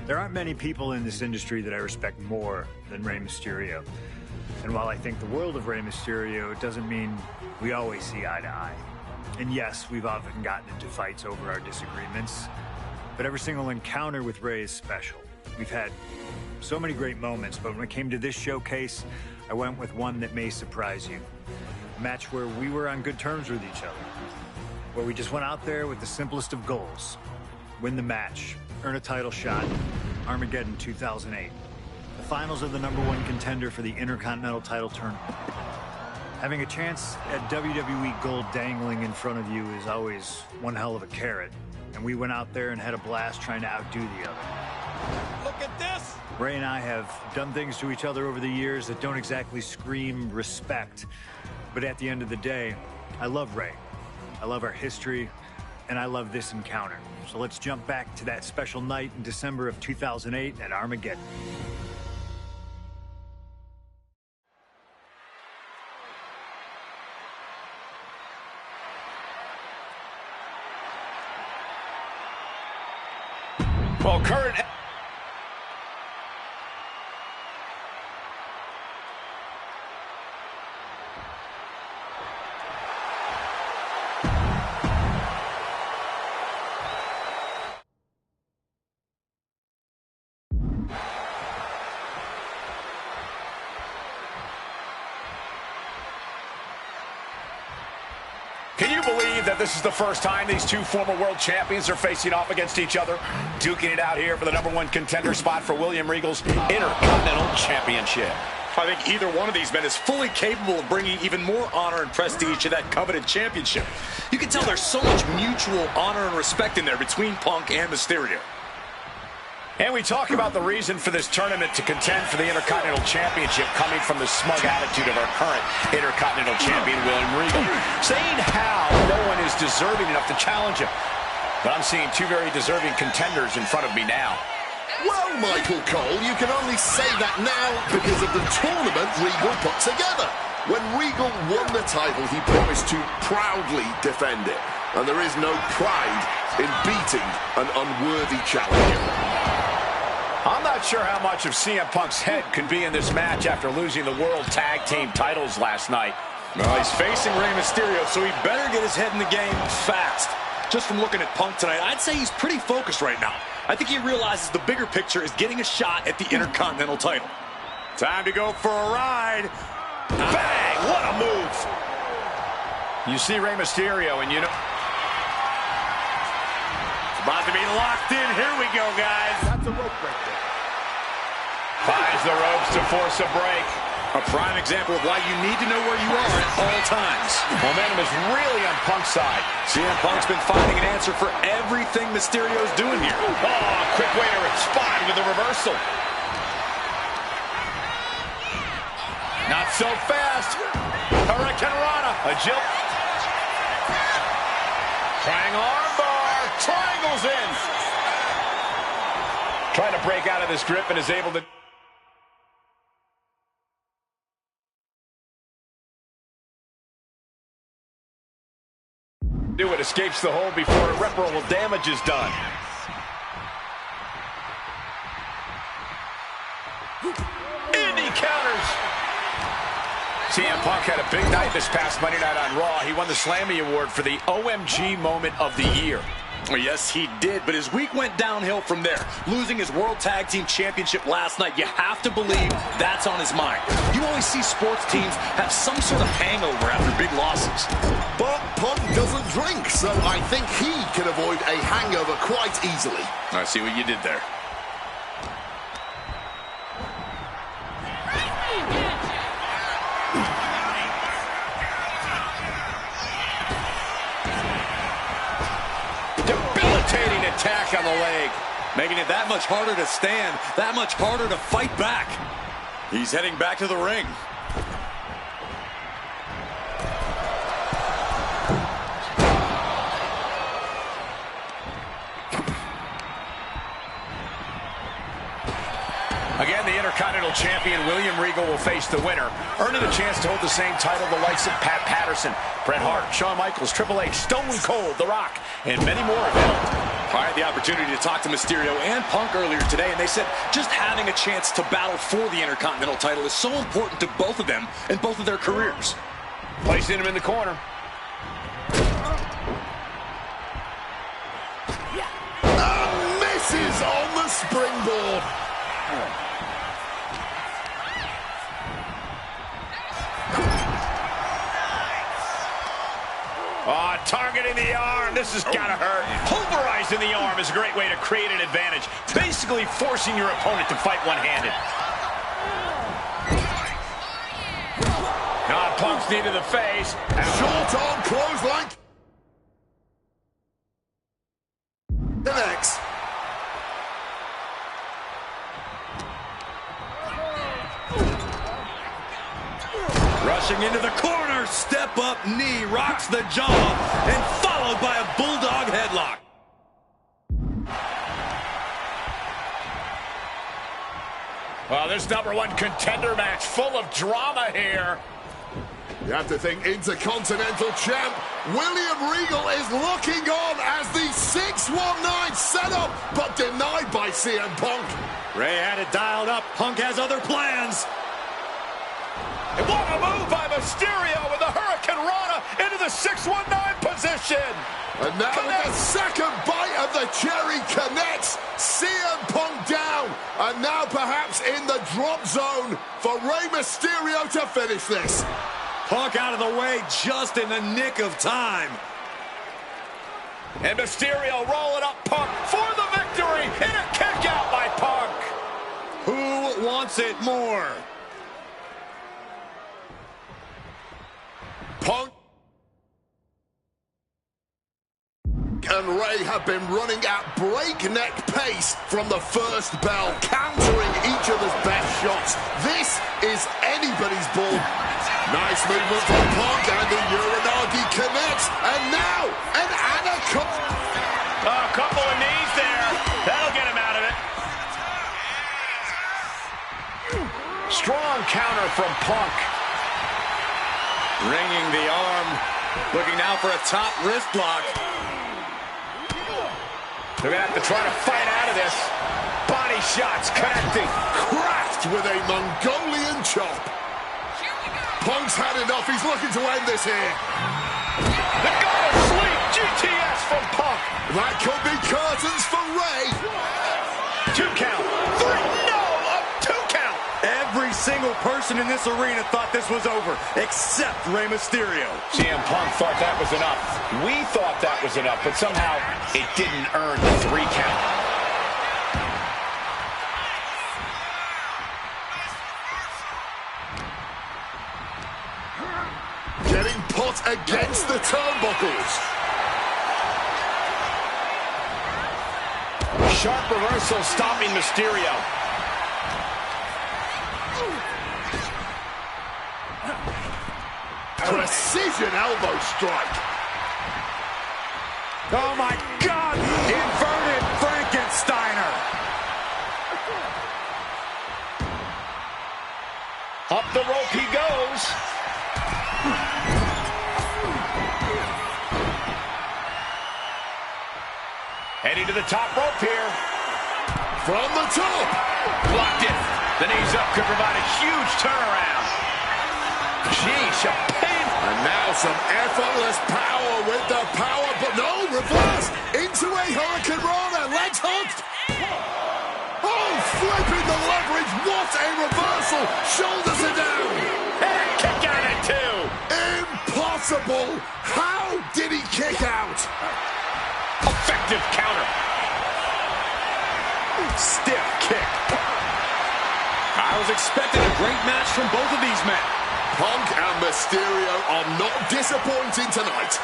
There aren't many people in this industry that I respect more than Rey Mysterio. And while I think the world of Rey Mysterio, it doesn't mean we always see eye to eye. And yes, we've often gotten into fights over our disagreements, but every single encounter with Rey is special. We've had so many great moments, but when it came to this showcase, I went with one that may surprise you. A match where we were on good terms with each other, where we just went out there with the simplest of goals. Win the match, earn a title shot, Armageddon 2008. The finals of the #1 contender for the Intercontinental title tournament. Having a chance at WWE gold dangling in front of you is always one hell of a carrot, and we went out there and had a blast trying to outdo the other. Look at this! Rey and I have done things to each other over the years that don't exactly scream respect, but at the end of the day, I love Rey. I love our history, and I love this encounter. So let's jump back to that special night in December of 2008 at Armageddon. Well, current... Can you believe that this is the first time these two former world champions are facing off against each other? Duking it out here for the #1 contender spot for William Regal's Intercontinental Championship. I think either one of these men is fully capable of bringing even more honor and prestige to that coveted championship. You can tell there's so much mutual honor and respect in there between Punk and Mysterio. And we talk about the reason for this tournament to contend for the Intercontinental Championship coming from the smug attitude of our current Intercontinental Champion, William Regal, saying how no one is deserving enough to challenge him. But I'm seeing two very deserving contenders in front of me now. Well, Michael Cole, you can only say that now because of the tournament Regal put together. When Regal won the title, he promised to proudly defend it. And there is no pride in beating an unworthy challenger. I'm not sure how much of CM Punk's head could be in this match after losing the World Tag Team titles last night. Well, he's facing Rey Mysterio, so he better get his head in the game fast. Just from looking at Punk tonight, I'd say he's pretty focused right now. I think he realizes the bigger picture is getting a shot at the Intercontinental title. Time to go for a ride. Bang! What a move! You see Rey Mysterio, and you know... It's about to be locked in. Here we go, guys. That's a rope break there. Finds the ropes to force a break. A prime example of why you need to know where you are at all times. Momentum is really on Punk's side. CM Punk's been finding an answer for everything Mysterio's doing here. Oh, quick way to respond with a reversal. Not so fast. Hurricane Rana. Agile. Triangle armbar. Triangles in. Trying to break out of this grip and is able to... do it. Escapes the hold before irreparable damage is done. And he counters. CM Punk had a big night this past Monday night on Raw. He won the Slammy Award for the OMG Moment of the Year. Well, yes, he did, but his week went downhill from there. Losing his World Tag Team Championship last night, you have to believe that's on his mind. You always see sports teams have some sort of hangover after big losses. But Punk doesn't drink, so I think he can avoid a hangover quite easily. I see what you did there. Debilitating attack on the leg. Making it that much harder to stand, that much harder to fight back. He's heading back to the ring. Again, the Intercontinental Champion, William Regal, will face the winner, earning a chance to hold the same title the likes of Pat Patterson, Bret Hart, Shawn Michaels, Triple H, Stone Cold, The Rock, and many more have held. I had the opportunity to talk to Mysterio and Punk earlier today, and they said just having a chance to battle for the Intercontinental title is so important to both of them and both of their careers. Placing him in the corner. Misses on the springboard. Oh, targeting the arm. This has got to hurt. Pulverizing the arm is a great way to create an advantage. Basically forcing your opponent to fight one-handed. Punk's knee to the face. Short arm clothesline. Connects. Rushing into the corner, step up knee, rocks the jaw, and followed by a bulldog headlock. Well, this #1 contender match full of drama here. You have to think Intercontinental Champ William Regal is looking on as the 619 setup, but denied by CM Punk. Ray had it dialed up. Punk has other plans. And what a move by Mysterio with the Hurricane Rana into the 619 position. And now with the second bite of the cherry connects, CM Punk down. And now perhaps in the drop zone for Rey Mysterio to finish this. Punk out of the way just in the nick of time. And Mysterio rolling up Punk for the victory in a kick out by Punk. Who wants it more? Punk and Ray have been running at breakneck pace from the first bell, countering each other's best shots. This is anybody's ball. Nice movement from Punk, and the Uranagi connects, and now an anaconda. A couple of knees there. That'll get him out of it. Strong counter from Punk. Ringing the arm, looking now for a top wrist block. They're going to have to try to fight out of this. Body shots connecting. Cracked with a Mongolian chop. Punk's had enough. He's looking to end this here. The God of Sleep, GTS from Punk. That could be curtains for Ray. 2 count. 3. No, a 2 count. Every single person in this arena thought this was over, except Rey Mysterio. CM Punk thought that was enough. We thought that was enough, but somehow it didn't earn the 3 count. Getting put against the turnbuckles. Sharp reversal stopping Mysterio. Precision elbow strike. Oh my God! Inverted Frankensteiner. Up the rope he goes. Heading to the top rope here. From the top. Blocked it. The knees up could provide a huge turnaround. Sheesh, a pain. And now some effortless power with the power, but no, reverse into a Hurricane Rana. Legs hooked. Oh, flipping the leverage. What a reversal. Shoulders are down. And a kick out at 2. Impossible. How did he kick out? Effective counter. Stiff kick. I was expecting a great match from both of these men. Punk and Mysterio are not disappointing tonight.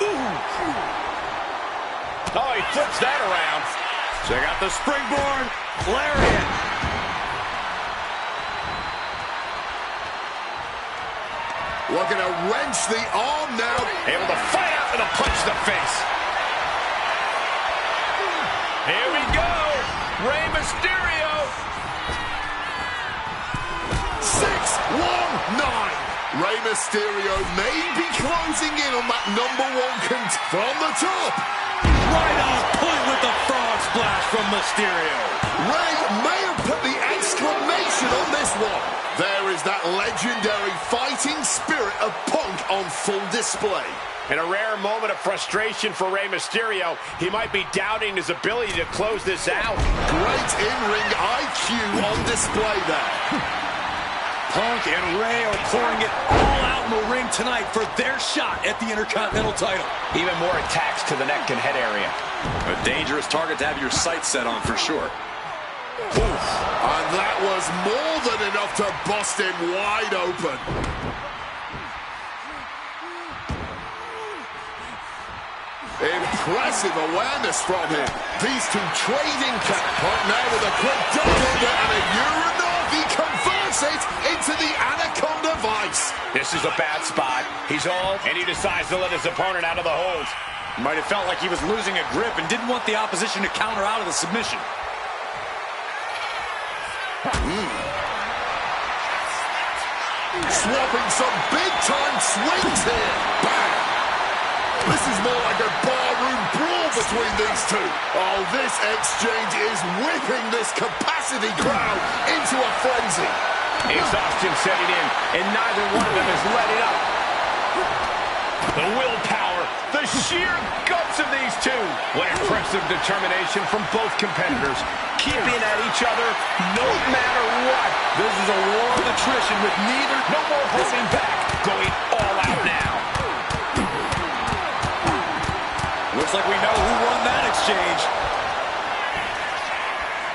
Ooh. Oh, he flips that around. Check out the springboard. Lariat. Looking to wrench the arm now. Able to fight out with a punch to the face. Here we go. Rey Mysterio. 619. Rey Rey Mysterio may be closing in on that #1 from the top. Right on point with the frog splash from Mysterio. Rey may have put the exclamation on this one. There is that legendary fighting spirit of Punk on full display. In a rare moment of frustration for Rey Mysterio, he might be doubting his ability to close this out. Great in-ring IQ on display there. Punk and Rey are pouring it all out in the ring tonight for their shot at the Intercontinental title. Even more attacks to the neck and head area. A dangerous target to have your sights set on for sure. Oof. And that was more than enough to bust him wide open. Impressive awareness from him. These two trading Punk now with a quick double and a Uranov. He converts it into the Anaconda Vice. This is a bad spot. He's old, and he decides to let his opponent out of the hold. Might have felt like he was losing a grip and didn't want the opposition to counter out of the submission. Swapping some big-time swings here. Bang! This is more like a barroom brawl between these two. Oh, this exchange is whipping this capacity crowd into a frenzy. Exhaustion setting in, and neither one of them has let it up. The willpower, the sheer guts of these two. What impressive determination from both competitors. Keeping at each other no matter what. This is a war of attrition with neither. No more holding back. Going all out now. Looks like we know who won that exchange.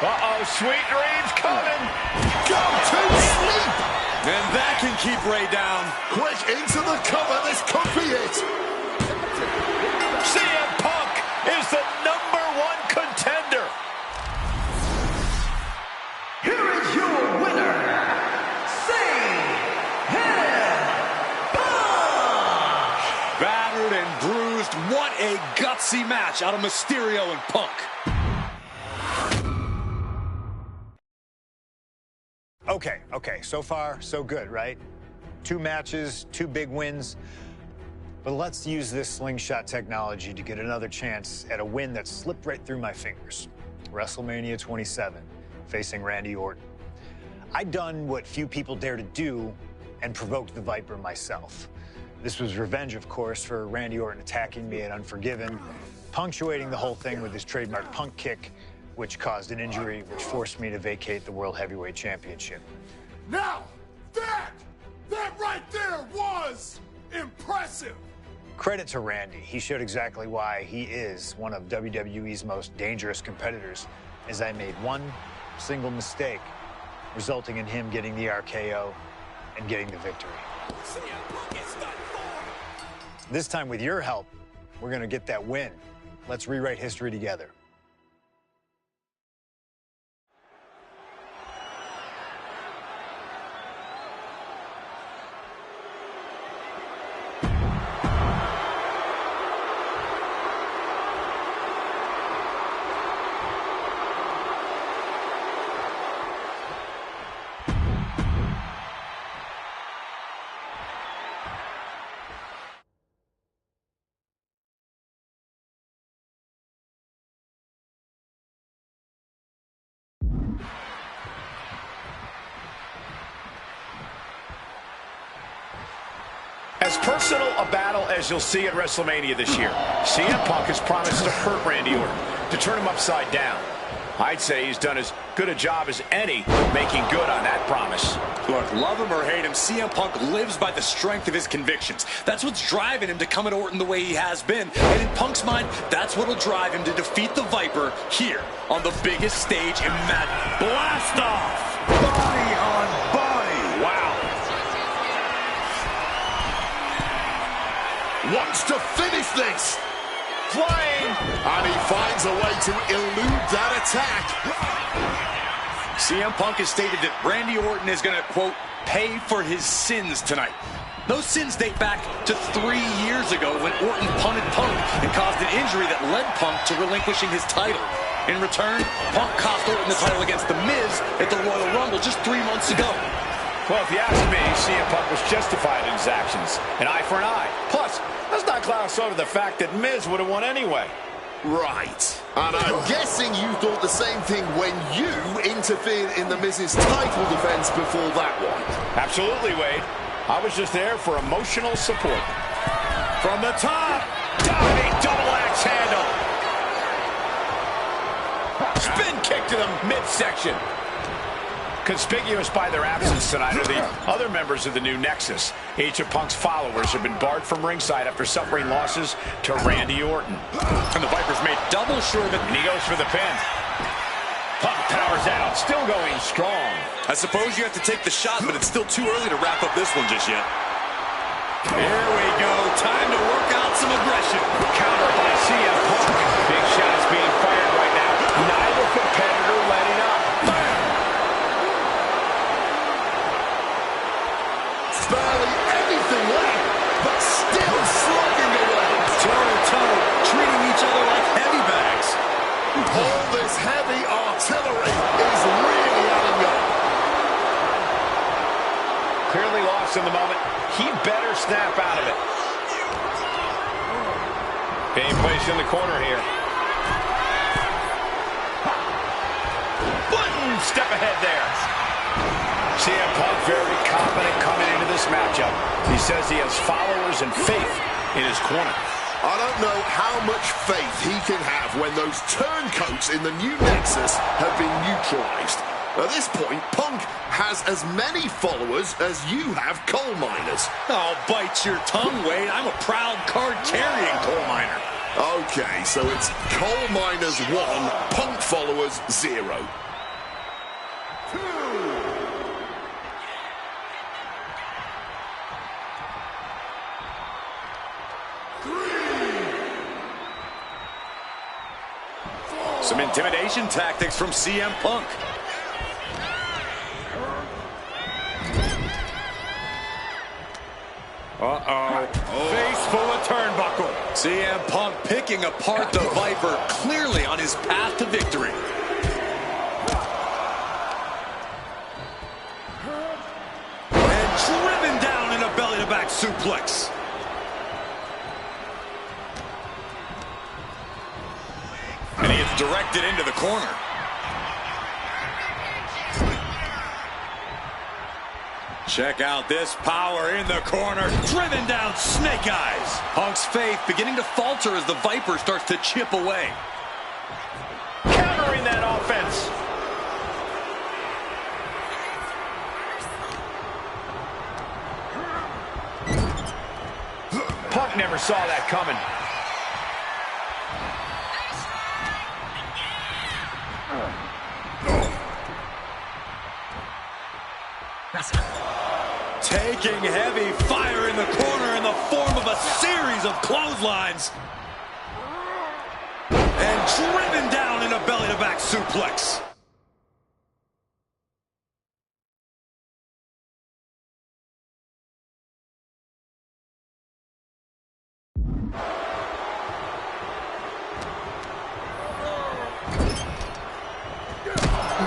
Uh-oh, sweet dreams coming. Go to sleep. And that can keep Rey down. Quick into the cover. This could be it. CM Punk is the #1 contender. Here is your winner, CM Punk! Battered and bruised. What a gutsy match out of Mysterio and Punk. Okay, so far, so good, right? 2 matches, 2 big wins. But let's use this slingshot technology to get another chance at a win that slipped right through my fingers. WrestleMania 27, facing Randy Orton. I'd done what few people dare to do and provoked the Viper myself. This was revenge, of course, for Randy Orton attacking me at Unforgiven, punctuating the whole thing with his trademark Punk kick, which caused an injury, which forced me to vacate the World Heavyweight Championship. Now, that right there was impressive. Credit to Randy. He showed exactly why he is one of WWE's most dangerous competitors, as I made one single mistake, resulting in him getting the RKO and getting the victory. This time, with your help, we're going to get that win. Let's rewrite history together. As personal a battle as you'll see at WrestleMania this year, CM Punk has promised to hurt Randy Orton, to turn him upside down. I'd say he's done as good a job as any making good on that promise. Look, love him or hate him, CM Punk lives by the strength of his convictions. That's what's driving him to come at Orton the way he has been. And in Punk's mind, that's what'll drive him to defeat the Viper here on the biggest stage in Blast Off! Body on body! Wow! Wants to finish this. Flying! And he finds a way to elude that attack. CM Punk has stated that Randy Orton is going to, quote, pay for his sins tonight. Those sins date back to 3 years ago when Orton punted Punk and caused an injury that led Punk to relinquishing his title. In return, Punk cost Orton the title against The Miz at the Royal Rumble just 3 months ago. Well, if you ask me, CM Punk was justified in his actions. An eye for an eye. Plus, let's not gloss over the fact that Miz would have won anyway. Right. And I'm guessing you thought the same thing when you interfered in the Miz's title defense before that one. Absolutely, Wade. I was just there for emotional support. From the top, diving double axe handle. Spin kick to the midsection. Conspicuous by their absence tonight are the other members of the new Nexus. Each of Punk's followers have been barred from ringside after suffering losses to Randy Orton. And the Vipers made double sure that... And he goes for the pin. Punk powers out, still going strong. I suppose you have to take the shot, but it's still too early to wrap up this one just yet. Here we go. Time to work out some aggression. Counter by CM Punk. Big shots being fired right now. Neither competitor letting up. Barely anything left, but still slugging away. Toe-to-toe, treating each other like heavy bags. All this heavy artillery is really adding up. Clearly lost in the moment. He better snap out of it. Being placed in the corner here. Button step ahead there. CM Punk very confident coming into this matchup. He says he has followers and faith in his corner. I don't know how much faith he can have when those turncoats in the new Nexus have been neutralized. At this point, Punk has as many followers as you have coal miners. Oh, bite your tongue, Wade. I'm a proud card-carrying coal miner. Okay, so it's coal miners 1, Punk followers 0. Some intimidation tactics from CM Punk. Uh-oh. Face full of turnbuckle. CM Punk picking apart the Viper, clearly on his path to victory. And driven down in a belly-to-back suplex. And he is directed into the corner. Check out this power in the corner. Driven down, snake eyes. Punk's faith beginning to falter as the Viper starts to chip away. Countering that offense. Punk never saw that coming. Taking heavy fire in the corner in the form of a series of clotheslines. And driven down in a belly-to-back suplex.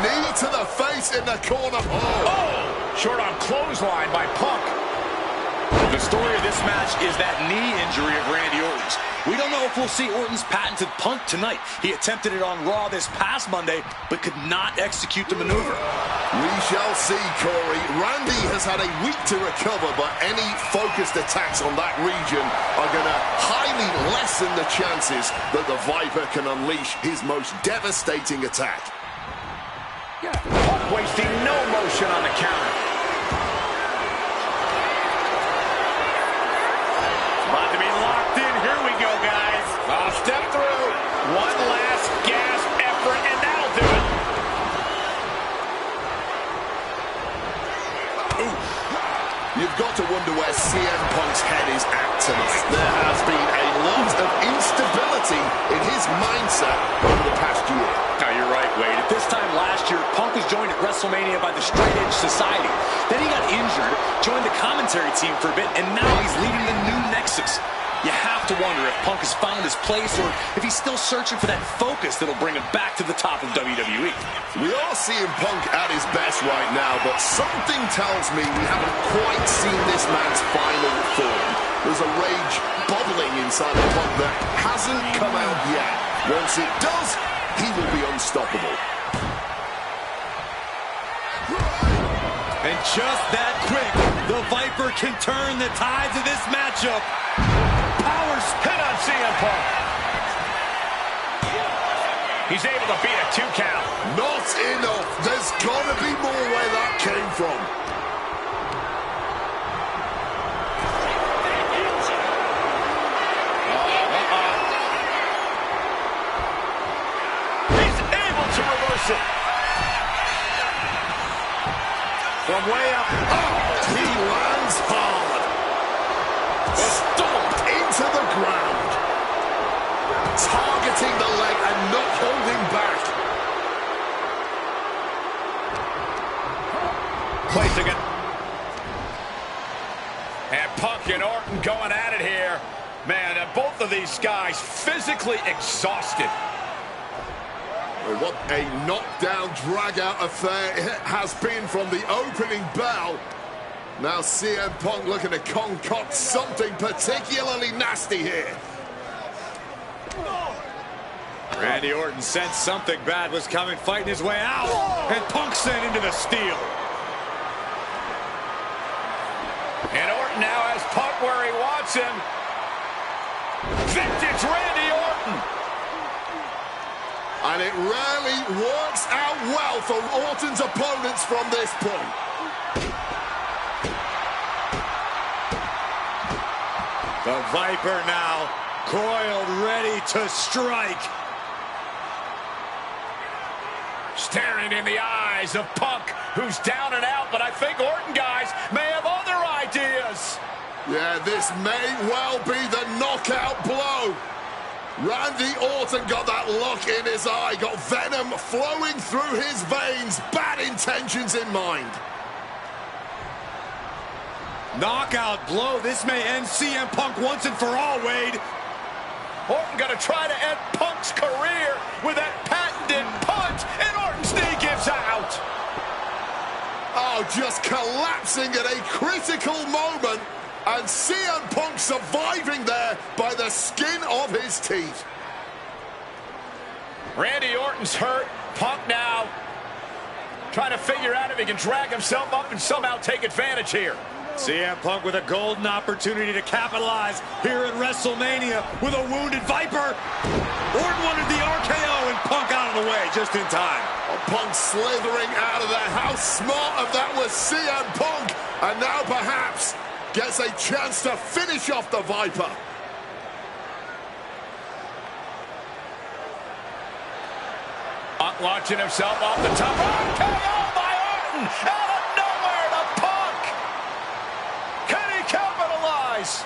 Knee to the face in the corner. Oh! Short on clothesline by Punk. The story of this match is that knee injury of Randy Orton's. We don't know if we'll see Orton's patented Punk tonight. He attempted it on Raw this past Monday, but could not execute the maneuver. We shall see, Corey. Randy has had a week to recover, but any focused attacks on that region are going to highly lessen the chances that the Viper can unleash his most devastating attack. Punk wasting no motion on the counter. About to be locked in. Here we go, guys. I'll step through. One last gasp effort, and that'll do it. You've got to wonder where CM Punk's head is at tonight. There has been a lot of instability in his mindset over the past year. No, you're right, Wade. At this time last year, Punk was joined at WrestleMania by the Straight Edge Society. Then he got injured, joined the commentary team for a bit, and now he's leading the new Nexus. You have to wonder if Punk has found his place or if he's still searching for that focus that'll bring him back to the top of WWE. We are seeing Punk at his best right now, but something tells me we haven't quite seen this man's final form. There's a rage bubbling inside of Punk that hasn't come out yet. Once it does, he will be unstoppable. And just that quick, the Viper can turn the tides of this matchup. Powers Hit on CM Punk. He's able to beat a 2 count. Not enough. There's got to be more where that came from. He's able to reverse it. From way up. Oh, he lands hard. Stomped into the ground. Targeting the leg and not holding back. Placing it. And Punk and Orton going at it here. Man, both of these guys physically exhausted. What a knockdown, drag-out affair it has been from the opening bell. Now CM Punk looking to concoct something particularly nasty here. Randy Orton sensed something bad was coming, fighting his way out, and Punk sent into the steel. And Orton now has Punk where he wants him. Vintage Randy Orton. And it rarely works out well for Orton's opponents from this point. The Viper now coiled, ready to strike. Staring in the eyes of Punk, who's down and out, but I think Orton, guys, may have other ideas. Yeah, this may well be the knockout blow. Randy Orton got that look in his eye, got venom flowing through his veins, bad intentions in mind. Knockout blow. This may end CM Punk once and for all, Wade. Orton gonna try to end Punk's career with that patented punch, and Orton's knee gives out. Oh, just collapsing at a critical moment. And CM Punk surviving there by the skin of his teeth. Randy Orton's hurt. Punk now trying to figure out if he can drag himself up and somehow take advantage here. CM Punk with a golden opportunity to capitalize here at WrestleMania with a wounded Viper. Orton wanted the RKO and Punk out of the way just in time. Punk slithering out of there. How smart of that was CM Punk. And now perhaps gets a chance to finish off the Viper. Punk launching himself off the top. RKO by Orton! Out of nowhere to Punk! Can he capitalize?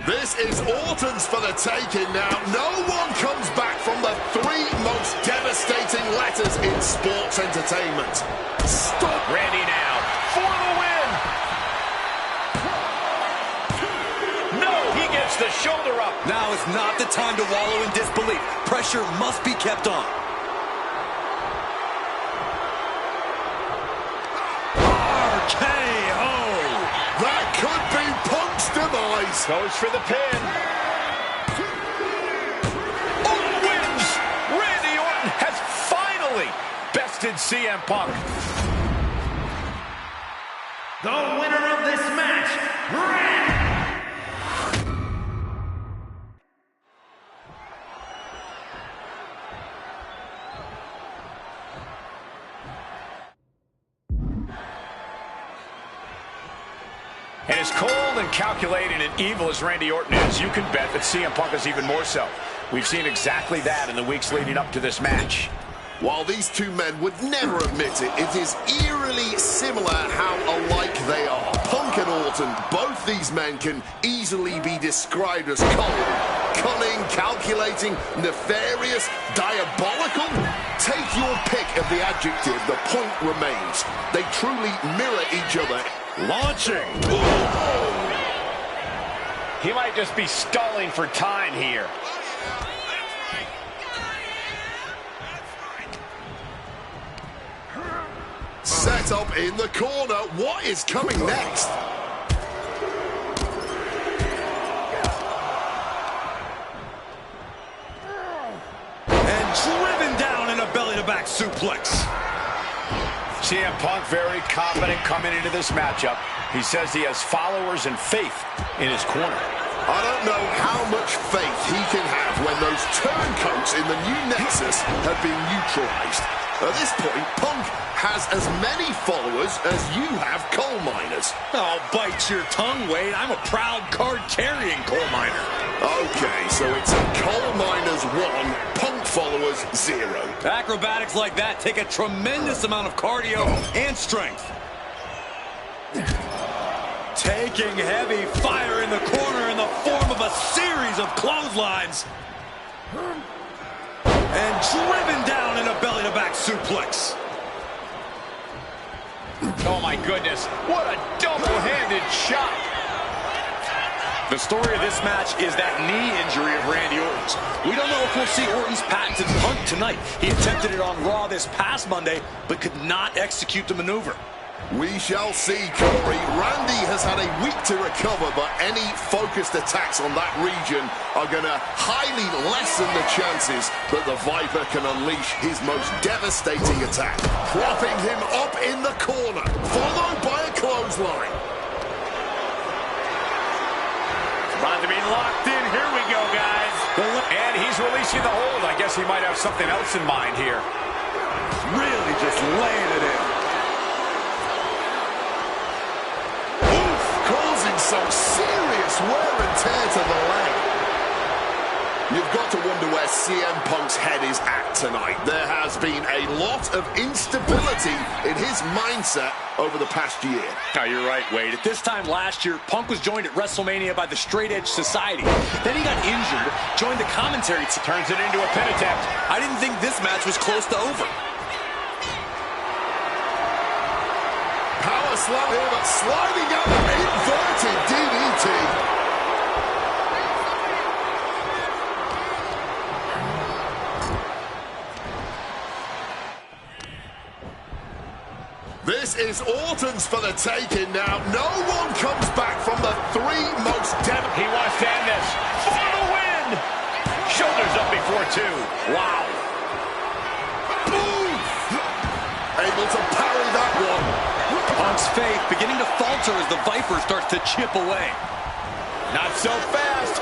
This is Orton's for the taking now. No one comes back from the three most devastating letters in sports entertainment. Stop. Randy now for the win. No, he gets the shoulder up. Now is not the time to wallow in disbelief. Pressure must be kept on. RKO. That could be Punk's demise. Goes for the pin. Orton wins. Randy Orton has finally bested CM Punk. The winner of this match, Randy. And as cold and calculated and evil as Randy Orton is, you can bet that CM Punk is even more so. We've seen exactly that in the weeks leading up to this match. While these two men would never admit it, it is eerily similar how alike they are. Punk and Orton Orton, both these men can easily be described as cold. Cunning, calculating, nefarious, diabolical. Take your pick of the adjective, the point remains. They truly mirror each other. Launching. Oh. He might just be stalling for time here. Set up in the corner. What is coming next? And driven down in a belly-to-back suplex. CM Punk very confident coming into this matchup. He says he has followers and faith in his corner. I don't know how much faith he can have when those turncoats in the new Nexus have been neutralized. At this point, Punk has as many followers as you have coal miners. Oh, bite your tongue, Wade. I'm a proud card-carrying coal miner. Okay, so it's coal miners 1, Punk followers 0. Acrobatics like that take a tremendous amount of cardio and strength. Taking heavy fire in the corner in the form of a series of clotheslines. And driven down in a belly-to-back suplex. Oh my goodness, what a double-handed shot. The story of this match is that knee injury of Randy Orton's. We don't know if we'll see Orton's patented Punk tonight. He attempted it on Raw this past Monday, but could not execute the maneuver. We shall see, Corey. Randy has had a week to recover, but any focused attacks on that region are going to highly lessen the chances that the Viper can unleash his most devastating attack. Propping him up in the corner, followed by a clothesline. About to be locked in. Here we go, guys. And he's releasing the hold. I guess he might have something else in mind here. Really just laying it in. Some serious wear and tear to the leg. You've got to wonder where CM Punk's head is at tonight. There has been a lot of instability in his mindset over the past year. No, you're right, Wade. At this time last year, Punk was joined at WrestleMania by the Straight Edge Society. Then he got injured, joined the commentary team. Turns it into a pin attempt. I didn't think this match was close to over. Power slam here, but sliding out inverted DDT. This is Orton's for the taking now. No one comes back from the 3 most devastating. He wants to end this for the win. Shoulders up before 2. Wow. Boom! Able to parry that one. Punk's faith beginning to falter as the Viper starts to chip away. Not so fast.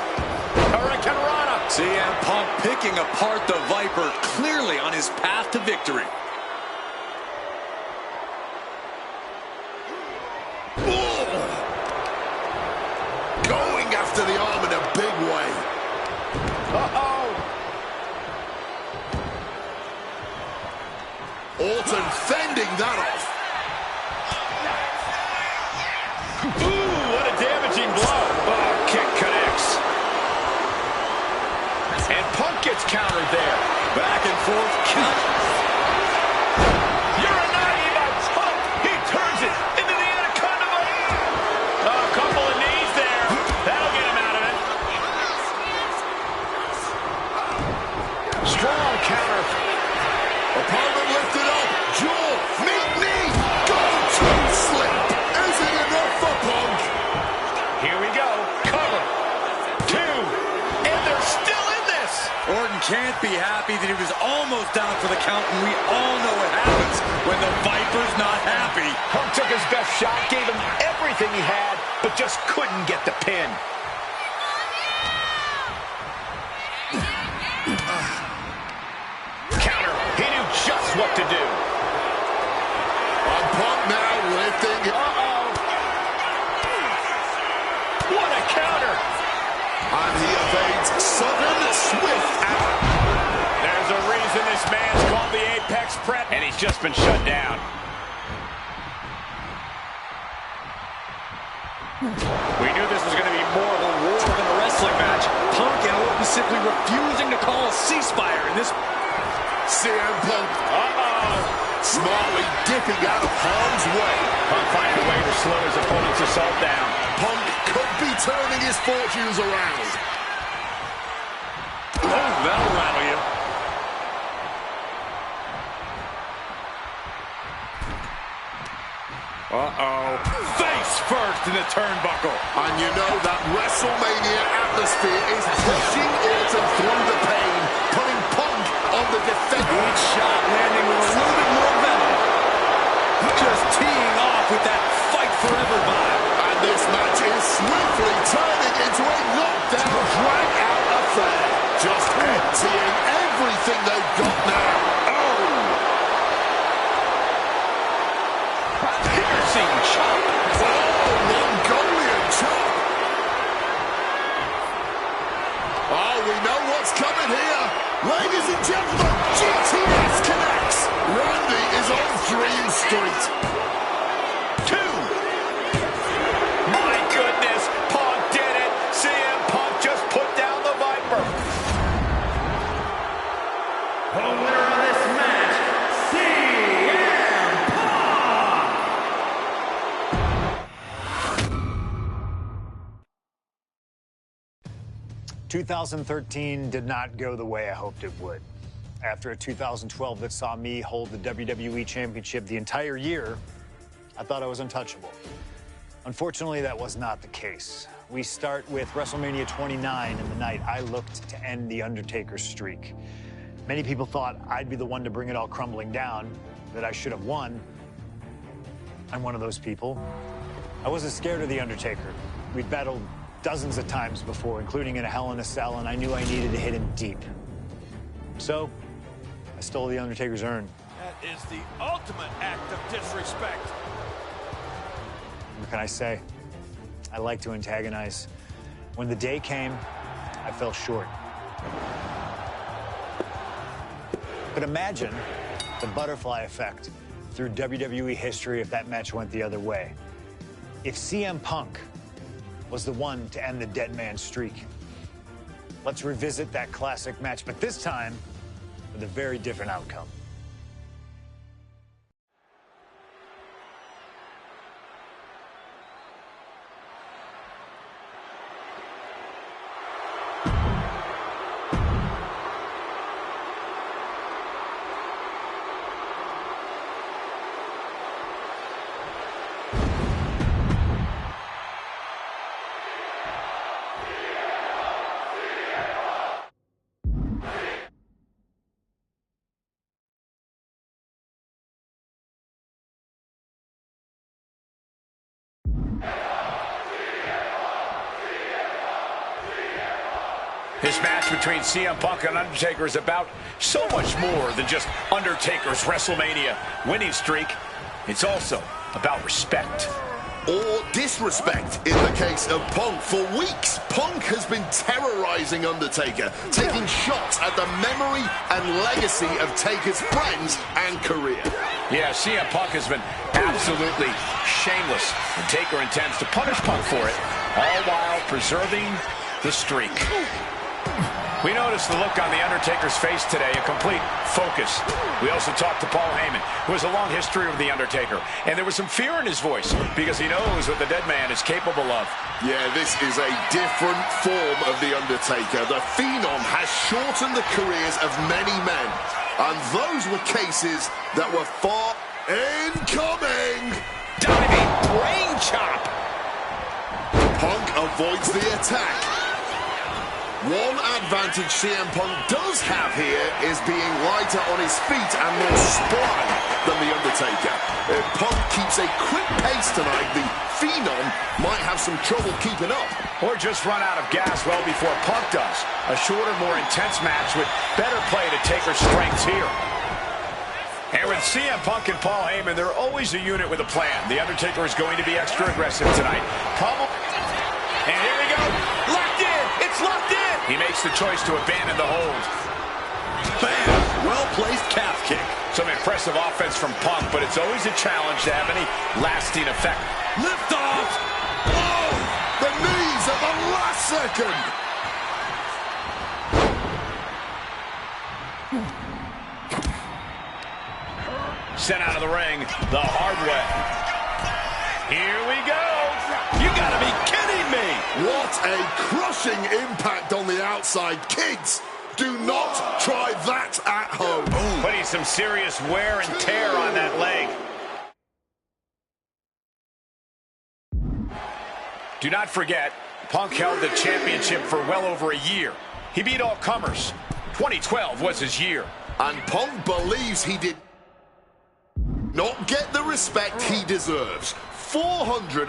Hurricane Rana. CM Punk picking apart the Viper, clearly on his path to victory. Going after the arm in a big way. Uh-oh. Orton fending that off. Ooh, what a damaging blow. Oh, kick connects. And Punk gets countered there. Back and forth count. You're a 90 by Punk. He turns it into the Anaconda. A couple of knees there. That'll get him out of it. Strong counter. Opponent lifted up. Jaw. Meet knee. Go-to slip. Is it enough for Punk? Here we go. Cover. 2. And they're still in this. Orton can't be happy that he was almost down for the count, and we all know what happens when the Viper's not happy. Punk took his best shot, gave him everything he had, but just couldn't get the pin. Counter. He knew just what to do. On Punk now lifting. Uh-oh. What a counter. And he evades sudden, swift out. There's a reason this man's called the Apex Prep, and he's just been shut down. We knew this was going to be more of a war than a wrestling match. Punk and Orton simply refusing to call a ceasefire in this. CM Punk. Smartly dipping out of harm's way. Punk finding a way to slow his opponent's assault down. Punk could be turning his fortunes around. Oh, that'll rattle you. Face first in the turnbuckle. And you know that WrestleMania atmosphere is pushing Orton through the pain, putting Punk on the defense. Each shot landing with a little bit more venom. Just teeing off with that fight forever vibe. And this match is swiftly turning into a knockdown, drag-out affair. Just emptying everything they've got now. Piercing chop. Mongolian chop. Oh, we know what's coming here. Ladies and gentlemen, GTS connects. Randy is on Dream Street. 2. My goodness, Punk did it. CM Punk just put down the Viper. The winner of this match, CM Punk! 2013 did not go the way I hoped it would. After a 2012 that saw me hold the WWE Championship the entire year, I thought I was untouchable. Unfortunately, that was not the case. We start with WrestleMania 29 and the night I looked to end The Undertaker's streak. Many people thought I'd be the one to bring it all crumbling down, that I should have won. I'm one of those people. I wasn't scared of The Undertaker. We'd battled dozens of times before, including in a Hell in a Cell, and I knew I needed to hit him deep. So, I stole The Undertaker's urn. That is the ultimate act of disrespect. What can I say? I like to antagonize. When the day came, I fell short. But imagine the butterfly effect through WWE history if that match went the other way. If CM Punk was the one to end the dead man streak. Let's revisit that classic match, but this time with a very different outcome. This match between CM Punk and Undertaker is about so much more than just Undertaker's WrestleMania winning streak. It's also about respect. Or disrespect in the case of Punk. For weeks, Punk has been terrorizing Undertaker, taking shots at the memory and legacy of Taker's friends and career. Yeah, CM Punk has been absolutely shameless, and Taker intends to punish Punk for it, all while preserving the streak. We noticed the look on The Undertaker's face today, a complete focus. We also talked to Paul Heyman, who has a long history with The Undertaker, and there was some fear in his voice because he knows what the dead man is capable of. Yeah, this is a different form of The Undertaker. The Phenom has shortened the careers of many men, and those were cases that were far incoming. Diving brain chop. Punk avoids the attack. One advantage CM Punk does have here is being lighter on his feet and more spry than The Undertaker. If Punk keeps a quick pace tonight, the Phenom might have some trouble keeping up. Or just run out of gas well before Punk does. A shorter, more intense match with better play to Taker's strengths here. And with CM Punk and Paul Heyman, they're always a unit with a plan. The Undertaker is going to be extra aggressive tonight. And here we go. Locked in. It's locked in. He makes the choice to abandon the hold. Bam! Well-placed calf kick. Some impressive offense from Punk, but it's always a challenge to have any lasting effect. Lift off. Oh! second. Sent out of the ring the hard way. Here we go. You gotta be kidding me. What a crushing impact on the outside. Kids, do not try that at home. Putting some serious wear and tear on that leg. Do not forget, Punk held the championship for well over a year. He beat all comers. 2012 was his year. And Punk believes he did not get the respect he deserves. 434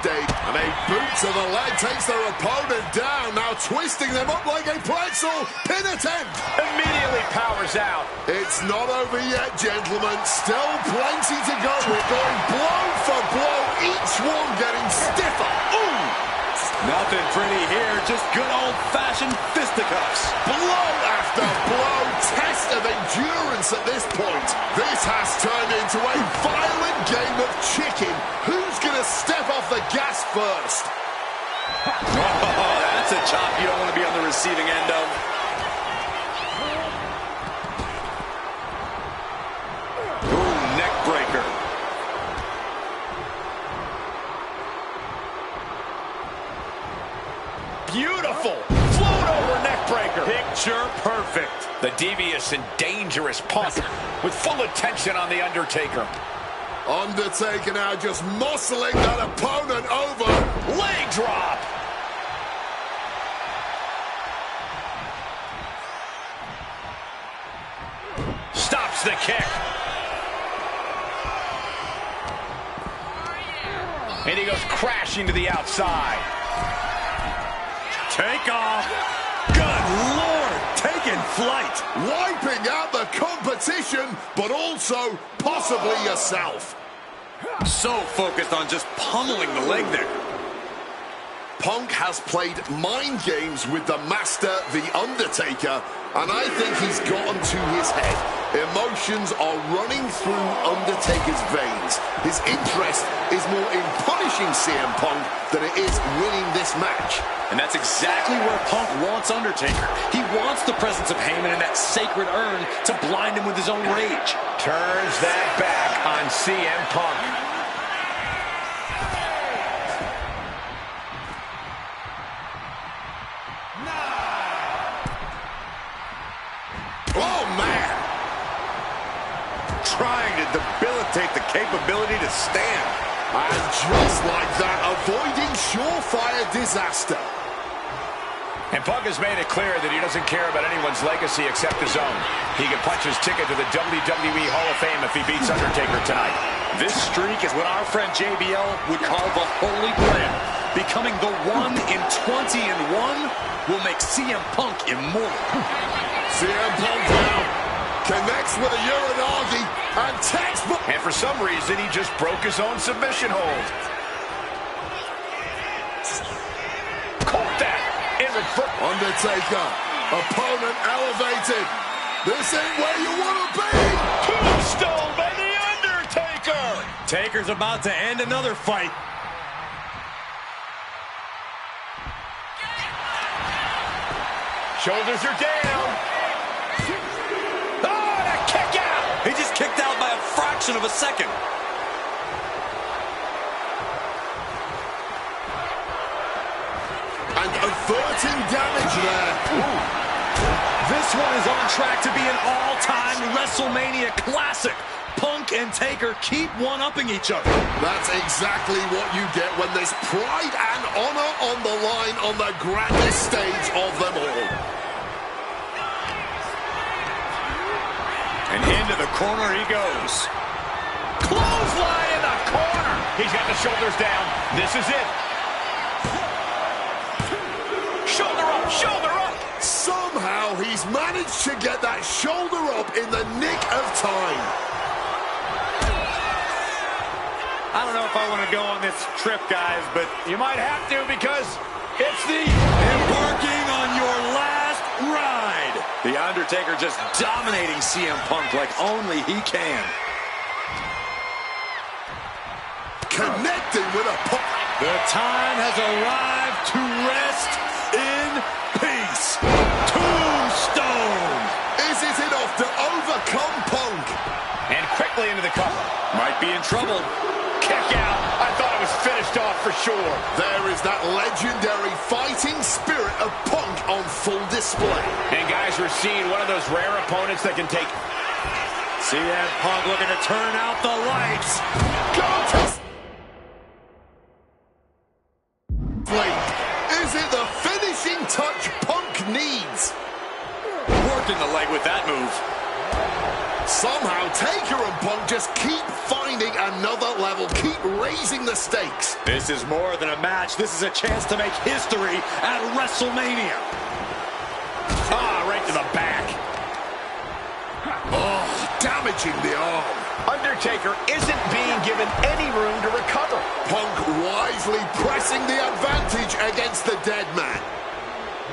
days, and a boot to the leg takes their opponent down, now twisting them up like a pretzel. Pin attempt. Immediately powers out. It's not over yet, gentlemen. Still plenty to go. We're going blow for blow, each one getting stiffer. Ooh! Nothing pretty here, just good old-fashioned fisticuffs. Blow after blow, test of endurance at this point. This has turned into a violent game of chicken. Who's going to step off the gas first? Oh, that's a chop you don't want to be on the receiving end of. Ooh, neck breaker. Beautiful. Float over neck breaker. Picture perfect. The devious and dangerous Punk with full attention on The Undertaker. Undertaker now just muscling that opponent over. Leg drop. Stops the kick. And he goes crashing to the outside. Take off. Good Lord, taking flight. Wiping out the competition, but also possibly yourself. So focused on just pummeling the leg there. Punk has played mind games with the master, The Undertaker, and I think he's gotten to his head. Emotions are running through Undertaker's veins. His interest is more in punishing CM Punk than it is winning this match. And that's exactly where Punk wants Undertaker. He wants the presence of Heyman in that sacred urn to blind him with his own rage. Turns that back on CM Punk. Oh, man! Trying to debilitate the capability to stand. And just like that, avoiding surefire disaster. And Punk has made it clear that he doesn't care about anyone's legacy except his own. He can punch his ticket to the WWE Hall of Fame if he beats Undertaker tonight. This streak is what our friend JBL would call the Holy Grail. Becoming the 1 in 20 and 1 will make CM Punk immortal. CM Punk now connects with a Uranagi and textbook. And for some reason, he just broke his own submission hold. Caught that in reverse. Undertaker, opponent elevated. This ain't where you want to be. Tombstone by The Undertaker. Taker's about to end another fight. Shoulders are down. Oh, and a kick out. He just kicked out by a fraction of a second. And averting damage there. Ooh. This one is on track to be an all-time WrestleMania classic. Punk and Taker keep one-upping each other. That's exactly what you get when there's pride and honor on the line on the grandest stage of them all. And into the corner he goes. Clothesline in the corner. He's got the shoulders down. This is it. Shoulder up, shoulder up. Somehow he's managed to get that shoulder up in the nick of time. I don't know if I want to go on this trip, guys, but You might have to because it's the embarking on your last ride. The Undertaker just dominating CM Punk like only he can. Connecting with a pop. The time has arrived to rest in peace. Tombstone. Is it enough to overcome Punk? And quickly into the cover. Might be in trouble. Kick out. I thought it was finished off for sure. There is that legendary fighting spirit of Punk on full display. And guys, we're seeing one of those rare opponents that can take... CM Punk looking to turn out the lights. Go to... Is it the finishing touch Punk needs? Working the leg with that move. Somehow, Taker and Punk just keep finding another level, keep raising the stakes. This is more than a match. This is a chance to make history at WrestleMania. Right to the back. Oh, damaging the arm. Undertaker isn't being given any room to recover. Punk wisely pressing the advantage against the dead man.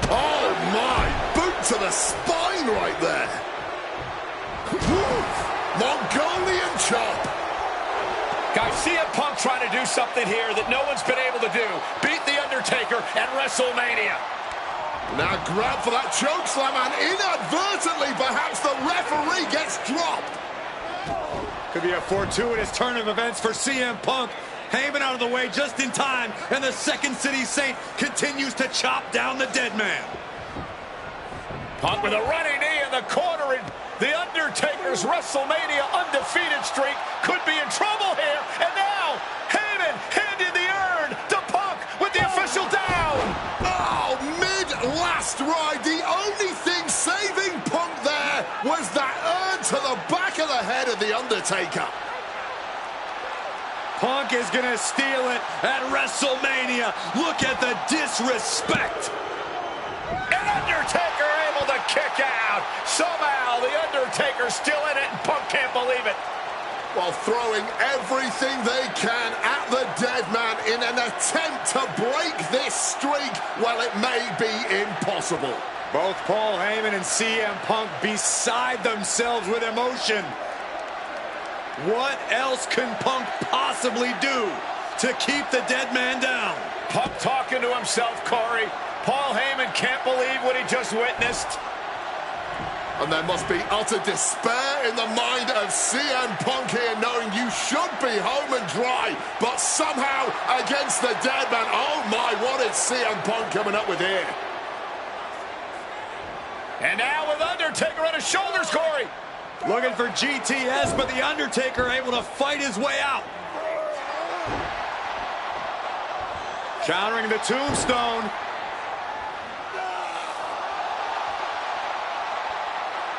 Oh my, boot to the spine right there. Mongolian chop. Guys, CM Punk trying to do something here that no one's been able to do. Beat The Undertaker at WrestleMania. Now grab for that chokeslam, and inadvertently, perhaps the referee gets dropped. Could be a fortuitous turn of events for CM Punk. Heyman out of the way just in time, and the Second City Saint continues to chop down the dead man. Punk with a running knee in the corner, and The Undertaker's WrestleMania undefeated streak could be in trouble here. And now, Heyman handed the urn to Punk with the official down. Oh, mid-last ride, the only thing saving Punk there was that urn to the back of the head of The Undertaker. Punk is going to steal it at WrestleMania. Look at the disrespect. And Undertaker able to kick out. Somehow The Undertaker's still in it, and Punk can't believe it. While throwing everything they can at the dead man in an attempt to break this streak, well, it may be impossible. Both Paul Heyman and CM Punk beside themselves with emotion. What else can Punk possibly do to keep the dead man down? Punk talking to himself, Corey. Paul Heyman can't believe what he just witnessed. And there must be utter despair in the mind of CM Punk here, knowing you should be home and dry, but somehow against the dead man. Oh my, what is CM Punk coming up with here? And now with Undertaker on his shoulders, Corey. Looking for GTS, but The Undertaker able to fight his way out. Countering the tombstone.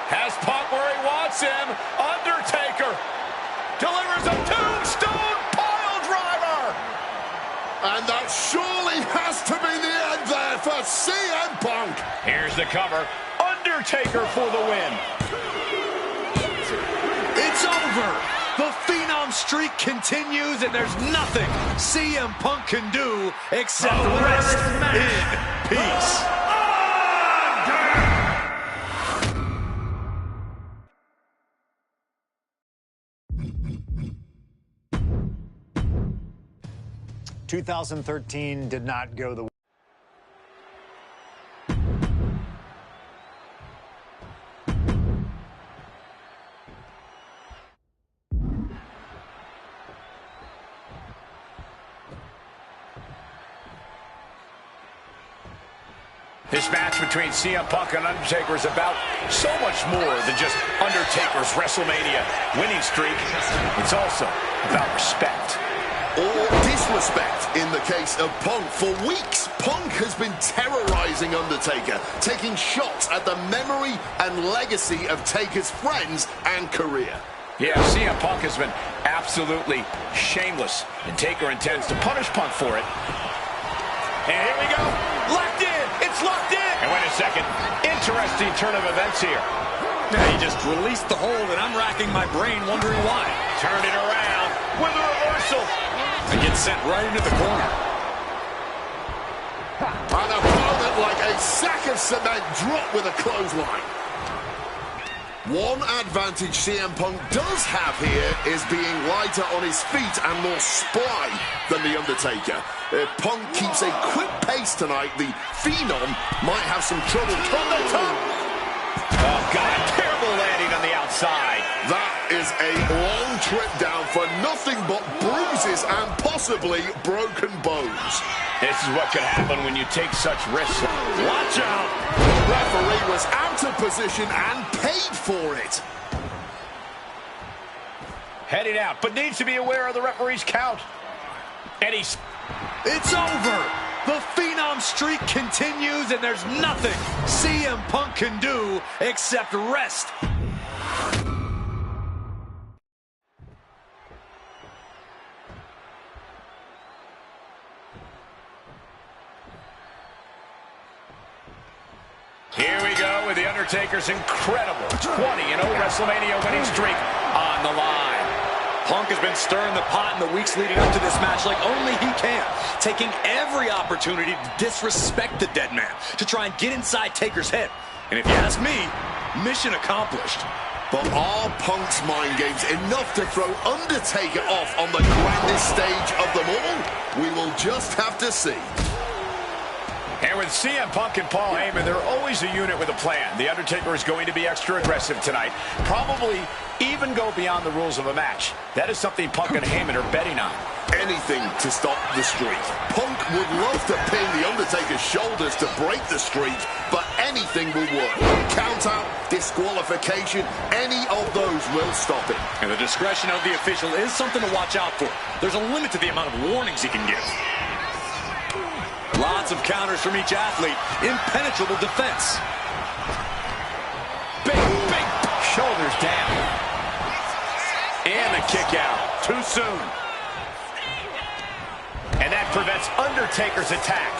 Has Punk where he wants him. Undertaker delivers a tombstone pile driver. And that surely has to be the end there for CM Punk. Here's the cover. Undertaker for the win. It's over. The Phenom streak continues, and there's nothing CM Punk can do except rest in peace. 2013 did not go the way. This match between CM Punk and Undertaker is about so much more than just Undertaker's WrestleMania winning streak. It's also about respect. Or disrespect in the case of Punk. For weeks, Punk has been terrorizing Undertaker, taking shots at the memory and legacy of Taker's friends and career. Yeah, CM Punk has been absolutely shameless, and Taker intends to punish Punk for it. And here we go. Locked in. It's locked in. And wait a second. Interesting turn of events here. Now he just released the hold, and I'm racking my brain wondering why. Turn it around with a reversal. And gets sent right into the corner. An opponent like a sack of cement dropped with a clothesline. One advantage CM Punk does have here is being lighter on his feet and more spry than The Undertaker. If Punk keeps a quick pace tonight, the Phenom might have some trouble from the top. Oh, God, terrible landing on the outside. That is a long trip down for nothing but bruises and possibly broken bones. This is what could happen when you take such risks. Watch out! The referee was out of position and paid for it. Heading out, but needs to be aware of the referee's count. And he's... It's over! The Phenom streak continues, and there's nothing CM Punk can do except rest. Here we go with The Undertaker's incredible 20-0 WrestleMania winning streak on the line. Punk has been stirring the pot in the weeks leading up to this match like only he can, taking every opportunity to disrespect the dead man, to try and get inside Taker's head. And if you ask me, mission accomplished. But are Punk's mind games enough to throw Undertaker off on the grandest stage of them all? We will just have to see. And with CM Punk and Paul Heyman, they're always a unit with a plan. The Undertaker is going to be extra aggressive tonight. Probably even go beyond the rules of a match. That is something Punk and Heyman are betting on. Anything to stop the streak. Punk would love to pin the Undertaker's shoulders to break the streak, but anything will work. Count out, disqualification, any of those will stop it. And the discretion of the official is something to watch out for. There's a limit to the amount of warnings he can give. Lots of counters from each athlete. Impenetrable defense. Big shoulders down. And the kick out. Too soon. And that prevents Undertaker's attack.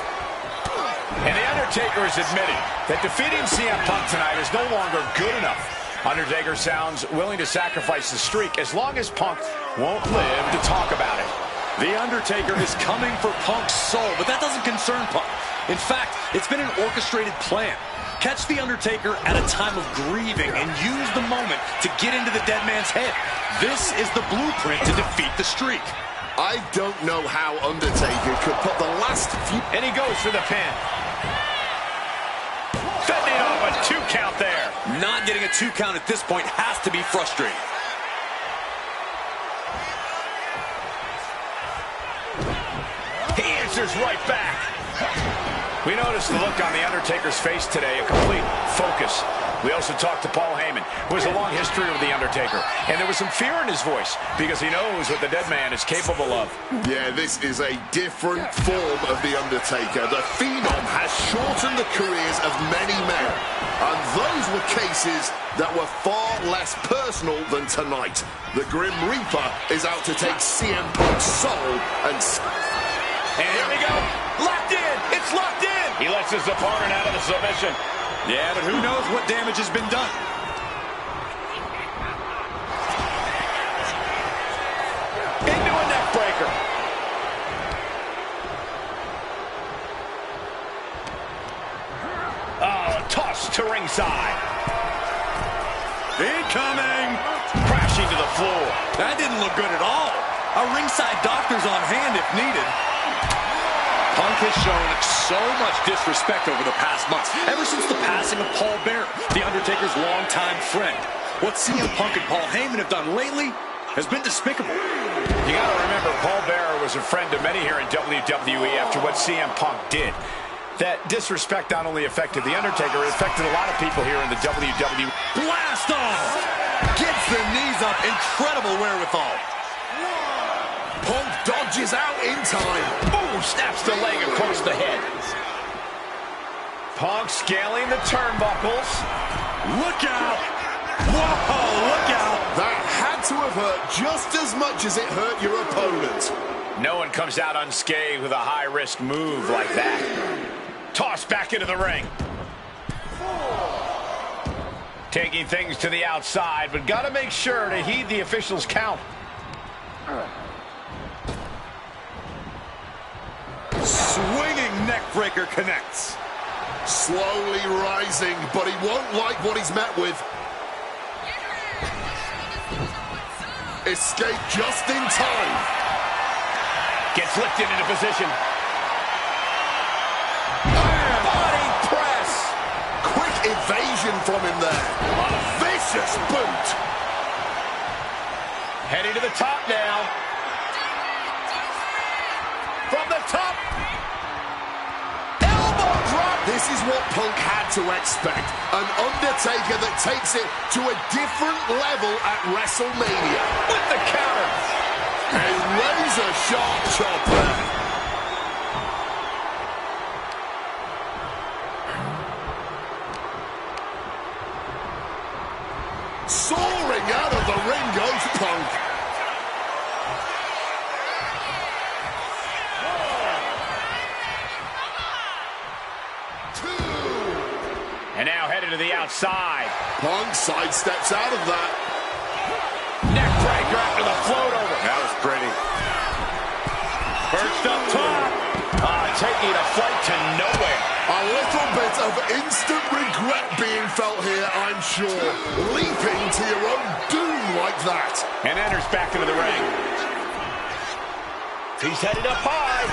And The Undertaker is admitting that defeating CM Punk tonight is no longer good enough. Undertaker sounds willing to sacrifice the streak as long as Punk won't live to talk about it. The Undertaker is coming for Punk's soul, but that doesn't concern Punk. In fact, it's been an orchestrated plan. Catch The Undertaker at a time of grieving and use the moment to get into the dead man's head. This is the blueprint to defeat the streak. I don't know how Undertaker could put the last few... And he goes for the pin. Fending off a 2 count there. Not getting a 2 count at this point has to be frustrating. He answers right back. We noticed the look on The Undertaker's face today, a complete focus. We also talked to Paul Heyman, who has a long history with The Undertaker. And there was some fear in his voice because he knows what the dead man is capable of. Yeah, this is a different form of The Undertaker. The Phenom has shortened the careers of many men. And those were cases that were far less personal than tonight. The Grim Reaper is out to take CM Punk's soul and here we go. Locked in. It's locked in. He lets his opponent out of the submission. Yeah, but who knows what damage has been done. Into a neck breaker. Oh, toss to ringside. Incoming. Crashing to the floor. That didn't look good at all. A ringside doctor's on hand if needed. Punk has shown so much disrespect over the past months, ever since the passing of Paul Bearer, The Undertaker's longtime friend. What CM Punk and Paul Heyman have done lately has been despicable. You got to remember, Paul Bearer was a friend of many here in WWE after what CM Punk did. That disrespect not only affected The Undertaker, it affected a lot of people here in the WWE. Blast off! Gets the knees up, incredible wherewithal. Punk dodges out in time. Ooh, snaps the leg across the head. Punk scaling the turnbuckles. Look out! Whoa, look out! That had to have hurt just as much as it hurt your opponent. No one comes out unscathed with a high-risk move like that. Tossed back into the ring. Taking things to the outside, but got to make sure to heed the official's count. Swinging neckbreaker connects. Slowly rising, but he won't like what he's met with. Escape just in time. Gets lifted into position. Body press. Quick evasion from him there. A vicious boot. Heading to the top now. From the top. Elbow drop. This is what Punk had to expect. An Undertaker that takes it to a different level at WrestleMania. With the counter. A razor-sharp chop there. Soaring out of the ring goes Punk. And now headed to the outside. Punk sidesteps out of that. Neck breaker after the float over. That was pretty. First up top. Taking a flight to nowhere. A little bit of instant regret being felt here, I'm sure. Leaping to your own doom like that. And enters back into the ring. He's headed up high.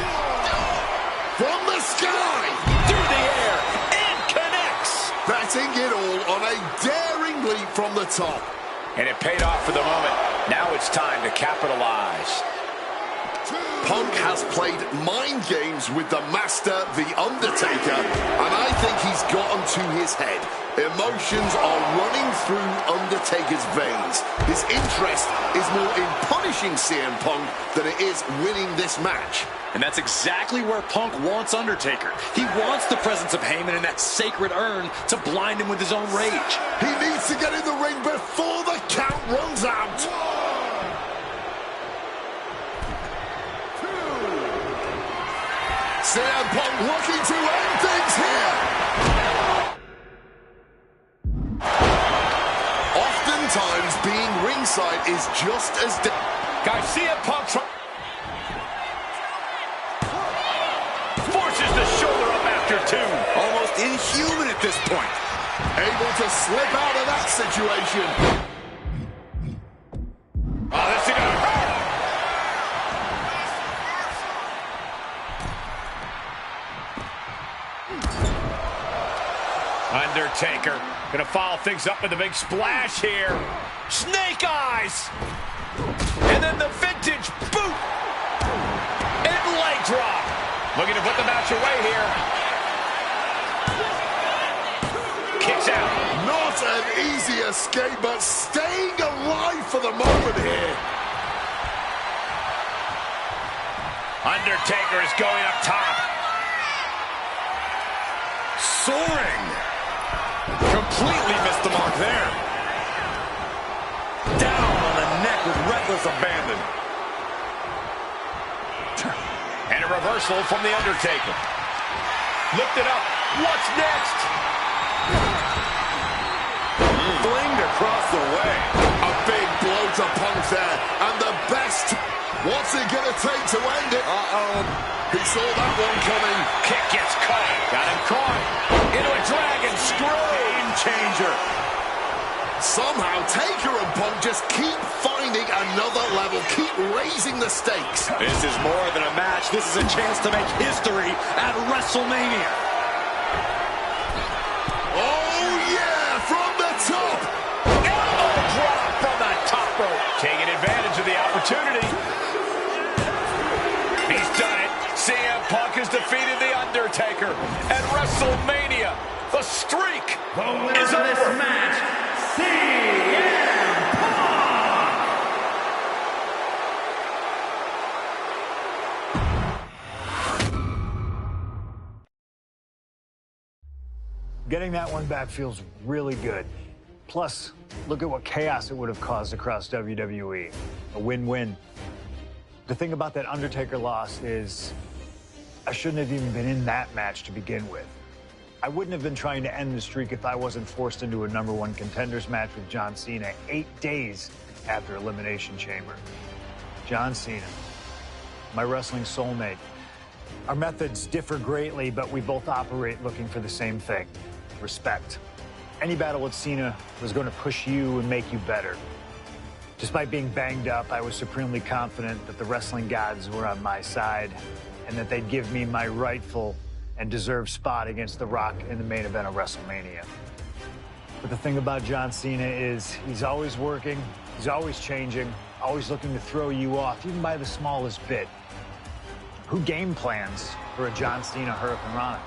From the sky. Through the air. And connects. Betting it all on a daring leap from the top. And it paid off for the moment. Now it's time to capitalize. Punk has played mind games with the master, The Undertaker, and I think he's gotten to his head. Emotions are running through Undertaker's veins. His interest is more in punishing CM Punk than it is winning this match. And that's exactly where Punk wants Undertaker. He wants the presence of Heyman in that sacred urn to blind him with his own rage. He needs to get in the ring before the count runs out. CM Punk looking to end things here. Oftentimes, being ringside is just as... Guys, CM Punk forces the shoulder up after two. Almost inhuman at this point. Able to slip out of that situation. Oh, this is gonna hurt. Undertaker gonna follow things up with a big splash here. Snake eyes. And then the vintage boot. And leg drop. Looking to put the match away here. Kicks out. Not an easy escape, but staying alive for the moment here. Undertaker is going up top. Soaring. Completely missed the mark there. Down on the neck with reckless abandon. And a reversal from the Undertaker. Lifted up. What's next? Flinged across the way. A big blow to Punk there. And the best. What's it going to take to end it? He saw that one coming. Kick gets caught. Got him caught. Into a dragon screw. Game changer. Somehow, Taker and Punk just keep finding another level, keep raising the stakes. This is more than a match. This is a chance to make history at WrestleMania. Oh, yeah, from the top. Elbow drop from the top rope. Taking advantage of the opportunity. He's done it. CM Punk has defeated The Undertaker at WrestleMania. The streak The winner is of this over. match, CM Punk! Getting that one back feels really good. Plus, look at what chaos it would have caused across WWE. A win-win. The thing about that Undertaker loss is I shouldn't have even been in that match to begin with. I wouldn't have been trying to end the streak if I wasn't forced into a #1 contenders match with John Cena 8 days after Elimination Chamber. John Cena, my wrestling soulmate. Our methods differ greatly, but we both operate looking for the same thing: respect. Any battle with Cena was going to push you and make you better. Despite being banged up, I was supremely confident that the wrestling gods were on my side and that they'd give me my rightful and deserved spot against The Rock in the main event of WrestleMania. But the thing about John Cena is he's always working, he's always changing, always looking to throw you off, even by the smallest bit. Who game plans for a John Cena Hurricane Rana?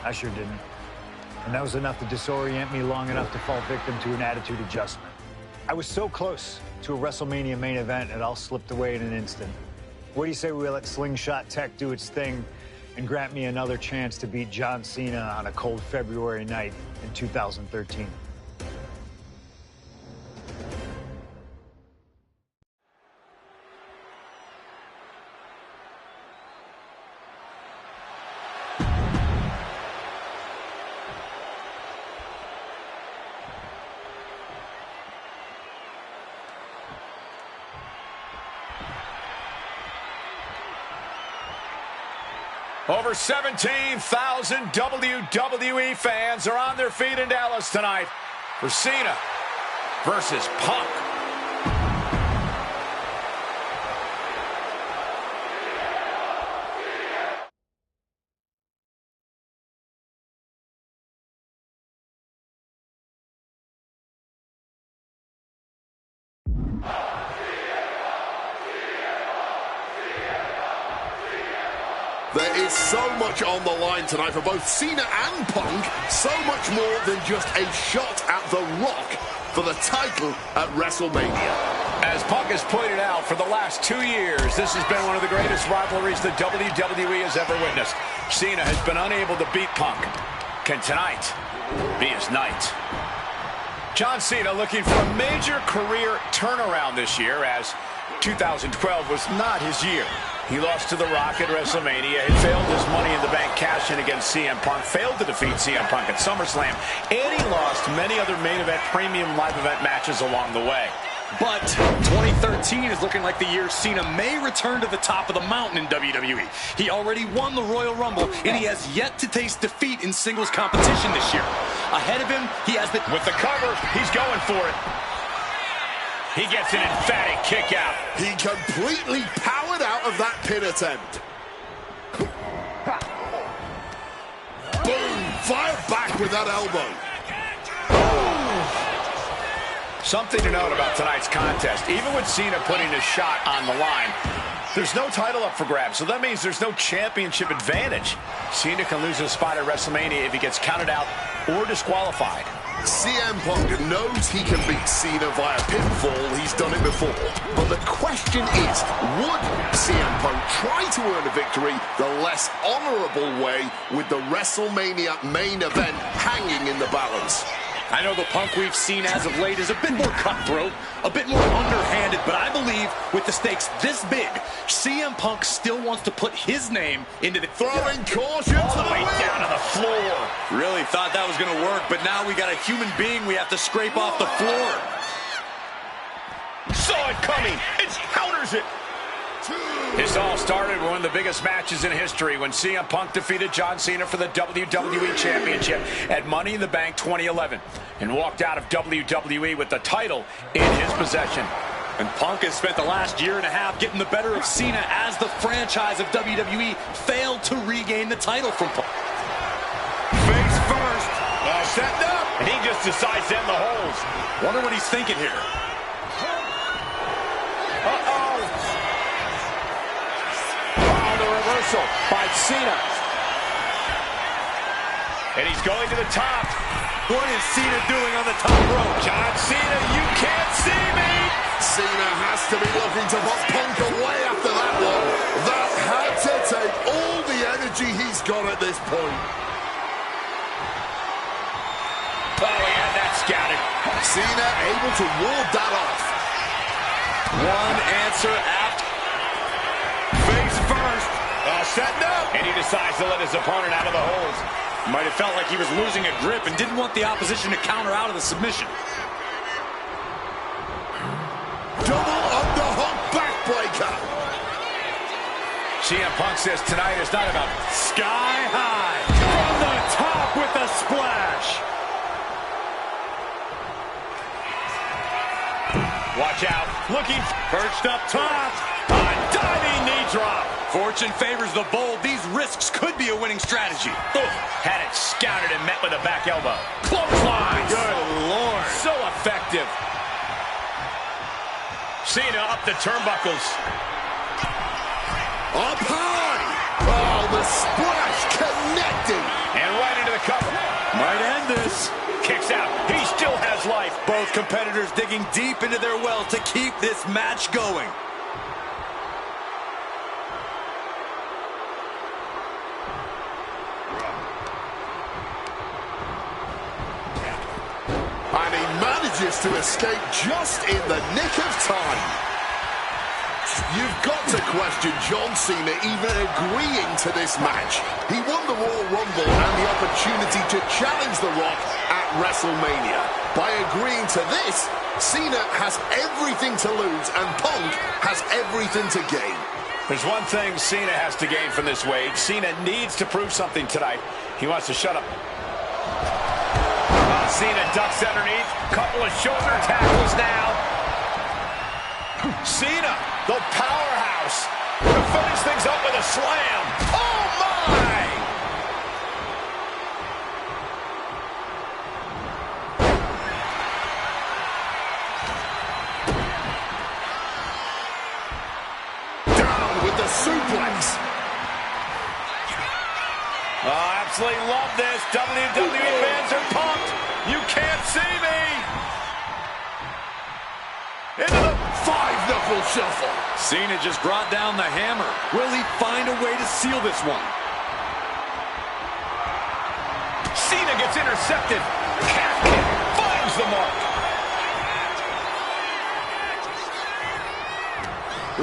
I sure didn't. And that was enough to disorient me long enough to fall victim to an attitude adjustment. I was so close to a WrestleMania main event, it all slipped away in an instant. What do you say we let Slingshot Tech do its thing and grant me another chance to beat John Cena on a cold February night in 2013? Over 17,000 WWE fans are on their feet in Dallas tonight for Cena versus Punk. There is so much on the line tonight for both Cena and Punk. So much more than just a shot at The Rock for the title at WrestleMania. As Punk has pointed out, for the last 2 years, this has been one of the greatest rivalries the WWE has ever witnessed. Cena has been unable to beat Punk. Can tonight be his night? John Cena looking for a major career turnaround this year, as 2012 was not his year. He lost to The Rock at WrestleMania, had failed his Money in the Bank cash-in against CM Punk, failed to defeat CM Punk at SummerSlam, and he lost many other main event, premium live event matches along the way. But 2013 is looking like the year Cena may return to the top of the mountain in WWE. He already won the Royal Rumble, and he has yet to taste defeat in singles competition this year. Ahead of him, he has the... With the cover, he's going for it. He gets an emphatic kick out. He completely powered out of that pin attempt. Boom! Fire back with that elbow. Something to note about tonight's contest. Even with Cena putting a shot on the line, there's no title up for grabs, so that means there's no championship advantage. Cena can lose his spot at WrestleMania if he gets counted out or disqualified. CM Punk knows he can beat Cena via pinfall. He's done it before. But the question is, would CM Punk try to earn a victory the less honorable way with the WrestleMania main event hanging in the balance? I know the Punk we've seen as of late is a bit more cutthroat, a bit more underhanded, but I believe with the stakes this big, CM Punk still wants to put his name into the... Throwing caution all the way down to the floor. Really thought that was going to work, but now we got a human being we have to scrape off the floor. Saw it coming and counters it. This all started with one of the biggest matches in history when CM Punk defeated John Cena for the WWE Championship at Money in the Bank 2011 and walked out of WWE with the title in his possession. And Punk has spent the last year and a half getting the better of Cena as the franchise of WWE failed to regain the title from Punk. Face first, setting up, and he just decides to end the holes. Wonder what he's thinking here. Reversal by Cena. And he's going to the top. What is Cena doing on the top rope? John Cena, you can't see me. Cena has to be looking to put Punk away after that one. That had to take all the energy he's got at this point. Oh, he had that scouted. Cena able to ward that off. One answer after. Face first. Setting up. And he decides to let his opponent out of the holes. Might have felt like he was losing a grip and didn't want the opposition to counter out of the submission. Double underhook backbreaker. CM Punk says tonight is not about sky high. From the top with a splash. Watch out. looking perched up top. A diving knee drop. Fortune favors the bold. These risks could be a winning strategy. Had it scouted and met with a back elbow. Clothesline. Good Lord. So effective. Cena up the turnbuckles. Up high. Oh, the splash connecting. And right into the cover. Might end this. Kicks out. He still has life. Both competitors digging deep into their well to keep this match going. And he manages to escape just in the nick of time. You've got to question John Cena even agreeing to this match. He won the Royal Rumble and the opportunity to challenge The Rock at WrestleMania. By agreeing to this, Cena has everything to lose and Punk has everything to gain. There's one thing Cena has to gain from this, Wade. Cena needs to prove something tonight. He wants to shut up. Cena ducks underneath. Couple of shoulder tackles now. Cena, the powerhouse, to finish things up with a slam. Oh, my! Down with the suplex. Oh, absolutely love this. WWE fans are pumped. You can't see me. Into the Five-knuckle shuffle. Cena just brought down the hammer. Will he find a way to seal this one? Cena gets intercepted. Calf kick finds the mark.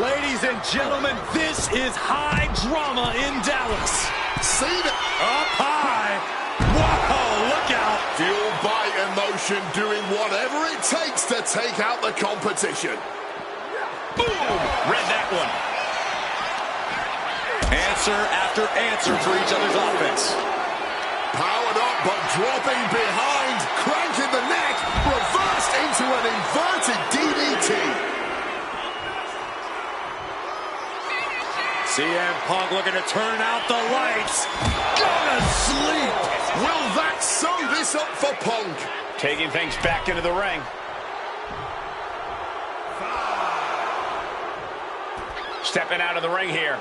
Ladies and gentlemen, this is high drama in Dallas. Cena Up high. Whoa, look out. fueled by emotion, doing whatever it takes to take out the competition. Boom! Read that one. Answer after answer for each other's offense. Powered up but dropping behind, cranking the neck, reversed into an inverted DDT. CM Punk looking to turn out the lights. Go to sleep. Will that sew this up for Punk? Taking things back into the ring. Stepping out of the ring here.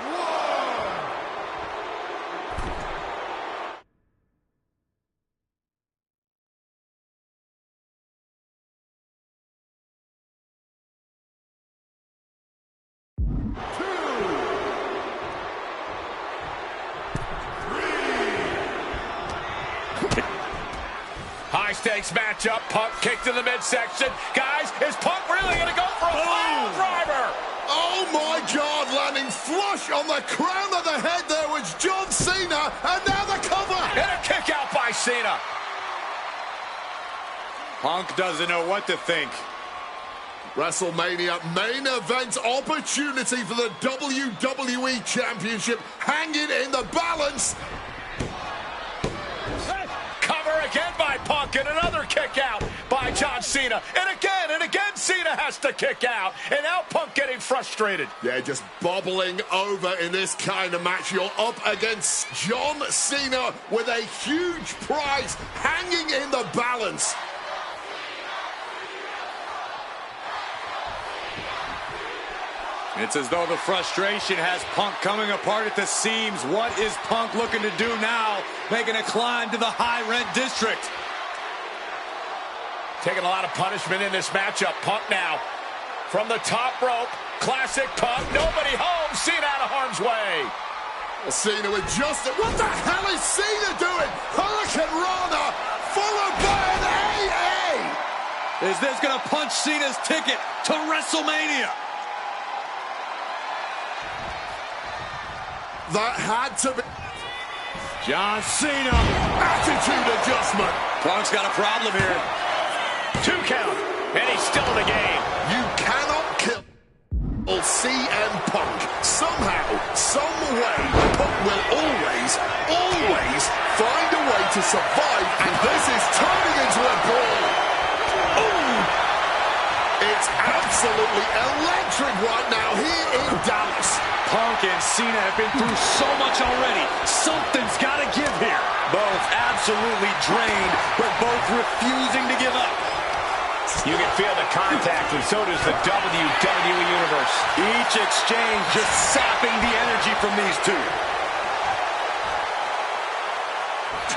High-stakes matchup. Punk kicked in the midsection. Guys, is Punk really going to go for a pile driver? Oh my God, landing flush on the crown of the head there was John Cena, and now the cover. And a kick out by Cena. Punk doesn't know what to think. WrestleMania main event opportunity for the WWE Championship hanging in the balance. Cover again by Punk, and another kick out by John Cena. And again, Cena has to kick out. And now Punk getting frustrated. Yeah, just bobbling over in this kind of match. You're up against John Cena with a huge prize hanging in the balance. It's as though the frustration has Punk coming apart at the seams. What is Punk looking to do now? Making a climb to the high-rent district. Taking a lot of punishment in this matchup. Punk now from the top rope. Classic Punk. Nobody home. Cena out of harm's way. Cena adjusted. What the hell is Cena doing? Hurricane Rana followed by an AA. Is this going to punch Cena's ticket to WrestleMania? That had to be. John Cena. Attitude adjustment. Punk's got a problem here. 2 count, and he's still in the game. You cannot kill CM Punk. Somehow, some way, Punk will always find a way to survive, and this is turning into a brawl. Ooh! It's absolutely absolutely electric right now here in Dallas. Punk and Cena have been through so much already. Something's got to give here. Both absolutely drained, but both refusing to give up. You can feel the contact, and so does the WWE Universe. Each exchange just sapping the energy from these two.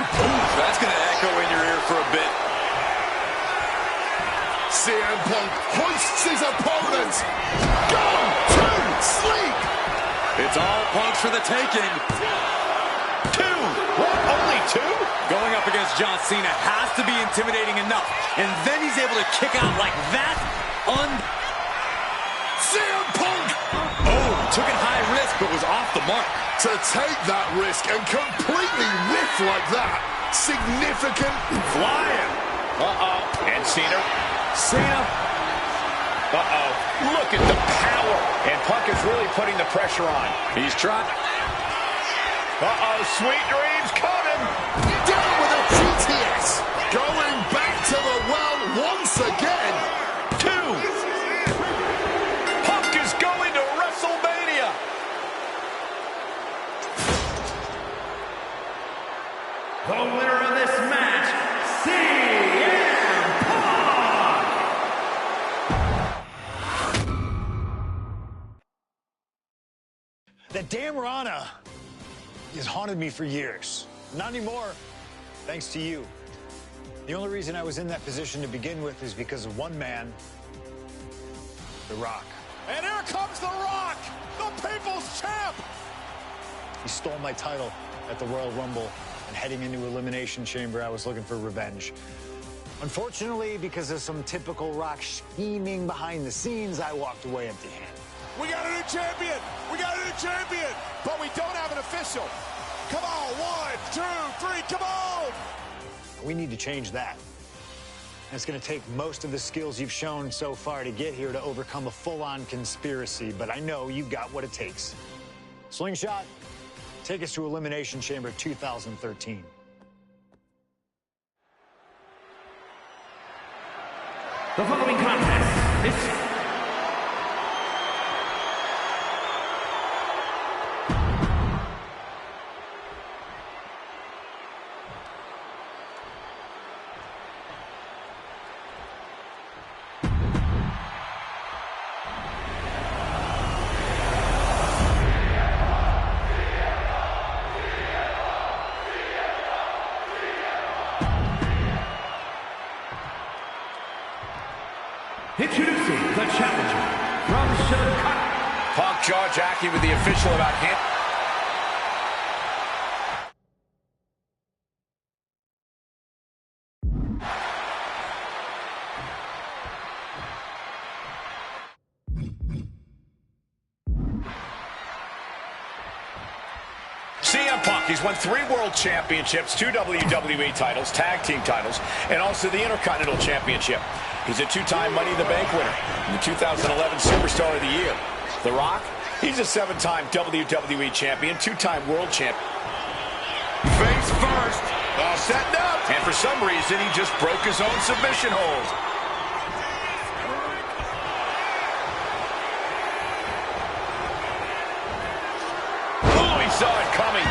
Ooh, that's going to echo in your ear for a bit. CM Punk hoists his opponent. Gone to sleep. It's all Punk's for the taking. Two. What? Only two? Going up against John Cena has to be intimidating enough. And then he's able to kick out like that. CM Punk! Oh, took it high risk, but was off the mark. To take that risk and completely whiff like that. Significant. Flying. Uh-oh. And Cena. Uh-oh. Look at the power. And Punk is really putting the pressure on. He's trying. Uh-oh. Sweet dreams coming. Down with a GTS. Going back to the well once again. Two. Punk is going to WrestleMania. The winner of this match, CM Punk! That damn Rana has haunted me for years. Not anymore, thanks to you. The only reason I was in that position to begin with is because of one man, The Rock. And here comes The Rock, the People's Champ. He stole my title at the Royal Rumble, and heading into Elimination Chamber, I was looking for revenge. Unfortunately, because of some typical Rock scheming behind the scenes, I walked away empty-handed. We got a new champion. We got a new champion. But we don't have an official. Come on, 1, 2, 3, come on. We need to change that. And it's going to take most of the skills you've shown so far to get here to overcome a full-on conspiracy, but I know you've got what it takes. Slingshot, take us to Elimination Chamber 2013. The following contest is... Introducing the challenger from Chicago. Punk jaw-jacking with the official about him. CM Punk, he's won 3 World Championships, 2 WWE titles, Tag Team titles, and also the Intercontinental Championship. He's a 2-time Money in the Bank winner and the 2011 Superstar of the Year. The Rock, he's a 7-time WWE Champion, 2-time World Champion. Face first, all setting up. And for some reason, he just broke his own submission hold. Saw it coming.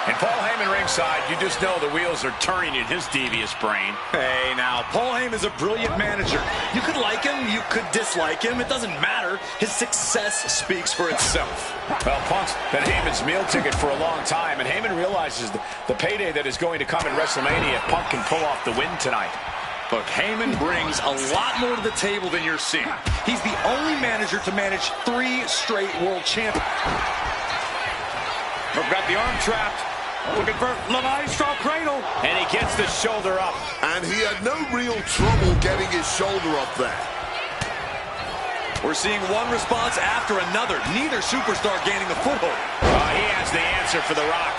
And Paul Heyman ringside, you just know the wheels are turning in his devious brain. Hey, now, Paul Heyman's a brilliant manager. You could like him, you could dislike him. It doesn't matter. His success speaks for itself. Well, Punk's been Heyman's meal ticket for a long time, and Heyman realizes the payday that is going to come in WrestleMania if Punk can pull off the win tonight. Look, Heyman brings a lot more to the table than you're seeing. He's the only manager to manage 3 straight world champions. Got the arm trapped. Looking for Le Maestro cradle. And he gets the shoulder up. And he had no real trouble getting his shoulder up there. We're seeing one response after another. Neither superstar gaining a foothold. He has the answer for The Rock.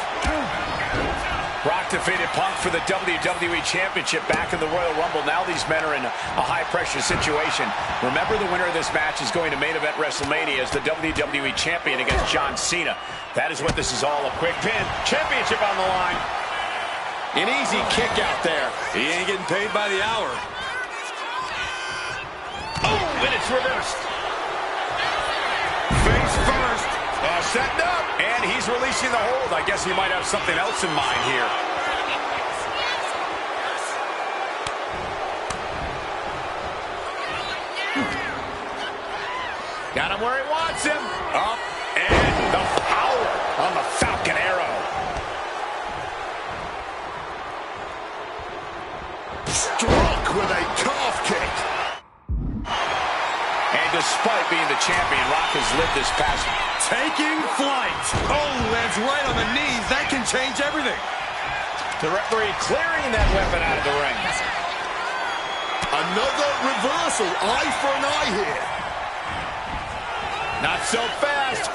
Rock defeated Punk for the WWE Championship back in the Royal Rumble. Now these men are in a high-pressure situation. Remember, the winner of this match is going to main event WrestleMania as the WWE Champion against John Cena. That is what this is all. A quick pin. Championship on the line. An easy kick out there. He ain't getting paid by the hour. Oh, and it's reversed. Face first. Setting up. And he's releasing the hold. I guess he might have something else in mind here. Got him where he wants him. Up and the power on the Falcon Arrow. Struck with a calf kick. And despite being the champion, Rock has lived this past. Taking flight. Oh, lands right on the knees. That can change everything. The referee clearing that weapon out of the ring. Another reversal. Eye for an eye here. Not so fast.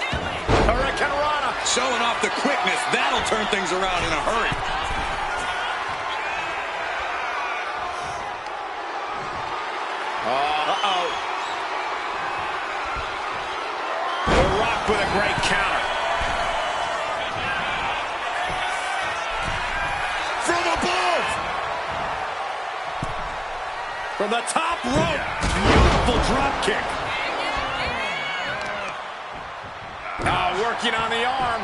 Hurricane Rana. Showing off the quickness. That'll turn things around in a hurry. Uh-oh. The Rock with a great counter. From above. From the top rope. Beautiful drop kick. Working on the arm.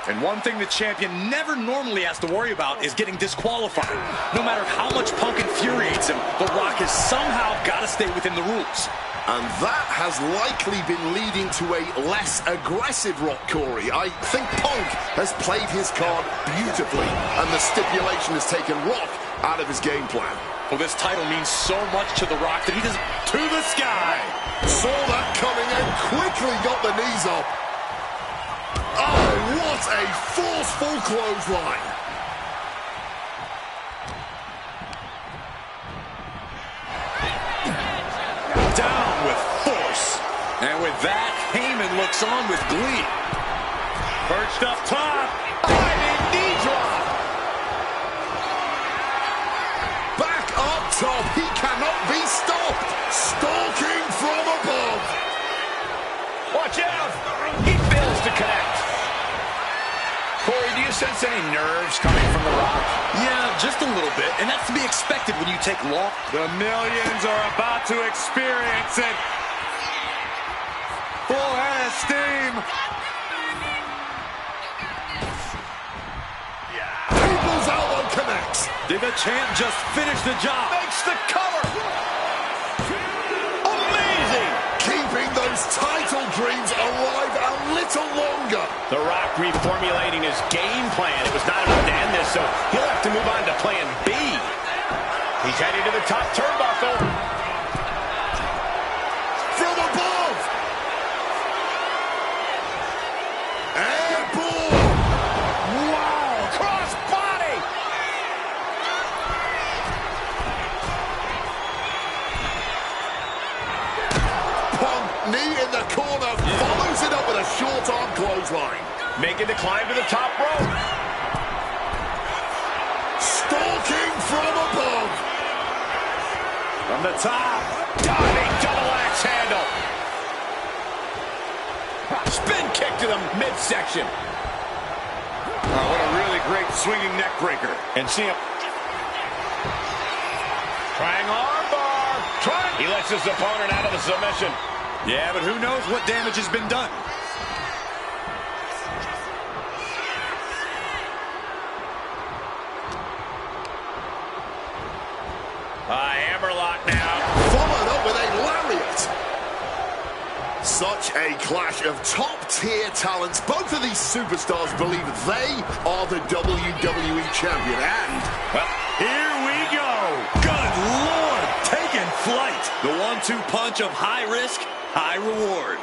And one thing the champion never normally has to worry about is getting disqualified. No matter how much Punk infuriates him, The Rock has somehow got to stay within the rules. And that has likely been leading to a less aggressive Rock, Corey. I think Punk has played his card beautifully, and the stipulation has taken Rock out of his game plan. Well, this title means so much to The Rock that he does to the sky. Saw that coming and quickly got the knees up. Oh, what a forceful clothesline. Down with force. And with that, Heyman looks on with glee. Perched up top. Diving knee drop. Back up top. He cannot be stopped. Stalking from above. Watch out. He fails to connect. Corey, do you sense any nerves coming from The Rock? Yeah, just a little bit. And that's to be expected when you take long. The millions are about to experience it. Full head of steam. People's elbow connects. Did the champ just finish the job? Makes the cover. Amazing. Keeping those title dreams alive a little longer. The Rock reformulating his game plan. It was not enough to end this, so he'll have to move on to plan B. He's heading to the top turnbuckle. From above. Airborne. Wow, cross body. Punk, knee in the corner, follows it up with a short arm clothesline. Making the climb to the top rope. Stalking from above. From the top. Diving double axe handle. Spin kick to the midsection. Oh, what a really great swinging neck breaker. And see him. Trying armbar. He lets his opponent out of the submission. Yeah, but who knows what damage has been done. Hammerlock now. Followed up with a lariat. Such a clash of top-tier talents. Both of these superstars believe they are the WWE champion. And, well, here we go. Good Lord, taking flight. The 1-2 punch of high risk, high reward.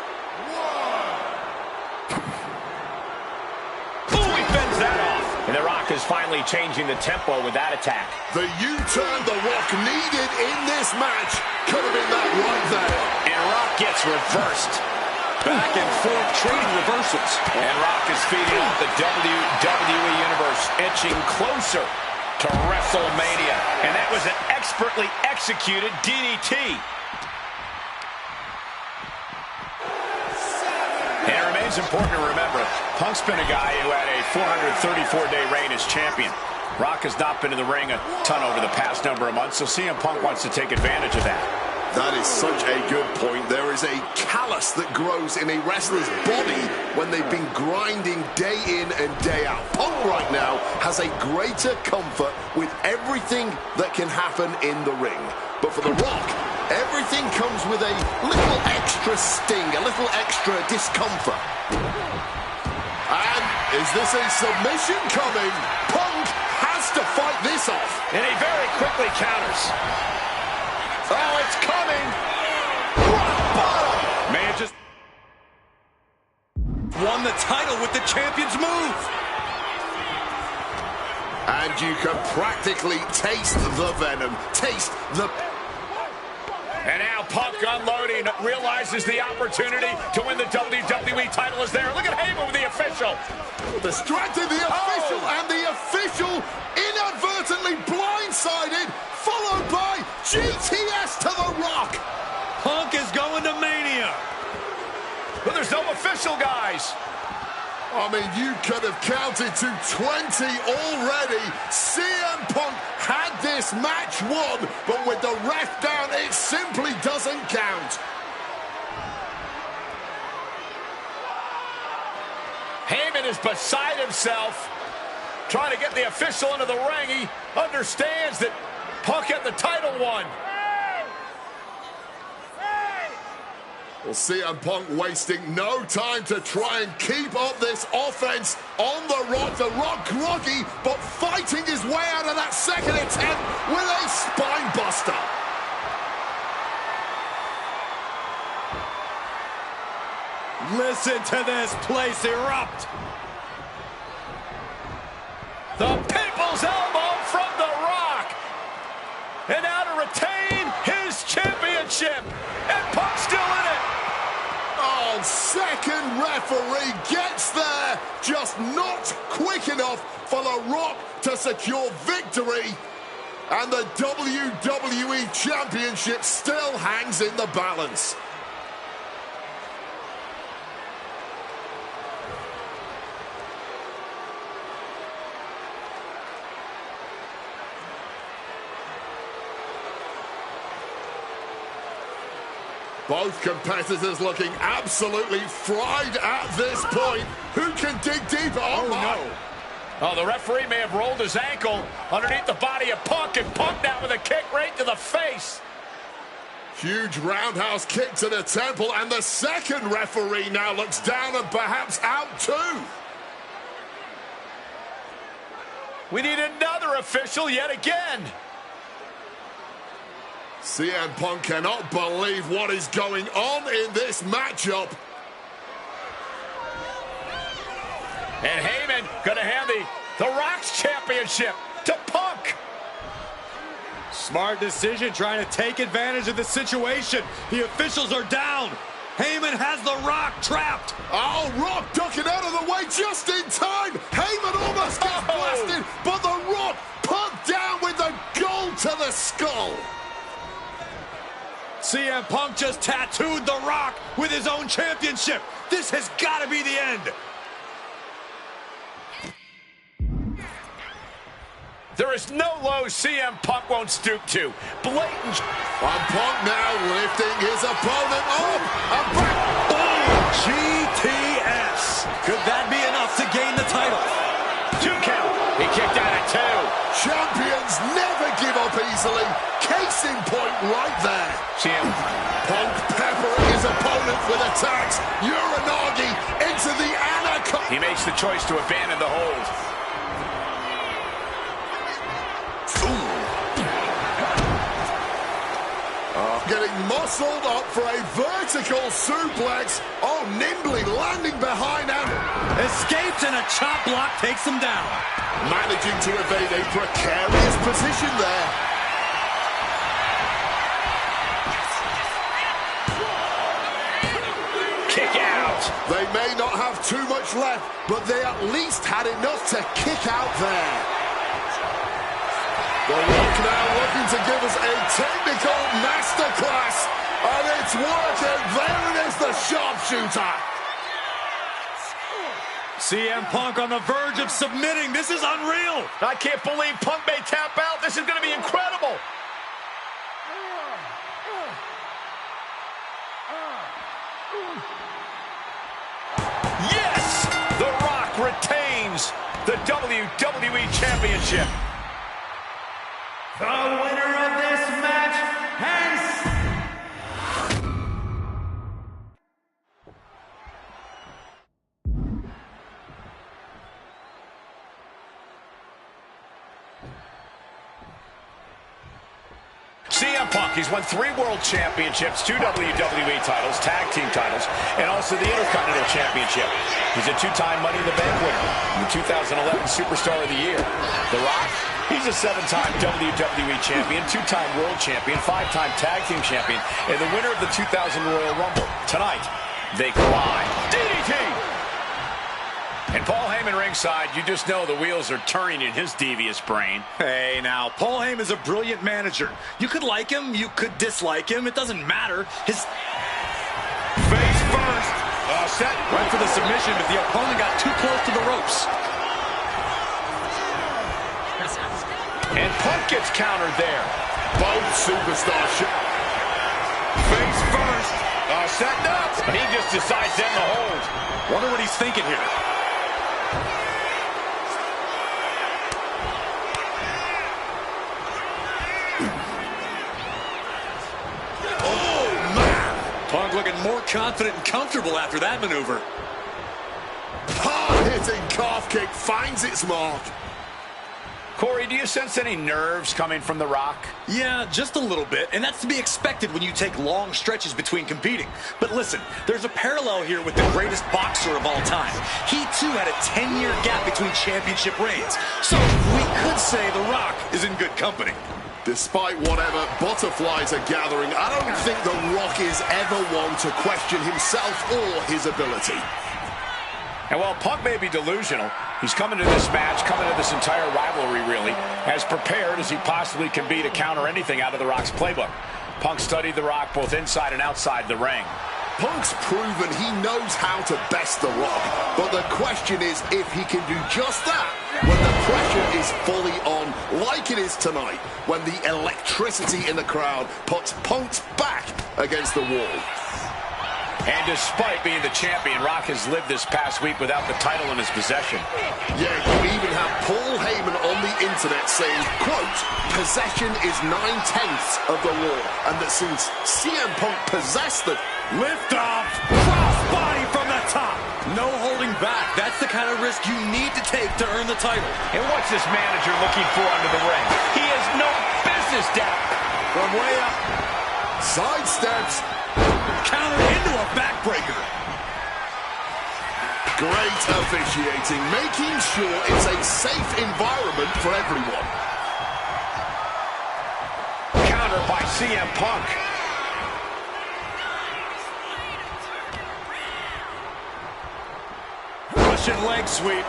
Ooh, he fends that off. And The Rock is finally changing the tempo with that attack. the U-turn The Rock needed in this match could have been that right there. And Rock gets reversed. Back and forth trading reversals. And Rock is feeding off the WWE Universe, inching closer to WrestleMania. And that was an expertly executed DDT. And it remains important to remember, Punk's been a guy who had a 434-day reign as champion. Rock has not been in the ring a ton over the past number of months, so CM Punk wants to take advantage of that. That is such a good point. There is a callus that grows in a wrestler's body when they've been grinding day in and day out. Punk right now has a greater comfort with everything that can happen in the ring. But for The Rock, everything comes with a little extra sting, a little extra discomfort. And is this a submission coming? Punk has to fight this off. And he very quickly counters. Oh, it's coming. Man just won the title with the champion's move. And you can practically taste the venom, taste the... And now Punk unloading, realizes the opportunity to win the WWE title is there. Look at Heyman with the official. Distracted the official, and the official inadvertently blindsided, followed by GTS to The Rock. Punk is going to Mania. But there's no official, guys. I mean, you could have counted to 20 already. CM Punk had this match won, but with the ref down, it simply doesn't count. Heyman is beside himself, trying to get the official into the ring. He understands that Punk had the title won. Well, CM Punk wasting no time to try and keep up this offense on The Rock. The Rock groggy, but fighting his way out of that second attempt with a spine buster. Listen to this place erupt. The people's elbow from The Rock. And now to retain his championship. And Punk's still in it. Oh, second referee gets there. Just not quick enough for The Rock to secure victory. And the WWE Championship still hangs in the balance. Both competitors looking absolutely fried at this point. Who can dig deeper? Oh, no. Oh, the referee may have rolled his ankle underneath the body of Punk, and Punk now with a kick right to the face. Huge roundhouse kick to the temple, and the second referee now looks down and perhaps out too. We need another official yet again. CM Punk cannot believe what is going on in this matchup. And Heyman gonna hand the Rock's championship to Punk. Smart decision, trying to take advantage of the situation. The officials are down. Heyman has The Rock trapped. Oh, Rock ducking out of the way just in time. Heyman almost gets blasted, but The Rock put down with the goal to the skull. CM Punk just tattooed The Rock with his own championship. This has got to be the end. There is no low CM Punk won't stoop to. Blatant. And Punk now lifting his opponent up and back. Oh, GTS. Could that be enough to gain the title? 2 count. He kicked out at 2. Champions never give up easily. Case in point right there. CM Punk peppering his opponent with attacks. Uranagi into the anaconda. He makes the choice to abandon the hold. Getting muscled up for a vertical suplex. Oh, nimbly landing behind him. Escapes and a chop block takes him down. Managing to evade a precarious position there. Kick out. They may not have too much left, but they at least had enough to kick out there. The Rock now looking to give us a technical masterclass, and it's working. There it is, the sharpshooter. CM Punk on the verge of submitting. This is unreal. I can't believe Punk may tap out. This is going to be incredible. Yes! The Rock retains the WWE Championship. The winner of this match has... CM Punk, he's won 3 World Championships, 2 WWE titles, Tag Team titles, and also the Intercontinental Championship. He's a 2-time Money in the Bank winner, and the 2011 Superstar of the Year. The Rock, he's a 7-time WWE Champion, 2-time World Champion, 5-time Tag Team Champion, and the winner of the 2000 Royal Rumble. Tonight, they collide. DDT! And Paul Heyman ringside, you just know the wheels are turning in his devious brain. Hey, now, Paul Heyman is a brilliant manager. You could like him, you could dislike him. It doesn't matter. His Face first. Set. Went for the submission, but the opponent got too close to the ropes. And Punk gets countered there. Both superstars. Face first. Setting up. He just decides then to hold. Wonder what he's thinking here. Punk looking more confident and comfortable after that maneuver. Hard-hitting calf kick finds its mark. Corey, do you sense any nerves coming from The Rock? Yeah, just a little bit, and that's to be expected when you take long stretches between competing. But listen, there's a parallel here with the greatest boxer of all time. He, too, had a 10-year gap between championship reigns. So we could say The Rock is in good company. Despite whatever butterflies are gathering, I don't think The Rock is ever one to question himself or his ability. And while Punk may be delusional, he's coming to this match, coming to this entire rivalry, really, as prepared as he possibly can be to counter anything out of The Rock's playbook. Punk studied The Rock both inside and outside the ring. Punk's proven he knows how to best The Rock, but the question is if he can do just that when the pressure is fully on, like it is tonight, when the electricity in the crowd puts Punk's back against the wall. And despite being the champion, Rock has lived this past week without the title in his possession. Yeah, you even have Paul Heyman on the internet saying, quote, possession is 9/10 of the law, and that since CM Punk possessed the Liftoff! Crossbody from the top! No holding back. That's the kind of risk you need to take to earn the title. And what's this manager looking for under the ring? He has no business down. From way up. sidesteps, countered into a backbreaker. Great officiating, making sure it's a safe environment for everyone. Counter by CM Punk. Russian leg sweep.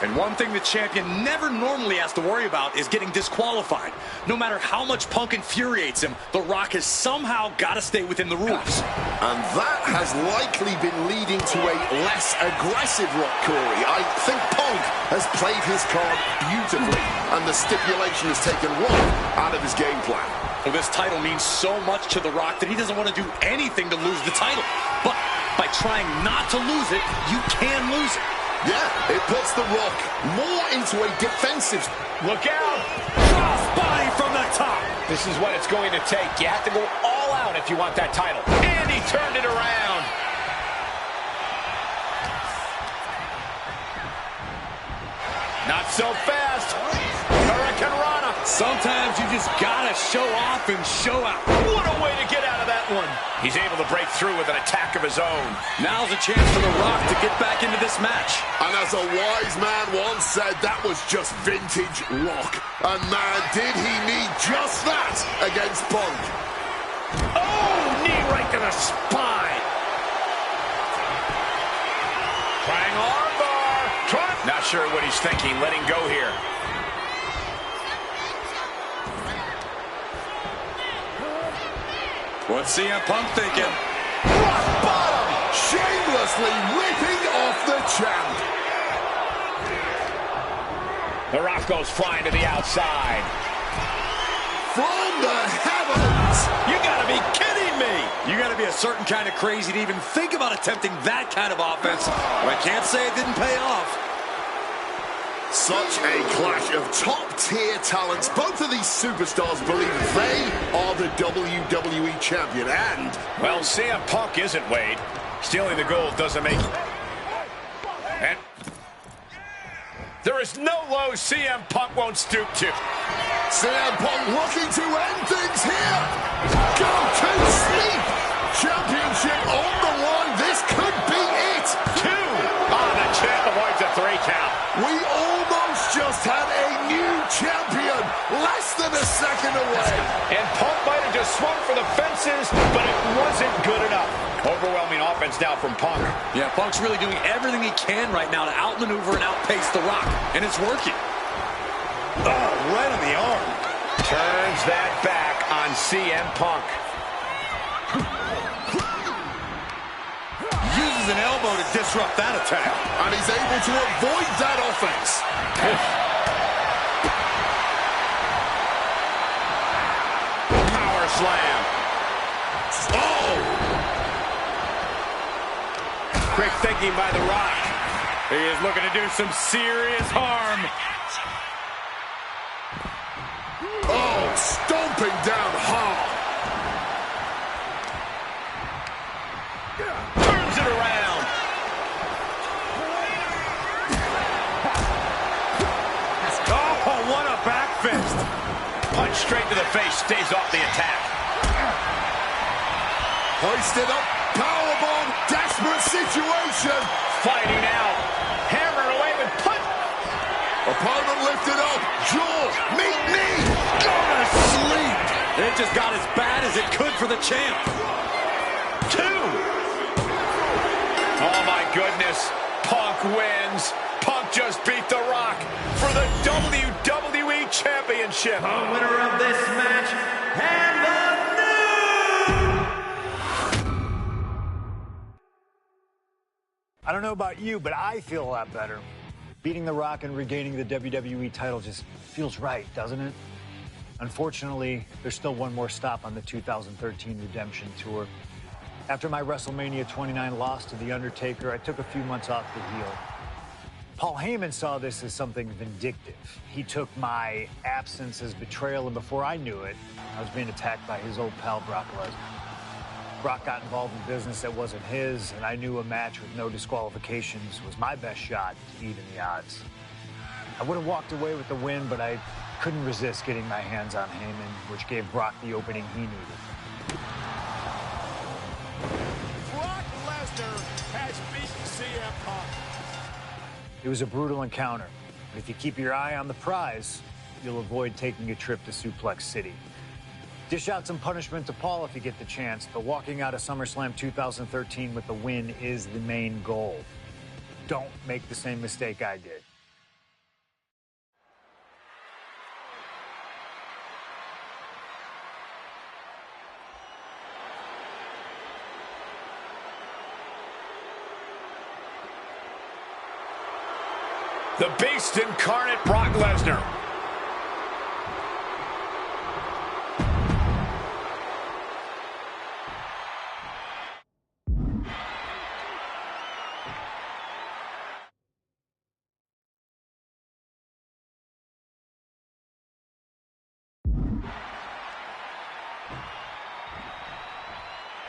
And one thing the champion never normally has to worry about is getting disqualified. No matter how much Punk infuriates him, The Rock has somehow got to stay within the rules. And that has likely been leading to a less aggressive Rock, Corey. I think Punk has played his card beautifully, and the stipulation has taken Rock out of his game plan. Well, this title means so much to The Rock that he doesn't want to do anything to lose the title. But by trying not to lose it, you can lose it. Yeah, it puts The Rock more into a defensive... Look out! Crossbody from the top! This is what it's going to take. You have to go all out if you want that title. And he turned it around. Not so fast. Hurricane Rana. Sometimes you just gotta show off and show out. What a way to get out of that one. He's able to break through with an attack of his own. Now's a chance for The Rock to get back into this match. And as a wise man once said, that was just vintage Rock. And man, did he need just that against Punk. Oh, knee right to the spine. Trying armbar. Not sure what he's thinking, letting go here. What's CM Punk thinking? Rock bottom, shamelessly ripping off the champ. The Rock goes flying to the outside. From the heavens. You gotta be kidding me. You got to be a certain kind of crazy to even think about attempting that kind of offense. But I can't say it didn't pay off. Such a clash of top-tier talents. Both of these superstars believe they are the WWE champion, and... Well, CM Punk isn't, Wade. Stealing the gold doesn't make it. And there is no low CM Punk won't stoop to. CM Punk looking to end things here. Go to sleep. Championship on the line. This could be it. 2. The champ avoids a 3 count. We almost just had a new champion. Less than a second away. And Punk might have just swung for the fences, but it wasn't good enough. Overwhelming offense now from Punk. Yeah, Punk's really doing everything he can right now to outmaneuver and outpace The Rock, and it's working. Oh, right on the arm. Turns that back on CM Punk. Uses an elbow to disrupt that attack. And he's able to avoid that offense. Power slam. Oh! Quick thinking by The Rock. He is looking to do some serious harm. Oh, stomping down hard. Turns it around. Oh, what a back fist. Punch straight to the face, stays off the attack. Hoisted up, powerbomb, desperate situation. Fighting out. Hammering away with punch. Opponent lifted up, jaw, meet me. Go to sleep. It just got as bad as it could for the champ. 2. Oh, my goodness. Punk wins. Punk just beat The Rock for the WWE Championship. The winner of this match, and the I don't know about you, but I feel a lot better. Beating The Rock and regaining the WWE title just feels right, doesn't it? Unfortunately, there's still one more stop on the 2013 Redemption Tour. After my WrestleMania 29 loss to The Undertaker, I took a few months off to heal. Paul Heyman saw this as something vindictive. He took my absence as betrayal, and before I knew it, I was being attacked by his old pal, Brock Lesnar. Brock got involved in business that wasn't his, and I knew a match with no disqualifications was my best shot to even the odds. I would have walked away with the win, but I couldn't resist getting my hands on Heyman, which gave Brock the opening he needed. Brock Lesnar has beaten CM Punk. It was a brutal encounter, but if you keep your eye on the prize, you'll avoid taking a trip to Suplex City. Dish out some punishment to Paul if you get the chance, but walking out of SummerSlam 2013 with the win is the main goal. Don't make the same mistake I did. The Beast incarnate, Brock Lesnar.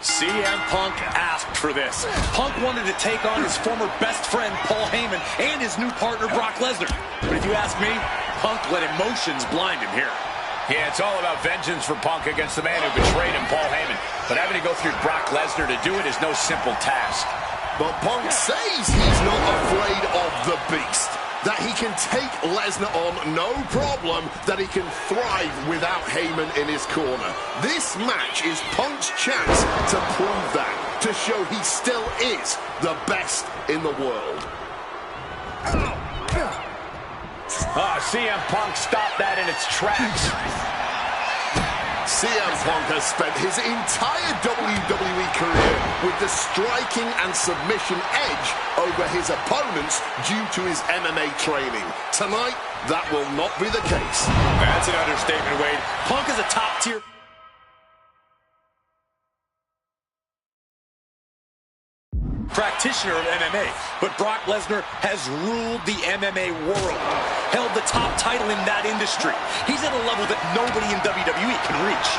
CM Punk asked for this. Punk wanted to take on his former best friend, Paul Heyman, and his new partner, Brock Lesnar. But if you ask me, Punk let emotions blind him here. Yeah, it's all about vengeance for Punk against the man who betrayed him, Paul Heyman. But having to go through Brock Lesnar to do it is no simple task. But Punk says he's not afraid of the Beast. That he can take Lesnar on no problem, that he can thrive without Heyman in his corner. This match is Punk's chance to prove that, to show he still is the best in the world. CM Punk stopped that in its tracks. CM Punk has spent his entire WWE career with the striking and submission edge over his opponents due to his MMA training. Tonight, that will not be the case. That's an understatement, Wade. Punk is a top-tier practitioner of MMA, but Brock Lesnar has ruled the MMA world, held the top title in that industry. He's at a level that nobody in WWE can reach.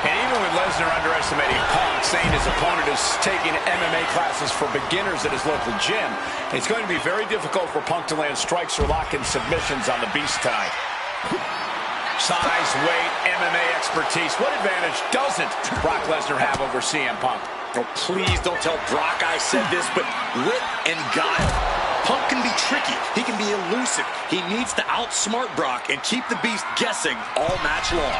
And even with Lesnar underestimating Punk, saying his opponent is taking MMA classes for beginners at his local gym, it's going to be very difficult for Punk to land strikes or lock-in submissions on the Beast tonight. Size, weight, MMA expertise. What advantage doesn't Brock Lesnar have over CM Punk? Oh, please don't tell Brock I said this, but wit and guile. Punk can be tricky. He can be elusive. He needs to outsmart Brock and keep the Beast guessing all match long.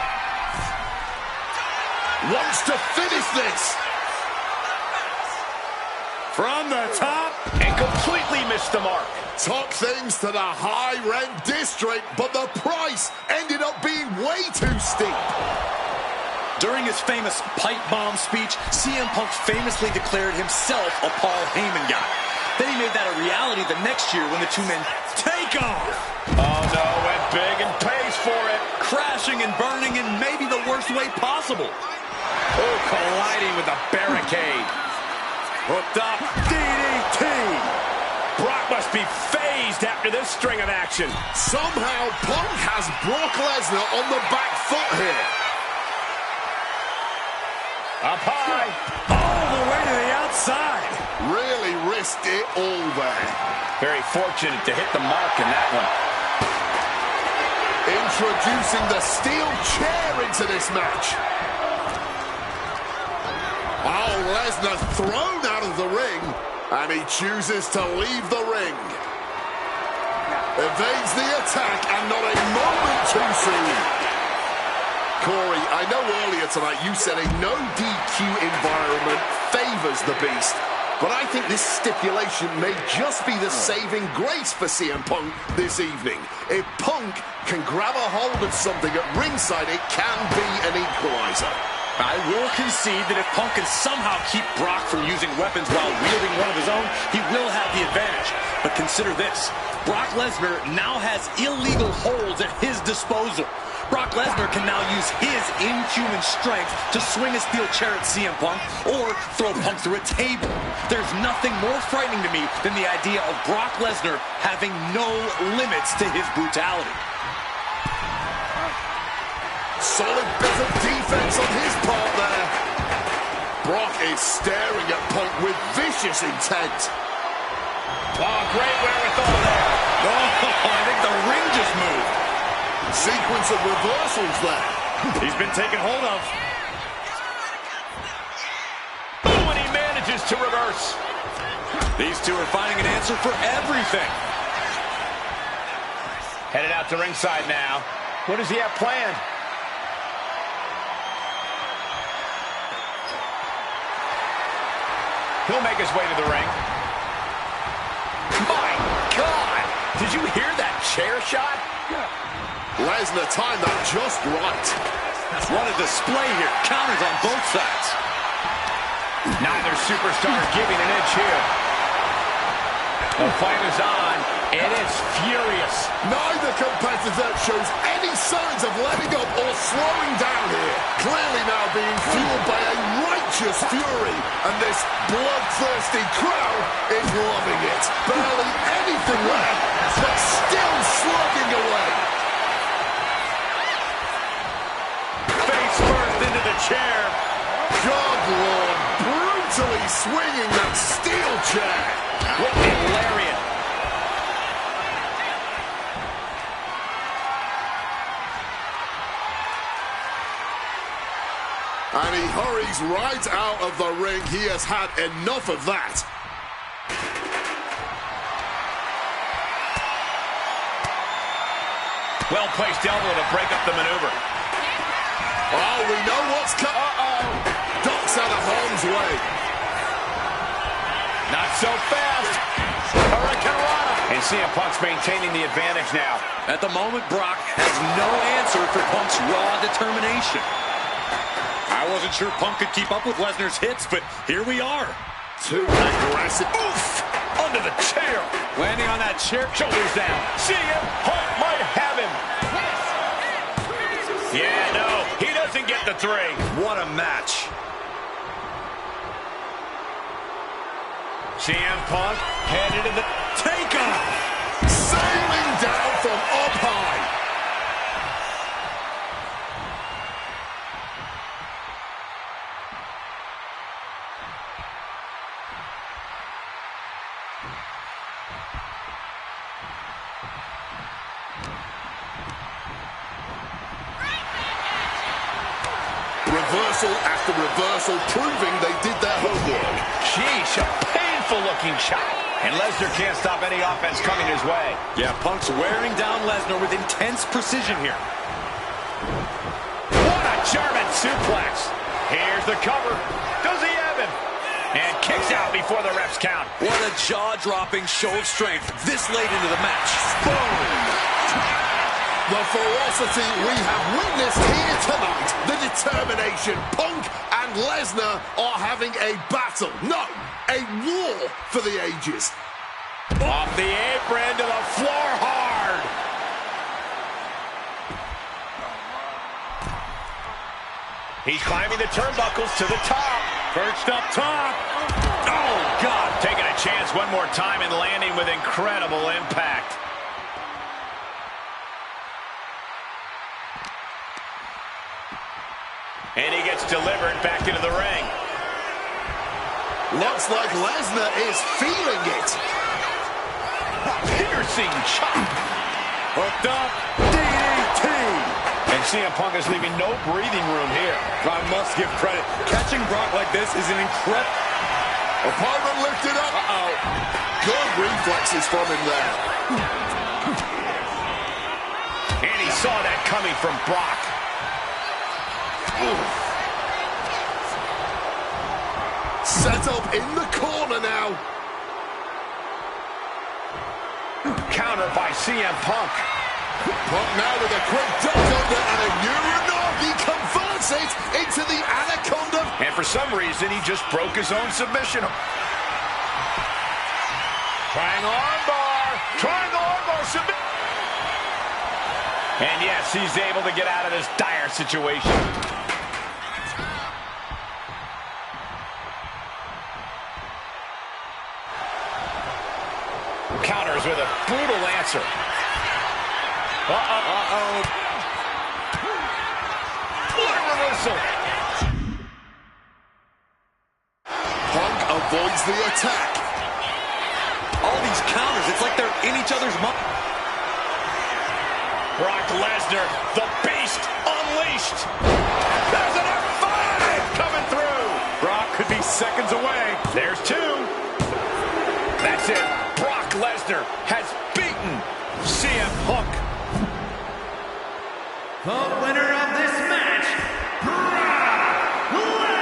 Wants to finish this. From the top. And completely missed the mark. Took things to the high-rent district, but the price ended up being way too steep. During his famous pipe bomb speech, CM Punk famously declared himself a Paul Heyman guy. Then he made that a reality the next year when the two men take off. Oh no, went big and pays for it. Crashing and burning in maybe the worst way possible. Oh, colliding with the barricade. Hooked up, DDT. Brock must be phased after this string of action. Somehow, Punk has Brock Lesnar on the back foot here. Up high. All the way to the outside. Really risked it all there. Very fortunate to hit the mark in that one. Introducing the steel chair into this match. Oh, Lesnar thrown out of the ring, and he chooses to leave the ring. Evades the attack, and not a moment too soon. Corey, I know earlier tonight you said a no DQ environment favors the Beast, but I think this stipulation may just be the saving grace for CM Punk this evening. If Punk can grab a hold of something at ringside, it can be an equalizer. I will concede that if Punk can somehow keep Brock from using weapons while wielding one of his own, he will have the advantage. But consider this. Brock Lesnar now has illegal holds at his disposal. Brock Lesnar can now use his inhuman strength to swing a steel chair at CM Punk or throw Punk through a table. There's nothing more frightening to me than the idea of Brock Lesnar having no limits to his brutality. Solid bit of defense on his part there. Brock is staring at Punk with vicious intent. Oh, great wherewithal there. Oh, I think the ring just moved. Sequence of reversals there. He's been taken hold of. Oh, and he manages to reverse. These two are finding an answer for everything. Headed out to ringside now. What does he have planned? He'll make his way to the ring. My God! Did you hear that chair shot? Lesnar timed that just right. What a display here. Counters on both sides. Neither superstar giving an inch here. The fight is on, and it's furious. Neither competitor shows any signs of letting up or slowing down here. Clearly now being fueled by a righteous fury, and this bloodthirsty crowd is loving it. Barely anything left, but still slugging away. Face first into the chair. Good Lord, brutally swinging that steel chair. What a lariat. And he hurries right out of the ring. He has had enough of that. Well-placed elbow to break up the maneuver. Oh, we know what's coming. Uh-oh. Ducks out of harm's way. Not so fast. Hurricanrana. And CM Punk's maintaining the advantage now. At the moment, Brock has no answer for Punk's raw determination. I wasn't sure Punk could keep up with Lesnar's hits, but here we are. Too aggressive. Oof! Under the chair. Landing on that chair. Shoulders down. CM Punk might have him. Yeah, no. He doesn't get the three. What a match. CM Punk headed to the takeoff. Sailing down from up high. Reversal after reversal, proving they did their homework. Sheesh, a painful-looking shot. And Lesnar can't stop any offense coming his way. Yeah, Punk's wearing down Lesnar with intense precision here. What a German suplex. Here's the cover. Does he have him? And kicks out before the refs count. What a jaw-dropping show of strength this late into the match. Boom! The ferocity we have witnessed here tonight, the determination. Punk and Lesnar are having a battle, no, a war for the ages. Off the apron to the floor hard. He's climbing the turnbuckles to the top. Perched up top. Oh, God. Taking a chance one more time and landing with incredible impact. And he gets delivered back into the ring. Looks like Lesnar is feeling it. Piercing chop. Hooked up. DDT. And CM Punk is leaving no breathing room here. I must give credit. Catching Brock like this is an incredible... Opponent lifted up. Uh-oh. Good reflexes from him there. And he saw that coming from Brock. Set up in the corner now. Counter by CM Punk. Punk now with a quick duck under and a Uranagi converts it into the Anaconda. And for some reason, he just broke his own submission. Triangle armbar. Triangle armbar submission. And yes, he's able to get out of this dire situation. Counters with a brutal answer. Uh-oh. What a reversal. Punk avoids the attack. All these counters, it's like they're in each other's mouth. Brock Lesnar, the beast, unleashed. There's an F5 coming through. Brock could be seconds away. There's two. That's it. Brock Lesnar has beaten CM Punk. The winner of this match, Brock Lesnar.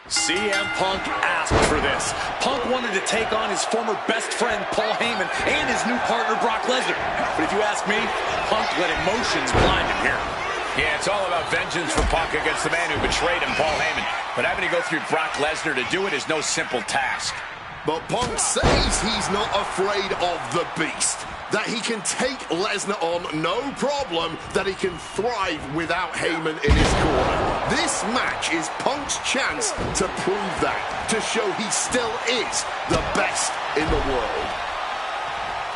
CM Punk asked for this. Punk wanted to take on his former best friend, Paul Heyman, and his new partner, Brock Lesnar. But if you ask me, Punk let emotions blind him here. Yeah, it's all about vengeance for Punk against the man who betrayed him, Paul Heyman. But having to go through Brock Lesnar to do it is no simple task. But Punk says he's not afraid of the beast. That he can take Lesnar on no problem, that he can thrive without Heyman in his corner. This match is Punk's chance to prove that, to show he still is the best in the world.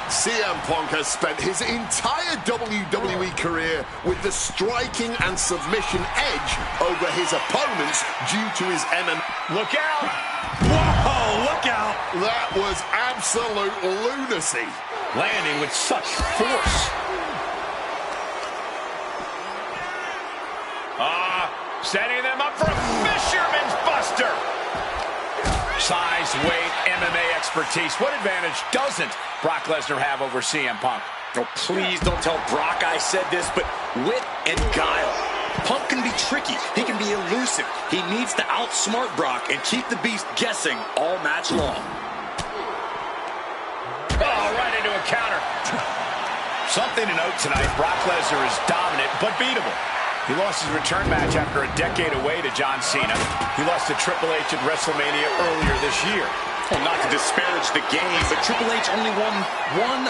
CM Punk has spent his entire WWE career with the striking and submission edge over his opponents due to his MMA. Look out! Whoa, look out! That was absolute lunacy. Landing with such force. Setting them up for a fisherman's buster. Size, weight, MMA expertise. What advantage doesn't Brock Lesnar have over CM Punk? Oh, please don't tell Brock I said this, but wit and guile. Punk can be tricky. He can be elusive. He needs to outsmart Brock and keep the beast guessing all match long. Oh, right into a counter. Something to note tonight, Brock Lesnar is dominant but beatable. He lost his return match after a decade away to John Cena. He lost to Triple H at WrestleMania earlier this year. Well, not to disparage the game, but Triple H only won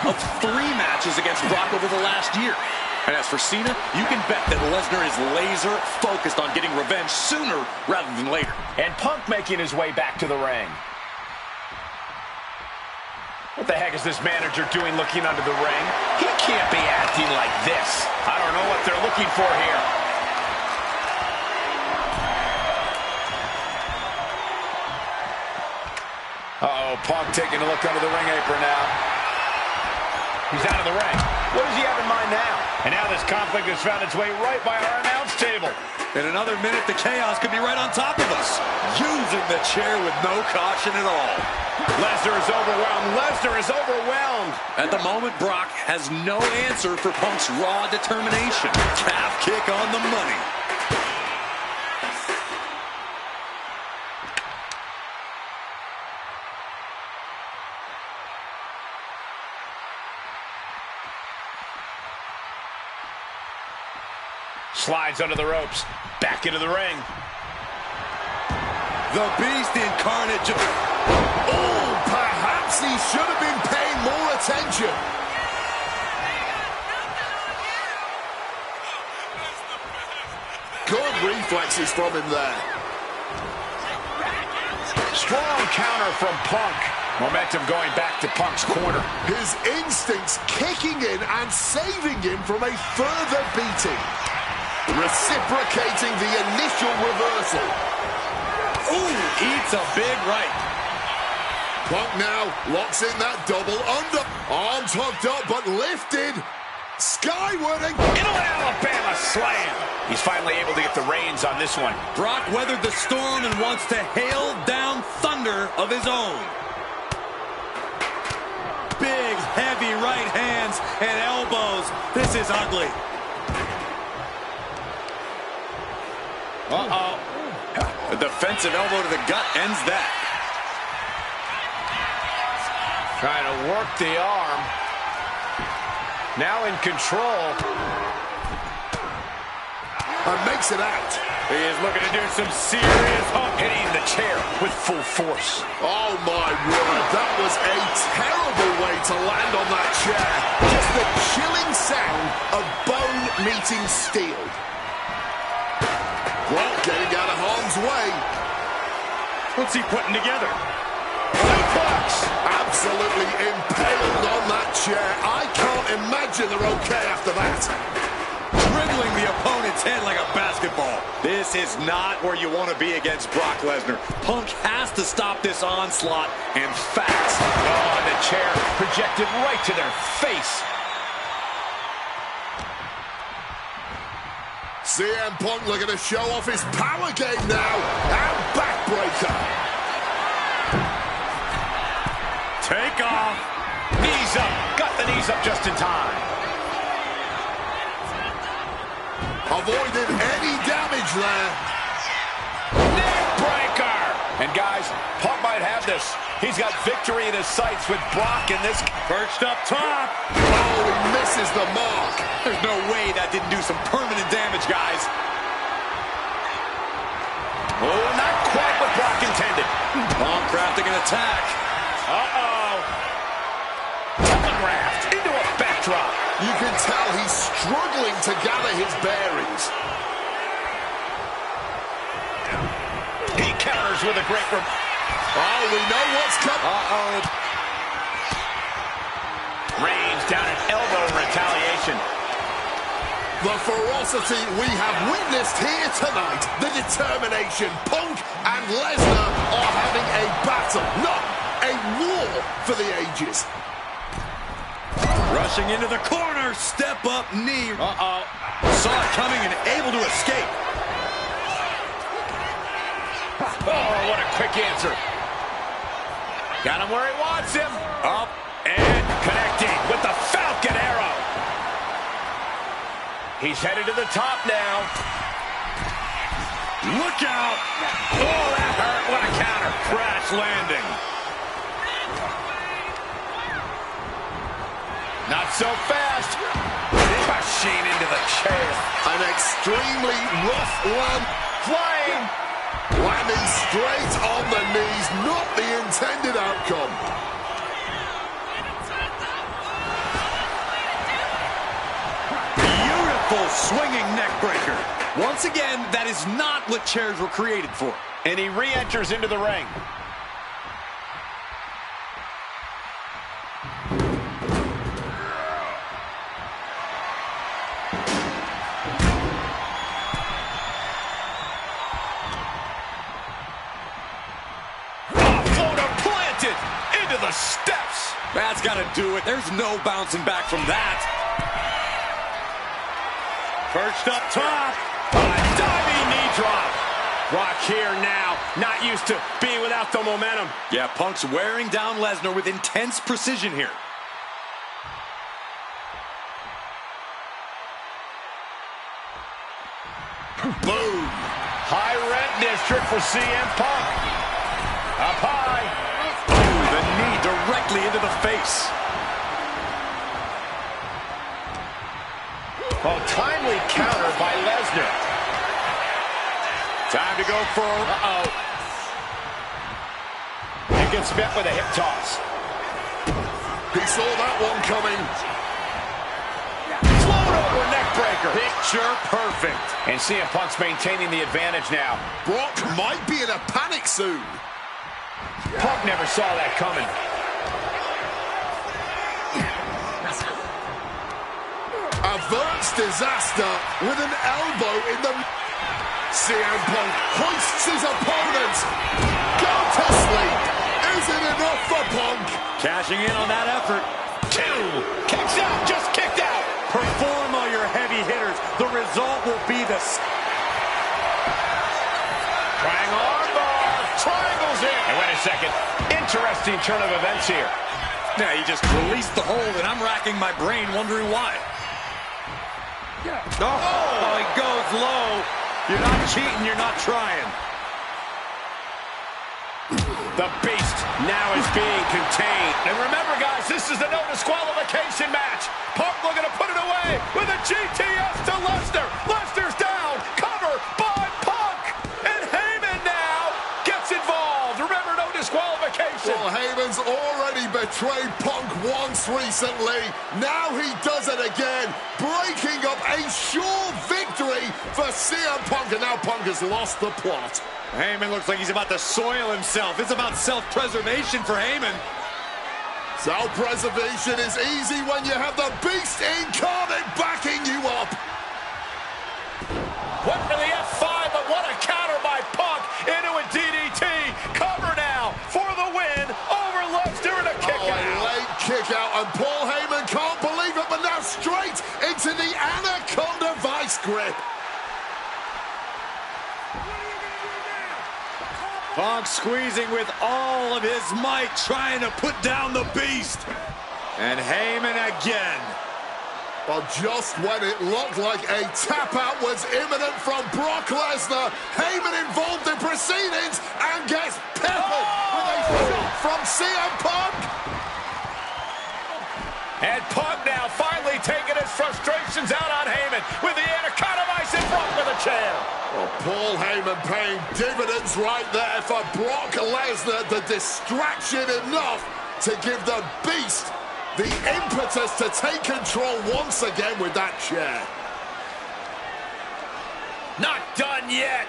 1 of 3 matches against Brock over the last year. And as for Cena, you can bet that Lesnar is laser focused on getting revenge sooner rather than later. And Punk making his way back to the ring. What the heck is this manager doing looking under the ring? He can't be acting like this. I don't know what they're looking for here. Uh-oh, Punk taking a look under the ring apron now. He's out of the ring. What does he have in mind now? And now this conflict has found its way right by our announce table. In another minute, the chaos could be right on top of us. Using the chair with no caution at all. Lesnar is overwhelmed. Lesnar is overwhelmed. At the moment, Brock has no answer for Punk's raw determination. Calf kick on the money. Slides under the ropes. Back into the ring. The Beast incarnate. Oh, perhaps he should have been paying more attention. Good reflexes from him there. Strong counter from Punk. Momentum going back to Punk's corner. His instincts kicking in and saving him from a further beating. Reciprocating the initial reversal. Ooh, eats a big right. Punk now locks in that double under. Arms hooked up but lifted. Skyward and into an Alabama slam. He's finally able to get the reins on this one. Brock weathered the storm and wants to hail down thunder of his own. Big, heavy right hands and elbows. This is ugly. Uh-oh. A defensive elbow to the gut ends that. Trying to work the arm. Now in control. And makes it out. He is looking to do some serious hitting the chair with full force. Oh my word, that was a terrible way to land on that chair. Just the chilling sound of bone meeting steel. Well, getting out of harm's way. What's he putting together? Suplex! Absolutely impaled on that chair. I can't imagine they're okay after that. Dribbling the opponent's head like a basketball. This is not where you want to be against Brock Lesnar. Punk has to stop this onslaught, and fast. Oh, the chair projected right to their face. CM Punk looking to show off his power game now. And backbreaker. Take off. Knees up. Got the knees up just in time. Avoided any damage there. Neck breaker. And guys, Punk might have this. He's got victory in his sights with Brock in this. Perched up top. Oh, he misses the mark. There's no way that didn't do some permanent damage, guys. Oh, not quite what Brock intended. Punk crafting an attack. Uh-oh. Telegraphed into a backdrop. You can tell he's struggling to gather his bearings. He counters with a great... Oh, we know what's coming. Uh-oh. Reigns down an elbow retaliation. The ferocity we have witnessed here tonight. The determination. Punk and Lesnar are having a battle. No, a war for the ages. Rushing into the corner. Step up knee. Uh-oh. Saw it coming and able to escape. Oh, what a quick answer. Got him where he wants him. Up and connecting with the Falcon Arrow. He's headed to the top now. Look out. Oh, that hurt. What a counter. Crash landing. Not so fast. Machine into the chair. An extremely rough land. Flying. Landing straight on the knees, not the intended outcome. Beautiful swinging neck breaker. Once again, that is not what chairs were created for. And he re-enters into the ring. Into the steps. That's got to do it. There's no bouncing back from that. Perched up top. A diving knee drop. Rock here now. Not used to being without the momentum. Yeah, Punk's wearing down Lesnar with intense precision here. Boom. High rent district for CM Punk. Up high. The knee directly into the face. Oh, timely counter by Lesnar. Time to go for... And gets met with a hip toss. He saw that one coming. Float over neck breaker. Picture perfect. And CM Punk's maintaining the advantage now. Brock might be in a panic soon. Punk never saw that coming. Averts disaster with an elbow in the... CM Punk hoists his opponent. Go to sleep. Is it enough for Punk? Cashing in on that effort. 2. Kicks out. Just kicked out. Perform all your heavy hitters. The result will be the... Triangle armbar. Triangles in. And wait a second. Interesting turn of events here. Yeah, he just released the hold, and I'm racking my brain wondering why. Oh, he goes low. You're not cheating, you're not trying. The Beast now is being contained. And remember, guys, this is the no disqualification match. Punk looking to put it away with a GTS to Lesnar. Lesnar's down. Cover by Punk. And Heyman now gets involved. Remember, no disqualification. Well, Heyman's already betrayed Punk once recently. Now he does it again, breaking up a sure victory for CM Punk. And now Punk has lost the plot. Heyman looks like he's about to soil himself. It's about self-preservation for Heyman. Self-preservation is easy when you have the Beast incarnate backing you up. Went for the F5, but what a counter by Punk into a DDT. Cover now for the win over Lesnar and a kick out. A late kick out, and Paul Heyman can't believe it, but now straight into the Anaconda Vice grip. Punk squeezing with all of his might, trying to put down the Beast. And Heyman again. But just when it looked like a tap-out was imminent from Brock Lesnar, Heyman involved in proceedings and gets peppered with a shot from CM Punk. And Punk now finally taking his frustrations out on Heyman with the Anaconda Vice in front of the chair. Well, Paul Heyman paying dividends right there for Brock Lesnar. The distraction enough to give the Beast the impetus to take control once again with that chair. Not done yet.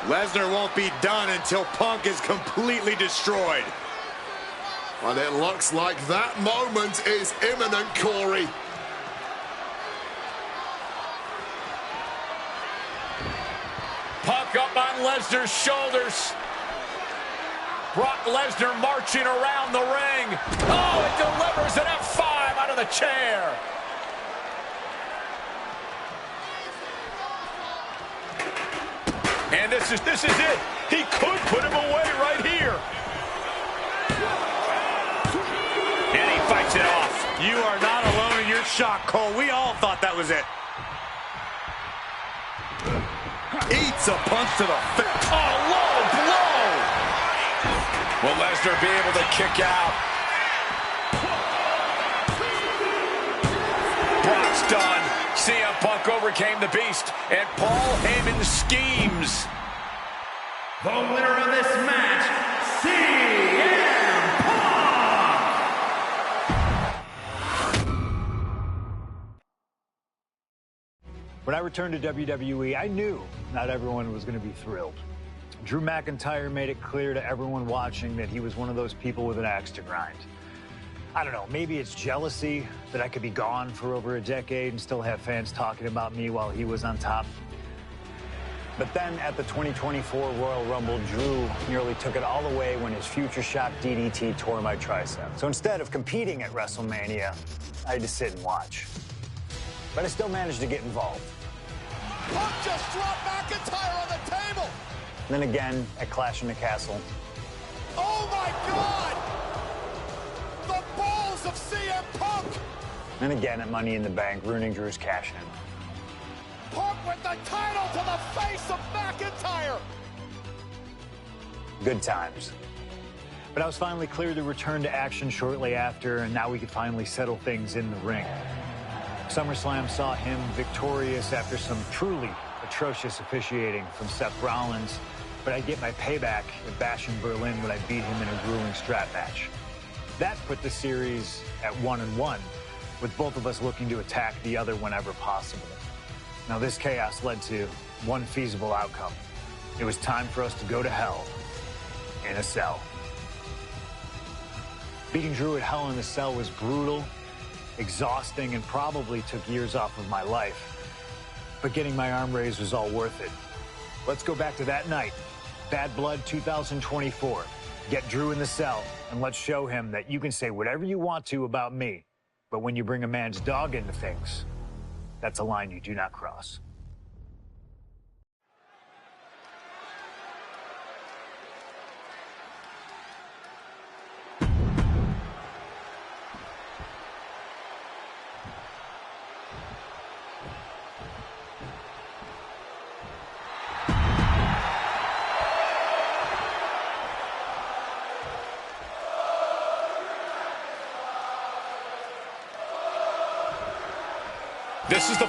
Lesnar won't be done until Punk is completely destroyed. And it looks like that moment is imminent, Corey. Punk up on Lesnar's shoulders. Brock Lesnar marching around the ring. Oh, it delivers an F5 out of the chair. And this is it. He could put him away right here. And he fights it off. You are not alone in your shock, Cole. We all thought that was it. Eats a punch to the face. Oh, low blow. Will Lesnar be able to kick out? done. CM Punk overcame the Beast, and Paul Heyman schemes. The winner of this match, CM Punk! When I returned to WWE, I knew not everyone was going to be thrilled. Drew McIntyre made it clear to everyone watching that he was one of those people with an axe to grind. I don't know, maybe it's jealousy that I could be gone for over a decade and still have fans talking about me while he was on top. But then at the 2024 Royal Rumble, Drew nearly took it all away when his Future Shock DDT tore my tricep. So instead of competing at WrestleMania, I had to sit and watch. But I still managed to get involved. Punk just dropped McIntyre on the table. Then again at Clash in the Castle. Oh my God! The balls of CM Punk! And again at Money in the Bank, ruining Drew's cash-in. Punk with the title to the face of McIntyre! Good times. But I was finally cleared to return to action shortly after, and now we could finally settle things in the ring. SummerSlam saw him victorious after some truly atrocious officiating from Seth Rollins, but I'd get my payback at Bash in Berlin when I beat him in a grueling strap match. That put the series at 1-1, with both of us looking to attack the other whenever possible. Now this chaos led to one feasible outcome. It was time for us to go to hell in a cell. Beating Drew at Hell in a Cell was brutal, exhausting, and probably took years off of my life. But getting my arm raised was all worth it. Let's go back to that night, Bad Blood 2024. Get Drew in the cell, and let's show him that you can say whatever you want to about me, but when you bring a man's dog into things, that's a line you do not cross. This is the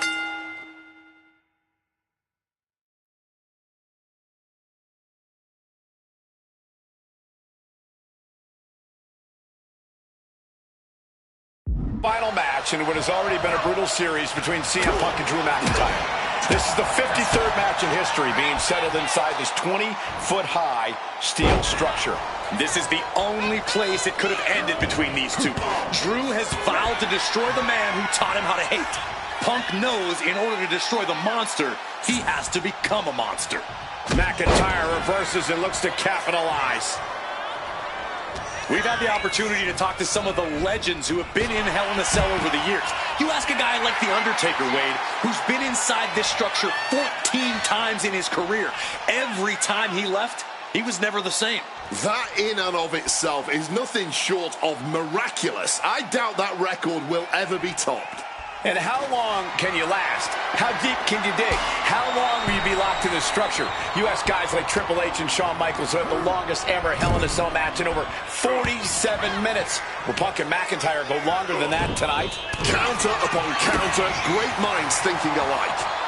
final match in what has already been a brutal series between CM Punk and Drew McIntyre. This is the 53rd match in history being settled inside this 20-foot-high steel structure. This is the only place it could have ended between these two. Drew has vowed to destroy the man who taught him how to hate. Punk knows in order to destroy the monster, he has to become a monster. McIntyre reverses and looks to capitalize. We've had the opportunity to talk to some of the legends who have been in Hell in a Cell over the years. You ask a guy like The Undertaker, Wade, who's been inside this structure 14 times in his career. Every time he left, he was never the same. That in and of itself is nothing short of miraculous. I doubt that record will ever be topped. And how long can you last? How deep can you dig? How long will you be locked in this structure? You ask guys like Triple H and Shawn Michaels who had the longest ever Hell in a Cell match in over 47 minutes. Will Punk and McIntyre go longer than that tonight? Counter upon counter, great minds thinking alike.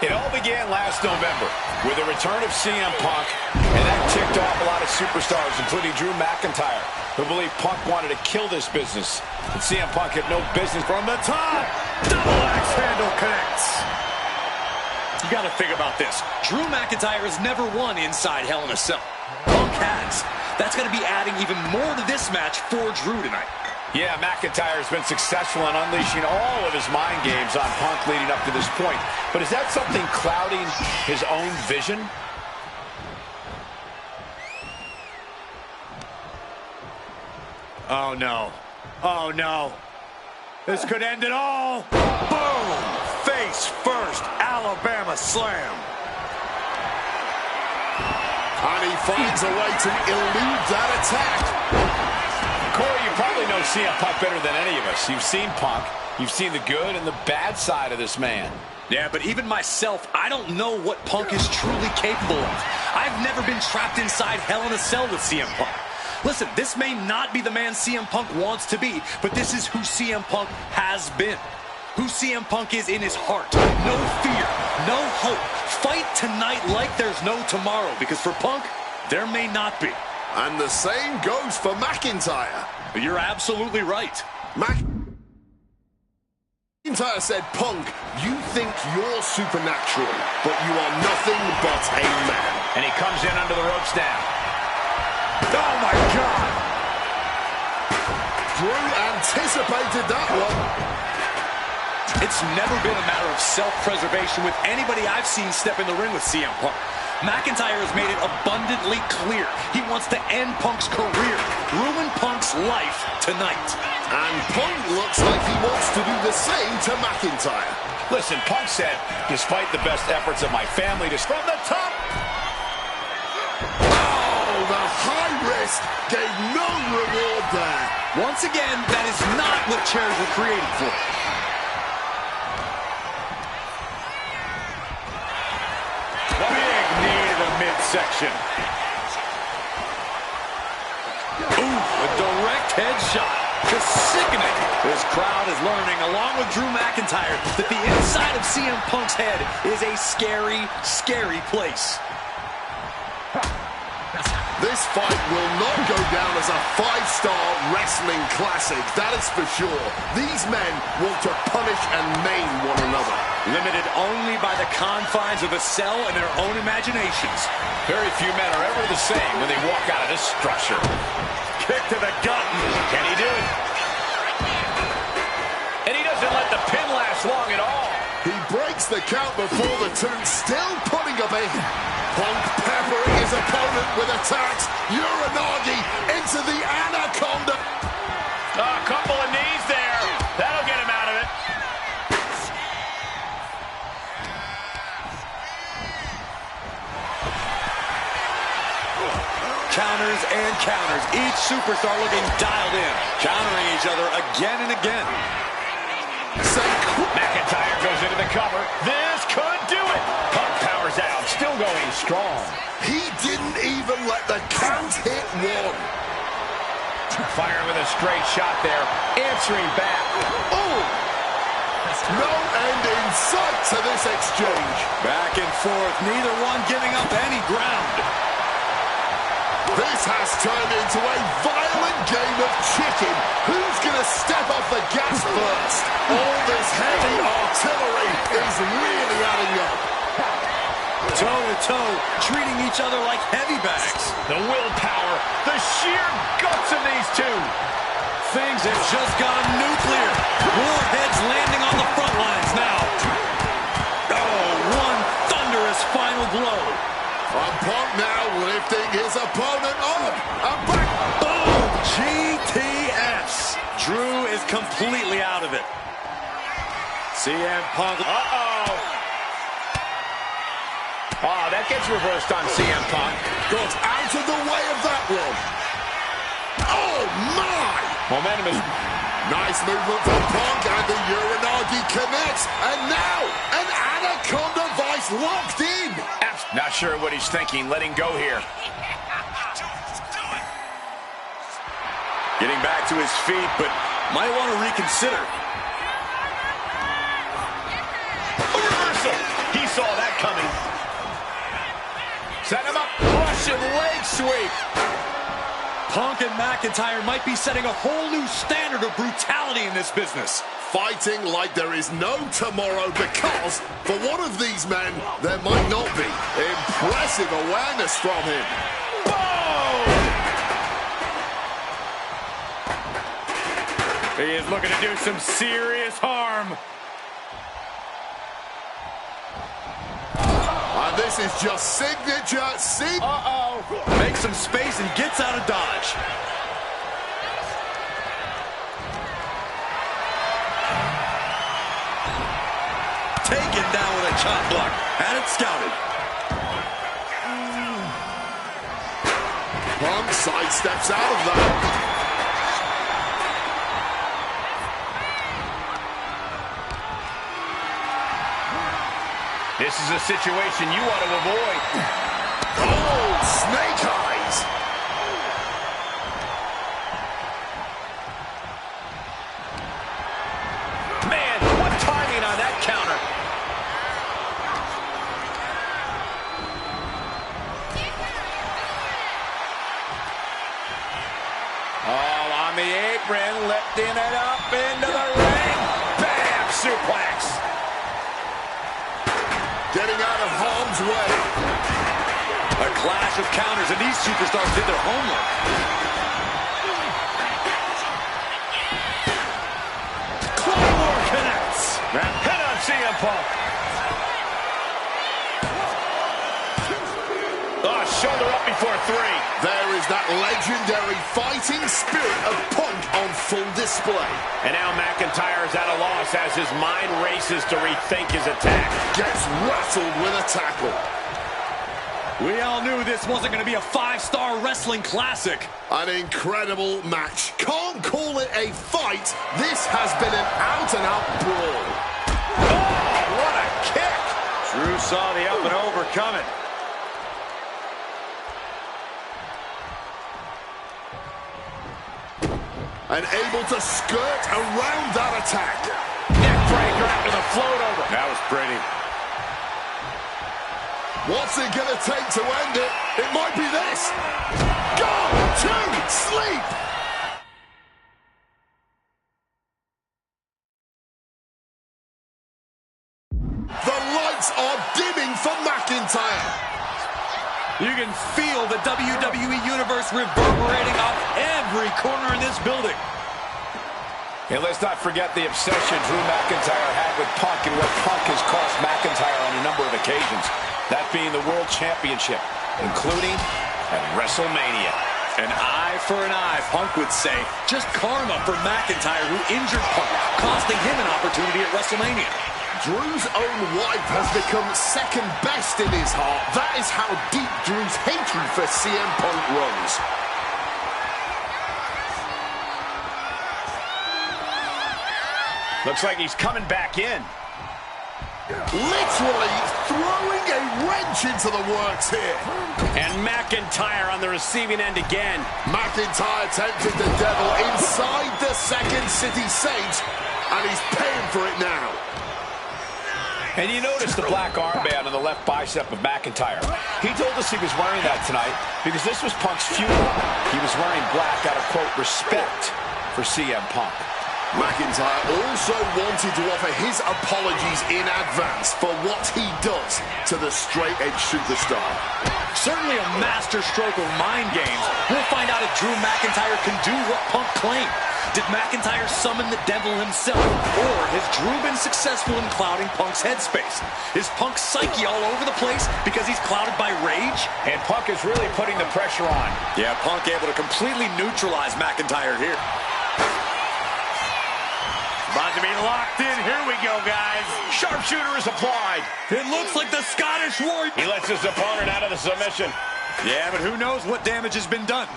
It all began last November with the return of CM Punk, and that ticked off a lot of superstars, including Drew McIntyre, who believed Punk wanted to kill this business. And CM Punk had no business. From the top, double axe handle connects. You got to think about this. Drew McIntyre has never won inside Hell in a Cell. Punk has. That's going to be adding even more to this match for Drew tonight. Yeah, McIntyre has been successful in unleashing all of his mind games on Punk leading up to this point. But is that something clouding his own vision? Oh, no. Oh, no. This could end it all. Boom! Face first, Alabama slam. And he finds a way to elude that attack. Corey, you probably know CM Punk better than any of us. You've seen Punk. You've seen the good and the bad side of this man. Yeah, but even myself, I don't know what Punk is truly capable of. I've never been trapped inside Hell in a Cell with CM Punk. Listen, this may not be the man CM Punk wants to be, but this is who CM Punk has been. Who CM Punk is in his heart. No fear, no hope. Fight tonight like there's no tomorrow, because for Punk, there may not be. And the same goes for McIntyre. You're absolutely right. McIntyre said, Punk, you think you're supernatural, but you are nothing but a man. And he comes in under the ropes now. Oh, my God. Drew anticipated that one. It's never been a matter of self-preservation with anybody I've seen step in the ring with CM Punk. McIntyre has made it abundantly clear he wants to end Punk's career, ruin Punk's life tonight. And Punk looks like he wants to do the same to McIntyre. Listen, Punk said, despite the best efforts of my family, from the top. Oh, the high risk gave no reward there. Once again, that is not what chairs were created for. Midsection. Ooh, a direct headshot. Just sickening. This crowd is learning, along with Drew McIntyre, that the inside of CM Punk's head is a scary, scary place. This fight will not go down as a 5-star wrestling classic, that is for sure. These men want to punish and maim one another. Limited only by the confines of a cell and their own imaginations. Very few men are ever the same when they walk out of this structure. Kick to the gut. Can he do it? And he doesn't let the pin last long at all. He breaks the count before the two, still putting up a Punk peppering his opponent with attacks. Uranagi into the Anaconda. A couple of knees there. That'll get him out of it. Counters and counters. Each superstar looking dialed in. Countering each other again and again. McIntyre goes into the cover. This could do it. Punk powers out. Still going strong. He didn't even let the count hit one. Firing with a straight shot there. Answering back. Oh! No end in sight to this exchange. Back and forth. Neither one giving up any ground. This has turned into a violent game of chicken. Who's going to step off the gas first? All this heavy artillery is really adding up. Toe-to-toe, treating each other like heavy bags. The willpower, the sheer guts of these two. Things have just gone nuclear. Warheads landing on the front lines now. Oh, one thunderous final blow. Punk now lifting his opponent up and back. Boom! GTS. Drew is completely out of it. CM Punk. Oh, that gets reversed on CM Punk. Got out of the way of that one. Oh, my! Momentum is... Nice movement from Punk, and the Uranagi connects. And now, an Anaconda Vice locked in. Not sure what he's thinking. Letting go here. Getting back to his feet, but might want to reconsider. A reversal. He saw that coming. Set him up. Russian leg sweep. Punk and McIntyre might be setting a whole new standard of brutality in this business. Fighting like there is no tomorrow because, for one of these men, there might not be. Impressive awareness from him. Boom! He is looking to do some serious harm. And this is just signature. Makes some space and gets out of dodge. Taken down with a chop block. Had it scouted. Punk sidesteps out of that. This is a situation you want to avoid. Oh, snake eyes. Man, what timing on that counter. All on the apron, lifting it up into the ring. Bam! Suplex. Getting out of harm's way. A clash of counters, and these superstars did their homework. Claymore connects. Hit on CM Punk. Oh, shoulder up before 3. There is that legendary fighting spirit of Punk on full display. And now McIntyre is at a loss as his mind races to rethink his attack. Gets rattled with a tackle. We all knew this wasn't going to be a 5-star wrestling classic. An incredible match. Can't call it a fight. This has been an out-and-out brawl. Oh, what a kick! Drew saw the up and over coming. And able to skirt around that attack. Neckbreaker after the float over. That was pretty. What's it gonna take to end it? It might be this. Go to sleep. The lights are dimming for McIntyre. You can feel the WWE Universe reverberating off every corner in this building. And let's not forget the obsession Drew McIntyre had with Punk and what Punk has cost McIntyre on a number of occasions. That being the World Championship, including at WrestleMania. An eye for an eye, Punk would say. Just karma for McIntyre, who injured Punk, costing him an opportunity at WrestleMania. Drew's own wife has become second best in his heart. That is how deep Drew's hatred for CM Punk runs. Looks like he's coming back in. Literally throwing a wrench into the works here. And McIntyre on the receiving end again. McIntyre tempted the devil inside the Second City Saints, and he's paying for it now. And you notice the black armband on the left bicep of McIntyre. He told us he was wearing that tonight because this was Punk's funeral. He was wearing black out of, quote, respect for CM Punk. McIntyre also wanted to offer his apologies in advance for what he does to the straight-edge superstar. Certainly a master stroke of mind games. We'll find out if Drew McIntyre can do what Punk claimed. Did McIntyre summon the devil himself? Or has Drew been successful in clouding Punk's headspace? Is Punk's psyche all over the place because he's clouded by rage? And Punk is really putting the pressure on. Yeah, Punk able to completely neutralize McIntyre here. About to be locked in. Here we go, guys. Sharpshooter is applied. It looks like the Scottish Warrior. He lets his opponent out of the submission. Yeah, but who knows what damage has been done.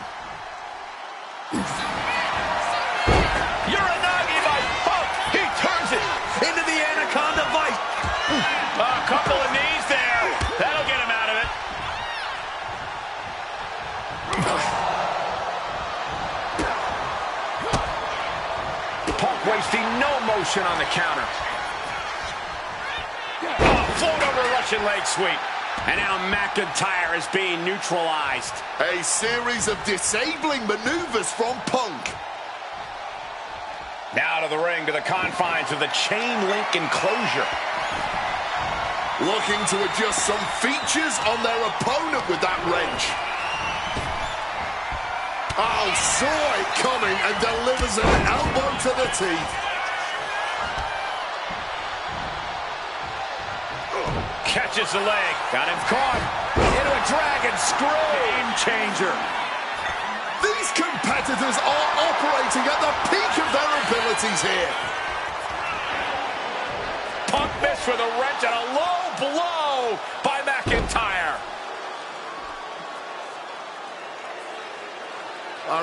Uranagi by Punk. He turns it into the Anaconda Bite. A couple of knees there. That'll get him out of it. Punk wasting no motion on the counter. Float over Russian leg sweep. And now McIntyre is being neutralized. A series of disabling maneuvers from Punk. Now to the ring, to the confines of the chain link enclosure. Looking to adjust some features on their opponent with that wrench. Oh, saw it coming and delivers an elbow to the teeth. Catches the leg. Got him caught. Into a dragon screw. Game changer. These competitors are operating at the peak of their abilities here. Punk missed with a wrench and a low blow by McIntyre.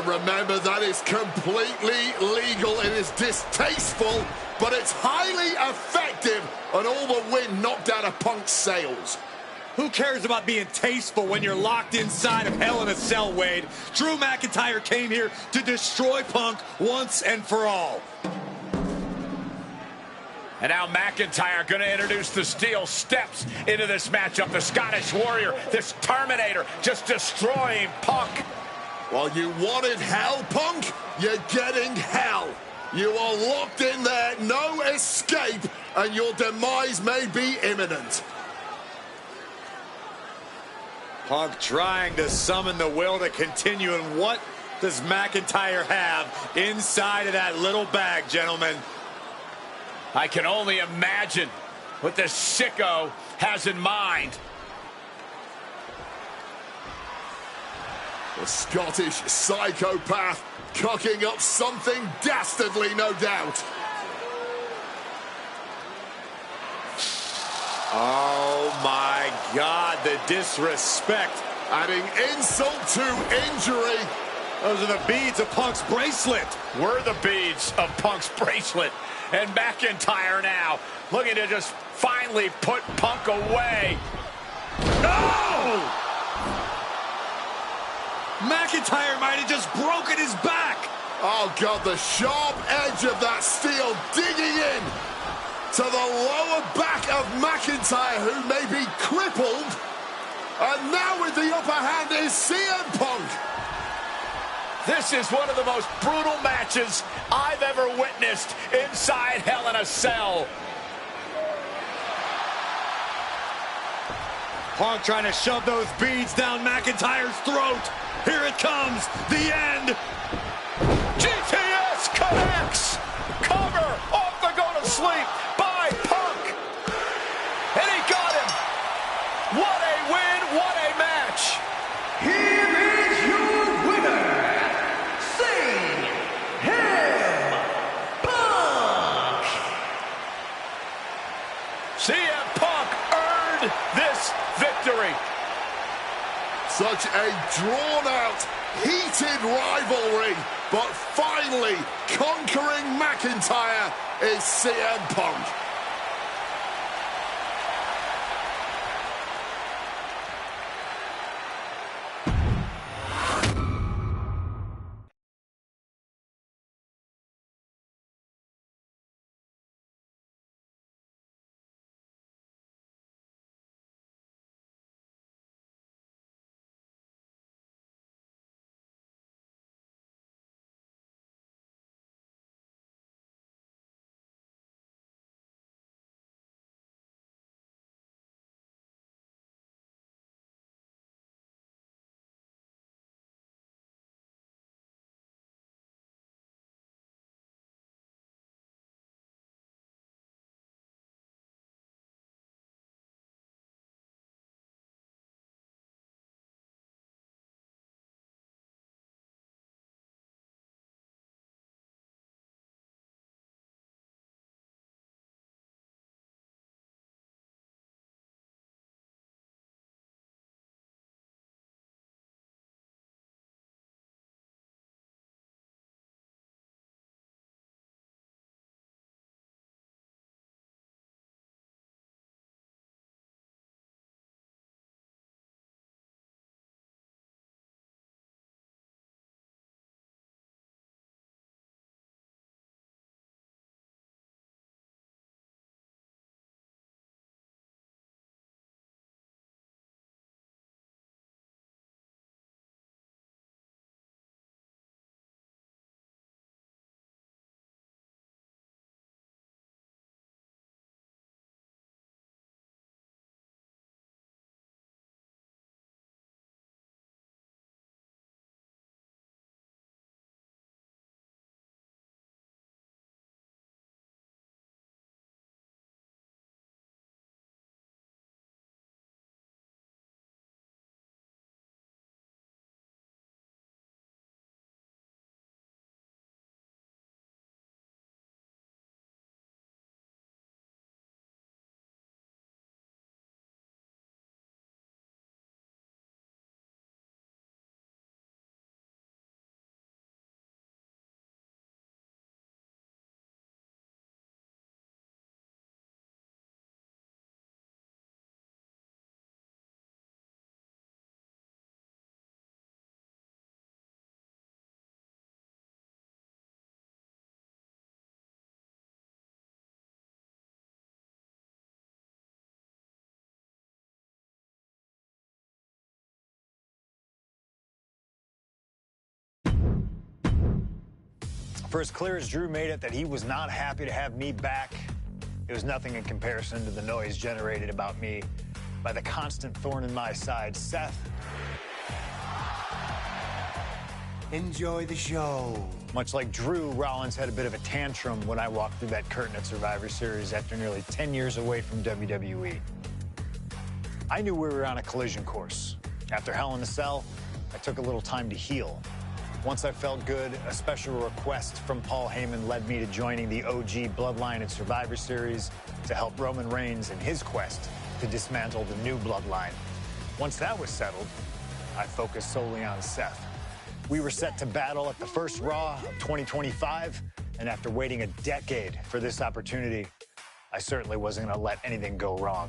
Remember, that is completely legal. It is distasteful, but it's highly effective. effective, and all the wind knocked out of Punk's sails. Who cares about being tasteful when you're locked inside of Hell in a Cell, Wade? Drew McIntyre came here to destroy Punk once and for all. And now McIntyre going to introduce the steel steps into this matchup. The Scottish Warrior, this Terminator, just destroying Punk. Well, you wanted hell, Punk? You're getting hell. You are locked in there, no escape, and your demise may be imminent. Punk trying to summon the will to continue, and what does McIntyre have inside of that little bag, gentlemen? I can only imagine what this sicko has in mind. The Scottish psychopath cooking up something dastardly, no doubt. Oh my God, the disrespect. Adding insult to injury. Those are the beads of Punk's bracelet. Were the beads of Punk's bracelet. And McIntyre now looking to just finally put Punk away. No! McIntyre might have just broken his back. Oh, God, the sharp edge of that steel digging in to the lower back of McIntyre, who may be crippled. And now with the upper hand is CM Punk. This is one of the most brutal matches I've ever witnessed inside Hell in a Cell. Punk trying to shove those beads down McIntyre's throat. Here it comes, the end. GTS connects. Cover off the go to sleep by Punk. And he got him. What a win, what a match. Here is your winner, CM Punk earned this victory. Such a drawn-out, heated rivalry, but finally conquering McIntyre is CM Punk. For as clear as Drew made it that he was not happy to have me back, it was nothing in comparison to the noise generated about me by the constant thorn in my side, Seth. Enjoy the show. Much like Drew, Rollins had a bit of a tantrum when I walked through that curtain at Survivor Series after nearly 10 years away from WWE. I knew we were on a collision course. After Hell in a Cell, I took a little time to heal. Once I felt good, a special request from Paul Heyman led me to joining the OG Bloodline at Survivor Series to help Roman Reigns in his quest to dismantle the new Bloodline. Once that was settled, I focused solely on Seth. We were set to battle at the first Raw of 2025, and after waiting a decade for this opportunity, I certainly wasn't going to let anything go wrong.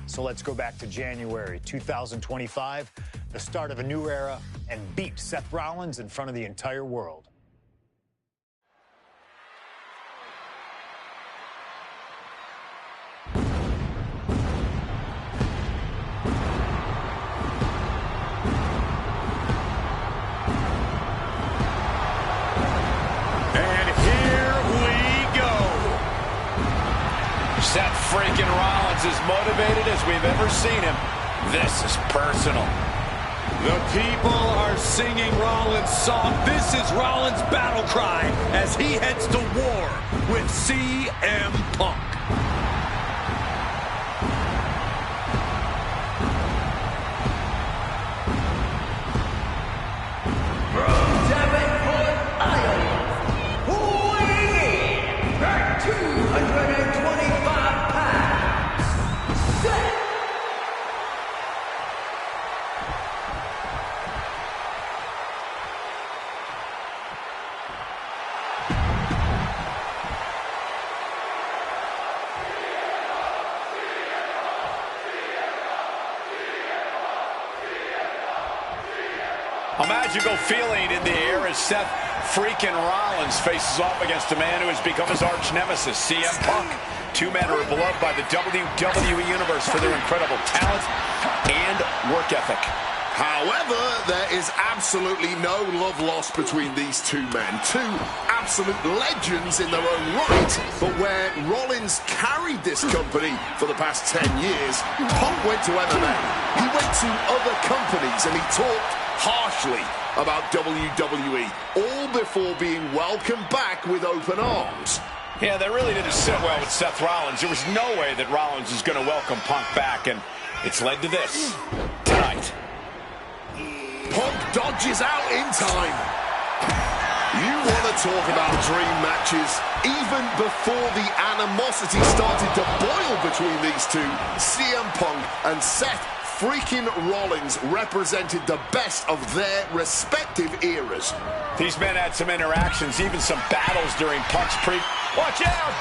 So let's go back to January 2025, the start of a new era, and beat Seth Rollins in front of the entire world. Seth freaking Rollins is motivated as we've ever seen him. This is personal. The people are singing Rollins' song. This is Rollins' battle cry as he heads to war with CM Punk. A magical feeling in the air as Seth freaking Rollins faces off against a man who has become his arch nemesis, CM Punk. Two men are beloved by the WWE Universe for their incredible talent and work ethic. However, there is absolutely no love lost between these two men. Two absolute legends in their own right, but where Rollins carried this company for the past 10 years, Punk went to MMA. He went to other companies and he talked harshly about WWE, all before being welcomed back with open arms. Yeah, that really didn't sit well with Seth Rollins. There was no way that Rollins was going to welcome Punk back, and it's led to this tonight. Punk dodges out in time. You want to talk about dream matches? Even before the animosity started to boil between these two, CM Punk and Seth freaking Rollins represented the best of their respective eras. These men had some interactions, even some battles during Punk's Watch out!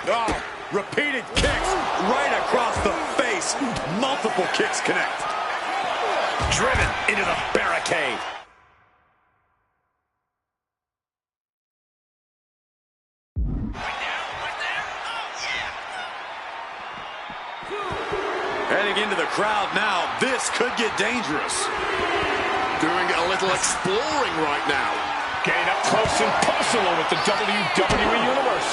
Oh, repeated kicks right across the face. Multiple kicks connect. Driven into the barricade. Heading into the crowd now, this could get dangerous. Doing a little exploring right now. Getting up close and personal with the WWE Universe.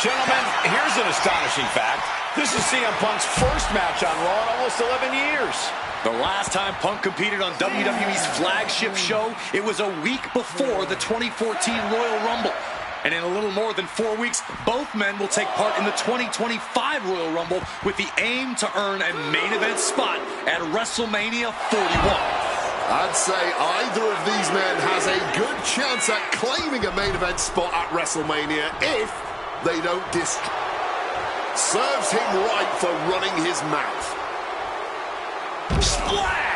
Gentlemen, here's an astonishing fact. This is CM Punk's first match on Raw in almost 11 years. The last time Punk competed on WWE's flagship show, it was a week before the 2014 Royal Rumble. And in a little more than 4 weeks, both men will take part in the 2025 Royal Rumble with the aim to earn a main event spot at WrestleMania 41. I'd say either of these men has a good chance at claiming a main event spot at WrestleMania if they don't serves him right for running his mouth. Splat!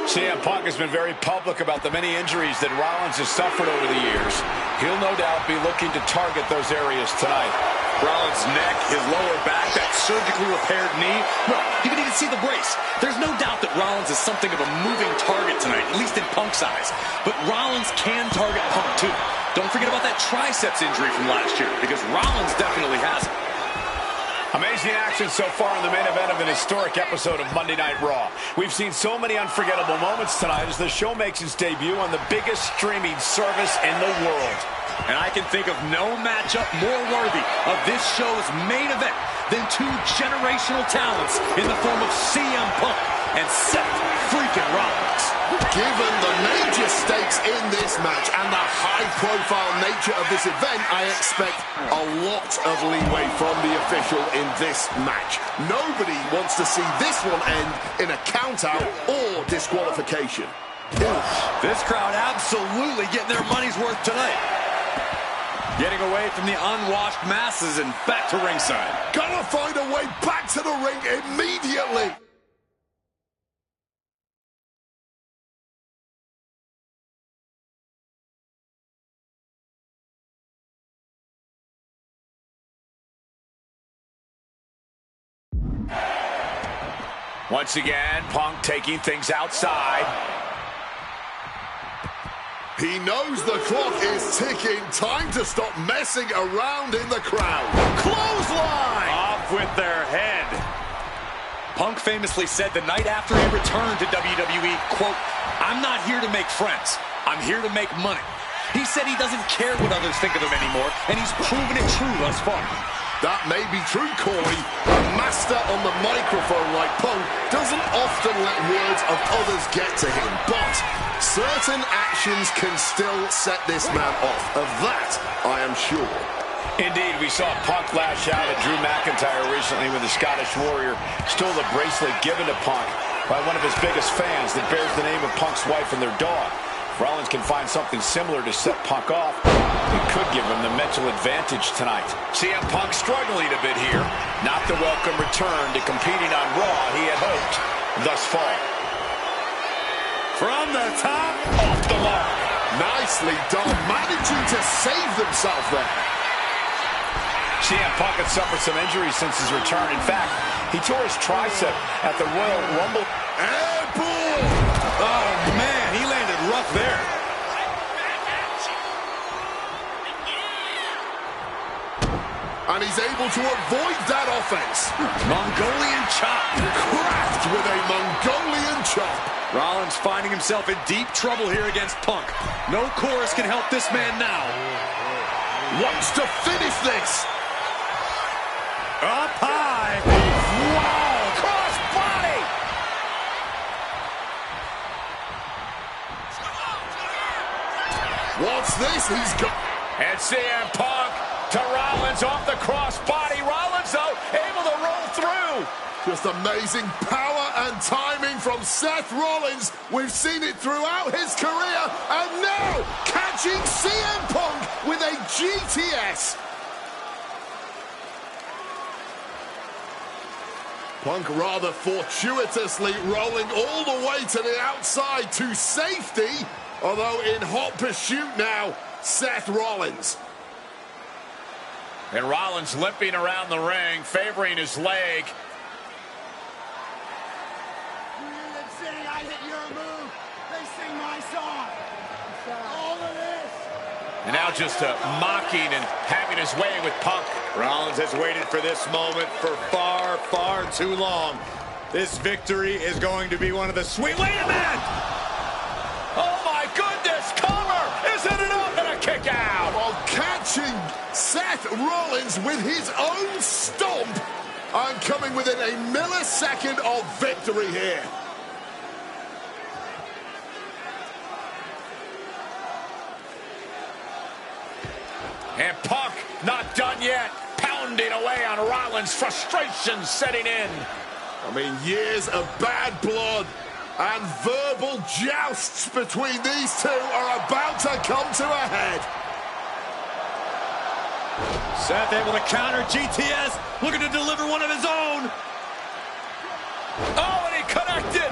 CM Punk has been very public about the many injuries that Rollins has suffered over the years. He'll no doubt be looking to target those areas tonight. Rollins' neck, his lower back, that surgically repaired knee. Well, you can even see the brace. There's no doubt that Rollins is something of a moving target tonight, at least in Punk's eyes. But Rollins can target Punk too. Don't forget about that triceps injury from last year, because Rollins definitely has it. Amazing action so far in the main event of an historic episode of Monday Night Raw. We've seen so many unforgettable moments tonight as the show makes its debut on the biggest streaming service in the world. And I can think of no matchup more worthy of this show's main event than two generational talents in the form of CM Punk and Seth freaking Rollins. Given the major stakes in this match and the high-profile nature of this event, I expect a lot of leeway from the official in this match. Nobody wants to see this one end in a count-out or disqualification. This crowd absolutely getting their money's worth tonight. Getting away from the unwashed masses and back to ringside. Gotta find a way back to the ring immediately. Once again, Punk taking things outside. He knows the clock is ticking. Time to stop messing around in the crowd. Clothesline! Off with their head. Punk famously said the night after he returned to WWE, quote, "I'm not here to make friends. I'm here to make money." He said he doesn't care what others think of him anymore, and he's proven it true thus far. That may be true, Corey. A master on the microphone like Punk doesn't often let words of others get to him, but certain actions can still set this man off. Of that, I am sure. Indeed, we saw Punk lash out at Drew McIntyre recently when the Scottish Warrior stole the bracelet given to Punk by one of his biggest fans that bears the name of Punk's wife and their dog. If Rollins can find something similar to set Punk off, it could give him the mental advantage tonight. CM Punk struggling a bit here. Not the welcome return to competing on Raw he had hoped thus far. From the top, off the mark. Nicely done, managing to save themselves there. CM Punk had suffered some injuries since his return. In fact, he tore his tricep at the Royal Rumble. Airball! Oh, man, he landed rough there. And he's able to avoid that offense. Mongolian chop. Craft with a Mongolian chop. Rollins finding himself in deep trouble here against Punk. No chorus can help this man now. Wants to finish this. Up high. Wow! Cross body! What's this? He's got... And CM Punk to Rollins off the cross body. Rollins, though, able to roll through. Just amazing power and timing from Seth Rollins. We've seen it throughout his career. And now, catching CM Punk with a GTS. Punk rather fortuitously rolling all the way to the outside to safety. Although in hot pursuit now, Seth Rollins. And Rollins limping around the ring, favoring his leg. I hit your move. They sing my song. All of this. And now just mocking and having his way with Punk. Rollins has waited for this moment for far, far too long. This victory is going to be one of the sweet... Wait a minute! Oh my goodness! Cover! Isn't it up? And a kick out! While catching Seth Rollins with his own stomp. I'm coming within a millisecond of victory here. And Punk not done yet. Pounding away on Rollins. Frustration setting in. I mean, years of bad blood and verbal jousts between these two are about to come to a head. Seth able to counter GTS, looking to deliver one of his own. Oh, and he connected.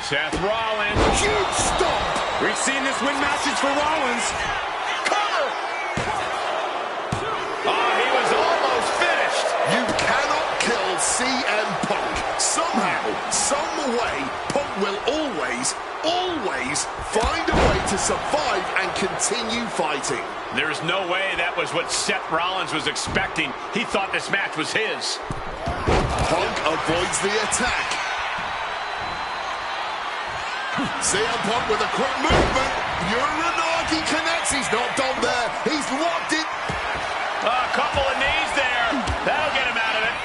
Seth Rollins. Huge stomp. We've seen this win matches for Rollins. Cover. Oh, he was almost finished. You cannot kill CM Punk. Somehow, some way, Punk will always find a way to survive and continue fighting. There's no way that was what Seth Rollins was expecting. He thought this match was his. Punk avoids the attack. CM Punk with a quick movement. Uranagi connects. He's not done there. He's locked it. A couple of knees there. That'll get him out of it.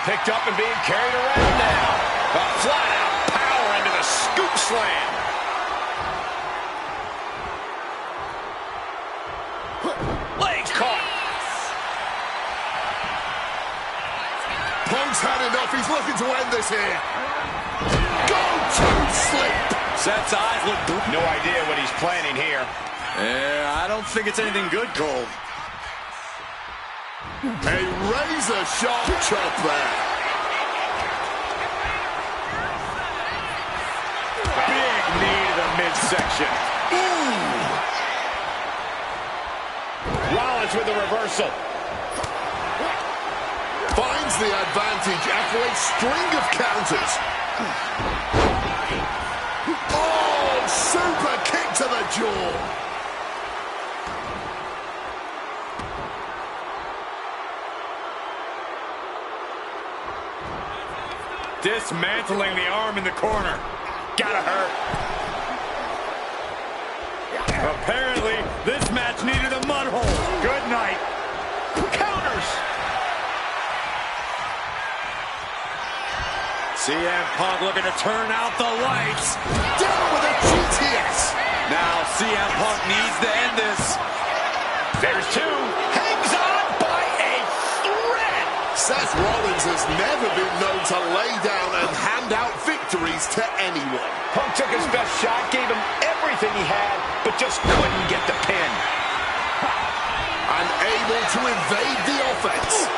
Picked up and being carried around now. A flat-out power into the scoop slam. Legs caught. Punk's had enough. He's looking to end this here. Go to sleep. Seth's eyes look... No idea what he's planning here. Yeah, I don't think it's anything good, Cole. A razor-sharp chop there. Big knee to the midsection. Ooh. Rollins with the reversal. Finds the advantage after a string of counters. Oh, super kick to the jaw. Dismantling the arm in the corner. Gotta hurt. Apparently, this match needed a mud hole. Good night. Counters. CM Punk looking to turn out the lights. Down with a GTS. Now CM Punk needs to end this. There's two. Hangs on by a thread. Seth Rollins has never been known to lay down and hand out victories to anyone. Punk took his best shot, gave him everything he had, but just couldn't get the pin. And able to evade the offense.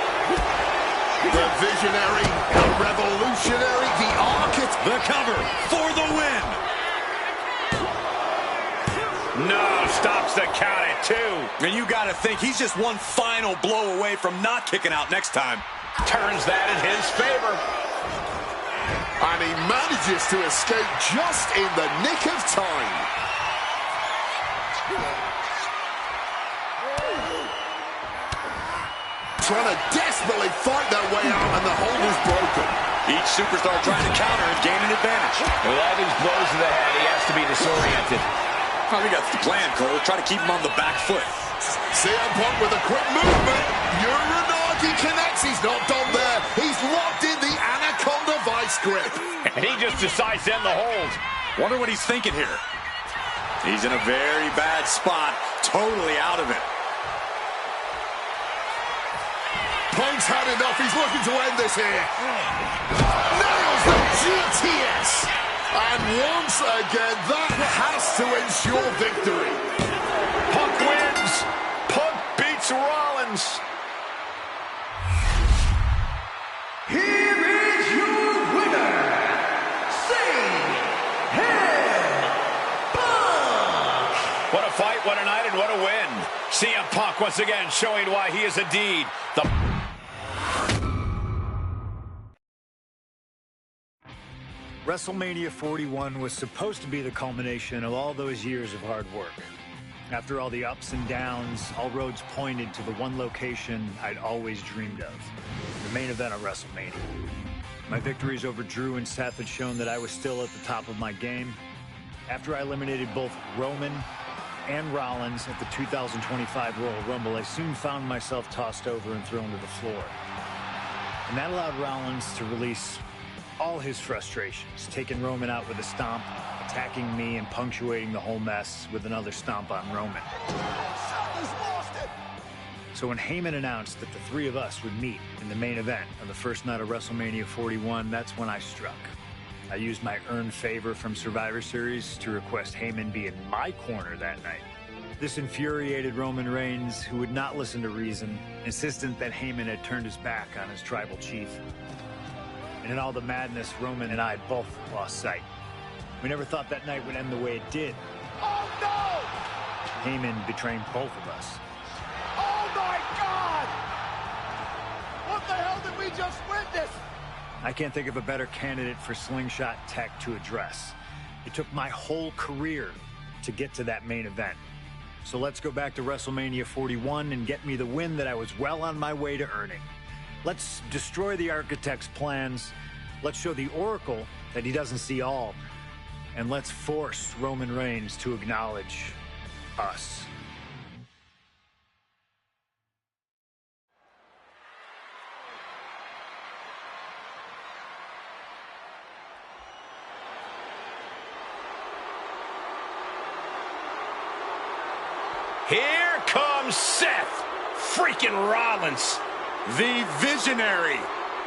The visionary, the revolutionary, the architect. The cover for the win. No, stops the count at 2. And you got to think he's just one final blow away from not kicking out next time. Turns that in his favor. And he manages to escape just in the nick of time. Trying to desperately fight their way out, and the hold is broken. Each superstar trying to counter and gain an advantage. With all these blows to the head, he has to be disoriented. I think that's the plan, Cole. Try to keep him on the back foot. CM Punk with a quick movement. Uranagi connects. He's not done there. He's locked in the Anaconda vice grip. And he just decides to end the hold. Wonder what he's thinking here. He's in a very bad spot. Totally out of it. Punk's had enough. He's looking to end this here. Nails the GTS. And once again, that has to ensure victory. Punk wins. Punk beats Rollins. Here is your winner, Punk. What a fight, what a night, and what a win. CM Punk once again showing why he is indeed the... WrestleMania 41 was supposed to be the culmination of all those years of hard work. After all the ups and downs, all roads pointed to the one location I'd always dreamed of, the main event of WrestleMania. My victories over Drew and Seth had shown that I was still at the top of my game. After I eliminated both Roman and Rollins at the 2025 Royal Rumble, I soon found myself tossed over and thrown to the floor. And that allowed Rollins to release all his frustrations, taking Roman out with a stomp, attacking me, and punctuating the whole mess with another stomp on Roman. So when Heyman announced that the three of us would meet in the main event on the first night of WrestleMania 41, that's when I struck. I used my earned favor from Survivor Series to request Heyman be in my corner that night. This infuriated Roman Reigns, who would not listen to reason, insistent that Heyman had turned his back on his tribal chief. And in all the madness, Roman and I both lost sight. We never thought that night would end the way it did. Oh, no! Heyman betraying both of us. Oh, my God! What the hell did we just witness? I can't think of a better candidate for slingshot tech to address. It took my whole career to get to that main event. So let's go back to WrestleMania 41 and get me the win that I was well on my way to earning. Let's destroy the architect's plans. Let's show the Oracle that he doesn't see all. And let's force Roman Reigns to acknowledge us. Here comes Seth freaking Rollins, The visionary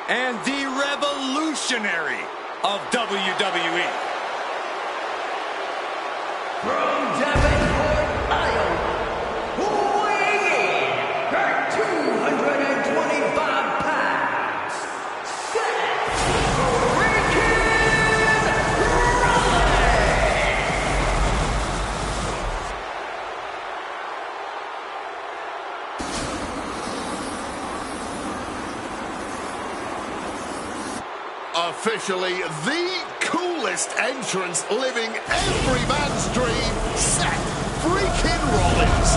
and the revolutionary of WWE. From Davenport, Iowa, weighing in at 225 pounds, Seth freaking Rollins! Officially the coolest entrance living every man's dream, Seth freaking Rollins.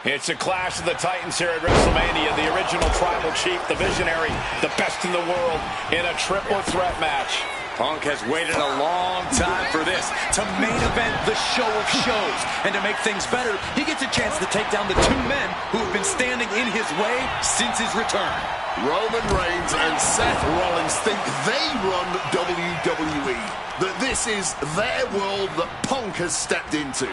It's a clash of the Titans here at WrestleMania. The original tribal chief, the visionary, the best in the world in a triple threat match. Punk has waited a long time for this, to main event the show of shows. And to make things better, he gets a chance to take down the two men who have been standing in his way since his return. Roman Reigns and Seth Rollins think they run WWE, that this is their world that Punk has stepped into.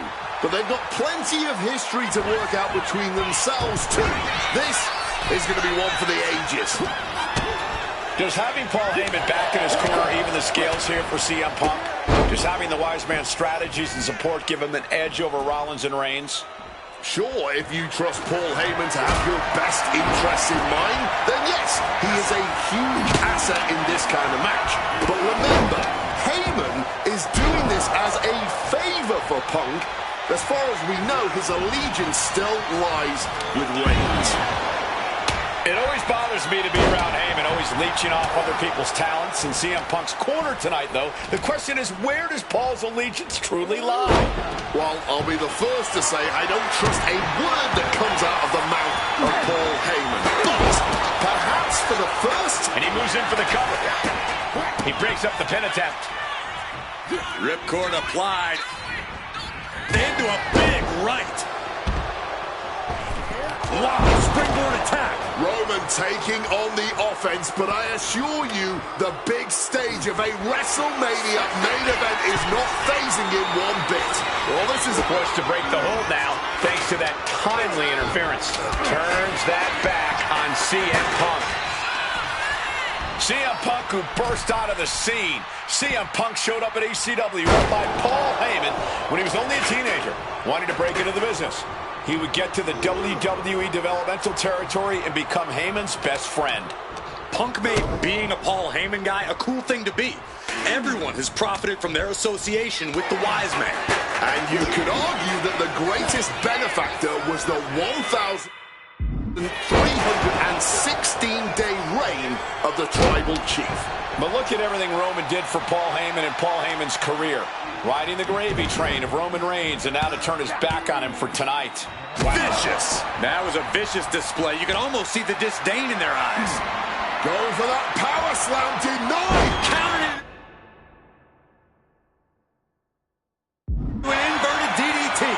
But they've got plenty of history to work out between themselves too. This is going to be one for the ages. Does having Paul Heyman back in his corner even the scales here for CM Punk? Does having the wise man's strategies and support give him an edge over Rollins and Reigns? Sure, if you trust Paul Heyman to have your best interests in mind, then yes, he is a huge asset in this kind of match. But remember, Heyman is doing this as a favor for Punk. As far as we know, his allegiance still lies with Reigns. It always bothers me to be around Heyman, always leeching off other people's talents. In CM Punk's corner tonight, though, the question is, where does Paul's allegiance truly lie? Well, I'll be the first to say I don't trust a word that comes out of the mouth of Paul Heyman. But perhaps for the first... And he moves in for the cover. He breaks up the pin attempt. Ripcord applied. Into a big right. Wow, springboard attack. Roman taking on the offense, but I assure you, the big stage of a WrestleMania main event is not phasing him one bit. Well, this is a push to break the hold now, thanks to that timely interference. Turns that back on CM Punk. CM Punk, who burst out of the scene. CM Punk showed up at ECW run by Paul Heyman when he was only a teenager, wanting to break into the business. He would get to the WWE developmental territory and become Heyman's best friend. Punk made being a Paul Heyman guy a cool thing to be. Everyone has profited from their association with the wise man. And you could argue that the greatest benefactor was the 1,300 and 16-day reign of the Tribal Chief. But look at everything Roman did for Paul Heyman and Paul Heyman's career. Riding the gravy train of Roman Reigns, and now to turn his back on him for tonight. Wow. Vicious. That was a vicious display. You can almost see the disdain in their eyes. Going for that power slam, denied. Countered it. An inverted DDT.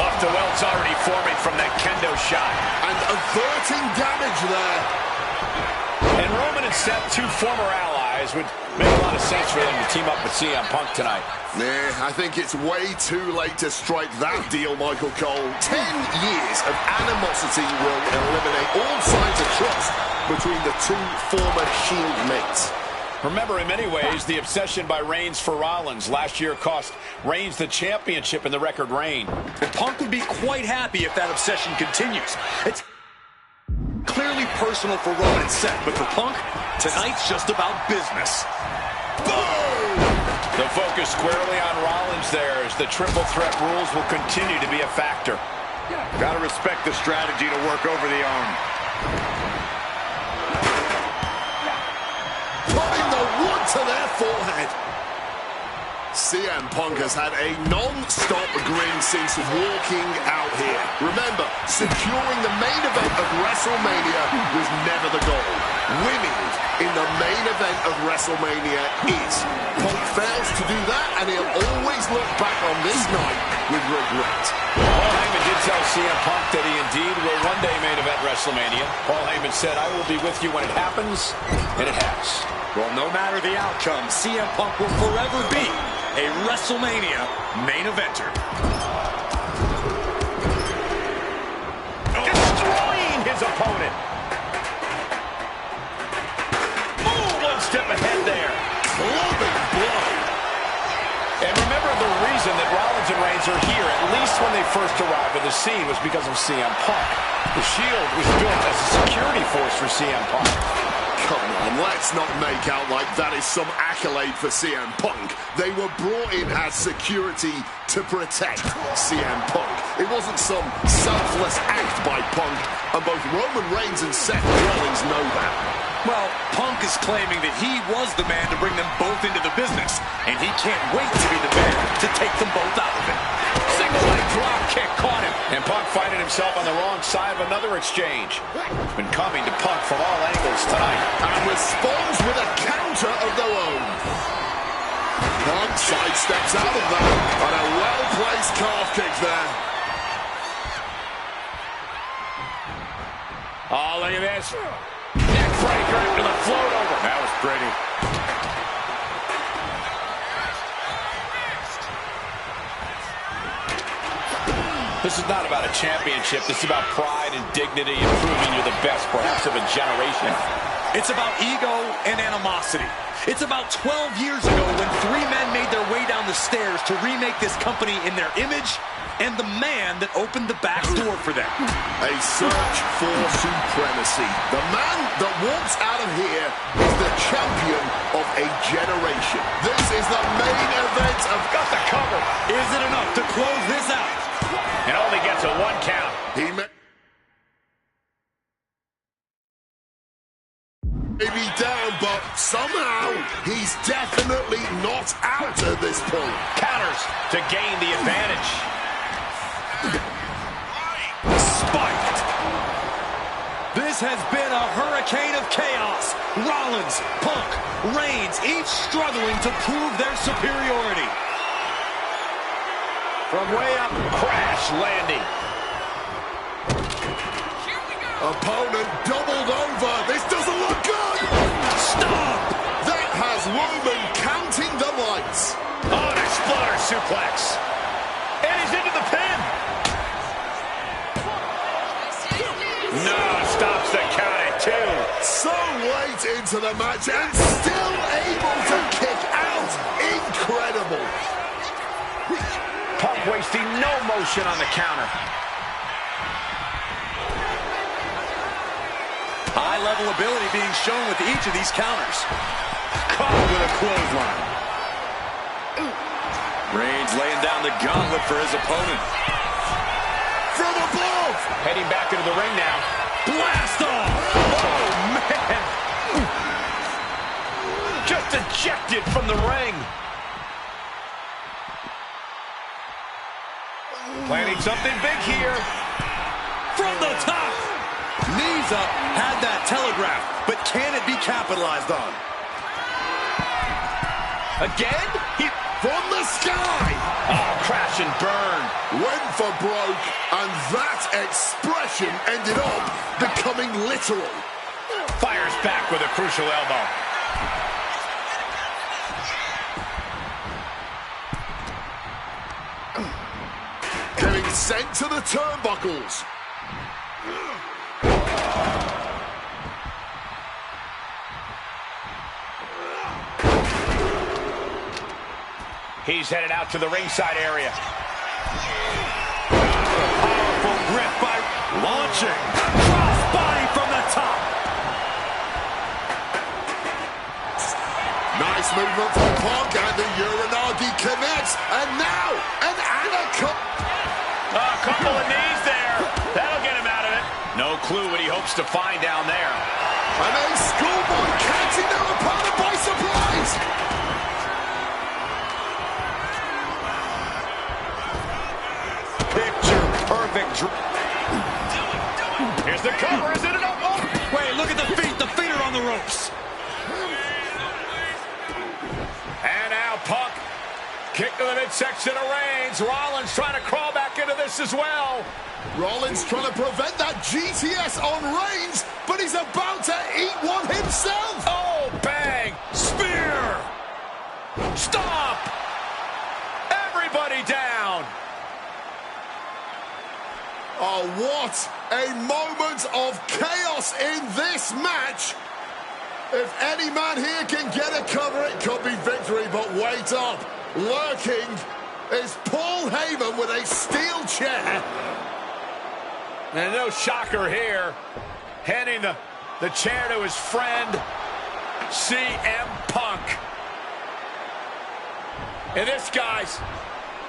Off the welts already forming from that kendo shot. And averting damage there. And Roman and Seth, two former allies, would make a lot of sense for them to team up with CM Punk tonight. Nah, I think it's way too late to strike that deal, Michael Cole. 10 years of animosity will eliminate all signs of trust between the two former Shield mates. Remember, in many ways, the obsession by Reigns for Rollins last year cost Reigns the championship in the record reign. And Punk would be quite happy if that obsession continues. It's clearly personal for Roman and Seth, but for Punk, tonight's just about business. Boom! The focus squarely on Rollins there, as the triple threat rules will continue to be a factor. Gotta respect the strategy to work over the arm. Putting the wood to their forehead. CM Punk has had a non-stop grin since walking out here. Remember, securing the main event of WrestleMania was never the goal. Winning in the main event of WrestleMania is. Punk fails to do that, and he'll always look back on this night with regret. Paul Heyman did tell CM Punk that he indeed will one day main event WrestleMania. Paul Heyman said, "I will be with you when it happens," and it has. Well, no matter the outcome, CM Punk will forever be a WrestleMania main eventer. Destroying his opponent. Oh, one step ahead there. Clubbing blow. And remember, the reason that Rollins and Reigns are here, at least when they first arrived at the scene, was because of CM Punk. The Shield was built as a security force for CM Punk. Come on, let's not make out like that is some accolade for CM Punk. They were brought in as security to protect CM Punk. It wasn't some selfless act by Punk, and both Roman Reigns and Seth Rollins know that. Well, Punk is claiming that he was the man to bring them both into the business, and he can't wait to be the man to take them both out of it. Single leg drop kick caught him, and Punk finding himself on the wrong side of another exchange. Been coming to Punk from all angles tonight. And responds with a counter of their own. Punk sidesteps out of that, and a well-placed calf kick there. Oh, look at this. Neck breaker after the float over. That was pretty. This is not about a championship. This is about pride and dignity and proving you're the best, perhaps of a generation. It's about ego and animosity. It's about 12 years ago when three men made their way down the stairs to remake this company in their image, and the man that opened the back door for them. A search for supremacy. The man that walks out of here is the champion of a generation. This is the main event of... Got the cover. Is it enough to close this out? And only gets a one count. He may be down, but somehow he's definitely not out at this point. Counters to gain the advantage. Spiked. This has been a hurricane of chaos. Rollins, Punk, Reigns, each struggling to prove their superiority. From way up, crash landing. Opponent doubled over. This doesn't look good. Stop! That has Roman counting the lights. Oh, an exploder suplex. And he's into the pin. No, stops the count at two. So late into the match and still able to kick out. Incredible. Punk wasting no motion on the counter. High-level ability being shown with each of these counters. Caught with a clothesline. Reigns laying down the gauntlet for his opponent. From Heading back into the ring now. Blast off! Oh, man! Just ejected from the ring. Planning something big here. From the top! Knees up, had that telegraphed, but can it be capitalized on? Again? From the sky! Oh, crash and burn. Went for broke, and that expression ended up becoming literal. Fires back with a crucial elbow. Getting sent to the turnbuckles. He's headed out to the ringside area. Powerful grip by launching. Crossbody from the top. Nice movement from Punk, and the Uranagi connects. And now, an anaconda. A couple of knees there. That'll get him out of it. No clue what he hopes to find down there. And a schoolboy catching their opponent by surprise. Picture-perfect. Here's the cover. Is it enough? Oh. Wait, look at the feet. The feet are on the ropes. And now Punk. Kick to the midsection of Reigns. Rollins trying to crawl back into this as well. Rollins trying to prevent that GTS on Reigns, but he's about to eat one himself. Oh, bang. Spear. Stop. Everybody down. Oh, what a moment of chaos in this match. If any man here can get a cover, it could be victory, but wait up. Lurking is Paul Heyman with a steel chair. And no shocker here. Handing the chair to his friend, CM Punk. And this, guys,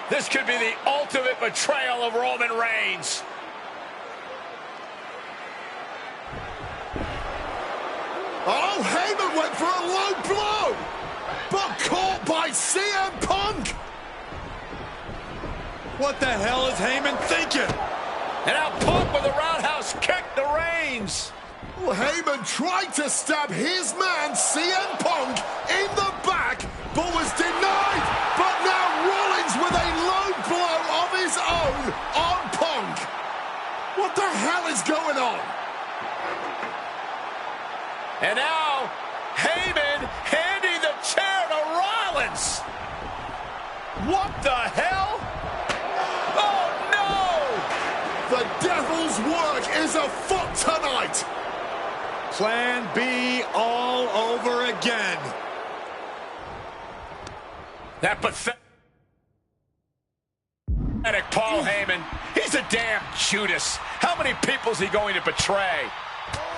this could be the ultimate betrayal of Roman Reigns. Oh, Heyman went for a low blow, but caught by CM Punk. What the hell is Heyman thinking? And now Punk with a roundhouse kick to Reigns. Well, Heyman tried to stab his man, CM Punk, in the back, but was denied. But now Rollins with a low blow of his own on Punk. What the hell is going on? And now Heyman handing the chair to Rollins. What the hell? Oh, no! The devil's work is afoot tonight. Plan B all over again. That pathetic Paul Heyman. He's a damn Judas. How many people's he going to betray?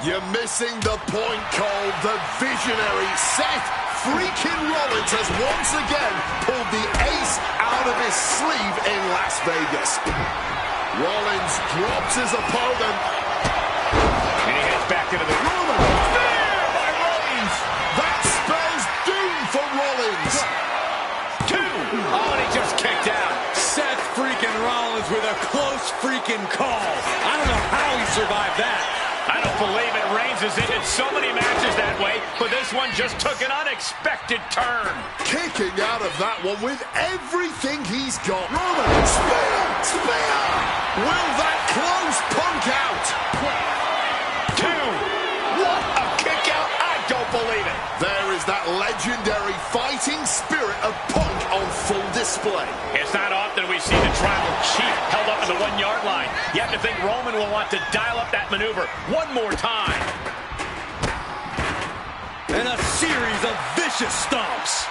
You're missing the point, Cole. The visionary Seth freaking Rollins has once again pulled the ace out of his sleeve in Las Vegas. Rollins drops his opponent. And he heads back into the room. Spear by Reigns. That spells doom for Rollins. 2. Oh, and he just kicked out. Seth freaking Rollins with a close freaking call. I don't know how he survived that. I don't believe it. Reigns has ended so many matches that way, but this one just took an unexpected turn. Kicking out of that one with everything he's got. Roman, spear, spear. Will that close Punk out? 2. What a kick out. I don't believe it. There is that legendary fighting spirit of Punk on full display. It's not often we see the tribal chief held up at the 1-yard line. You have to think Roman will want to dial up that maneuver one more time. And a series of vicious stomps.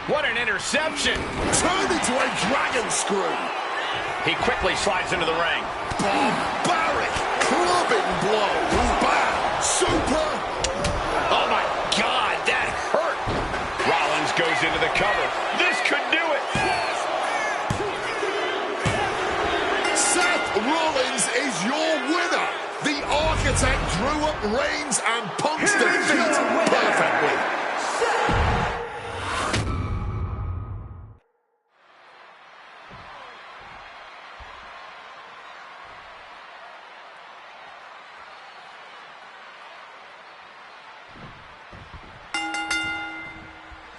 What an interception. Turned into a dragon screw. He quickly slides into the ring. Barbaric, clubbing blow. Bam, super. Oh my God, that hurt. Rollins goes into the cover. This could do it. Reigns and Punk's defeat perfectly.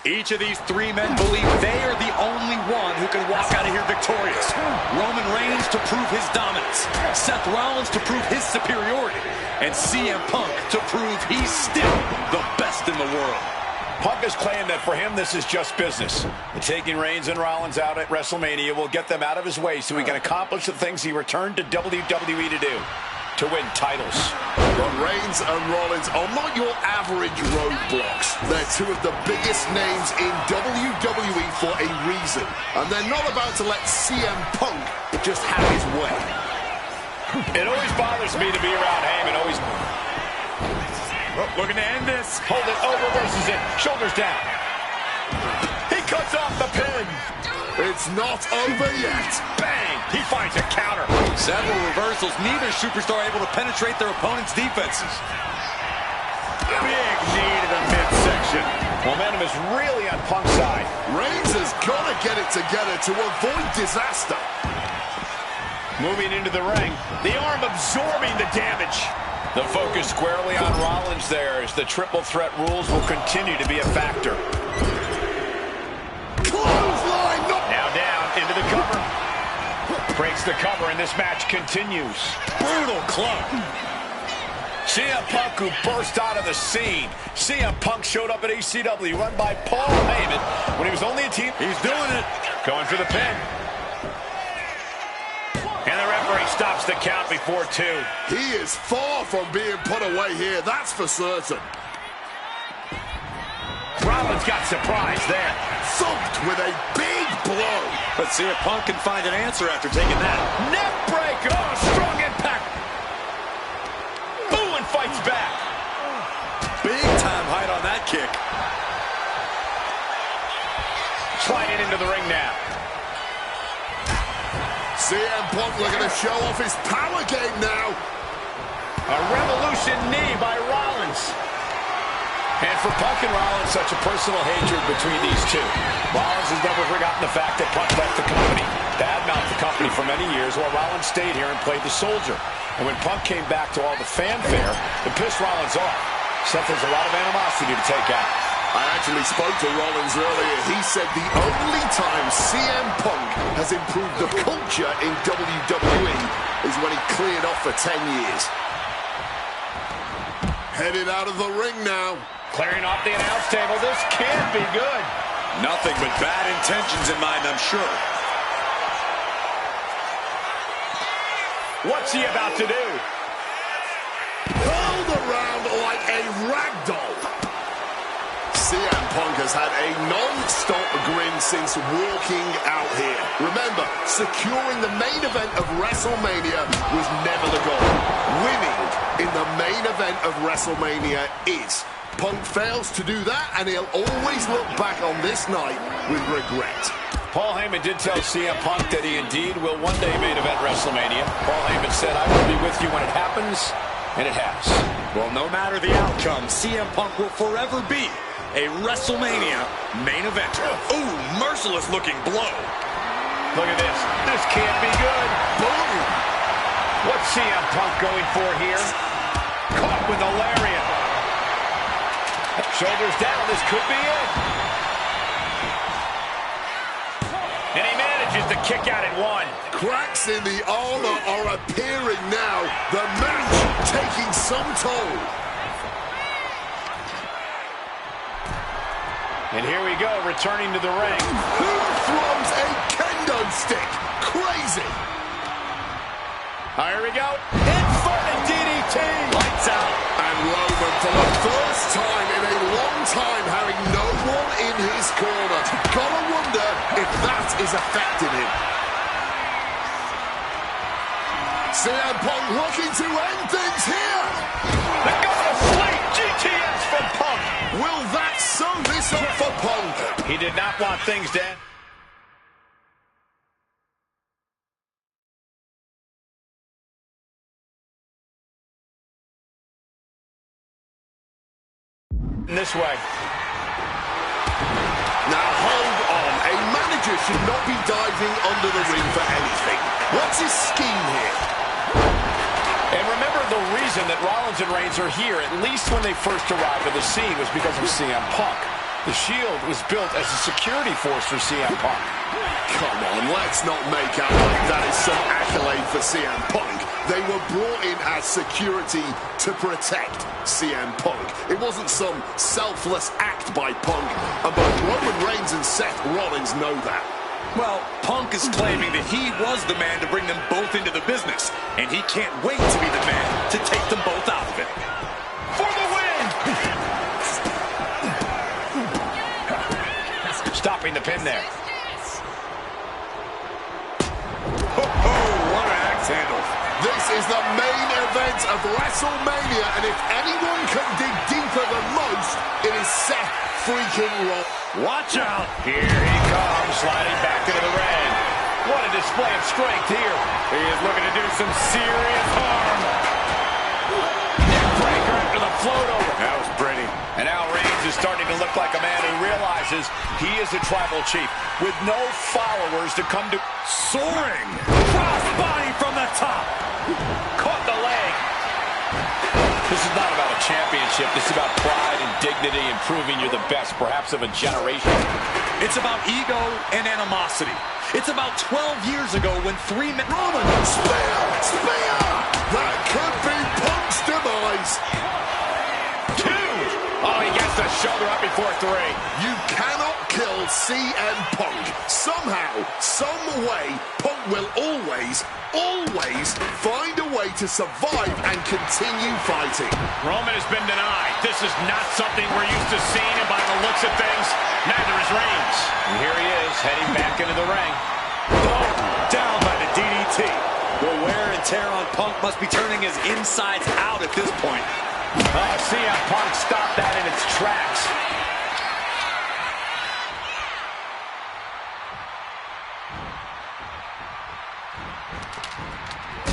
Each of these three men believe they are the only one who can walk out of here victorious. Roman Reigns to prove his dominance, Seth Rollins to prove his superiority, and CM Punk to prove he's still the best in the world. Punk has claimed that for him, this is just business. And taking Reigns and Rollins out at WrestleMania will get them out of his way so he can accomplish the things he returned to WWE to do. To win titles. But Reigns and Rollins are not your average roadblocks. They're two of the biggest names in WWE for a reason. And they're not about to let CM Punk just have his way. It always bothers me to be around Heyman. Looking to end this. Hold it, reverses it. Shoulders down. He cuts off the pin. It's not over yet. Bang! He finds a counter. Several reversals. Neither superstar able to penetrate their opponent's defenses. Big knee to the midsection. Momentum is really on Punk's side. Reigns has got to get it together to avoid disaster. Moving into the ring. The arm absorbing the damage. The focus squarely on Rollins there as the triple threat rules will continue to be a factor. Clothesline! Now down into the cover. Breaks the cover and this match continues. Brutal club. CM Punk who burst out of the scene. CM Punk showed up at ECW run by Paul Heyman when he was only a team. He's doing it. Going for the pin. And the referee stops the count before 2. He is far from being put away here, that's for certain. Rollins got surprised there. Thumped with a big blow. Let's see if Punk can find an answer after taking that. Neck breaker. Oh, strong impact. Ooh, and fights back. Big time height on that kick. Sliding into the ring now. CM Punk looking to show off his power game now. A revolution knee by Rollins. And for Punk and Rollins, such a personal hatred between these two. Rollins has never forgotten the fact that Punk left the company, badmouthed the company for many years, while Rollins stayed here and played the soldier. And when Punk came back to all the fanfare, it pissed Rollins off. Seth has a lot of animosity to take out. I actually spoke to Rollins earlier. He said the only time CM Punk has improved the culture in WWE is when he cleared off for 10 years. Headed out of the ring now. Clearing off the announce table. This can't be good. Nothing but bad intentions in mind, I'm sure. What's he about to do? Rolled around like a ragdoll. CM Punk has had a non-stop grin since walking out here. Remember, securing the main event of WrestleMania was never the goal. Winning in the main event of WrestleMania is. Punk fails to do that, and he'll always look back on this night with regret. Paul Heyman did tell CM Punk that he indeed will one day main event WrestleMania. Paul Heyman said, I will be with you when it happens, and it has. Well, no matter the outcome, CM Punk will forever be a WrestleMania main eventer. Ooh, merciless looking blow. Look at this. This can't be good. Boom. What's CM Punk going for here? Caught with a lariat. Shoulders down. This could be it. And he manages to kick out at 1. Cracks in the armor are appearing now. The match taking some toll. And here we go, returning to the ring. Who throws a kendo stick? Crazy. Here we go. Inverted DDT. Lights out. And Roman, for the first time in a long time, having no one in his corner. Gotta wonder if that is affecting him. CM Punk looking to end things here. The God of Sleep. GTS from Punk. Will that sew this up for Punk? He did not want things to end. This way. Now hold on. A manager should not be diving under the ring for anything. What's his scheme here? And remember, the reason that Rollins and Reigns are here, at least when they first arrived at the scene, was because of CM Punk. The Shield was built as a security force for CM Punk. Come on, let's not make out like that is some accolade for CM Punk. They were brought in as security to protect CM Punk. It wasn't some selfless act by Punk, and both Roman Reigns and Seth Rollins know that. Well, Punk is claiming that he was the man to bring them both into the business, and he can't wait to be the man to take them both out of it. For the win! Stopping the pin there. What an axe handle. This is the main event of WrestleMania, and if anyone can dig deeper than most, it is Seth freaking Rollins. Watch out! Here he comes, sliding back into the ring. What a display of strength here. He is looking to do some serious harm. Neckbreaker after the float over. That was pretty. And now Reigns is starting to look like a man who realizes he is a tribal chief with no followers to come to. Soaring. Crossbody from the top. Caught the leg. This is not about a championship. This is about pride and dignity and proving you're the best, perhaps of a generation. It's about ego and animosity. It's about 12 years ago when 3 men... Roman, spear! That could be Punk's demise. 2! Oh, he gets the shoulder up before 3. You cannot kill CM Punk. Somehow, some way, Punk will always find a way to survive and continue fighting. Roman has been denied. This is not something we're used to seeing, and by the looks of things, neither is Reigns. And here he is, heading back into the ring. Oh, down by the DDT. The wear and tear on Punk must be turning his insides out at this point. CM Punk stopped that in its tracks.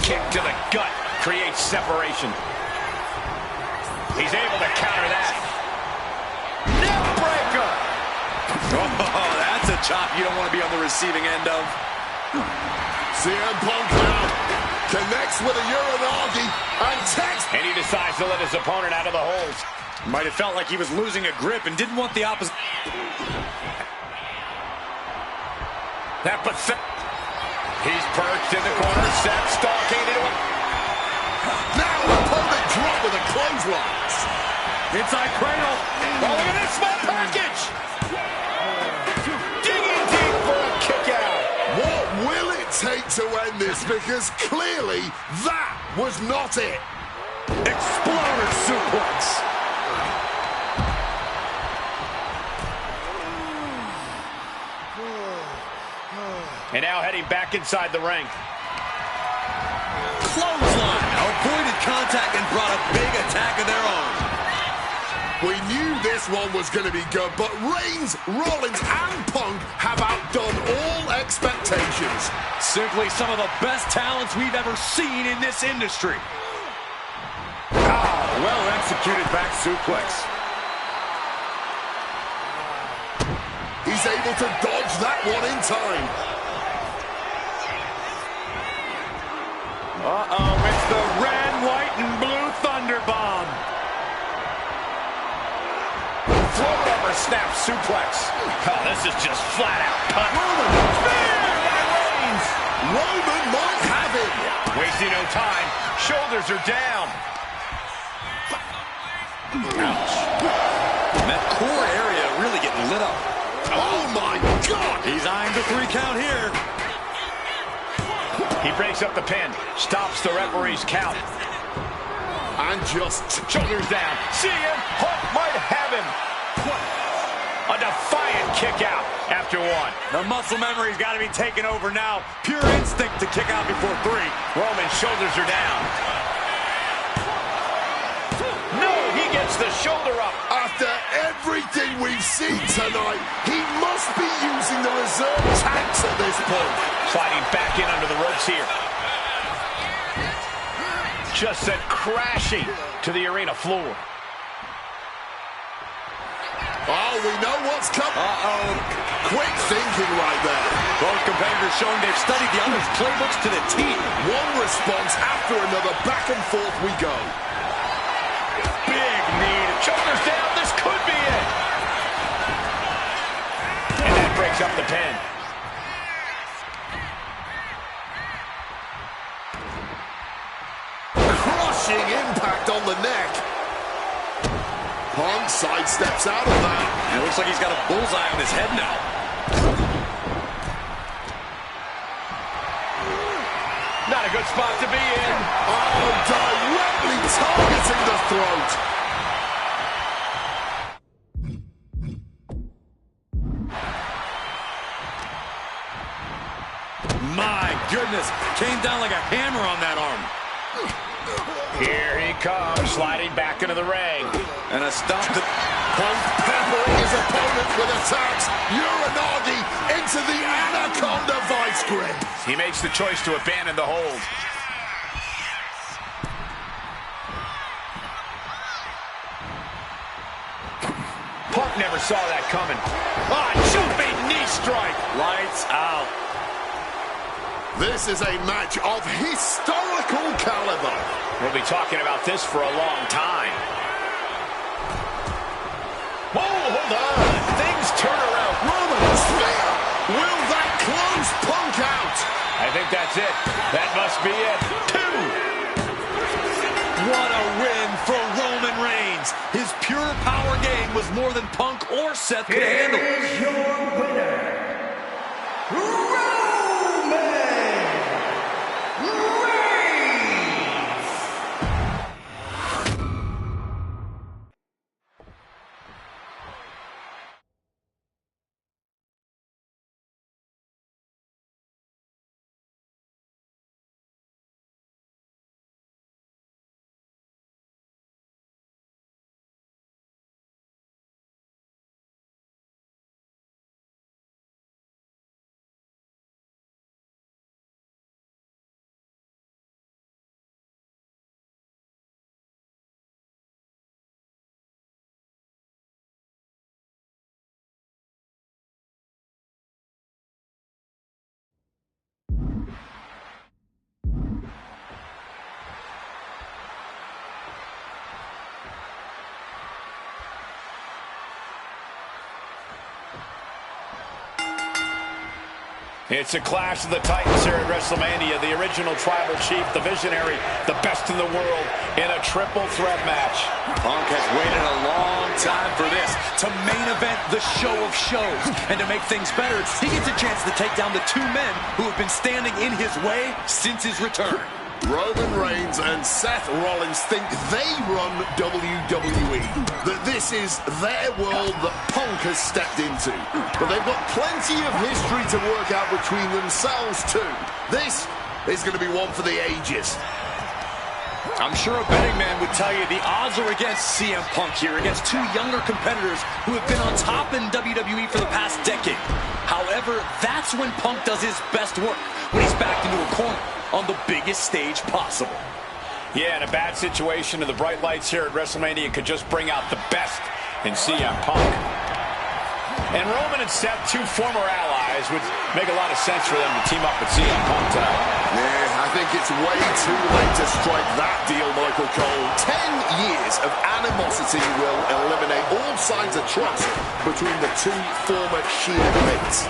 Kick to the gut creates separation. He's able to counter that. Neckbreaker! Oh, that's a chop you don't want to be on the receiving end of. CM Punk now connects with a Uranagi and text. And he decides to let his opponent out of the holes. Might have felt like he was losing a grip and didn't want the opposite. That pathetic. He's perched in the corner, Seth stalking into him. Now opponent dropped with a clothesline. Inside cradle. Oh, look at this small package. Digging deep for a kick out. What will it take to end this? Because clearly that was not it. Exploder suplex. And now heading back inside the ring. Clothesline. Avoided contact and brought a big attack of their own. We knew this one was going to be good, but Reigns, Rollins, and Punk have outdone all expectations. Simply some of the best talents we've ever seen in this industry. Well executed back suplex. He's able to dodge that one in time. Uh-oh, it's the red, white, and blue Thunder Bomb. Float over snap suplex. Oh, this is just flat out cut. Roman, Spear by Reigns. Roman might have him. Wasting no time. Shoulders are down. Ouch. And that core area really getting lit up. Oh my God! He's eyeing the 3 count here. He breaks up the pin. Stops the referee's count. And just Shoulders down. CM Punk might have him. A defiant kick out after 1. The muscle memory's got to be taken over now. Pure instinct to kick out before 3. Roman's shoulders are down. No, he gets the shoulder up. after everything we've seen tonight, he must be using the reserve tanks at this point. Sliding back in under the ropes here. Just sent crashing to the arena floor. Oh, we know what's coming. Uh-oh. Quick thinking right there. Both competitors showing they've studied the other's playbooks to the T. One response after another. Back and forth we go. Big knee to chokers down. This could be it. And that breaks up the pin. Crushing impact on the neck. Punk sidesteps out of that. It looks like he's got a bullseye on his head now. Not a good spot to be in. Oh, directly targeting the throat. My goodness, came down like a hammer on that arm. Here he comes, sliding back into the ring. And a stop to... Punk peppering his opponent with attacks. Uranagi into the Anaconda vice grip. He makes the choice to abandon the hold. Punk never saw that coming. Ah, jumping knee strike. Lights out. This is a match of historical caliber. We'll be talking about this for a long time. Whoa, hold on. Things turn around. Roman spear. Will that close Punk out? I think that's it. That must be it. 2. What a win for Roman Reigns. His pure power game was more than Punk or Seth could handle. Here is your winner, Roman Reigns. It's a clash of the Titans here at WrestleMania. The original Tribal Chief, the Visionary, the best in the world in a triple threat match. Punk has waited a long time for this, to main event the show of shows. And to make things better, he gets a chance to take down the two men who have been standing in his way since his return. Roman Reigns and Seth Rollins think they run WWE, that this is their world that Punk has stepped into. But they've got plenty of history to work out between themselves too. This is going to be one for the ages. I'm sure a betting man would tell you the odds are against CM Punk here, against two younger competitors who have been on top in WWE for the past decade. However, that's when Punk does his best work, when he's backed into a corner on the biggest stage possible. Yeah, in a bad situation, and the bright lights here at WrestleMania could just bring out the best in CM Punk. And Roman and Seth, two former allies, would make a lot of sense for them to team up with CM Punk tonight. Yeah, I think it's way too late to strike that deal, Michael Cole. 10 years of animosity will eliminate all signs of trust between the two former Shield mates.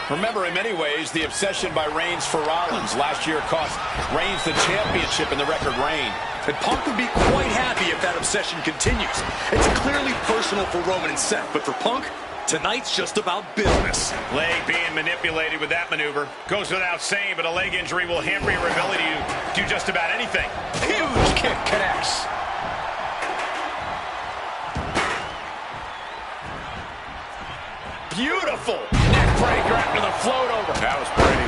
Remember, in many ways, the obsession by Reigns for Rollins last year cost Reigns the championship in the record reign. And Punk would be quite happy if that obsession continues. It's clearly personal for Roman and Seth, but for Punk, tonight's just about business. Leg being manipulated with that maneuver. Goes without saying, but a leg injury will hamper your ability to do just about anything. Huge kick connects. Beautiful neck breaker after the float over. That was pretty.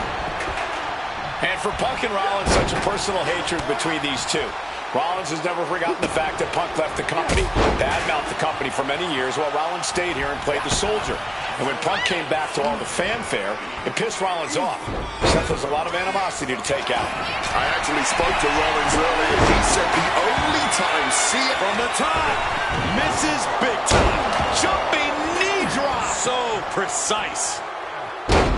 And for Punk and Rollins, such a personal hatred between these two. Rollins has never forgotten the fact that Punk left the company, badmouthed the company for many years, while Rollins stayed here and played the soldier. And when Punk came back to all the fanfare, it pissed Rollins off. Seth has a lot of animosity to take out. I actually spoke to Rollins earlier. He said the only time CM... From the top, misses big time. Jumping knee. So precise.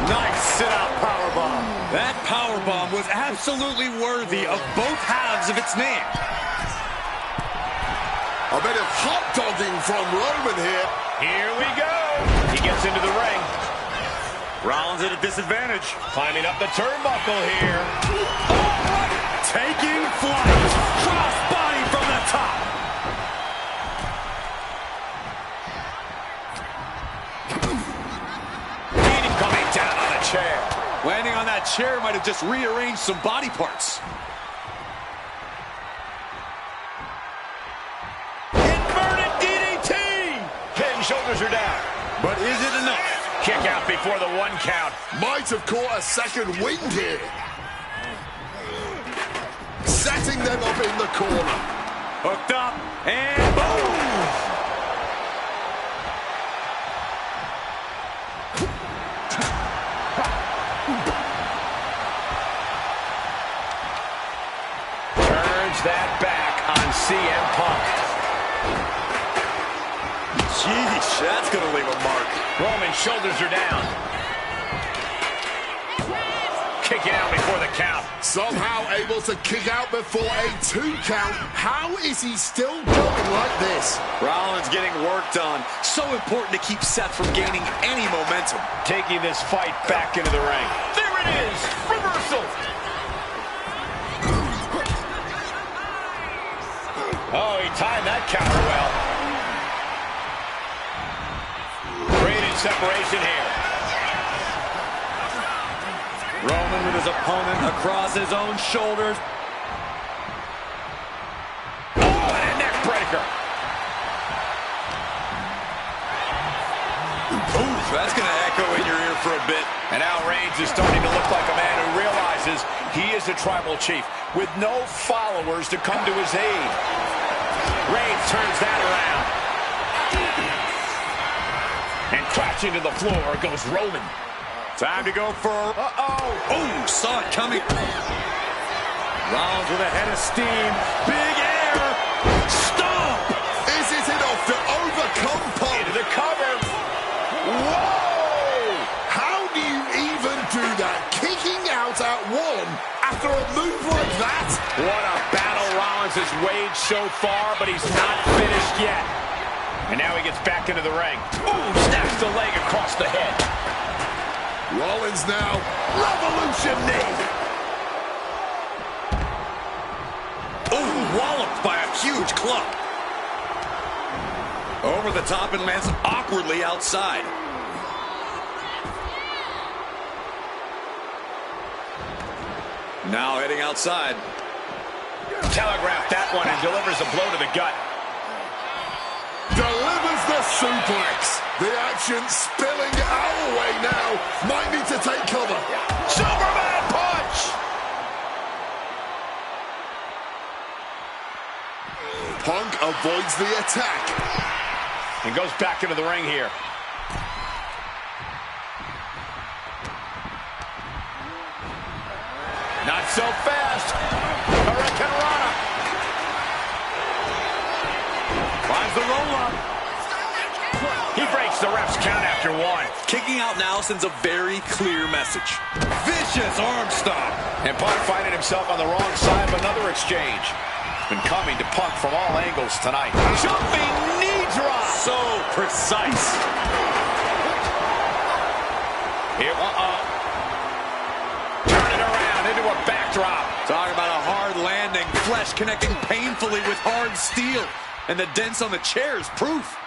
Nice sit-out powerbomb. That powerbomb was absolutely worthy of both halves of its name. A bit of hot dogging from Roman here. Here we go. He gets into the ring. Rollins at a disadvantage. Climbing up the turnbuckle here. Taking flight. Cross body from the top. Coming down on a chair. Landing on that chair might have just rearranged some body parts. Inverted DDT. Head and shoulders are down. But is it enough? Kick out before the 1 count. Might have caught a second wind here. Setting them up in the corner. Hooked up, and boom! Turns that back on CM Punk. Jeez, that's going to leave a mark. Roman's shoulders are down. Kicking out before the count. Somehow able to kick out before a 2 count. How is he still going like this? Rollins getting worked on. So important to keep Seth from gaining any momentum. Taking this fight back into the ring. There it is. Reversal. Oh, he timed that counter well. Creating separation here. Roman with his opponent across his own shoulders. Oh, and a neck breaker. Ooh, that's going to echo in your ear for a bit. And now Reigns is starting to look like a man who realizes he is a tribal chief with no followers to come to his aid. Reigns turns that around. And crashing to the floor goes Roman. Time to go for... Oh, saw it coming. Rollins with a head of steam. Big air. Stomp. Is it enough to overcome Punk? Into the cover. Whoa! How do you even do that? Kicking out at 1 after a move like that? What a battle Rollins has waged so far, but he's not finished yet. And now he gets back into the ring. Ooh, snaps the leg across the head. Rollins now, revolution knee. Ooh, walloped by a huge club. Over the top and lands awkwardly outside. Now heading outside. Telegraphed that one and delivers a blow to the gut. Delivers the suplex. The action spilling our way now. Might need to take cover. Superman punch! Punk avoids the attack. And goes back into the ring here. Not so fast. Hurricane Rana. Finds the roll-up. He breaks the ref's count after 1. Kicking out now sends a very clear message. Vicious arm stomp. And Punk finding himself on the wrong side of another exchange. Been coming to Punk from all angles tonight. Jumping knee drop. So precise. Here, turn it around into a backdrop. Talking about a hard landing. Flesh connecting painfully with hard steel. And the dents on the chair is proof.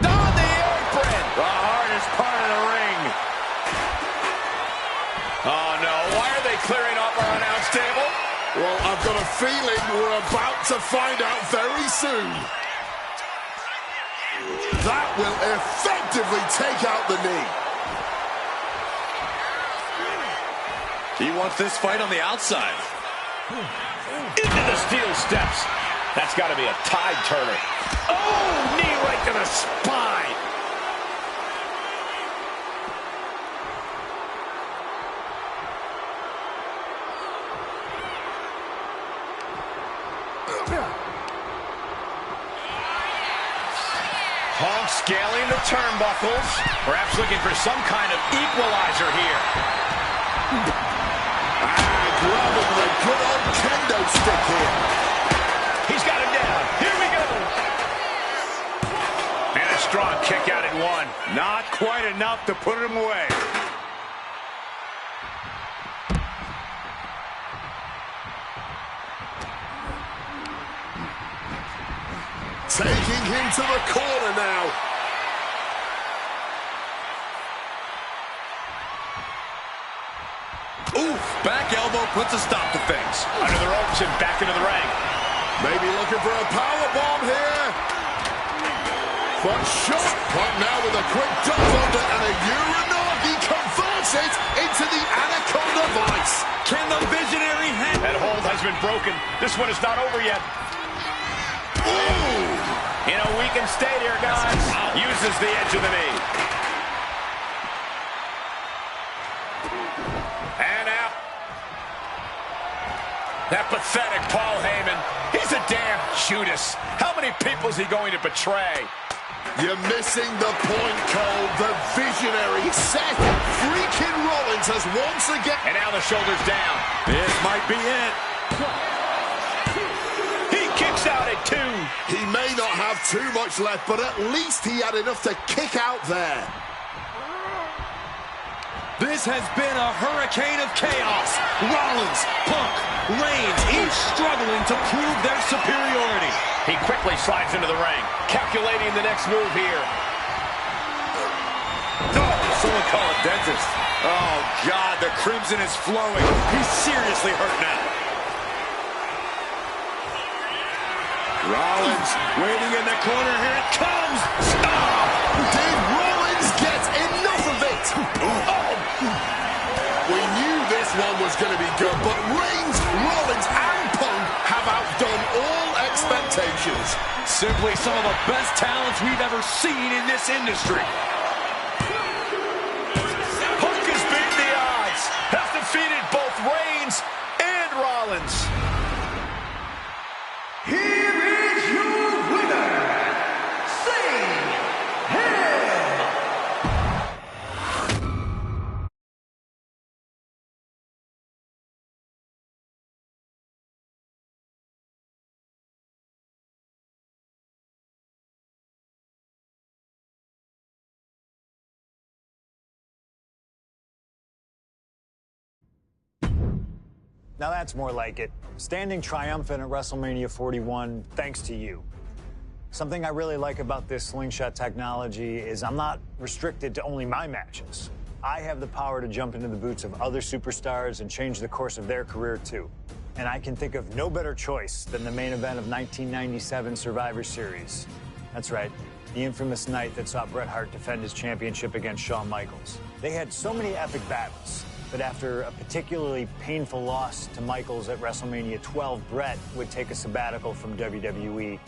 On the apron. The hardest part of the ring. Oh, no. Why are they clearing off our announce table? Well, I've got a feeling we're about to find out very soon. That will effectively take out the knee. He wants this fight on the outside. Into the steel steps. That's got to be a tide turner. Oh, knee right to the spine. Punk's Scaling the turnbuckles. Perhaps looking for some kind of equalizer here. Grabbing the good old kendo stick here. He's got him down. Here we go. And a strong kick out at one. Not quite enough to put him away. Taking him to the corner now. Oof, back elbow puts a stop to things. Under the ropes and back into the ring. Maybe looking for a power bomb here. Front shot. Front now with a quick duck under and a Uranagi converts it into the Anaconda Vice. Can the visionary hang? That hold has been broken. This one is not over yet. Ooh. In a weakened state here, guys. Uses the edge of the knee. And out. That pathetic Paul Heyman. He's a damn Judas. How many people is he going to betray? You're missing the point, Cole. The visionary Seth freaking Rollins has once again... And now the shoulders down. This might be it. He kicks out at 2. He may not have too much left, but at least he had enough to kick out there. This has been a hurricane of chaos. Rollins, Punk, Reigns, each struggling to prove their superiority. He quickly slides into the ring, calculating the next move here. Oh, someone call a dentist. Oh, God, the crimson is flowing. He's seriously hurt now. Rollins waiting in the corner. Here it comes. Stop! Did Rollins get enough of it? Oh. We knew this one was going to be good, but Reigns, Rollins, and Punk have outdone all expectations. Simply some of the best talents we've ever seen in this industry. Punk has beaten the odds, has defeated both Reigns and Rollins. Here is your winner, Sing Hill. Now that's more like it. Standing triumphant at WrestleMania 41 thanks to you. Something I really like about this slingshot technology is I'm not restricted to only my matches. I have the power to jump into the boots of other superstars and change the course of their career too. And I can think of no better choice than the main event of 1997 Survivor Series. That's right, the infamous night that saw Bret Hart defend his championship against Shawn Michaels. They had so many epic battles. But after a particularly painful loss to Michaels at WrestleMania 12, Bret would take a sabbatical from WWE,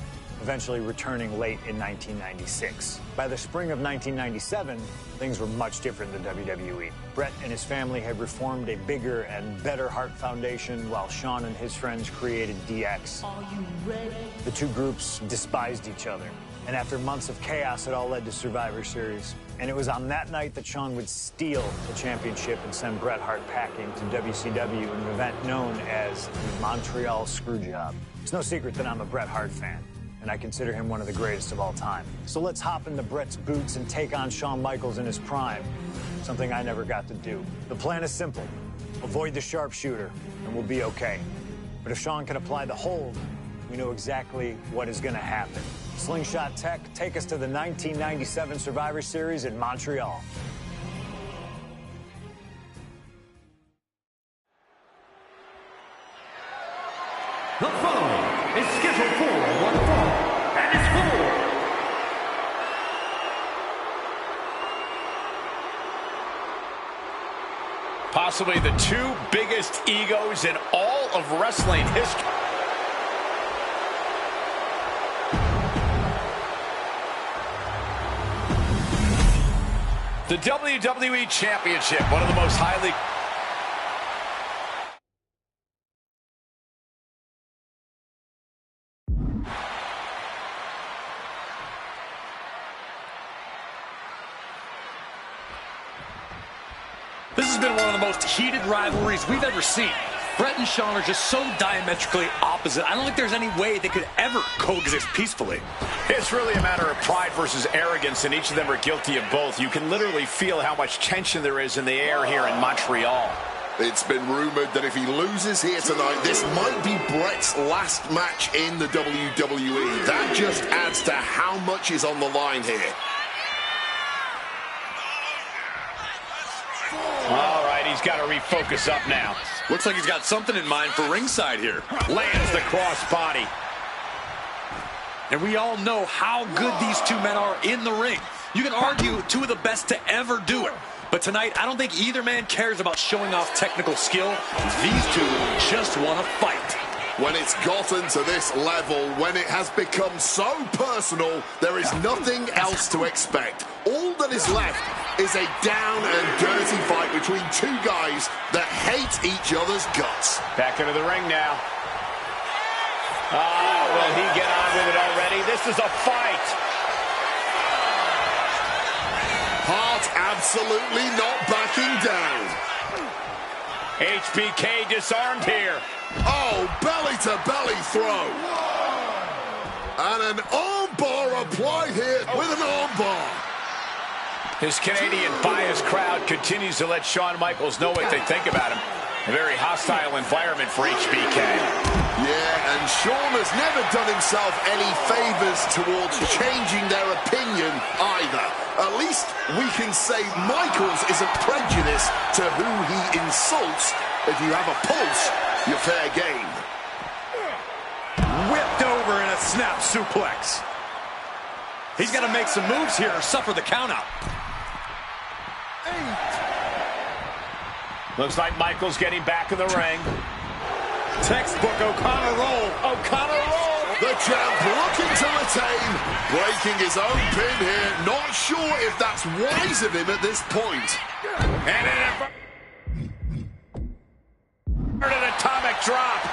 eventually returning late in 1996. By the spring of 1997, things were much different than WWE. Bret and his family had reformed a bigger and better Hart Foundation, while Shawn and his friends created DX. Are you ready? The two groups despised each other. And after months of chaos, it all led to Survivor Series. And it was on that night that Shawn would steal the championship and send Bret Hart packing to WCW in an event known as the Montreal Screwjob. It's no secret that I'm a Bret Hart fan, and I consider him one of the greatest of all time. So let's hop into Bret's boots and take on Shawn Michaels in his prime, something I never got to do. The plan is simple. Avoid the sharpshooter, and we'll be okay. But if Shawn can apply the hold, we know exactly what is going to happen. Slingshot Tech, take us to the 1997 Survivor Series in Montreal. The following is scheduled for one fall, and it's for Possibly the two biggest egos in all of wrestling history. The WWE Championship, one of the most highly... This has been one of the most heated rivalries we've ever seen. Bret and Shawn are just so diametrically opposite. I don't think there's any way they could ever coexist peacefully. It's really a matter of pride versus arrogance, and each of them are guilty of both. You can literally feel how much tension there is in the air here in Montreal. It's been rumored that if he loses here tonight, this might be Bret's last match in the WWE. That just adds to how much is on the line here. All right, he's got to refocus up now. Looks like he's got something in mind for ringside here. Lands the crossbody. And we all know how good these two men are in the ring. You can argue two of the best to ever do it. But tonight, I don't think either man cares about showing off technical skill. These two just want to fight. When it's gotten to this level, when it has become so personal, there is nothing else to expect. All that is left is a down and dirty fight between two guys that hate each other's guts. Back into the ring now. Will he get on with it already? This is a fight. Hart absolutely not backing down. HBK disarmed here. Oh, belly-to-belly throw. And an armbar applied here with an armbar. His Canadian biased crowd continues to let Shawn Michaels know what they think about him. A very hostile environment for HBK. Yeah, and Shawn has never done himself any favors towards changing their opinion either. At least we can say Michaels isn't prejudiced to who he insults. If you have a pulse, you're fair game. Whipped over in a snap suplex. He's got to make some moves here or suffer the countout. Looks like Michaels getting back in the ring. Textbook O'Connor roll. O'Connor roll. The champ looking to retain, breaking his own pin here. Not sure if that's wise of him at this point. And an atomic drop.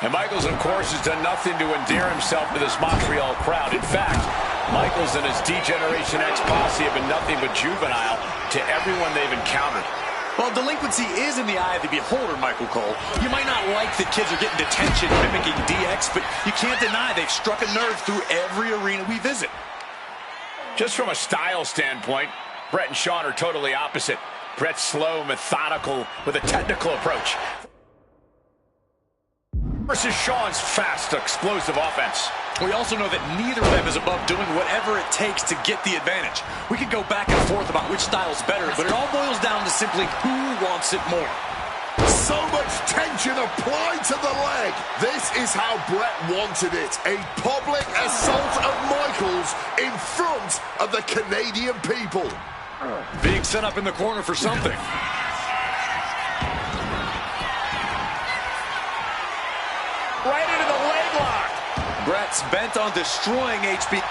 And Michaels, of course, has done nothing to endear himself to this Montreal crowd. In fact, Michaels and his D-Generation X posse have been nothing but juvenile to everyone they've encountered. Well, delinquency is in the eye of the beholder, Michael Cole. You might not like that kids are getting detention mimicking DX, but you can't deny they've struck a nerve through every arena we visit. Just from a style standpoint, Bret and Shawn are totally opposite. Bret's slow, methodical, with a technical approach. Versus Shawn's fast, explosive offense. We also know that neither of them is above doing whatever it takes to get the advantage. We could go back and forth about which style's better, but it all boils down to simply who wants it more. So much tension applied to the leg. This is how Bret wanted it. A public assault of Michaels in front of the Canadian people. Being set up in the corner for something. Right into the leg lock. Bret's bent on destroying HB.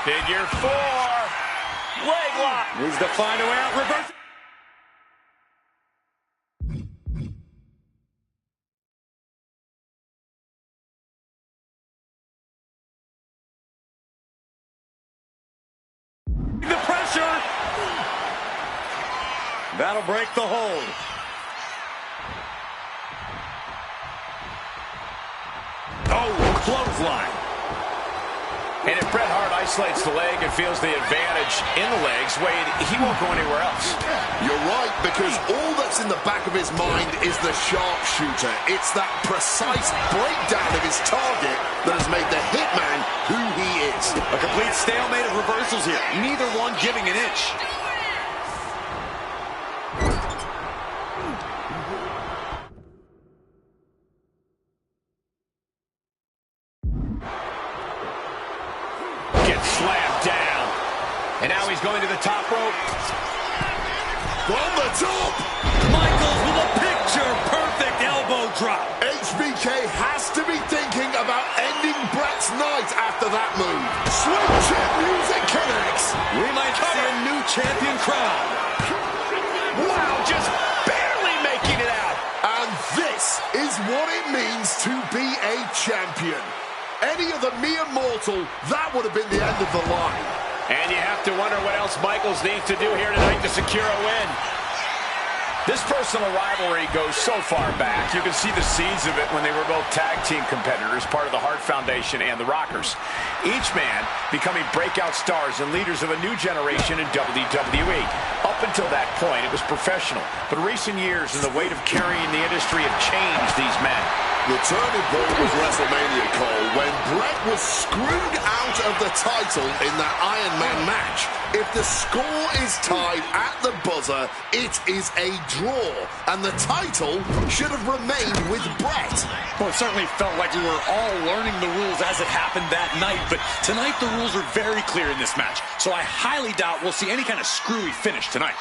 Figure 4. Leg lock. Needs to find a way out. Reverse. The pressure. That'll break the hold. Oh, clothesline. And if Bret Hart isolates the leg and feels the advantage in the legs, Wade, he won't go anywhere else. You're right, because all that's in the back of his mind is the sharpshooter. It's that precise breakdown of his target that has made the Hitman who he is. A complete stalemate of reversals here. Neither one giving an inch. Slammed down. And now he's going to the top rope. From the top. Michaels with a picture-perfect elbow drop. HBK has to be thinking about ending Bret's night after that move. Sweet chin music connects. We might see a new champion crown. Wow, just barely making it out. And this is what it means to be a champion. Any other mere mortal, that would have been the end of the line. And you have to wonder what else Michaels needs to do here tonight to secure a win. This personal rivalry goes so far back. You can see the seeds of it when they were both tag team competitors, part of the Hart Foundation and the Rockers. Each man becoming breakout stars and leaders of a new generation in WWE. Up until that point, it was professional. But recent years and the weight of carrying the industry have changed these men. The turning point was WrestleMania, Cole, when Bret was screwed out of the title in that Iron Man match. If the score is tied at the buzzer, it is a draw, and the title should have remained with Bret. Well, it certainly felt like we were all learning the rules as it happened that night, but tonight the rules are very clear in this match, so I highly doubt we'll see any kind of screwy finish tonight.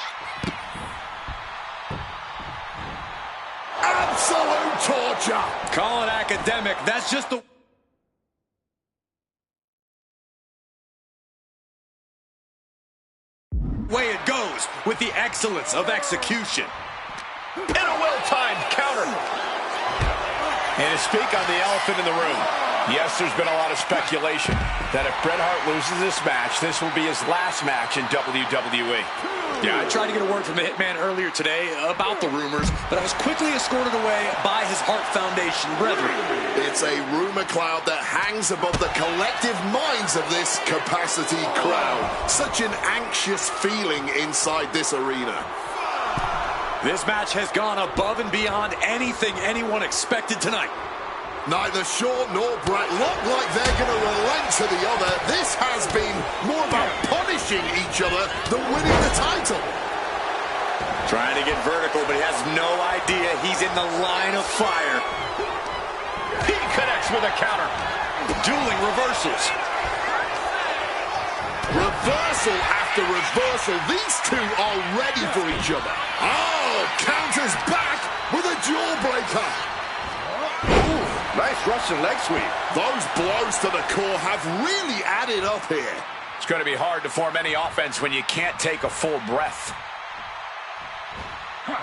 Absolute torture. Call it academic. That's just the way it goes with the excellence of execution. And a well-timed counter. And to speak on the elephant in the room, yes, there's been a lot of speculation that if Bret Hart loses this match, this will be his last match in WWE. Yeah, I tried to get a word from the Hitman earlier today about the rumors, but I was quickly escorted away by his Hart Foundation brethren. It's a rumor cloud that hangs above the collective minds of this capacity crowd. Such an anxious feeling inside this arena. This match has gone above and beyond anything anyone expected tonight. Neither Shawn nor Bret look like they're going to relent to the other. This has been more about punishing each other than winning the title. Trying to get vertical, but he has no idea he's in the line of fire. He connects with a counter. Dueling reversals. Reversal after reversal. These two are ready for each other. Oh, counters back with a jawbreaker. Nice Russian leg sweep. Those blows to the core have really added up here. It's going to be hard to form any offense when you can't take a full breath.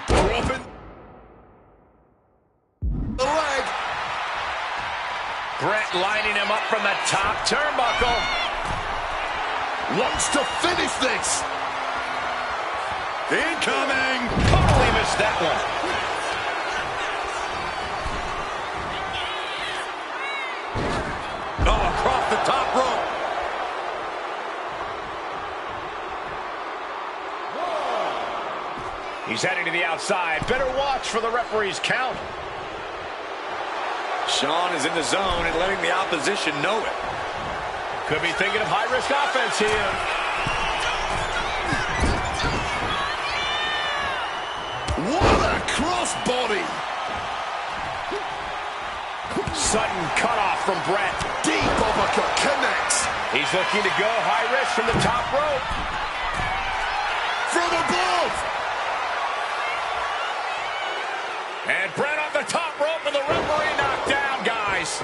Dropping the leg. Bret lining him up from the top turnbuckle. Wants to finish this. Incoming. Totally missed that one. Oh, across the top rope. He's heading to the outside. Better watch for the referee's count. Shawn is in the zone and letting the opposition know it. Could be thinking of high-risk offense here. What a crossbody. Sudden cutoff from Bret. Deep uppercut connects. He's looking to go high risk from the top rope. From above. And Bret off the top rope and the referee knocked down, guys.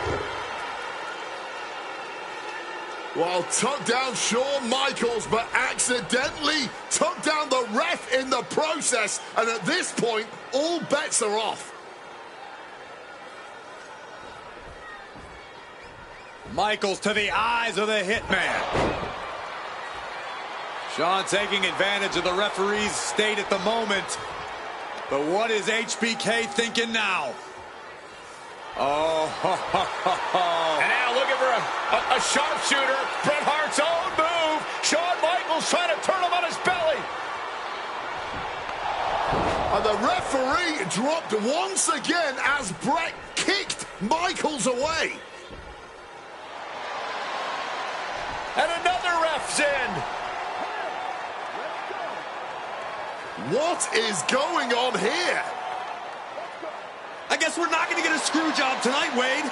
Well, took down Shawn Michaels, but accidentally took down the ref in the process. And at this point, all bets are off. Michaels to the eyes of the Hitman. Shawn taking advantage of the referee's state at the moment. But what is HBK thinking now? Oh, ho, ho, ho, ho. And now looking for a sharpshooter. Bret Hart's own move. Shawn Michaels trying to turn him on his belly. And the referee dropped once again as Bret kicked Michaels away. And another ref's in. What is going on here? I guess we're not going to get a screw job tonight, Wade.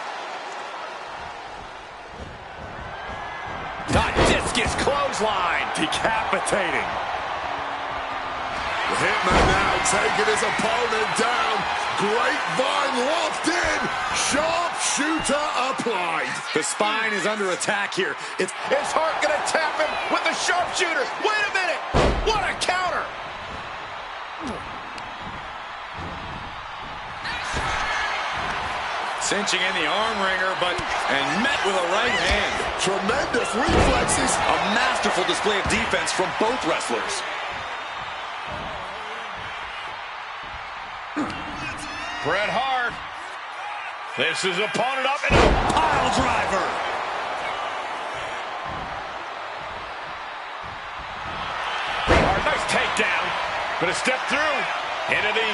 The discus clothesline. Decapitating. The Hitman now taking his opponent down. Grapevine locked in. Sharpshooter applied. The spine is under attack here. Is Hart going to tap him with the sharpshooter? Wait a minute. What a counter. Cinching in the arm wringer, and met with a right hand. Tremendous reflexes. A masterful display of defense from both wrestlers. Bret Hart. This is opponent up and a Pile driver. Bret Hart, nice takedown. Gonna step through into the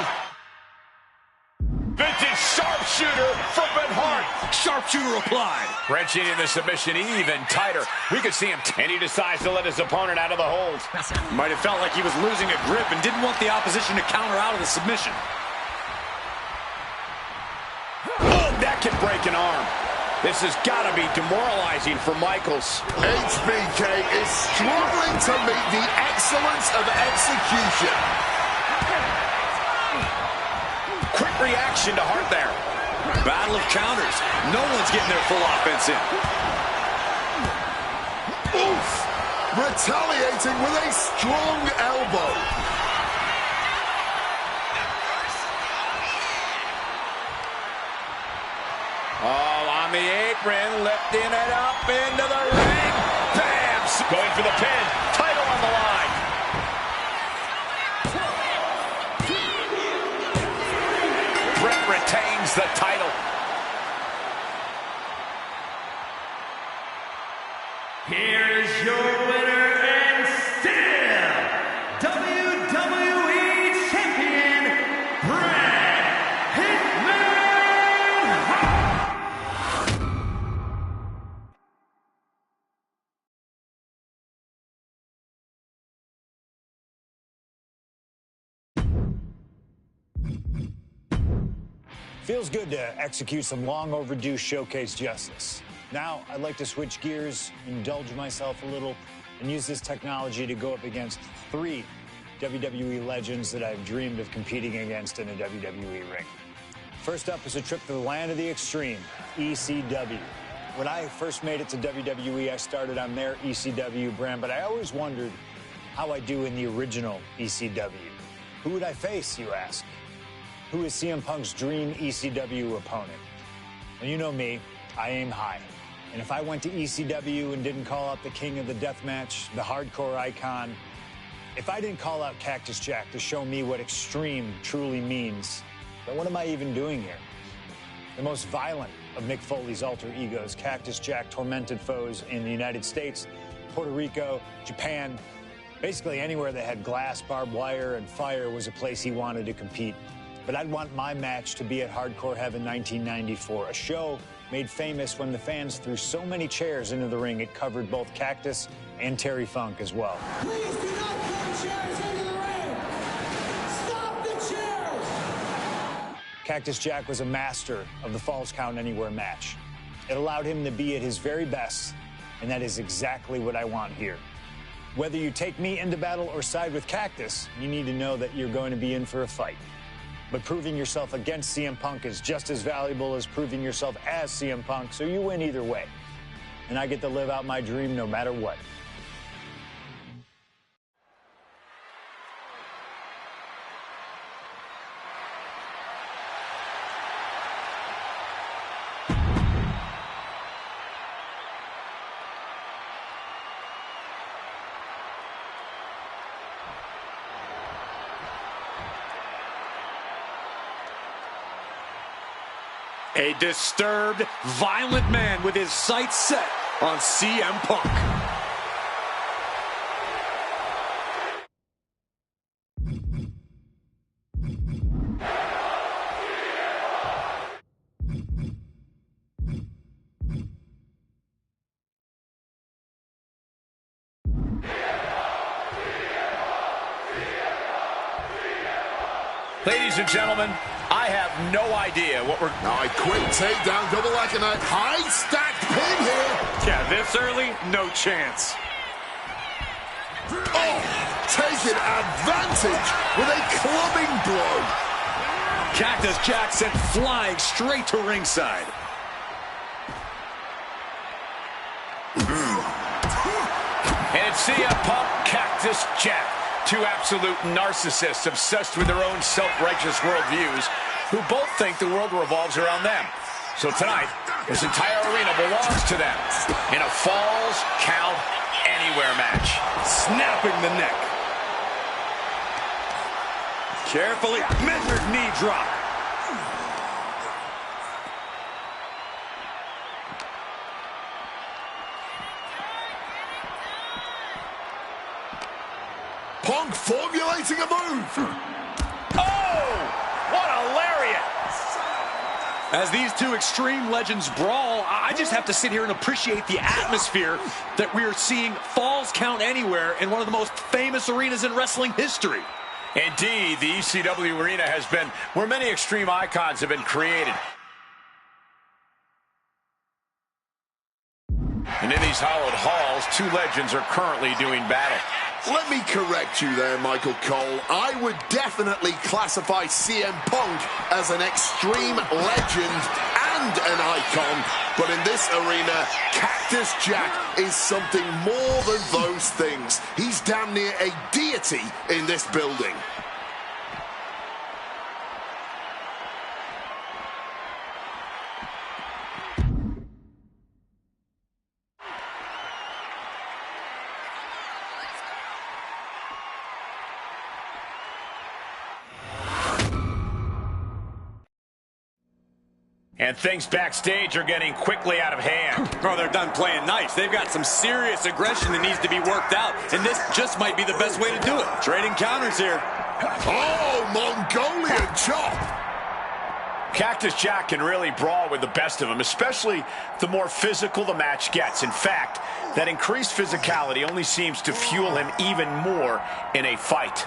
vintage sharpshooter from Bret Hart. Sharpshooter applied. Wrenching in the submission even tighter. We could see him, and he decides to let his opponent out of the hold. Might have felt like he was losing a grip and didn't want the opposition to counter out of the submission. Oh, that can break an arm. This has got to be demoralizing for Michaels. HBK is struggling to meet the excellence of execution. Quick reaction to Hart there. Battle of counters. No one's getting their full offense in. Oof! Retaliating with a strong elbow. Oh, on the apron, lifting it up into the ring. Bam! Going for the pin. Title on the line. Bret retains the title. Here's your winner and still WWE Champion, Bret Hitman Hart. Feels good to execute some long overdue showcase justice. Now, I'd like to switch gears, indulge myself a little, and use this technology to go up against 3 WWE legends that I've dreamed of competing against in a WWE ring. First up is a trip to the land of the extreme, ECW. When I first made it to WWE, I started on their ECW brand, but I always wondered how I do in the original ECW. Who would I face, you ask? Who is CM Punk's dream ECW opponent? And you know me, I aim high. And if I went to ECW and didn't call out the king of the deathmatch, the hardcore icon, if I didn't call out Cactus Jack to show me what extreme truly means, then what am I even doing here? The most violent of Mick Foley's alter egos, Cactus Jack tormented foes in the United States, Puerto Rico, Japan, basically anywhere that had glass, barbed wire, and fire was a place he wanted to compete. But I'd want my match to be at Hardcore Heaven 1994, a show made famous when the fans threw so many chairs into the ring it covered both Cactus and Terry Funk as well. Please do not throw chairs into the ring! Stop the chairs! Cactus Jack was a master of the Falls Count Anywhere match. It allowed him to be at his very best, and that is exactly what I want here. Whether you take me into battle or side with Cactus, you need to know that you're going to be in for a fight. But proving yourself against CM Punk is just as valuable as proving yourself as CM Punk, so you win either way. And I get to live out my dream no matter what. A disturbed, violent man with his sights set on CM Punk. Ladies and gentlemen, I have no idea what we're... Now a quick takedown, double like a high stacked pin here. Yeah, this early, no chance. Oh, taking advantage with a clubbing blow. Cactus Jack sent flying straight to ringside. And it's CM Punk, Cactus Jack. Two absolute narcissists obsessed with their own self-righteous worldviews who both think the world revolves around them. So tonight, this entire arena belongs to them in a Falls Count Anywhere match. Snapping the neck. Carefully measured knee drop. Punk formulating a move. Oh, what a lariat. As these two extreme legends brawl, I just have to sit here and appreciate the atmosphere that we are seeing Falls Count Anywhere in one of the most famous arenas in wrestling history. Indeed, the ECW arena has been where many extreme icons have been created. And in these hallowed halls, two legends are currently doing battle. Let me correct you there, Michael Cole. I would definitely classify CM Punk as an extreme legend and an icon, but in this arena, Cactus Jack is something more than those things. He's damn near a deity in this building. And things backstage are getting quickly out of hand. Oh, they're done playing nice. They've got some serious aggression that needs to be worked out, and this just might be the best way to do it. Trading counters here. Oh, Mongolian chop. Cactus Jack can really brawl with the best of them, especially the more physical the match gets. In fact, that increased physicality only seems to fuel him even more in a fight.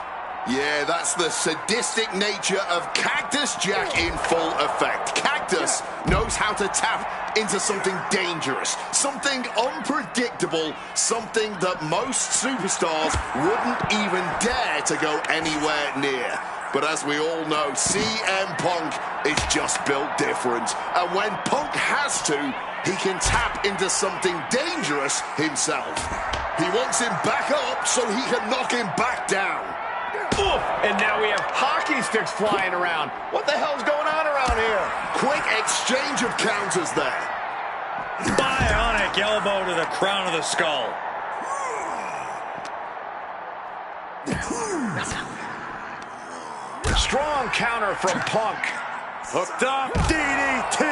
Yeah, that's the sadistic nature of Cactus Jack in full effect. Cactus knows how to tap into something dangerous, something unpredictable, something that most superstars wouldn't even dare to go anywhere near. But as we all know, CM Punk is just built different. And when Punk has to, he can tap into something dangerous himself. He wants him back up so he can knock him back down. Oof, and now we have hockey sticks flying around. What the hell's going on around here? Quick exchange of counters there. Bionic elbow to the crown of the skull. Strong counter from Punk. Hooked up, DDT.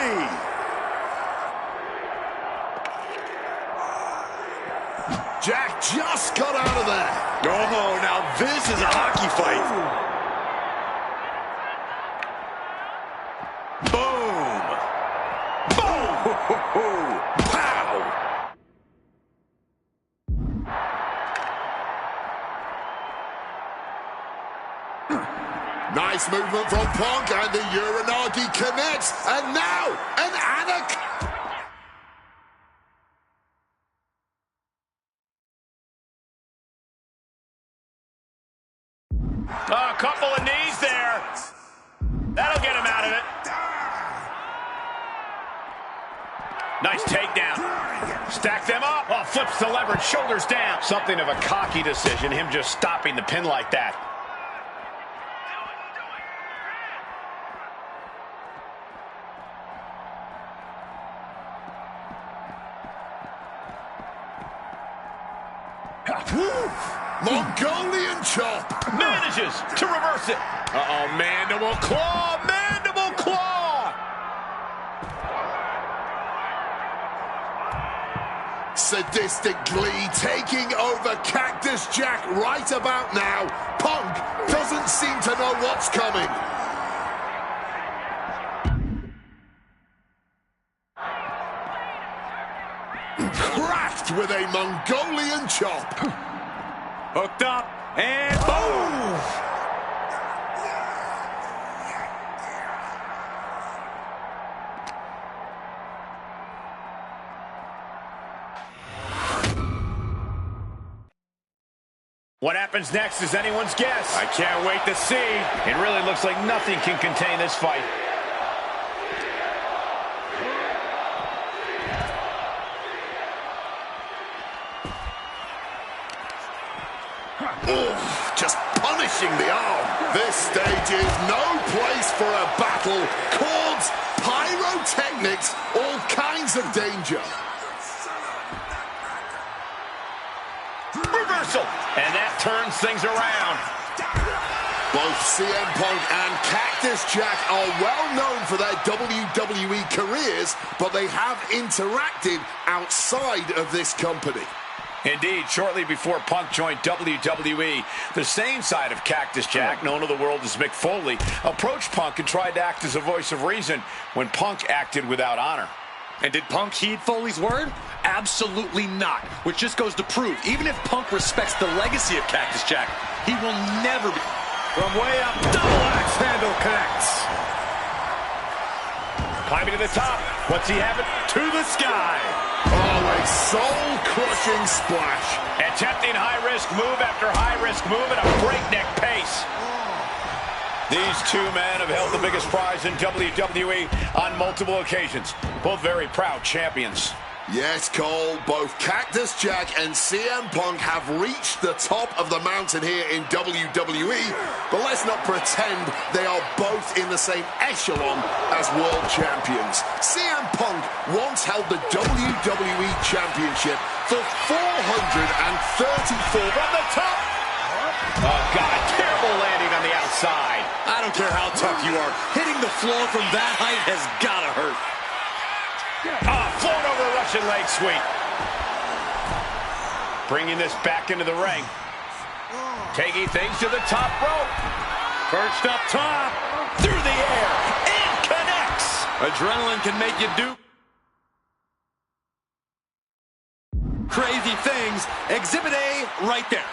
Jack just got out of there. Oh, now this is a hockey fight. Boom. Boom. Pow. Nice movement from Punk, and the Uranagi connects. And now, an Anak. A couple of knees there. That'll get him out of it. Nice takedown. Stack them up. Oh, flips the leverage, shoulders down. Something of a cocky decision, him just stopping the pin like that. Mongolian chop. Manages to reverse it. Uh-oh, mandible claw, mandible claw. Sadistic glee taking over Cactus Jack right about now. Punk doesn't seem to know what's coming. Cracked with a Mongolian chop. Hooked up, and boom! What happens next is anyone's guess. I can't wait to see. It really looks like nothing can contain this fight. Oh, just punch punishing the arm. This stage is no place for a battle. Cords, pyrotechnics, all kinds of danger. Reversal, and that turns things around. Both CM Punk and Cactus Jack are well known for their WWE careers, but they have interacted outside of this company. Indeed, shortly before Punk joined WWE, the same side of Cactus Jack, known to the world as Mick Foley, approached Punk and tried to act as a voice of reason when Punk acted without honor. And did Punk heed Foley's word? Absolutely not. Which just goes to prove, even if Punk respects the legacy of Cactus Jack, he will never be... From way up, double axe handle connects. Climbing to the top. What's he having? To the sky. Oh, a soul-crushing splash. Attempting high-risk move after high-risk move at a breakneck pace. These two men have held the biggest prize in WWE on multiple occasions. Both very proud champions. Yes, Cole, both Cactus Jack and CM Punk have reached the top of the mountain here in WWE, but let's not pretend they are both in the same echelon as world champions. CM Punk once held the WWE Championship for 434 from the top. Oh, God, terrible landing on the outside. I don't care how tough you are. Hitting the floor from that height has got to hurt. Float over Russian leg sweep. Bringing this back into the ring. Taking things to the top rope. Perched up top. Through the air. And connects. Adrenaline can make you do crazy things. Exhibit A right there.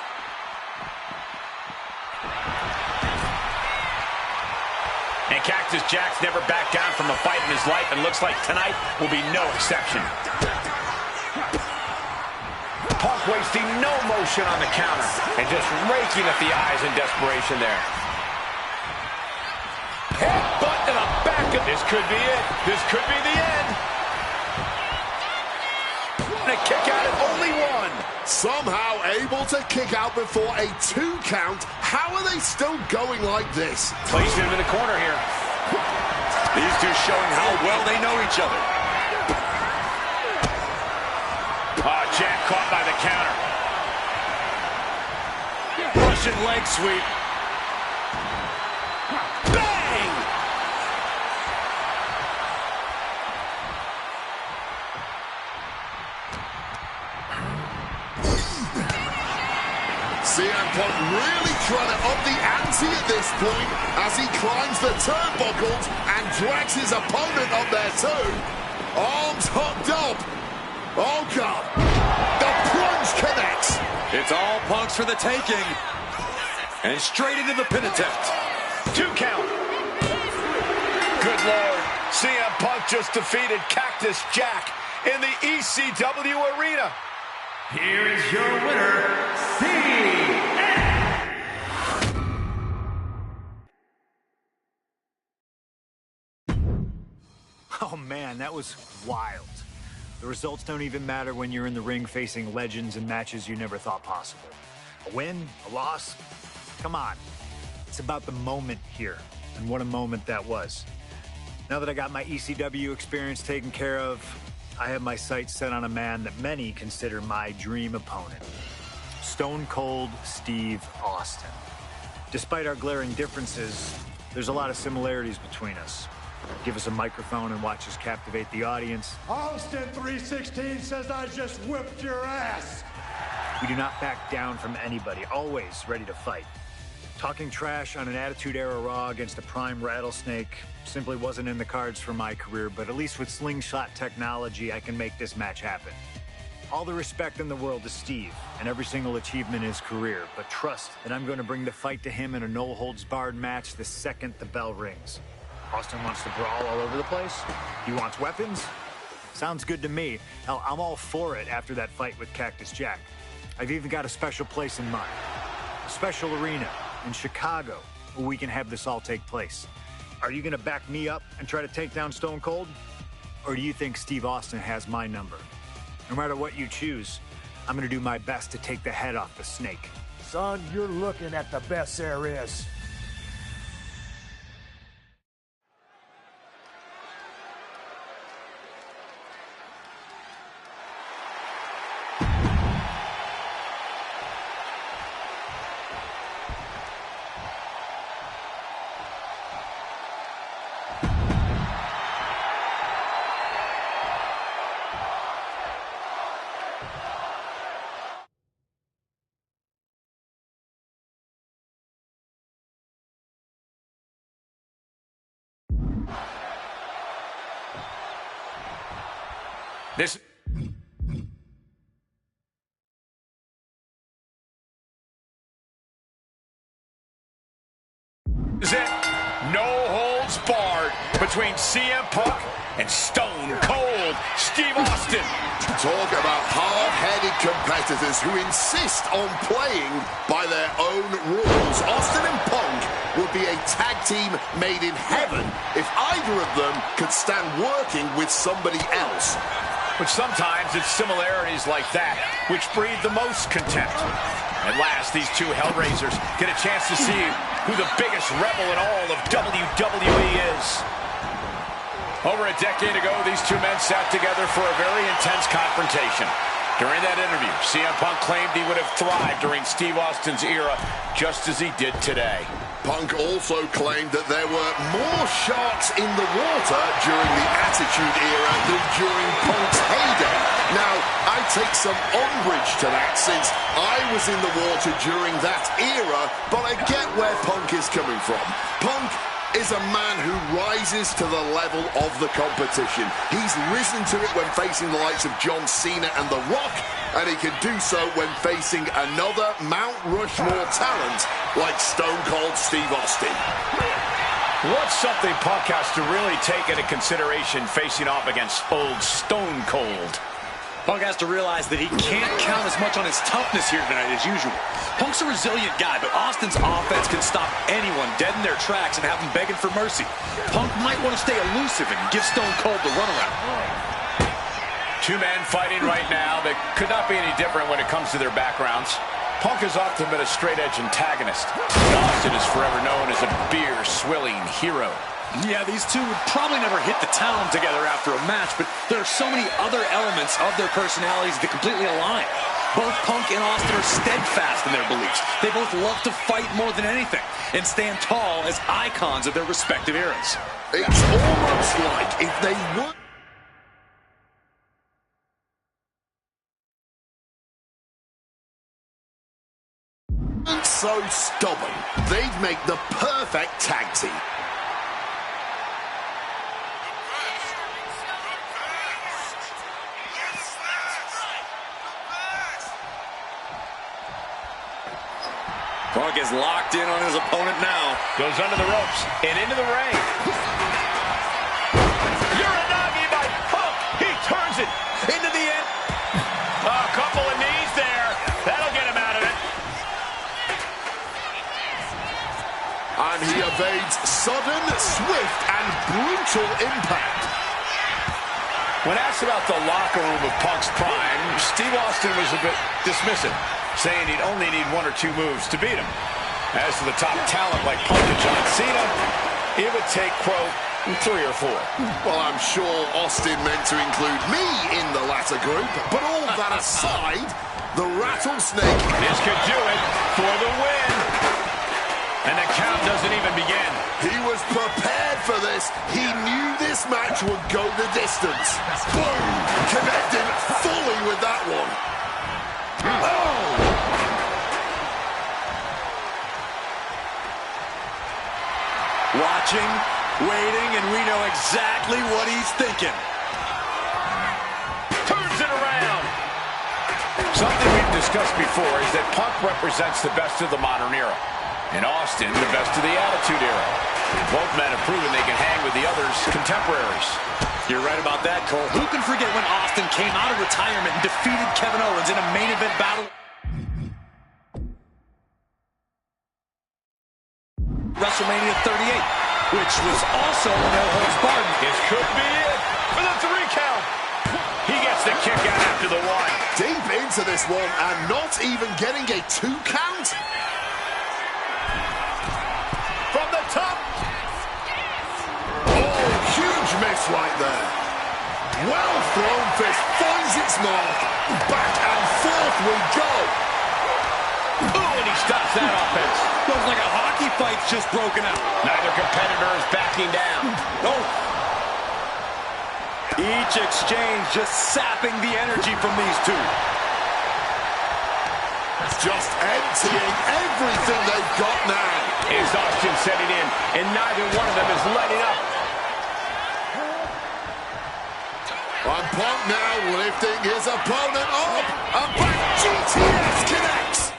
And Cactus Jack's never backed down from a fight in his life, and looks like tonight will be no exception. Punk wasting no motion on the counter, and just raking at the eyes in desperation there. Headbutt to the back of... This could be it. This could be the end. And a kick out at only one. Somehow able to kick out before a 2 count. How are they still going like this? Placed him in the corner here. These two showing how well they know each other. Jack caught by the counter. Russian leg sweep. Bang! CM Punk really trying to up the ante at this point as he climbs the turnbuckles and drags his opponent up there too. Arms hooked up. Oh, God. The plunge connects. It's all Punk's for the taking. And straight into the pin attempt. 2 count. Good Lord. CM Punk just defeated Cactus Jack in the ECW arena. Here is your winner, CM. Oh man, that was wild. The results don't even matter when you're in the ring facing legends in matches you never thought possible. A win, a loss, come on. It's about the moment here, and what a moment that was. Now that I got my ECW experience taken care of, I have my sights set on a man that many consider my dream opponent. Stone Cold Steve Austin. Despite our glaring differences, there's a lot of similarities between us. Give us a microphone and watch us captivate the audience. Austin 316 says I just whipped your ass. We do not back down from anybody, always ready to fight. Talking trash on an Attitude Era Raw against a prime Rattlesnake simply wasn't in the cards for my career, but at least with slingshot technology, I can make this match happen. All the respect in the world to Steve and every single achievement in his career, but trust that I'm going to bring the fight to him in a no-holds-barred match the second the bell rings. Austin wants to brawl all over the place? He wants weapons? Sounds good to me. Hell, I'm all for it after that fight with Cactus Jack. I've even got a special place in mind. A special arena in Chicago where we can have this all take place. Are you going to back me up and try to take down Stone Cold? Or do you think Steve Austin has my number? No matter what you choose, I'm going to do my best to take the head off the snake. Son, you're looking at the best there is. This is it. No holds barred between CM Punk and Stone Cold Steve Austin. Talk about hard-headed competitors who insist on playing by their own rules. Austin and Punk would be a tag team made in heaven if either of them could stand working with somebody else. But sometimes it's similarities like that which breed the most contempt. At last, these two Hellraisers get a chance to see who the biggest rebel in all of WWE is. Over a decade ago, these two men sat together for a very intense confrontation. During that interview, CM Punk claimed he would have thrived during Steve Austin's era, just as he did today. Punk also claimed that there were more sharks in the water during the Attitude Era than during Punk's heyday. Now, I take some umbrage to that since I was in the water during that era, but I get where Punk is coming from. Punk is a man who rises to the level of the competition. He's risen to it when facing the likes of John Cena and The Rock, and he can do so when facing another Mount Rushmore talent like Stone Cold Steve Austin. What's something Punk has to really take into consideration facing off against old Stone Cold? Punk has to realize that he can't count as much on his toughness here tonight as usual. Punk's a resilient guy, but Austin's offense can stop anyone dead in their tracks and have them begging for mercy. Punk might want to stay elusive and give Stone Cold the runaround. Two men fighting right now that could not be any different when it comes to their backgrounds. Punk has often been a straight-edge antagonist. Austin is forever known as a beer-swilling hero. Yeah, these two would probably never hit the town together after a match, but there are so many other elements of their personalities that completely align. Both Punk and Austin are steadfast in their beliefs. They both love to fight more than anything and stand tall as icons of their respective eras. It's almost like if they were so stubborn, they'd make the perfect tag team. Punk is locked in on his opponent now. Goes under the ropes and into the ring. Uranagi by Punk. He turns it into the end. A couple of knees there. That'll get him out of it. And he evades sudden, swift, and brutal impact. When asked about the locker room of Punk's prime, Steve Austin was a bit dismissive, saying he'd only need one or two moves to beat him. As to the top talent like Punk and John Cena, it would take, quote, 3 or 4. Well, I'm sure Austin meant to include me in the latter group, but all that aside, the Rattlesnake... This could do it for the win. And the count doesn't even begin. He was prepared for this. He knew this match would go the distance. Boom! Connected fully with that one. Oh! Watching, waiting, and we know exactly what he's thinking. Turns it around. Something we've discussed before is that Punk represents the best of the modern era, and Austin the best of the Attitude Era. Both men have proven they can hang with the others' contemporaries. You're right about that, Cole. Who can forget when Austin came out of retirement and defeated Kevin Owens in a main event battle? WrestleMania 38, which was also no holds barred. This could be it for the 3 count. He gets the kick out after the 1. deep into this one and not even getting a 2 count. From the top. Oh, huge miss right there. Well thrown fist finds its mark. Back and forth we go. Ooh, and he stops that offense. Looks like a hockey fight's just broken out. Neither competitor is backing down. Oh. Each exchange just sapping the energy from these two. Just emptying everything they've got now. Exhaustion setting in, and neither one of them is letting up. And Punk now lifting his opponent up. And back GTS connects.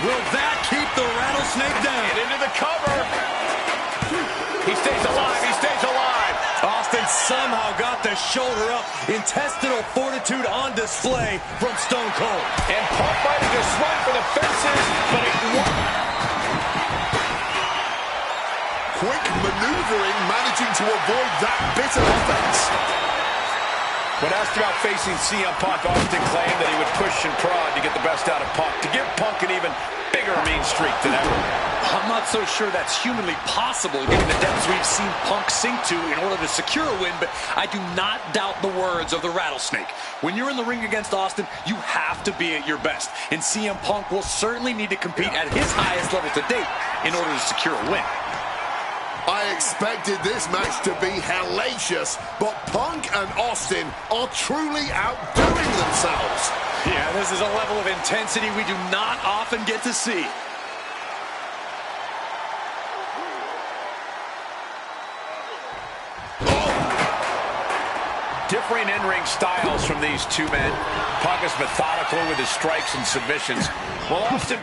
Will that keep the rattlesnake down? Get into the cover. He stays alive. He stays alive. Austin somehow got the shoulder up. Intestinal fortitude on display from Stone Cold. And Punk might have just swung for the fences, but it won. Quick maneuvering, managing to avoid that bitter offense. When asked about facing CM Punk, Austin claimed that he would push and prod to get the best out of Punk, to give Punk an even bigger mean streak than ever. I'm not so sure that's humanly possible, given the depths we've seen Punk sink to in order to secure a win, but I do not doubt the words of the Rattlesnake. When you're in the ring against Austin, you have to be at your best, and CM Punk will certainly need to compete at his highest level to date in order to secure a win. I expected this match to be hellacious, but Punk and Austin are truly outdoing themselves. Yeah, this is a level of intensity we do not often get to see. Differing in-ring styles from these two men. Punk is methodical with his strikes and submissions, while Austin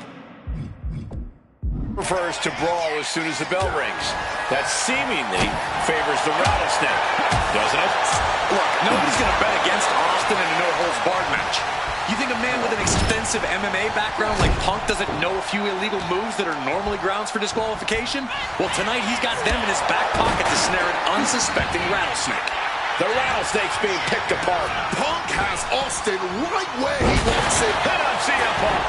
prefers to brawl as soon as the bell rings. That seemingly favors the Rattlesnake, doesn't it? Look, nobody's going to bet against Austin in a no-holds-barred match. You think a man with an extensive MMA background like Punk doesn't know a few illegal moves that are normally grounds for disqualification? Well, tonight he's got them in his back pocket to snare an unsuspecting Rattlesnake. The Rattlesnake's being picked apart. Punk has Austin right where he wants it. Head on CM Punk.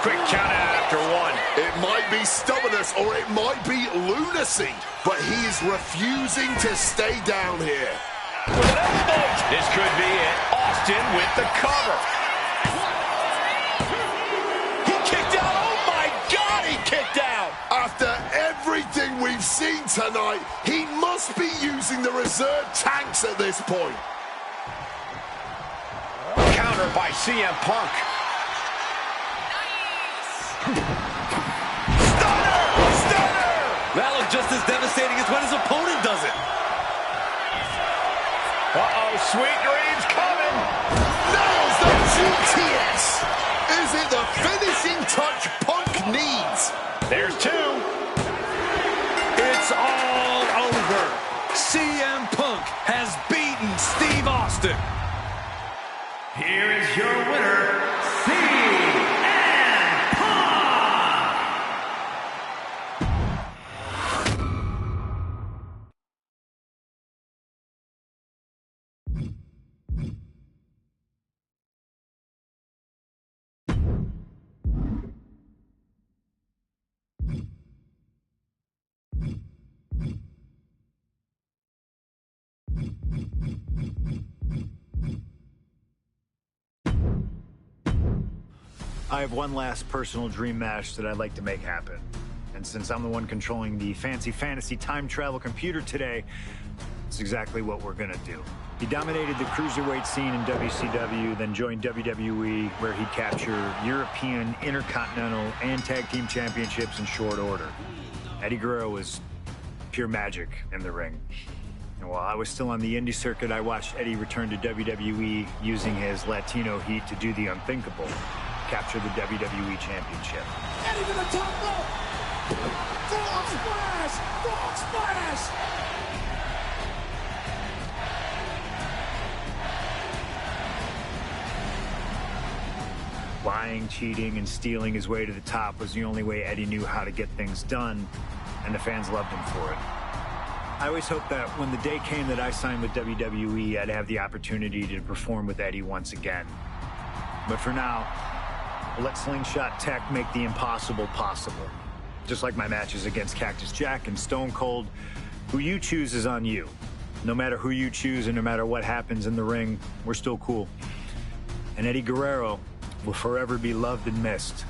Quick count out after one. It might be stubbornness or it might be lunacy, but he is refusing to stay down here. With an elbow. This could be it. Austin with the cover. He kicked out. Oh my God, he kicked out. After everything we've seen tonight, he must be using the reserve tanks at this point. Counter by CM Punk. That looked just as devastating as when his opponent does it. Uh-oh, sweet dreams coming. Nails the GTS. Is it the finishing touch Punk needs? There's two. It's all over. CM Punk has beaten Steve Austin. Here is your winner, CM I have one last personal dream match that I'd like to make happen. And since I'm the one controlling the fancy fantasy time travel computer today, it's exactly what we're gonna do. He dominated the cruiserweight scene in WCW, then joined WWE, where he'd capture European, Intercontinental, and Tag Team Championships in short order. Eddie Guerrero was pure magic in the ring. And while I was still on the indie circuit, I watched Eddie return to WWE using his Latino heat to do the unthinkable, capture the WWE Championship. Eddie to the top rope. Frog splash! Frog splash! Lying, cheating, and stealing his way to the top was the only way Eddie knew how to get things done, and the fans loved him for it. I always hoped that when the day came that I signed with WWE, I'd have the opportunity to perform with Eddie once again. But for now, we'll let Slingshot Tech make the impossible possible. Just like my matches against Cactus Jack and Stone Cold, who you choose is on you. No matter who you choose and no matter what happens in the ring, we're still cool. And Eddie Guerrero will forever be loved and missed.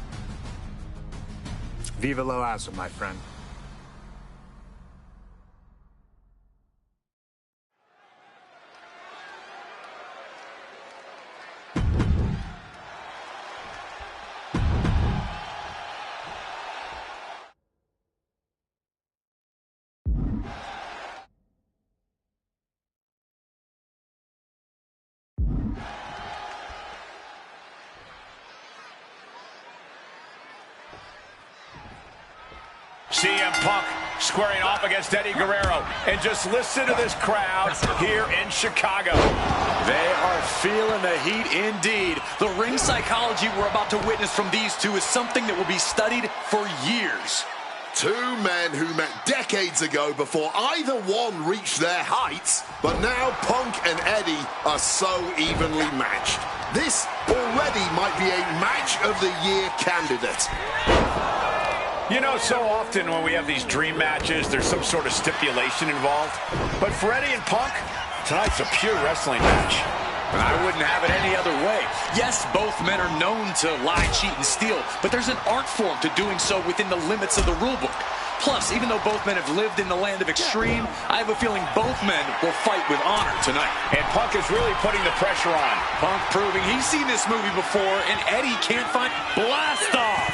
Viva la raza, my friend. CM Punk squaring off against Eddie Guerrero. And just listen to this crowd here in Chicago. They are feeling the heat indeed. The ring psychology we're about to witness from these two is something that will be studied for years. Two men who met decades ago before either one reached their heights, but now Punk and Eddie are so evenly matched. This already might be a match of the year candidate. You know, so often when we have these dream matches, there's some sort of stipulation involved. But for Eddie and Punk, tonight's a pure wrestling match. And I wouldn't have it any other way. Yes, both men are known to lie, cheat, and steal, but there's an art form to doing so within the limits of the rulebook. Plus, even though both men have lived in the land of extreme, I have a feeling both men will fight with honor tonight. And Punk is really putting the pressure on. Punk proving he's seen this movie before, and Eddie can't find... Blast off!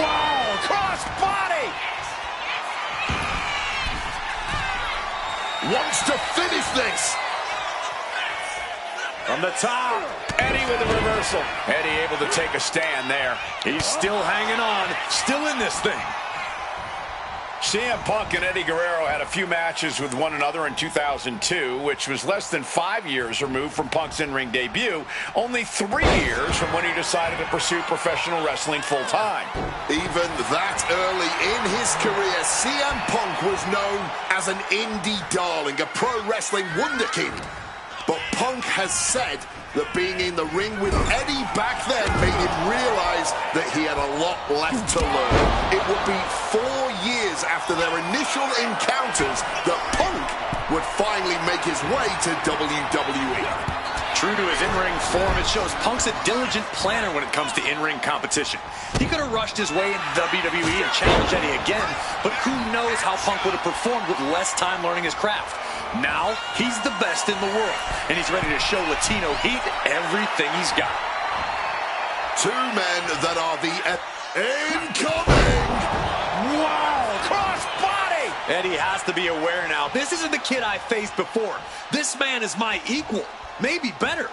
Wow! Cross body! Wants to finish this! From the top, Eddie with a reversal. Eddie able to take a stand there. He's still hanging on, still in this thing. CM Punk and Eddie Guerrero had a few matches with one another in 2002, which was less than 5 years removed from Punk's in-ring debut, only 3 years from when he decided to pursue professional wrestling full-time. Even that early in his career, CM Punk was known as an indie darling, a pro wrestling wunderkid. But Punk has said that being in the ring with Eddie back then made him realize that he had a lot left to learn. It would be 4 years after their initial encounters that Punk would finally make his way to WWE. True to his in-ring form, it shows Punk's a diligent planner when it comes to in-ring competition. He could have rushed his way into WWE and challenged Eddie again, but who knows how Punk would have performed with less time learning his craft. Now, he's the best in the world, and he's ready to show Latino Heat everything he's got. Two men that are the incoming! Wow! Cross body! Eddie has to be aware now. This isn't the kid I faced before. This man is my equal, maybe better.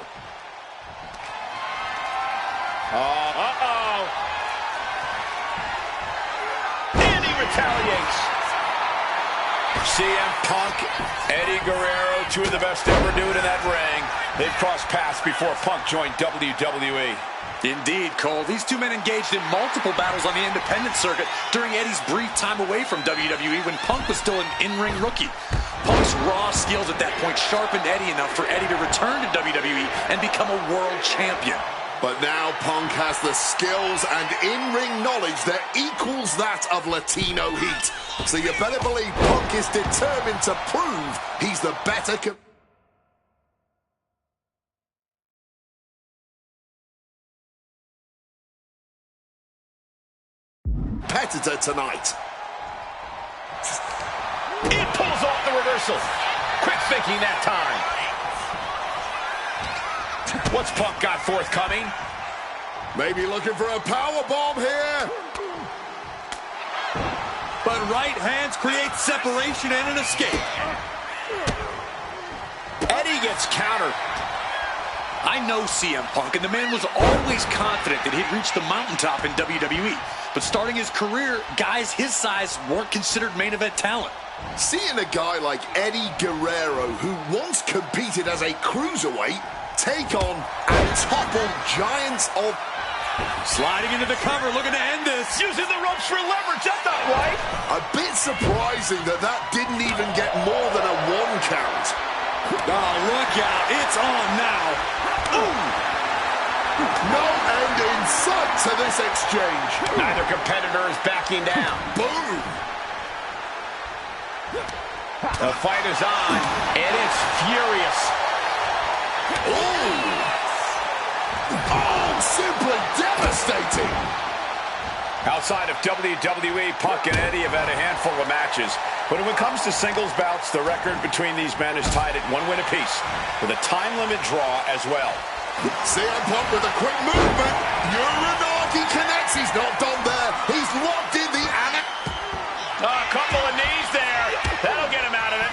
Uh-oh. And he retaliates. CM Punk, Eddie Guerrero, two of the best to ever do it in that ring. They've crossed paths before Punk joined WWE. Indeed, Cole. These two men engaged in multiple battles on the independent circuit during Eddie's brief time away from WWE when Punk was still an in-ring rookie. Punk's raw skills at that point sharpened Eddie enough for Eddie to return to WWE and become a world champion. But now Punk has the skills and in-ring knowledge that equals that of Latino Heat. So you better believe Punk is determined to prove he's the better competitor tonight. It pulls off the reversal. Quick thinking that time. What's Punk got forthcoming? Maybe looking for a powerbomb here. But right hands create separation and an escape. Eddie gets countered. I know CM Punk, and the man was always confident that he'd reach the mountaintop in WWE. But starting his career, guys his size weren't considered main event talent. Seeing a guy like Eddie Guerrero, who once competed as a cruiserweight, take on and topple giants of... Sliding into the cover, looking to end this. Using the ropes for leverage. That's not right. A bit surprising that didn't even get more than a 1 count. Oh, look out. It's on now. Ooh. No end in sight to this exchange. Neither competitor is backing down. Boom. The fight is on, and it's furious. Ooh. Oh, simply devastating. Outside of WWE, Punk and Eddie have had a handful of matches. But when it comes to singles bouts, the record between these men is tied at 1 win apiece, with a time limit draw as well. CM Punk with a quick movement. Uranagi connects. He's not done there. He's locked in the annex. A couple of knees there. That'll get him out of it.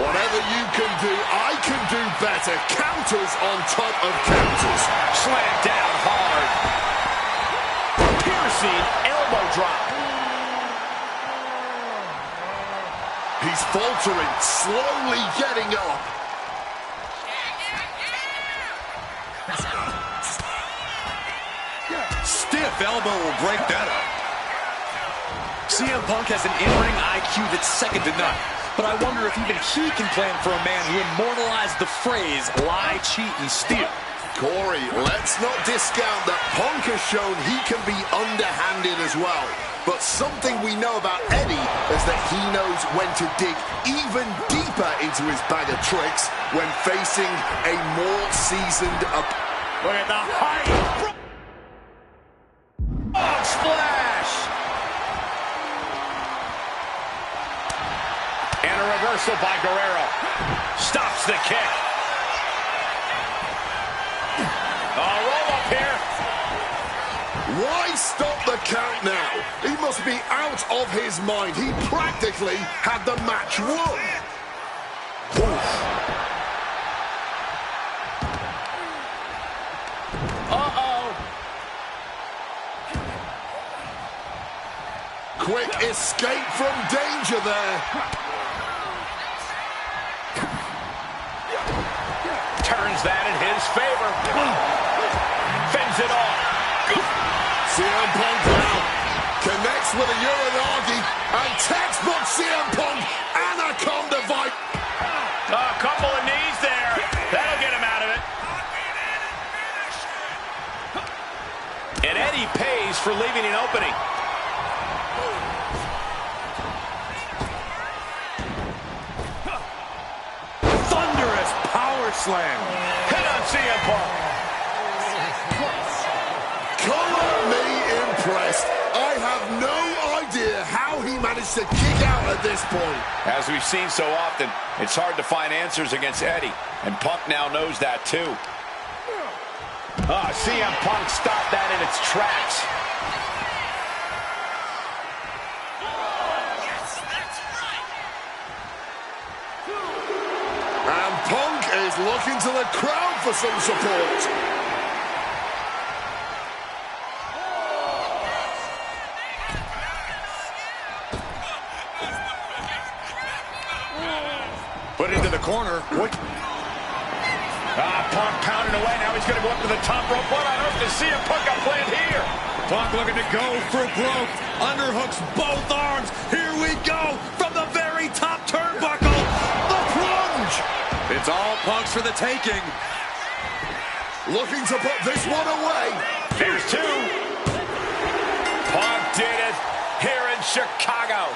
Whatever you can do, I can do better. Counters on top of counters. Slammed down hard. Piercing elbow drop. He's faltering, slowly getting up. Stiff elbow will break that up. CM Punk has an in-ring IQ that's second to none. But I wonder if even he can plan for a man who immortalized the phrase, lie, cheat, and steal. Corey, let's not discount that Punk has shown he can be underhanded as well. But something we know about Eddie is that he knows when to dig even deeper into his bag of tricks when facing a more seasoned opponent. Look at the height. Oh, splash. And a reversal by Guerrero. Stops the kick. Roll up here. Why stop the count now? He must be out of his mind. He practically had the match won. Uh-oh. Quick escape from danger there. Turns that in his favor. Fends it off. CM Punk now connects with a Uranagi and textbook CM Punk Anaconda Vipe. A couple of knees there. That'll get him out of it. And Eddie pays for leaving an opening. Thunderous power slam. Hit on CM Punk. Call me impressed. I have no idea how he managed to kick out at this point. As we've seen so often, it's hard to find answers against Eddie, and Punk now knows that too. CM Punk stopped that in its tracks. And Punk is looking to the crowd for some support. Put into the corner. What? Punk pounding away. Now he's going to go up to the top rope. What on earth does CM Punk got planned here? Punk looking to go for broke. Underhooks both arms. Here we go from the very top turnbuckle. The plunge. It's all Punk's for the taking. Looking to put this one away. Here's two. Punk did it here in Chicago.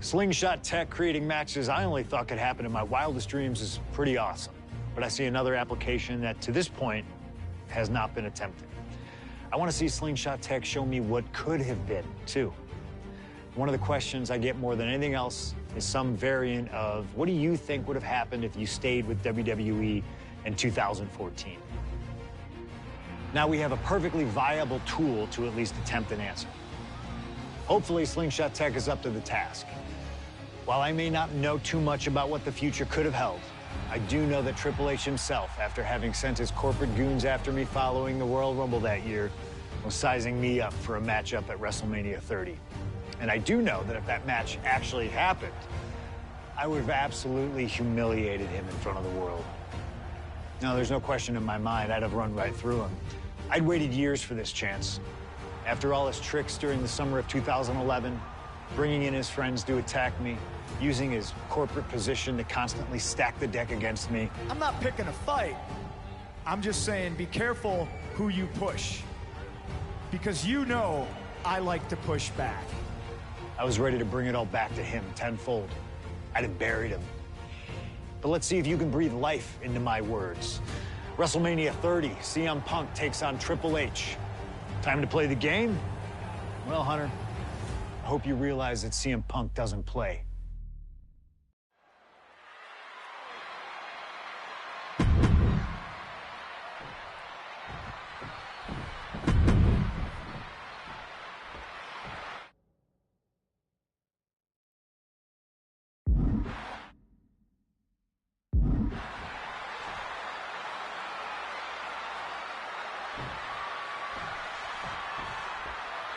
Slingshot tech creating matches I only thought could happen in my wildest dreams is pretty awesome. But I see another application that, to this point, has not been attempted. I want to see Slingshot tech show me what could have been, too. One of the questions I get more than anything else is some variant of, what do you think would have happened if you stayed with WWE in 2014? Now we have a perfectly viable tool to at least attempt an answer. Hopefully, Slingshot tech is up to the task. While I may not know too much about what the future could have held, I do know that Triple H himself, after having sent his corporate goons after me following the Royal Rumble that year, was sizing me up for a matchup at WrestleMania 30. And I do know that if that match actually happened, I would have absolutely humiliated him in front of the world. No, there's no question in my mind I'd have run right through him. I'd waited years for this chance. After all his tricks during the summer of 2011, bringing in his friends to attack me, using his corporate position to constantly stack the deck against me. I'm not picking a fight. I'm just saying be careful who you push. Because you know I like to push back. I was ready to bring it all back to him tenfold. I'd have buried him. But let's see if you can breathe life into my words. WrestleMania 30, CM Punk takes on Triple H. Time to play the game? Well, Hunter, I hope you realize that CM Punk doesn't play.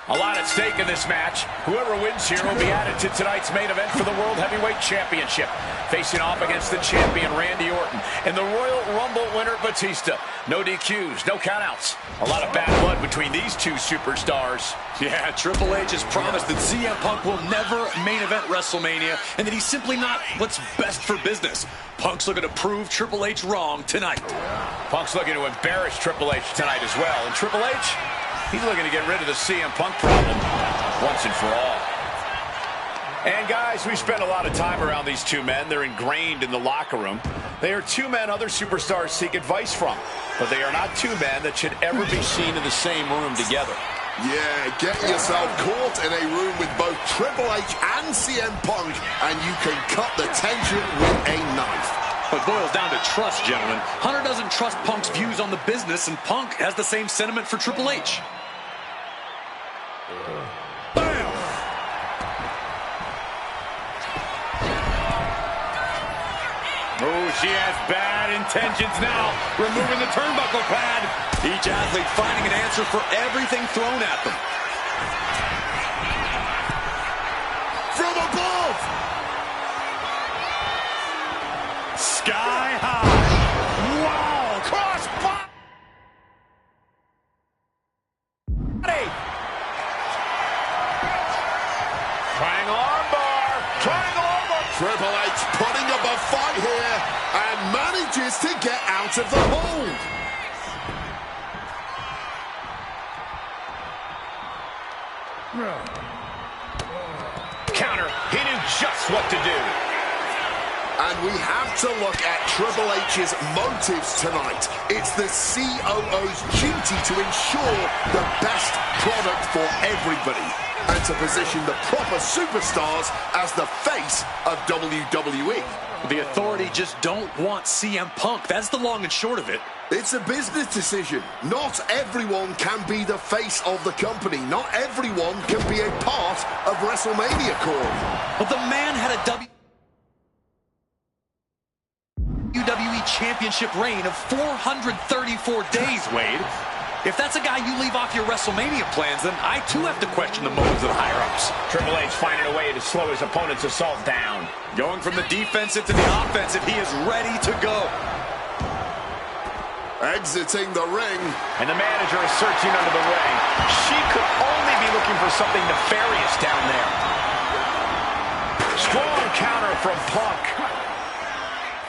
A lot at stake in this match. Whoever wins here will be added to tonight's main event for the World Heavyweight Championship. Facing off against the champion, Randy Orton, and the Royal Rumble winner, Batista. No DQs, no countouts. A lot of bad blood between these two superstars. Yeah, Triple H has promised that CM Punk will never main event WrestleMania, and that he's simply not what's best for business. Punk's looking to prove Triple H wrong tonight. Punk's looking to embarrass Triple H tonight as well. And Triple H, he's looking to get rid of the CM Punk problem once and for all. And guys, we spent a lot of time around these two men. They're ingrained in the locker room. They are two men other superstars seek advice from. But they are not two men that should ever be seen in the same room together. Yeah, get yourself caught in a room with both Triple H and CM Punk, and you can cut the tension with a knife. It boils down to trust, gentlemen. Hunter doesn't trust Punk's views on the business, and Punk has the same sentiment for Triple H. Bam! Oh, she has bad intentions now. Removing the turnbuckle pad. Each athlete finding an answer for everything thrown at them. From above! Sky high. Wow! Cross body! Triangle armbar. Triangle armbar. Triple H putting up a fight here and manages to get out of the hold. Counter. He knew just what to do. And we have to look at Triple H's motives tonight. It's the COO's duty to ensure the best product for everybody and to position the proper superstars as the face of WWE. The Authority just don't want CM Punk. That's the long and short of it. It's a business decision. Not everyone can be the face of the company. Not everyone can be a part of WrestleMania, Corey. But the man had a WWE Championship reign of 434 days, Wade. If that's a guy you leave off your WrestleMania plans, then I too have to question the motives of the higher-ups. Triple H finding a way to slow his opponent's assault down. Going from the defensive to the offensive, he is ready to go. Exiting the ring. And the manager is searching under the ring. She could only be looking for something nefarious down there. Strong counter from Punk.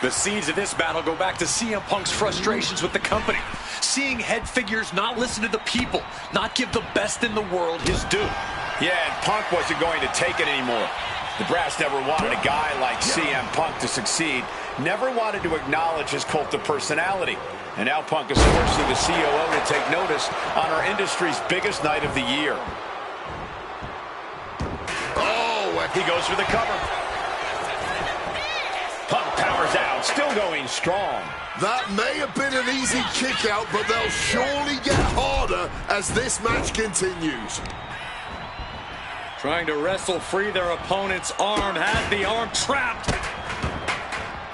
The seeds of this battle go back to CM Punk's frustrations with the company. Seeing head figures not listen to the people, not give the best in the world his due. Yeah, and Punk wasn't going to take it anymore. The brass never wanted a guy like CM Punk to succeed, never wanted to acknowledge his cult of personality. And now Punk is forcing the COO to take notice on our industry's biggest night of the year. Oh, he goes for the cover. Punk powers out, still going strong. That may have been an easy kick out, but they'll surely get harder as this match continues. Trying to wrestle free their opponent's arm, has the arm trapped.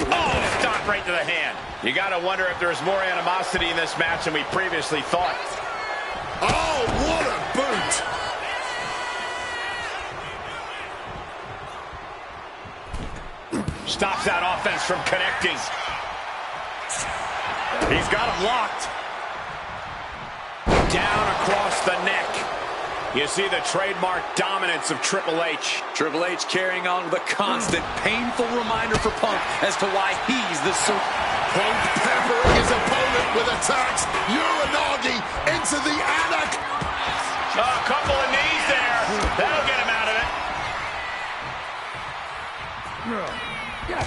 Oh, stop right to the hand. You got to wonder if there's more animosity in this match than we previously thought. Oh, what a boot. Stops that offense from connecting. He's got him locked. Down across the neck. You see the trademark dominance of Triple H. Triple H carrying on with a constant, painful reminder for Punk as to why he's the Punk peppering his opponent with attacks. Uranagi into the Anak. A couple of knees there. That'll get him out of it.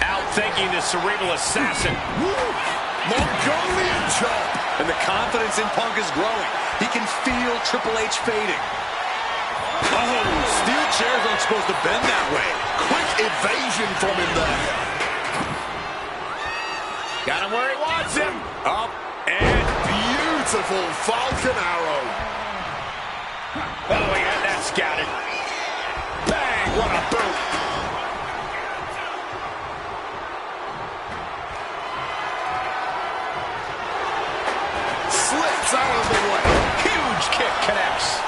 Outthinking the cerebral assassin. Mongolian chop. And the confidence in Punk is growing. He can feel Triple H fading. Oh, steel chairs aren't supposed to bend that way. Quick evasion from him there. Got him where he wants him. Up and beautiful Falcon Arrow. Oh, he had that scouted. Bang, what a boot. Slips out of the way. Huge kick connects.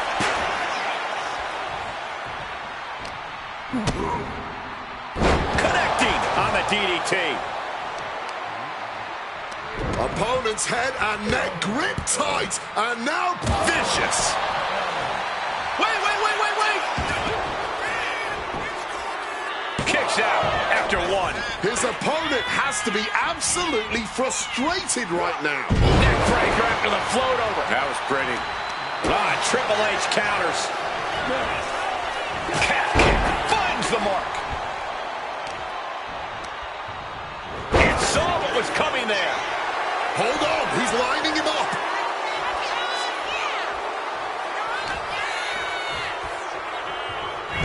Connecting on the DDT. Opponent's head and neck gripped tight, and now vicious. Wait. Kicks out after one. His opponent has to be absolutely frustrated right now. Neck breaker after the float over. That was pretty. Triple H counters. Calf kick finds the mark. It saw what was coming there. Hold on, he's lining him up.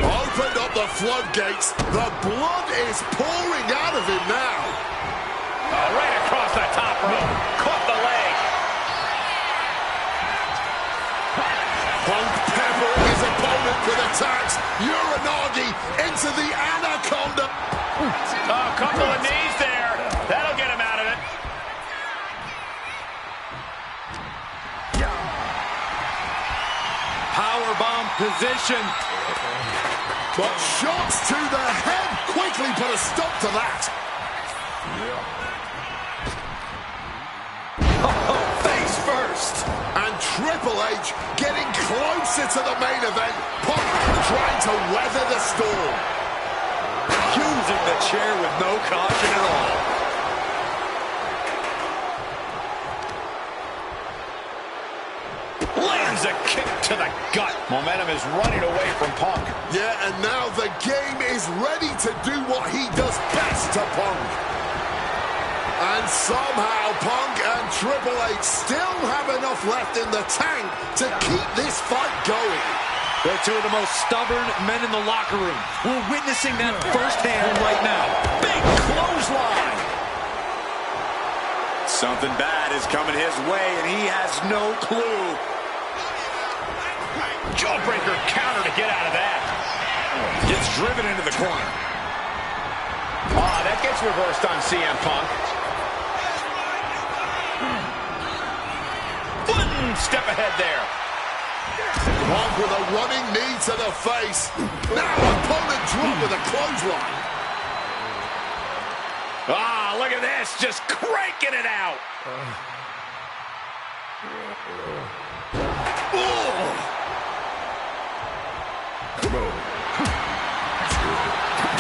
Opened up the floodgates. The blood is pouring out of him now. Right across the top rope. Caught the leg. Punk peppering his opponent with attacks. Uranagi into the Anaconda. A couple of knees there. That'll get him out of it. Powerbomb position. But shots to the head quickly put a stop to that. Oh, face first. And Triple H getting closer to the main event. Punk trying to weather the storm. Using the chair with no caution at all. Lands a kick to the gut. Momentum is running away from Punk. Yeah, and now the game is ready to do what he does best to Punk. And somehow Punk and Triple H still have enough left in the tank to keep this fight going. They're two of the most stubborn men in the locker room. We're witnessing that firsthand right now. Big clothesline. Something bad is coming his way, and he has no clue. Jawbreaker counter to get out of that. Gets driven into the corner. That gets reversed on CM Punk. One step ahead there. Punk with a running knee to the face. Now opponent dropped with a clothesline. Look at this, just cranking it out.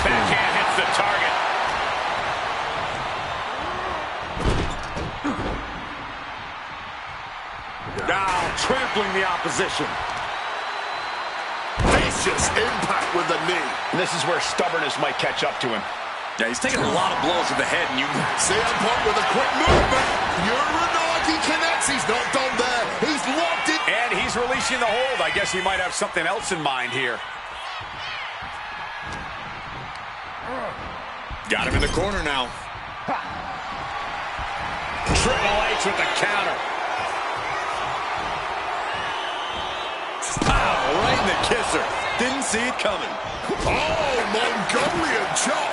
Backhand hits the target. Now trampling the opposition. vicious impact with the knee. And this is where stubbornness might catch up to him. Yeah, he's taking a lot of blows to the head, and CM Punk with a quick movement. Uranagi connects. He's not done there. He's locked it. And he's releasing the hold. I guess he might have something else in mind here. got him in the corner now. Triple H with the counter. Oh, right in the kisser. Didn't see it coming. Oh, Mongolian chop.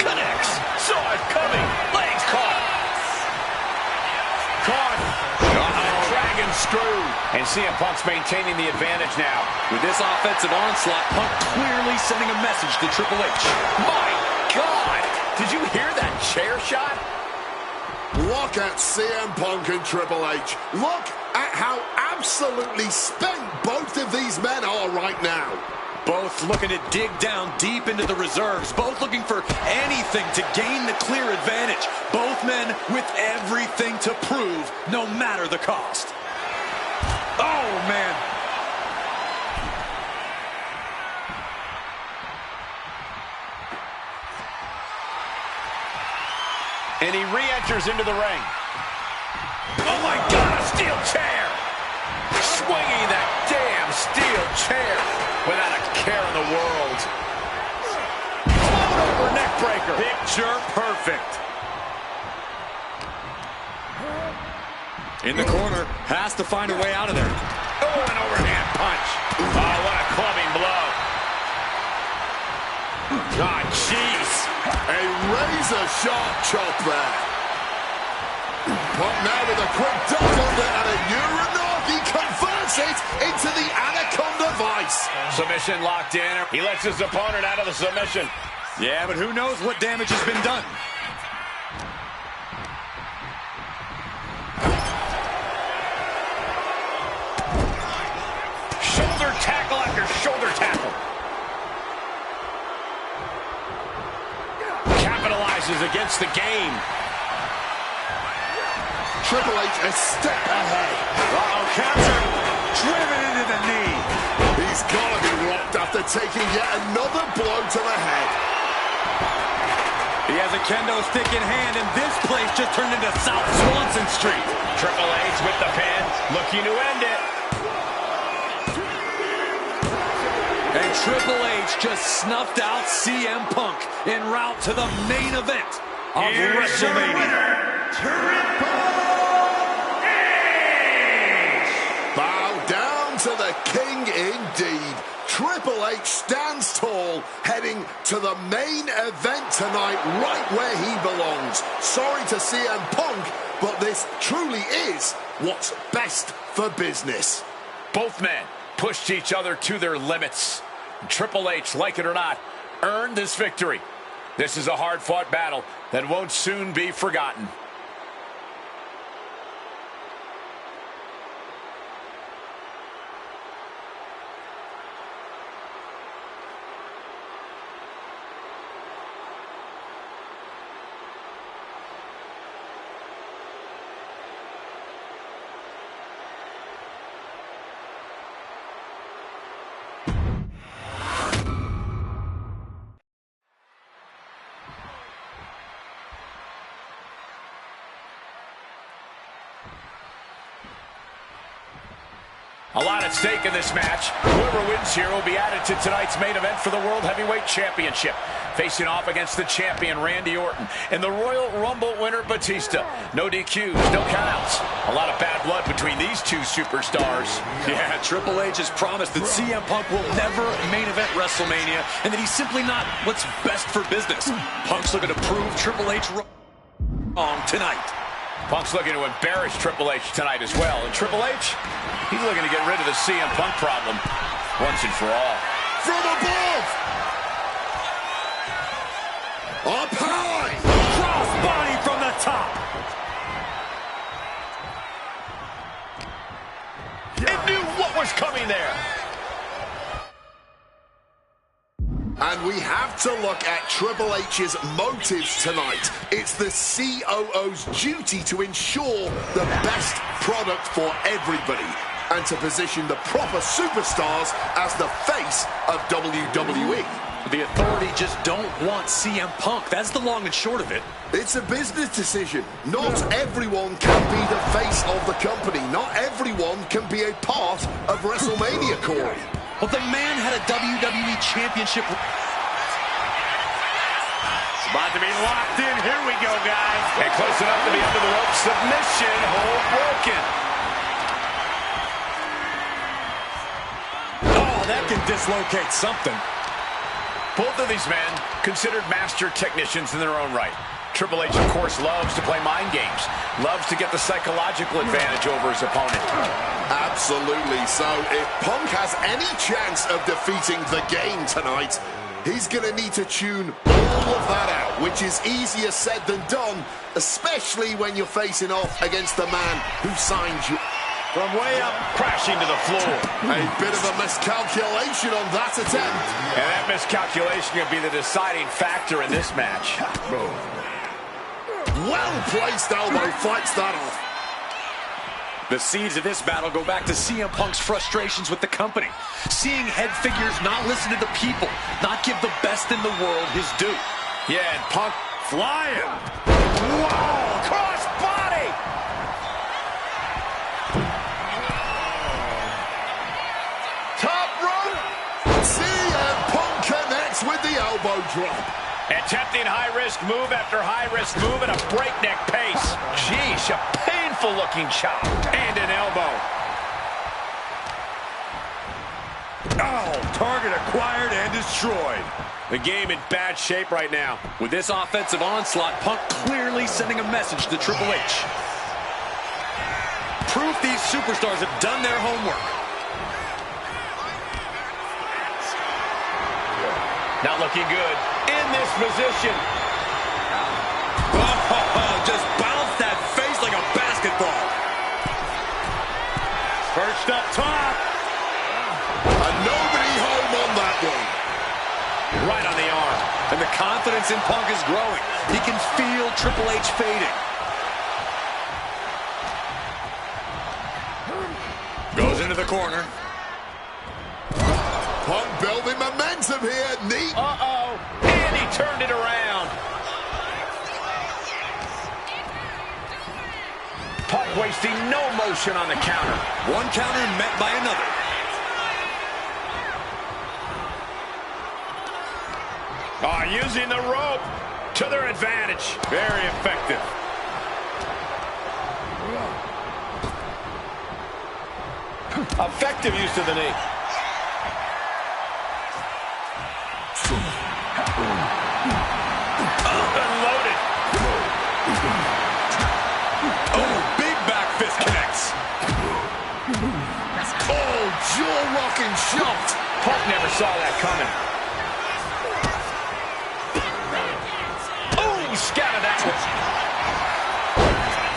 Connects. Saw it coming. Legs caught. Caught. Dragon screw. And CM Punk's maintaining the advantage now. With this offensive onslaught, Punk clearly sending a message to Triple H. My God. Did you hear that chair shot? Look at CM Punk and Triple H. Look at how absolutely spent both of these men are right now. Both looking to dig down deep into the reserves. Both looking for anything to gain the clear advantage. Both men with everything to prove, no matter the cost. Oh, man. And he re-enters into the ring. Oh, my God, a steel chair. Swinging that damn steel chair without a care in the world. Float over neck breaker. Picture perfect. In the corner, has to find a way out of there. Oh, an overhand punch. Oh, what a clubbing blow. Oh, jeez. A razor-sharp chop there. Punk now with a quick duck under and a Uranagi converts it into the Anaconda Vice. Submission locked in. He lets his opponent out of the submission. Yeah, but who knows what damage has been done. Shoulder tackle after shoulder tackle. Capitalizes against the game. Triple H a step ahead. Uh-oh, counter. Driven into the knee. He's got to be rocked after taking yet another blow to the head. He has a kendo stick in hand, and this place just turned into South Swanson Street. Triple H with the pin, looking to end it. And Triple H just snuffed out CM Punk en route to the main event of WrestleMania. Bow down to the king indeed. Triple H stands tall, heading to the main event tonight, right where he belongs. Sorry to CM Punk, but this truly is what's best for business. Both men pushed each other to their limits. Triple H, like it or not, earned this victory. This is a hard-fought battle that won't soon be forgotten. A lot at stake in this match. Whoever wins here will be added to tonight's main event for the World Heavyweight Championship. Facing off against the champion, Randy Orton, and the Royal Rumble winner, Batista. No DQs, no countouts. A lot of bad blood between these two superstars. Yeah, Triple H has promised that CM Punk will never main event WrestleMania, and that he's simply not what's best for business. Punk's looking to prove Triple H wrong tonight. Punk's looking to embarrass Triple H tonight as well. And Triple H, he's looking to get rid of the CM Punk problem once and for all. From above! Up high! Crossbody from the top! It knew what was coming there. And we have to look at Triple H's motives tonight. It's the COO's duty to ensure the best product for everybody. and to position the proper superstars as the face of WWE. The Authority just don't want CM Punk. That's the long and short of it. It's a business decision. Not everyone can be the face of the company. Not everyone can be a part of WrestleMania, Corey. But the man had a WWE Championship. It's about to be locked in. Here we go, guys. And close enough to be under the rope. Submission. Hold broken. Oh, that can dislocate something. Both of these men considered master technicians in their own right. Triple H, of course, loves to play mind games. Loves to get the psychological advantage over his opponent. Absolutely. So if Punk has any chance of defeating the game tonight, he's going to need to tune all of that out, which is easier said than done, especially when you're facing off against the man who signed you. From way up, crashing to the floor. A bit of a miscalculation on that attempt. And that miscalculation could be the deciding factor in this match. Well-placed elbow fights that off. The seeds of this battle go back to CM Punk's frustrations with the company. Seeing head figures not listen to the people, not give the best in the world his due. Yeah, and Punk flying. Whoa, cross body. Top rope. CM Punk connects with the elbow drop. Attempting high-risk move after high-risk move at a breakneck pace. Sheesh, a painful-looking chop. And an elbow. Oh, target acquired and destroyed. The game in bad shape right now. With this offensive onslaught, Punk clearly sending a message to Triple H. Proof these superstars have done their homework. Not looking good in this position. Oh, just bounced that face like a basketball. Perched up top. And nobody home on that one. Right on the arm. And the confidence in Punk is growing. He can feel Triple H fading. Goes into the corner. Punk building momentum here. Neat. Uh-oh. And he turned it around. Punk wasting no motion on the counter. One counter met by another. Using the rope to their advantage. Very effective. Effective use of the knee. Unloaded. Oh, big back fist connects. Oh, jaw-rocking shot. Punk never saw that coming. Scattered that one.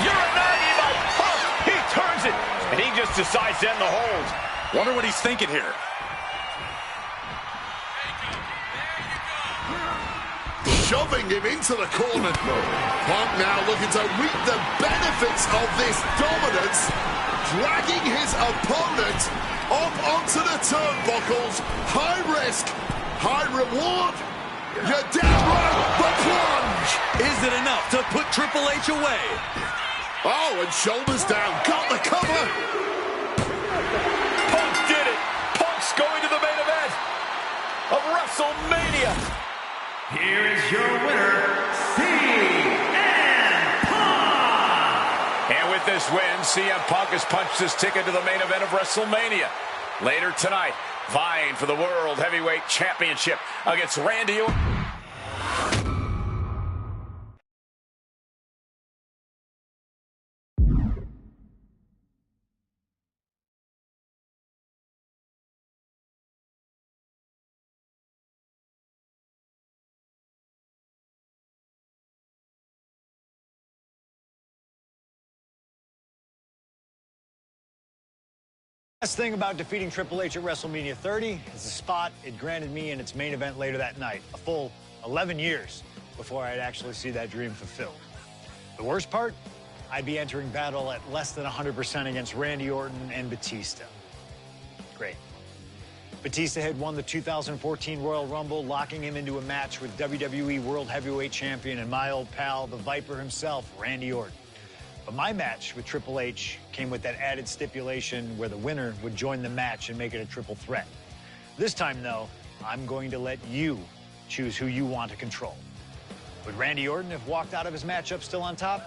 Uranagi by Punk. He turns it, and he just decides to end the hold. Wonder what he's thinking here. Shoving him into the corner. Punk now looking to reap the benefits of this dominance, dragging his opponent up onto the turnbuckles. High risk, high reward. You're damn right, the plunge! Is it enough to put Triple H away? Oh, and shoulders down, got the cover! Punk did it! Punk's going to the main event of WrestleMania! Here is your winner, CM Punk! And with this win, CM Punk has punched his ticket to the main event of WrestleMania. Later tonight, vying for the World Heavyweight Championship against Randy Orton. Best thing about defeating Triple H at WrestleMania 30 is the spot it granted me in its main event later that night. A full 11 years before I'd actually see that dream fulfilled. The worst part? I'd be entering battle at less than 100% against Randy Orton and Batista. Great. Batista had won the 2014 Royal Rumble, locking him into a match with WWE World Heavyweight Champion and my old pal, the Viper himself, Randy Orton. But my match with Triple H came with that added stipulation where the winner would join the match and make it a triple threat. This time, though, I'm going to let you choose who you want to control. Would Randy Orton have walked out of his matchup still on top?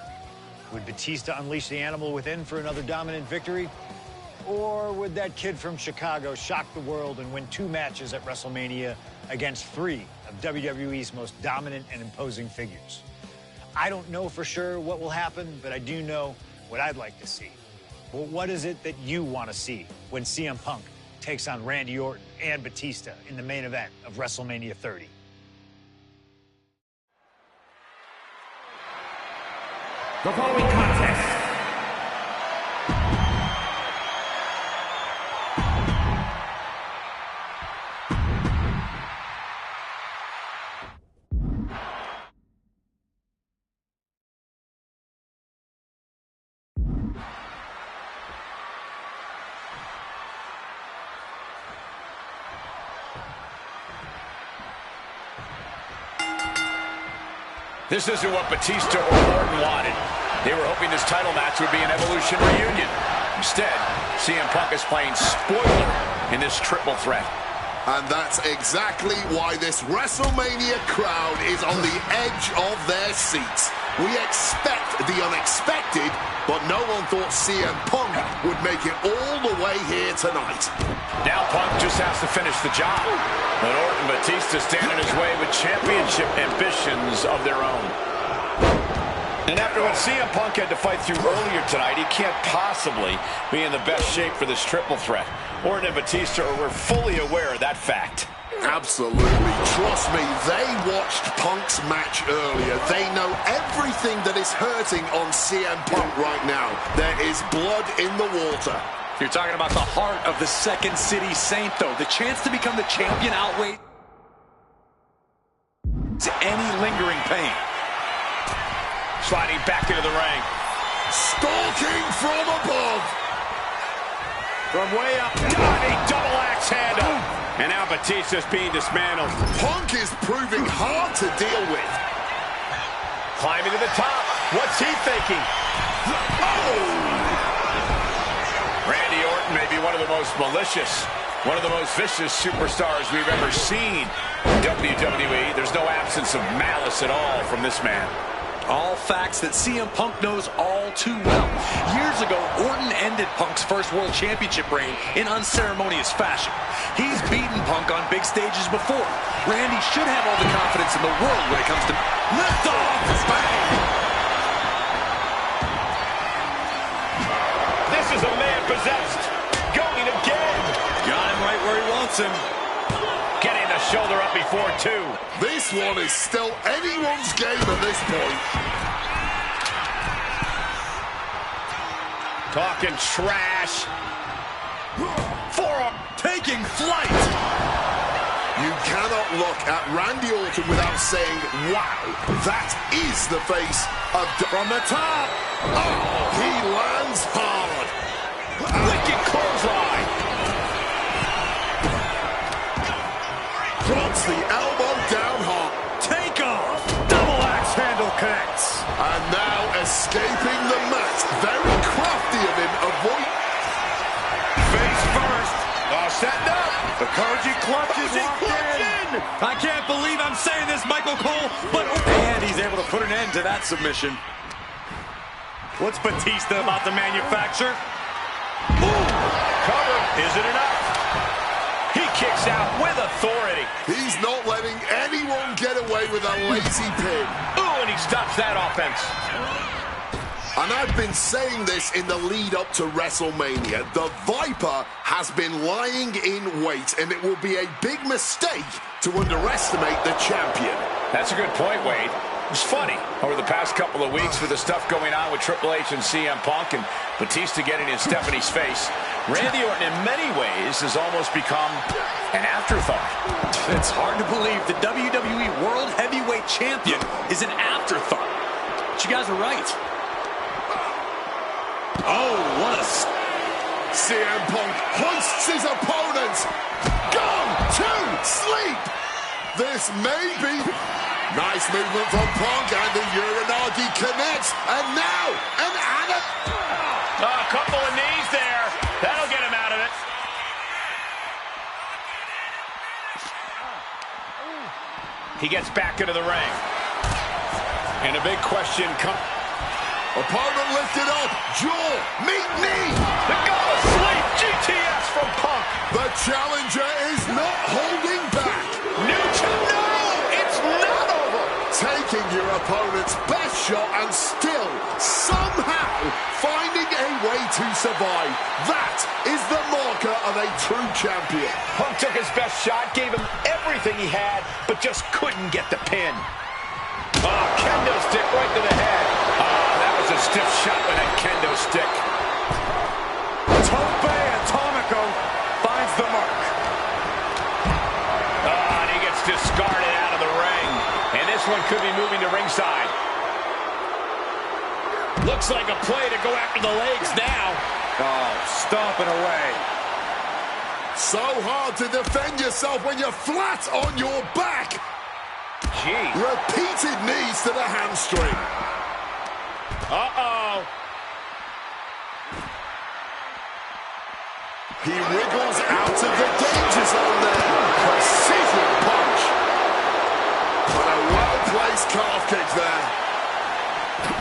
Would Batista unleash the animal within for another dominant victory? Or would that kid from Chicago shock the world and win 2 matches at WrestleMania against 3 of WWE's most dominant and imposing figures? I don't know for sure what will happen, but I do know what I'd like to see. But what is it that you want to see when CM Punk takes on Randy Orton and Batista in the main event of WrestleMania 30? The following contest This isn't what Batista or Orton wanted. They were hoping this title match would be an Evolution reunion. Instead, CM Punk is playing spoiler in this triple threat. And that's exactly why this WrestleMania crowd is on the edge of their seats. We expect the unexpected, but no one thought CM Punk would make it all the way here tonight. Now Punk just has to finish the job. But Orton and Batista stand in his way with championship ambitions of their own. And after what CM Punk had to fight through earlier tonight, he can't possibly be in the best shape for this triple threat. Orton and Batista were fully aware of that fact. Absolutely. Trust me, they watched Punk's match earlier. They know everything that is hurting on CM Punk right now. There is blood in the water. You're talking about the heart of the Second City Saint, though. The chance to become the champion outweighs any lingering pain. Sliding back into the ring. Stalking from above. From way up, diving double axe handle. And now Batista's being dismantled. Punk is proving hard to deal with. Climbing to the top. What's he thinking? Oh! Randy Orton may be one of the most malicious, one of the most vicious superstars we've ever seen in WWE. There's no absence of malice at all from this man. All facts that CM Punk knows all too well. Years ago, Orton ended Punk's first World Championship reign in unceremonious fashion. He's beaten Punk on big stages before. Randy should have all the confidence in the world when it comes to lift off. Bang! This is a man possessed. Going again. Got him right where he wants him. Getting the shoulder up before two. This one is still anyone's game at this point. Talking trash. Forearm taking flight. You cannot look at Randy Orton without saying, wow, that is the face of... From the top. Oh, he lands hard. Wicked clothesline. Drops the elbow down hard. Take off. Double axe handle connects. And now escaping the mat. Very crafty of him. Avoid. Face first. Setting up. The Koji clutch is locked in. I can't believe I'm saying this, Michael Cole, but... And he's able to put an end to that submission. What's Batista about to manufacture? Ooh. Cover. Is it enough? He kicks out with authority. He's not letting anyone get away with a lazy pin. Ooh, and he stops that offense. And I've been saying this in the lead up to WrestleMania. The Viper has been lying in wait, and it will be a big mistake to underestimate the champion. That's a good point, Wade. It's funny, over the past couple of weeks with the stuff going on with Triple H and CM Punk and Batista getting in Stephanie's face, Randy Orton in many ways has almost become an afterthought. It's hard to believe the WWE World Heavyweight Champion is an afterthought. But you guys are right. Oh, what a... CM Punk hoists his opponent. Gone to sleep. This may be... Nice movement from Punk, and the Uranagi connects. And now, an A couple of knees there. That'll get him out of it. He gets back into the ring. And a big question comes. Opponent lifted up. Jaw, meet knee. The go to sleep. GTS from Punk. The challenger is not holding back. No, it's not over. Taking your opponent's best shot and still somehow finding a way to survive. That is the marker of a true champion. Punk took his best shot, gave him everything he had, but just couldn't get the pin. Oh, kendo stick right to the head. Oh, that was a stiff shot with that kendo stick. Tope Atomico finds the mark. Oh, and he gets discarded out of the ring. And this one could be moving to ringside. Looks like a play to go after the legs now. Oh, stomping away. So hard to defend yourself when you're flat on your back. Gee. Repeated knees to the hamstring. Uh-oh. He wriggles out of the danger zone there. Precision punch. And a well-placed calf kick there.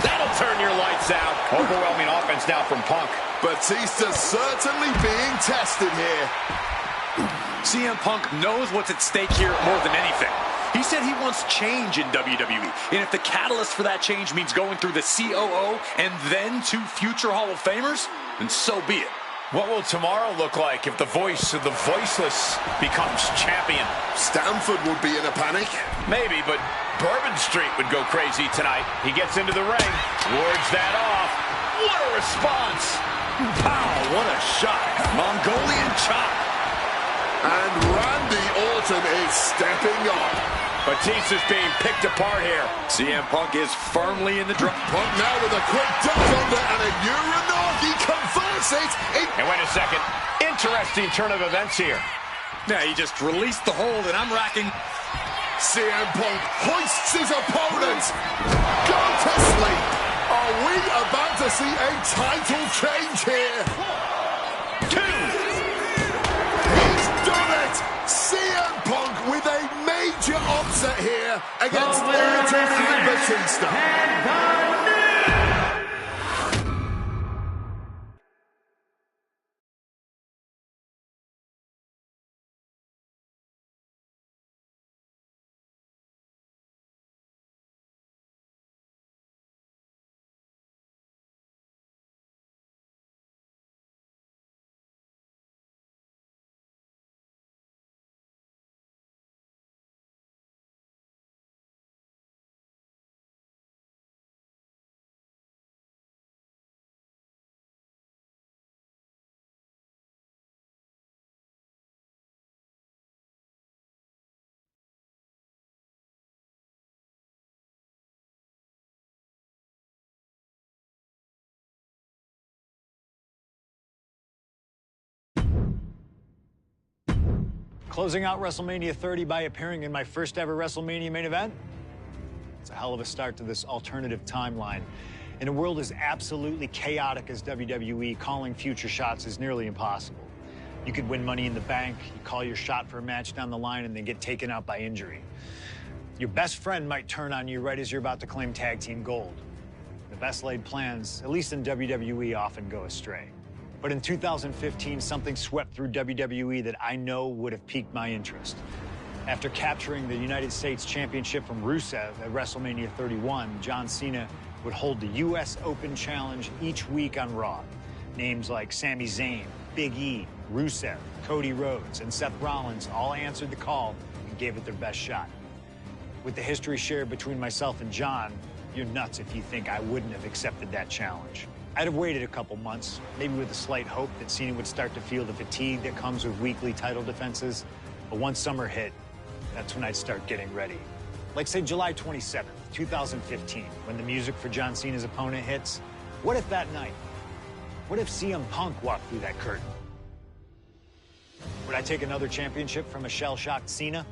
That'll turn your lights out. Overwhelming offense now from Punk. Batista certainly being tested here. CM Punk knows what's at stake here more than anything. He said he wants change in WWE. And if the catalyst for that change means going through the COO and then to future Hall of Famers, then so be it. What will tomorrow look like if the voice of the voiceless becomes champion? Stanford would be in a panic. Maybe, but Bourbon Street would go crazy tonight. He gets into the ring, wards that off. What a response! Pow, what a shot. Mongolian chop. And Randy Orton is stepping up. Batista's being picked apart here. CM Punk is firmly in the drop. Punk now with a quick duck under and a Uranagi converts it. And wait a second. Interesting turn of events here. Yeah, he just released the hold, and I'm racking. CM Punk hoists his opponent. Gone to sleep. Are we about to see a title change here? 2. He's done it. CM Punk with a major upset here against Orton and Batista. Closing out WrestleMania 30 by appearing in my first ever WrestleMania main event? It's a hell of a start to this alternative timeline. In a world as absolutely chaotic as WWE, calling future shots is nearly impossible. You could win Money in the Bank, you call your shot for a match down the line, and then get taken out by injury. Your best friend might turn on you right as you're about to claim tag team gold. The best laid plans, at least in WWE, often go astray. But in 2015, something swept through WWE that I know would have piqued my interest. After capturing the United States Championship from Rusev at WrestleMania 31, John Cena would hold the U.S. Open Challenge each week on Raw. Names like Sami Zayn, Big E, Rusev, Cody Rhodes, and Seth Rollins all answered the call and gave it their best shot. With the history shared between myself and John, you're nuts if you think I wouldn't have accepted that challenge. I'd have waited a couple months, maybe with a slight hope that Cena would start to feel the fatigue that comes with weekly title defenses. But once summer hit, that's when I'd start getting ready. Like, say, July 27th, 2015, when the music for John Cena's opponent hits. What if that night, What if CM Punk walked through that curtain? Would I take another championship from a shell-shocked Cena?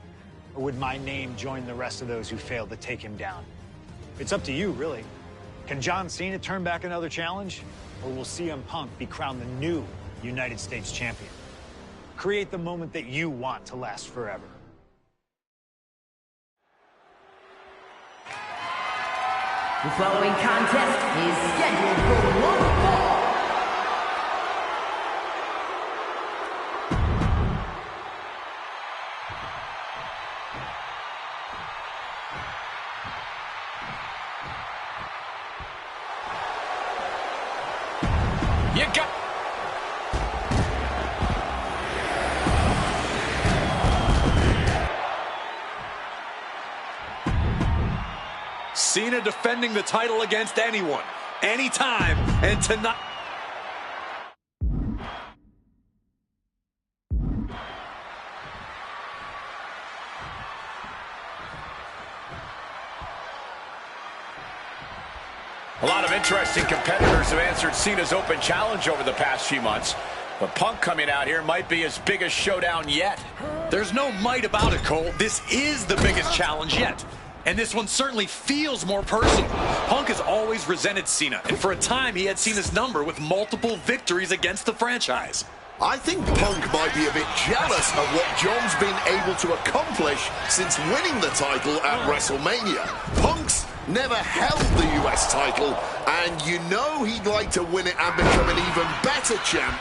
Or would my name join the rest of those who failed to take him down? It's up to you, really. Can John Cena turn back another challenge? Or will CM Punk be crowned the new United States champion? Create the moment that you want to last forever. The following contest is scheduled for one fall. You got... Cena defending the title against anyone, anytime, and tonight. A lot of interesting competitors have answered Cena's open challenge over the past few months. But Punk coming out here might be his biggest showdown yet. There's no might about it, Cole. This is the biggest challenge yet. And this one certainly feels more personal. Punk has always resented Cena, and for a time he had Cena's number with multiple victories against the franchise. I think Punk might be a bit jealous of what John's been able to accomplish since winning the title at WrestleMania. Punk's never held the US title, and you know he'd like to win it and become an even better champ.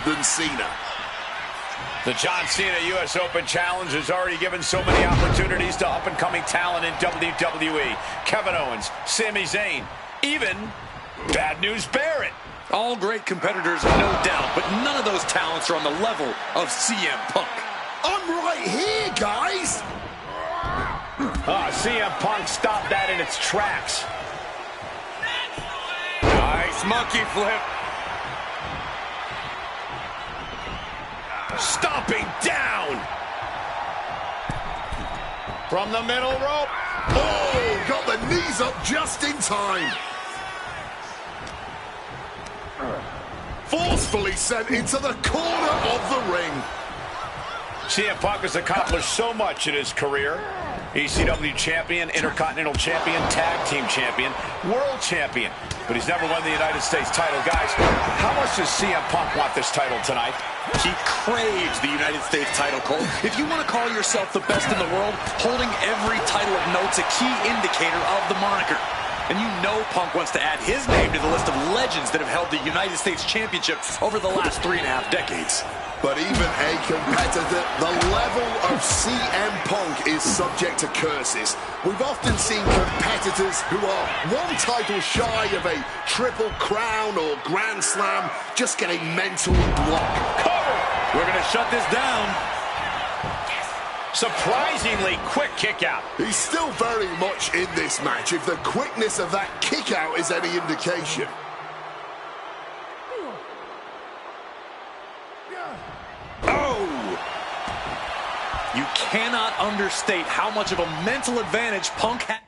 than Cena. The John Cena U.S. Open Challenge has already given so many opportunities to up-and-coming talent in WWE. Kevin Owens, Sami Zayn, even Bad News Barrett. All great competitors, no doubt, but none of those talents are on the level of CM Punk. I'm right here, guys! CM Punk stopped that in its tracks. Nice monkey flip. Stomping down. From the middle rope. Oh, got the knees up just in time. Forcefully sent into the corner of the ring. CM Punk has accomplished so much in his career. ECW champion, Intercontinental champion, Tag Team champion, World champion. But he's never won the United States title. Guys, how much does CM Punk want this title tonight? He craves the United States title, Cole. If you want to call yourself the best in the world, holding every title of note's a key indicator of the moniker. And you know Punk wants to add his name to the list of legends that have held the United States Championship over the last 3.5 decades. But even a competitor, the level of CM Punk is subject to curses. We've often seen competitors who are one title shy of a Triple Crown or Grand Slam just get a mental block. Cover! We're going to shut this down. Surprisingly quick kick out. He's still very much in this match, if the quickness of that kick out is any indication. You cannot understate how much of a mental advantage Punk has.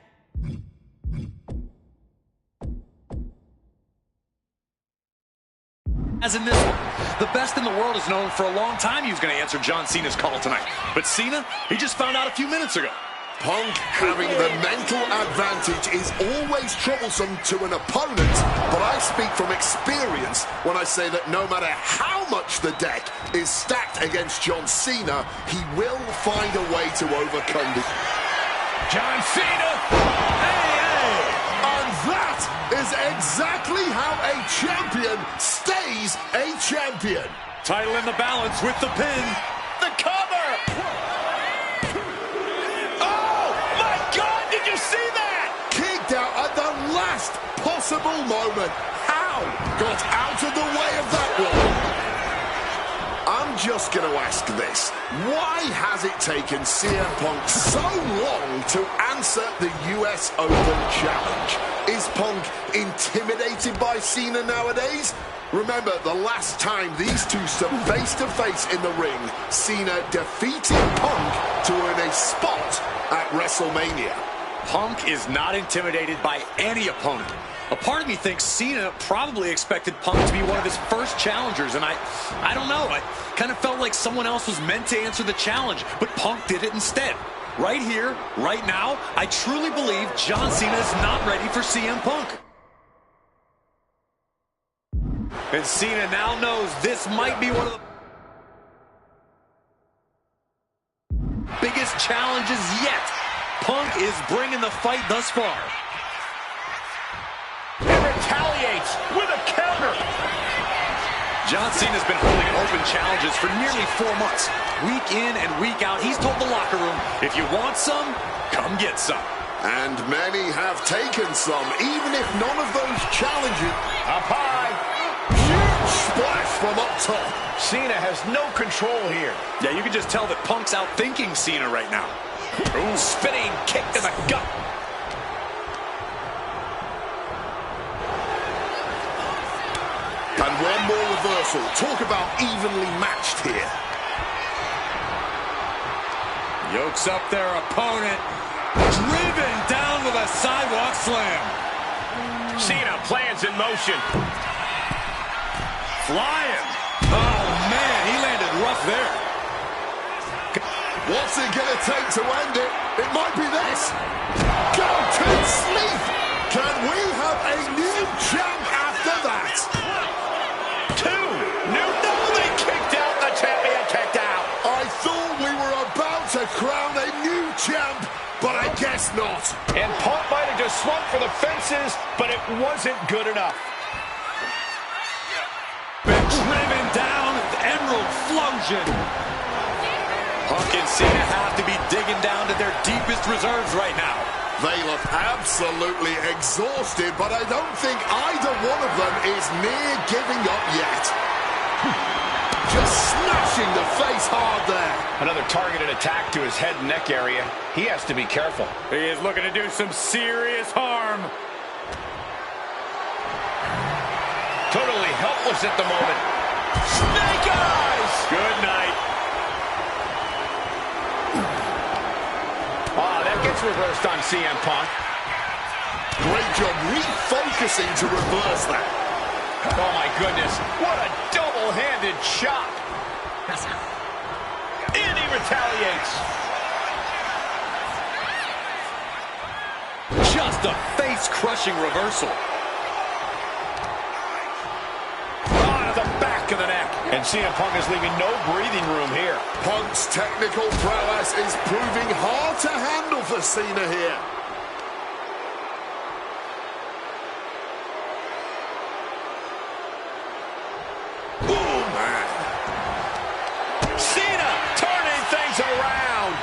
As in this one, the best in the world is known for a long time he was going to answer John Cena's call tonight. But Cena, he just found out a few minutes ago. Punk having the mental advantage is always troublesome to an opponent, but I speak from experience when I say that no matter how much the deck is stacked against John Cena, he will find a way to overcome it. John Cena! And that is exactly how a champion stays a champion. Title in the balance with the pin. The cover! Did you see that? Kicked out at the last possible moment. How? Got out of the way of that one. I'm just going to ask this. Why has it taken CM Punk so long to answer the US Open Challenge? Is Punk intimidated by Cena nowadays? Remember, the last time these two stood face-to-face in the ring, Cena defeated Punk to earn a spot at WrestleMania. Punk is not intimidated by any opponent. A part of me thinks Cena probably expected Punk to be one of his first challengers, and I don't know. I kind of felt like someone else was meant to answer the challenge, but Punk did it instead. Right here, right now, I truly believe John Cena is not ready for CM Punk. And Cena now knows this might be one of the biggest challenges yet. Punk is bringing the fight thus far. And retaliates with a counter. John Cena's been holding open challenges for nearly 4 months. Week in and week out, he's told the locker room, if you want some, come get some. And many have taken some, even if none of those challenges. Up high. Huge splash from up top. Cena has no control here. Yeah, you can just tell that Punk's outthinking Cena right now. Ooh, spinning kick to the gut. And one more reversal. Talk about evenly matched here. Yokes up their opponent. Driven down with a sidewalk slam. Cena plans in motion. Flying. Oh, man, he landed rough there. What's it going to take to end it? It might be this. Go to sleep. Can we have a new champ after that? 2. No, they kicked out. The champion kicked out. I thought we were about to crown a new champ, but I guess not. And Punk might have just swung for the fences, but it wasn't good enough. Driven down, Emerald Flosion. Punk and Cena have to be digging down to their deepest reserves right now. They look absolutely exhausted, but I don't think either one of them is near giving up yet. Just smashing the face hard there. Another targeted attack to his head and neck area. He has to be careful. He is looking to do some serious harm. Totally helpless at the moment. Snake eyes! Good night. That gets reversed on CM Punk. Great job refocusing to reverse that. Oh, my goodness. What a double-handed shot. And he retaliates. Just a face-crushing reversal. To the back of the neck. And CM Punk is leaving no breathing room here. Punk's technical prowess is proving hard to handle for Cena here. Oh, man. Cena turning things around.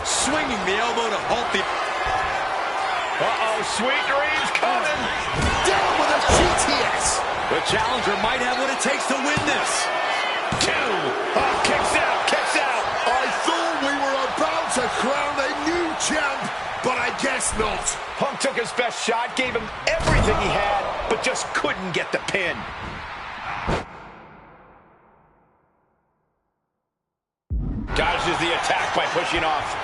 Swinging the elbow to halt the... Uh-oh, sweet dreams coming. Down with a GTS. The challenger might have what it takes to win this. 2. Oh, kicks out, kicks out. I thought we were about to crown a new champ, but I guess not. Punk took his best shot, gave him everything he had, but just couldn't get the pin. Dodges the attack by pushing off.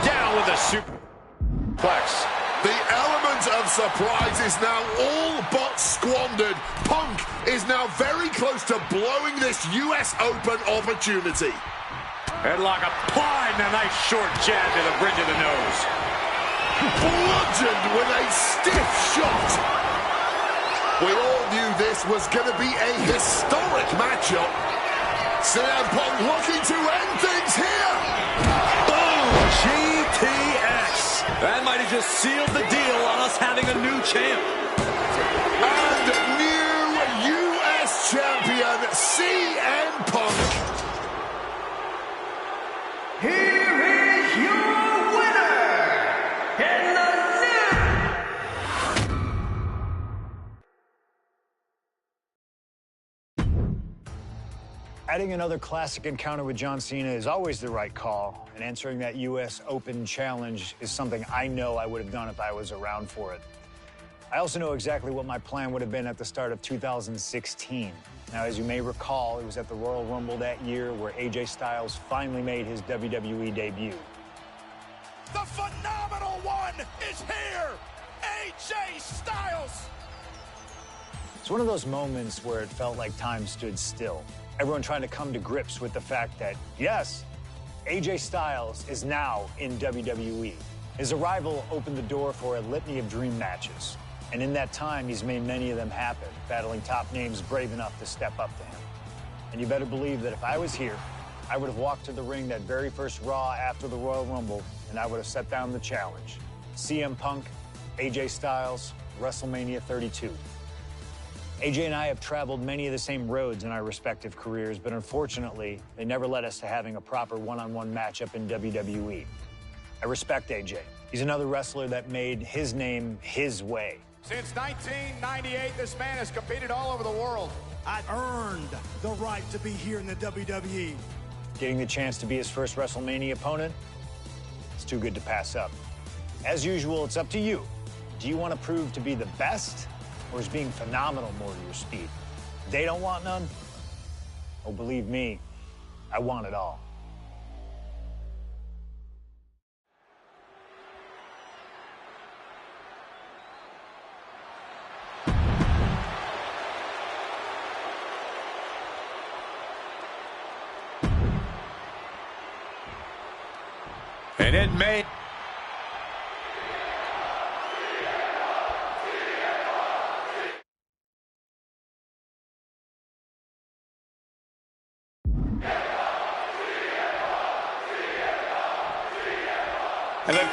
Down with a suplex. The element of surprise is now all but squandered. Punk is now very close to blowing this US Open opportunity. Headlock applied and a nice short jab to the bridge of the nose. Bludgeoned with a stiff shot. We all knew this was going to be a historic matchup. CM Punk looking to end things here. Boom! GTX. That might have just sealed the deal on us having a new champ. And new US champion, CM Punk. Here is your winner, and the Adding another classic encounter with John Cena is always the right call, and answering that U.S. Open challenge is something I know I would have done if I was around for it. I also know exactly what my plan would have been at the start of 2016. Now, as you may recall, it was at the Royal Rumble that year where AJ Styles finally made his WWE debut. The phenomenal one is here! AJ Styles! It's one of those moments where it felt like time stood still. Everyone trying to come to grips with the fact that, yes, AJ Styles is now in WWE. His arrival opened the door for a litany of dream matches. And in that time, he's made many of them happen, battling top names brave enough to step up to him. And you better believe that if I was here, I would have walked to the ring that very first Raw after the Royal Rumble, and I would have set down the challenge. CM Punk, AJ Styles, WrestleMania 32. AJ and I have traveled many of the same roads in our respective careers, but unfortunately, they never led us to having a proper one-on-one matchup in WWE. I respect AJ. He's another wrestler that made his name his way. Since 1998, this man has competed all over the world. I've earned the right to be here in the WWE. Getting the chance to be his first WrestleMania opponent, it's too good to pass up. As usual, it's up to you. Do you want to prove to be the best, or is being phenomenal more to your speed? They don't want none? Oh, believe me, I want it all. And it may...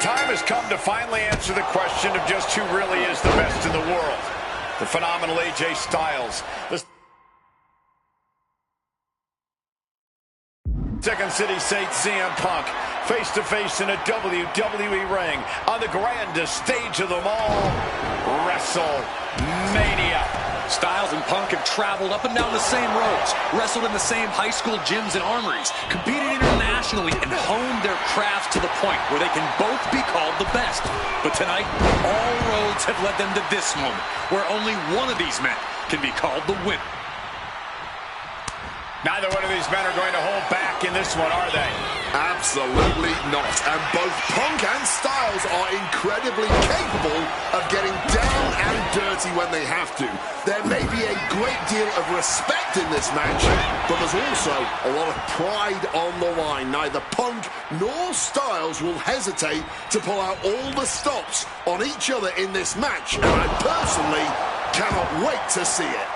time has come to finally answer the question of just who really is the best in the world. The phenomenal AJ Styles. The Second City Saint CM Punk, face-to-face in a WWE ring on the grandest stage of them all, WrestleMania. Styles and Punk have traveled up and down the same roads, wrestled in the same high school gyms and armories, competed internationally, and honed their craft to the point where they can both be called the best. But tonight, all roads have led them to this moment, where only one of these men can be called the winner. Neither one of these men are going to hold back in this one, are they? Absolutely not. And both Punk and Styles are incredibly capable of getting down and dirty when they have to. There may be a great deal of respect in this match, but there's also a lot of pride on the line. Neither Punk nor Styles will hesitate to pull out all the stops on each other in this match, and I personally cannot wait to see it.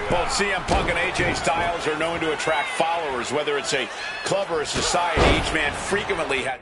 Both CM Punk and AJ Styles are known to attract followers, whether it's a club or a society. Each man frequently had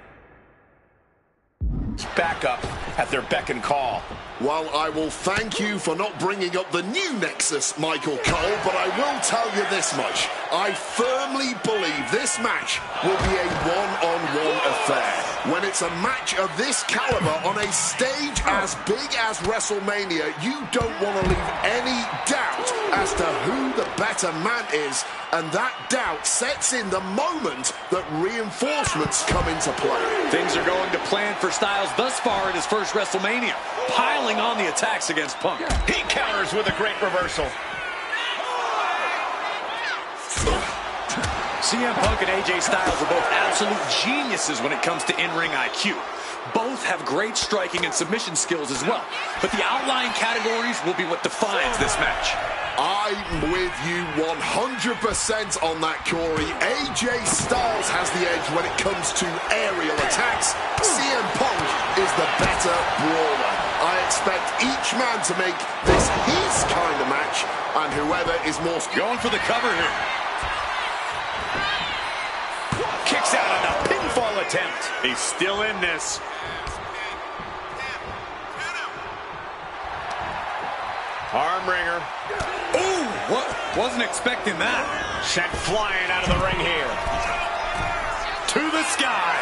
backup at their beck and call. Well, I will thank you for not bringing up the new Nexus, Michael Cole, but I will tell you this much. I firmly believe this match will be a one-on-one affair. When it's a match of this caliber on a stage as big as WrestleMania, you don't want to leave any doubt as to who the better man is, and that doubt sets in the moment that reinforcements come into play. Things are going to plan for Styles thus far in his first WrestleMania, piling on the attacks against Punk. He counters with a great reversal. CM Punk and AJ Styles are both absolute geniuses when it comes to in-ring IQ. Both have great striking and submission skills as well. But the outlying categories will be what defines this match. I'm with you 100% on that, Corey. AJ Styles has the edge when it comes to aerial attacks. CM Punk is the better brawler. I expect each man to make this his kind of match, and whoever is more... Going for the cover here. Kicks out on a pinfall attempt. He's still in this. Arm wringer. Ooh, what? Wasn't expecting that. Sent flying out of the ring here. To the sky.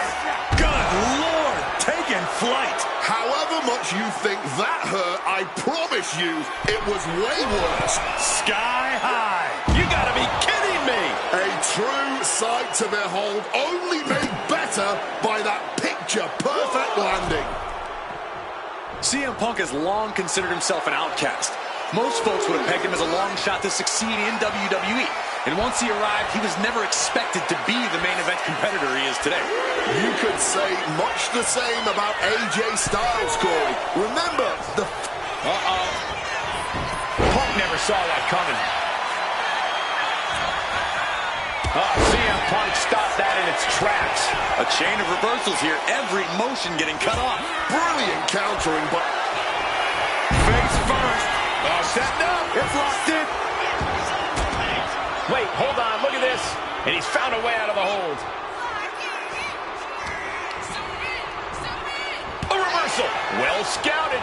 Good Lord, taking flight. However much you think that hurt, I promise you it was way worse. Sky high. You gotta be kidding me. A true sight to behold, only made better by that picture-perfect landing. CM Punk has long considered himself an outcast. Most folks would have pegged him as a long shot to succeed in WWE. And once he arrived, he was never expected to be the main event competitor he is today. You could say much the same about AJ Styles, Corey. Remember the... Punk never saw that coming. CM Punk stopped that in its tracks. A chain of reversals here, every motion getting cut off. Brilliant countering, but... Face first. Setting up. It's locked in. Wait, hold on, look at this. And he's found a way out of the hold. A reversal. Well scouted.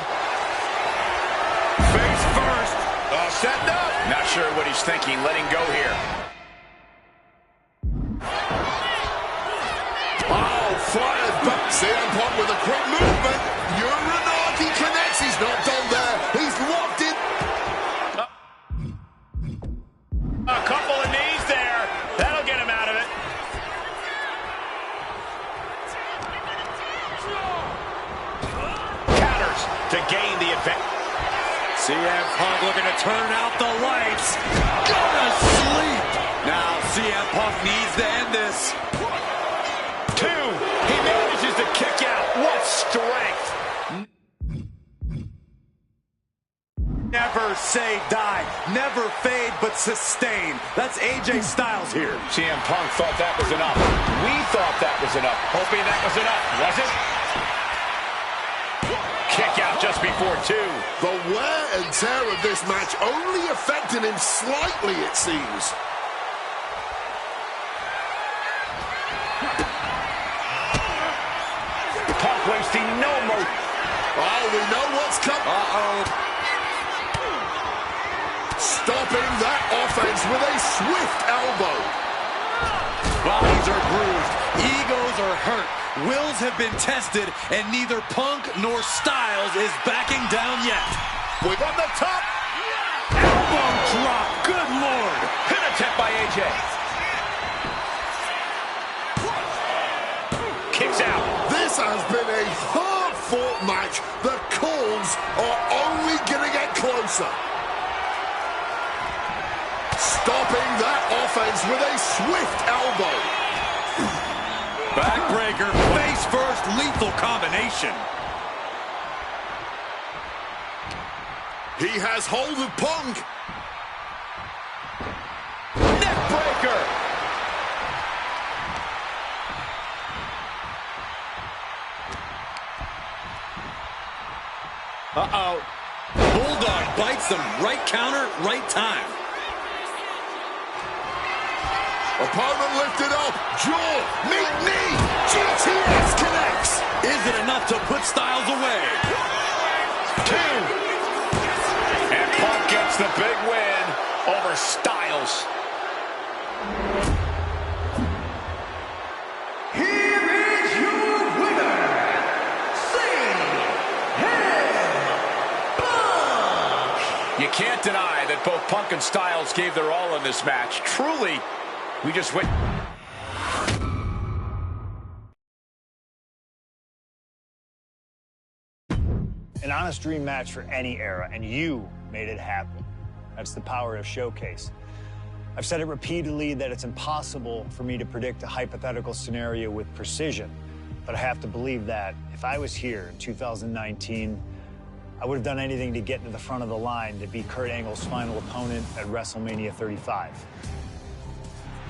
Face first. Setting up. Not sure what he's thinking, letting go here. Fired back. CM Punk with a quick movement. Uranagi connects. He's not done there. He's locked in. A couple of knees there. That'll get him out of it. Counters to gain the advantage. CM Punk looking to turn out the lights. Go to sleep. Now CM Punk needs to end this. Two. He manages to kick out. What strength. Never say die. Never fade, but sustain. That's AJ Styles here. CM Punk thought that was enough. We thought that was enough. Hoping that was enough. Was it? Kick out just before two. The wear and tear of this match only affected him slightly, it seems. Punk wasting no more. Oh, we know what's coming. Stopping that offense with a swift elbow. Bodies are bruised. Egos are hurt. Wills have been tested, and neither Punk nor Styles is backing down yet. From the top. Elbow drop. Good Lord. Pin attempt by AJ. Kicks out. This has been a hard-fought match. The calls are only going to get closer. Stopping that offense with a swift elbow. Backbreaker, face first, lethal combination. He has hold of Punk. Neckbreaker. Bulldog bites them. Right counter, right time. Opponent lifted up. Jaw. Meet knee. GTS connects. Is it enough to put Styles away? 2. And Punk gets the big win over Styles. Here is your winner, Punk. You can't deny that both Punk and Styles gave their all in this match. Truly, we just went. An honest dream match for any era, and you made it happen. That's the power of Showcase. I've said it repeatedly that it's impossible for me to predict a hypothetical scenario with precision, but I have to believe that if I was here in 2019, I would have done anything to get to the front of the line to be Kurt Angle's final opponent at WrestleMania 35.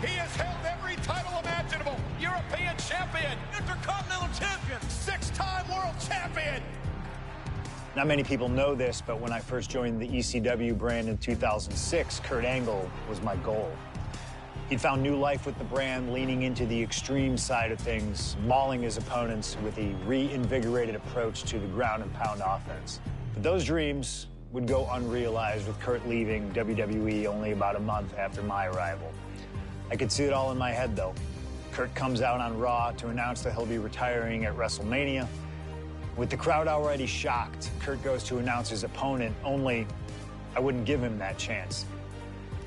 He has held every title imaginable. European champion, Intercontinental champion, 6-time world champion. Not many people know this, but when I first joined the ECW brand in 2006, Kurt Angle was my goal. He'd found new life with the brand, leaning into the extreme side of things, mauling his opponents with a reinvigorated approach to the ground and pound offense. But those dreams would go unrealized with Kurt leaving WWE only about a month after my arrival. I could see it all in my head, though. Kurt comes out on Raw to announce that he'll be retiring at WrestleMania. With the crowd already shocked, Kurt goes to announce his opponent, only I wouldn't give him that chance.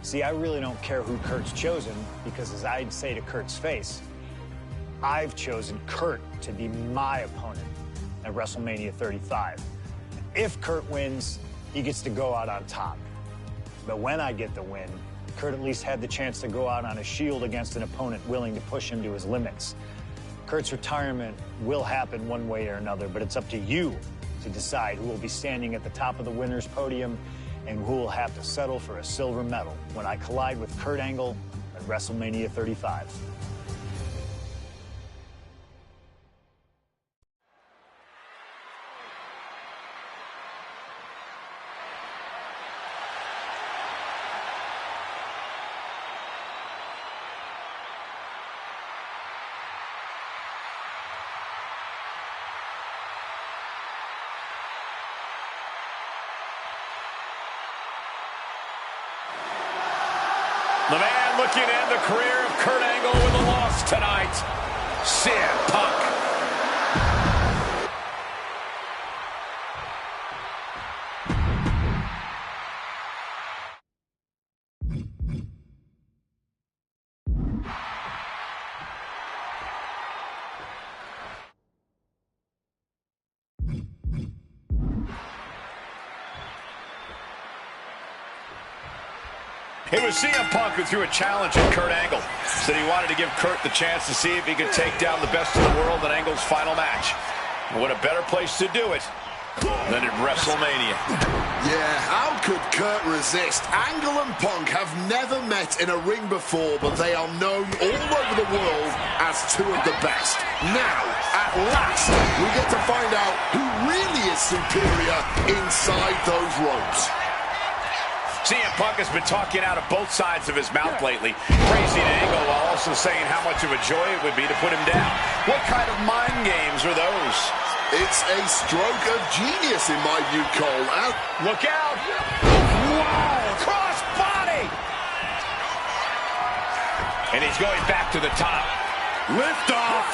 See, I really don't care who Kurt's chosen, because as I'd say to Kurt's face, I've chosen Kurt to be my opponent at WrestleMania 35. If Kurt wins, he gets to go out on top. But when I get the win, Kurt at least had the chance to go out on a shield against an opponent willing to push him to his limits. Kurt's retirement will happen one way or another, but it's up to you to decide who will be standing at the top of the winner's podium and who will have to settle for a silver medal when I collide with Kurt Angle at WrestleMania 35. The man looking to end the career of Kurt Angle with a loss tonight, CM Punk. It was CM Punk who threw a challenge at Kurt Angle. Said he wanted to give Kurt the chance to see if he could take down the best in the world in Angle's final match. And what a better place to do it than at WrestleMania. Yeah, how could Kurt resist? Angle and Punk have never met in a ring before, but they are known all over the world as two of the best. Now, at last, we get to find out who really is superior inside those ropes. CM Punk has been talking out of both sides of his mouth lately, praising Angle while also saying how much of a joy it would be to put him down. What kind of mind games are those? It's a stroke of genius in my view, Cole. Look out! Wow! Cross body! And he's going back to the top. Lift off.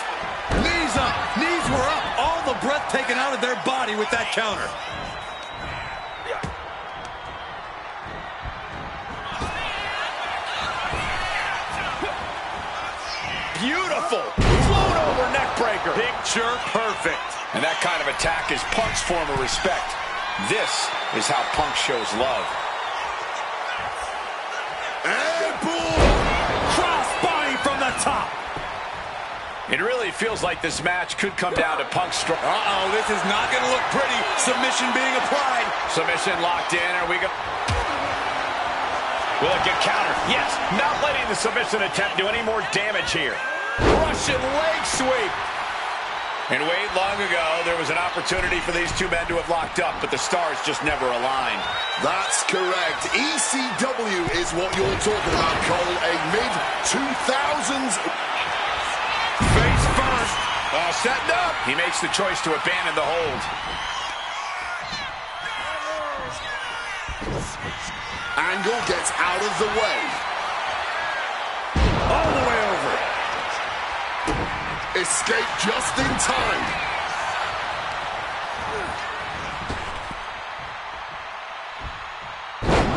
Knees up. Knees were up. All the breath taken out of their body with that counter. Beautiful. Float over neck breaker. Picture perfect. And that kind of attack is Punk's form of respect. This is how Punk shows love. And boom! Cross body from the top. It really feels like this match could come down to Punk's strong. Uh-oh, this is not going to look pretty. Submission being applied. Submission locked in, and we go. Will it get countered? Yes, not letting the submission attempt do any more damage here. Russian leg sweep. And wait, long ago, there was an opportunity for these two men to have locked up, but the stars just never aligned. That's correct. ECW is what you're talking about, Cole. A mid-2000s... Face first. Setting up. He makes the choice to abandon the hold. Angle gets out of the way. All the way over. Escape just in time.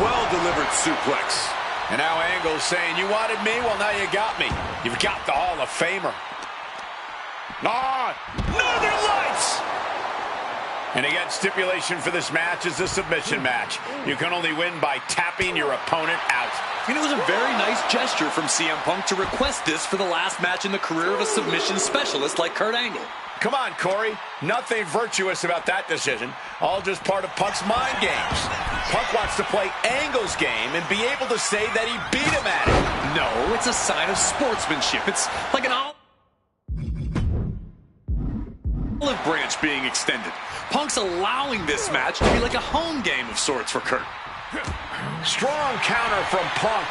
Well-delivered suplex. And now Angle's saying, you wanted me? Well, now you got me. You've got the Hall of Famer. Northern Lights! And again, stipulation for this match is a submission match. You can only win by tapping your opponent out. And it was a very nice gesture from CM Punk to request this for the last match in the career of a submission specialist like Kurt Angle. Come on, Corey. Nothing virtuous about that decision. All just part of Punk's mind games. Punk wants to play Angle's game and be able to say that he beat him at it. No, it's a sign of sportsmanship. It's like an olive branch being extended. Punk's allowing this match to be like a home game of sorts for Kurt. Strong counter from Punk.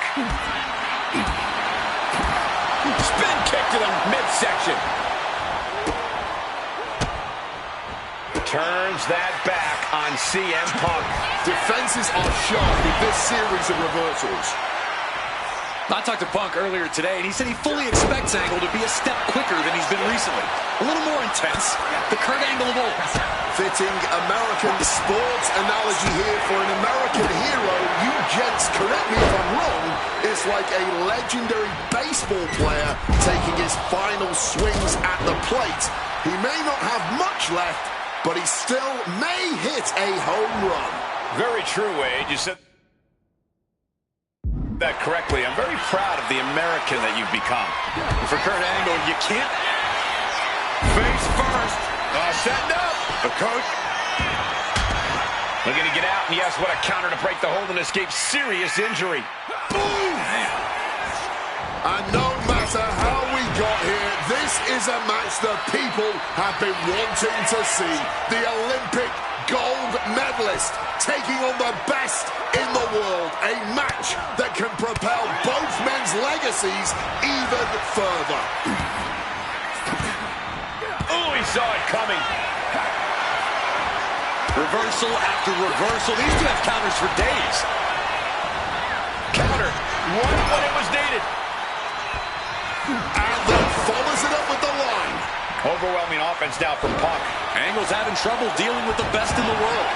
Spin kick to the midsection. Turns that back on CM Punk. Defenses are sharp with this series of reversals. I talked to Punk earlier today, and he said he fully expects Angle to be a step quicker than he's been recently. A little more intense. The Kurt Angle of old. Fitting American sports analogy here for an American hero. You gents, correct me if I'm wrong, is like a legendary baseball player taking his final swings at the plate. He may not have much left, but he still may hit a home run. Very true, Wade. You said that correctly. I'm very proud of the American that you've become. For Kurt Angle, you can't. Face first. Setting up. The coach. Looking to get out, and yes, what a counter to break the hold and escape serious injury. Boom! And no matter how we got here, this is a match the people have been wanting to see. The Olympic gold medalist taking on the best in the world. A match that can propel both men's legacies even further. Oh, he saw it coming. Reversal after reversal. These two have counters for days. Counter. One when it was needed. And then follows it up with the line. Overwhelming offense now from Punk. Angle's having trouble dealing with the best in the world.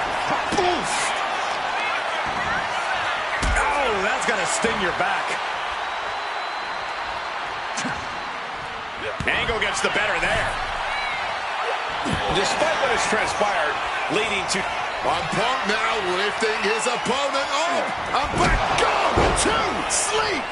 Oof. Oh, that's going to sting your back. Angle gets the better there. Despite what has transpired, leading to... And Punk now lifting his opponent up. And back, gone to sleep.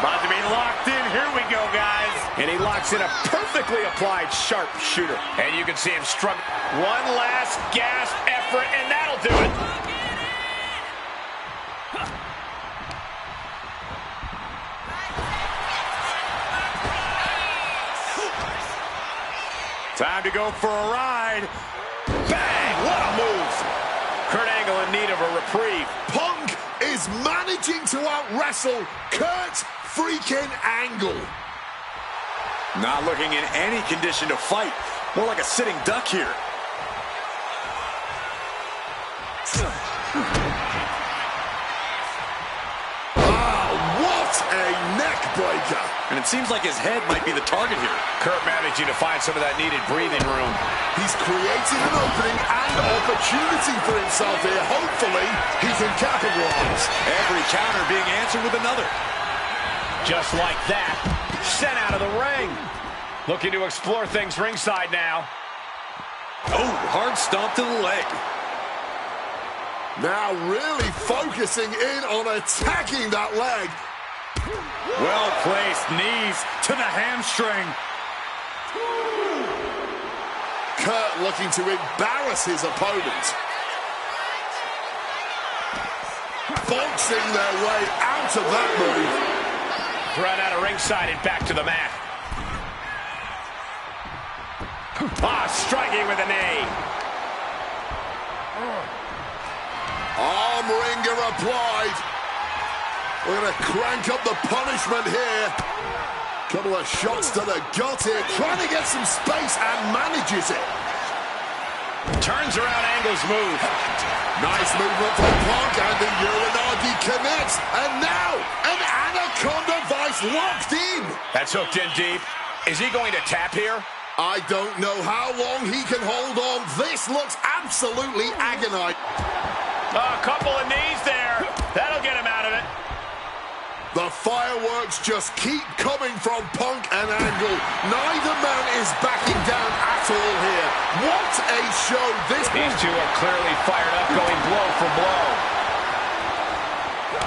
About to be locked in. Here we go, guys. And he locks in a perfectly applied sharp shooter. And you can see him struggle. One last gasp effort, and that'll do it. Time to go for a ride. Bang! What a move. Kurt Angle in need of a reprieve. Punk is managing to out-wrestle Kurt freaking Angle. Not looking in any condition to fight. More like a sitting duck here. What a neck breaker. And it seems like his head might be the target here. Kurt managing to find some of that needed breathing room. He's created an opening and opportunity for himself here. Hopefully, he can capitalize. Every counter being answered with another. Just like that. Sent out of the ring. Looking to explore things ringside now. Oh, hard stomp to the leg. Now really focusing in on attacking that leg. Well-placed knees to the hamstring. Kurt looking to embarrass his opponent. Boxing their way out of that move. Thrown out of ringside and back to the mat. Striking with a knee. Arm wringer applied. We're going to crank up the punishment here. Couple of shots to the gut here. Trying to get some space and manages it. Turns around Angle's move. Nice movement from Punk, and the Uranagi connects. And now, an Anaconda Vice locked in. That's hooked in deep. Is he going to tap here? I don't know how long he can hold on. This looks absolutely agonizing. A couple of knees there. That'll get him out of it. The fireworks just keep coming from Punk and Angle. Neither man is backing down at all here. What a show this is. These two are clearly fired up, going blow for blow.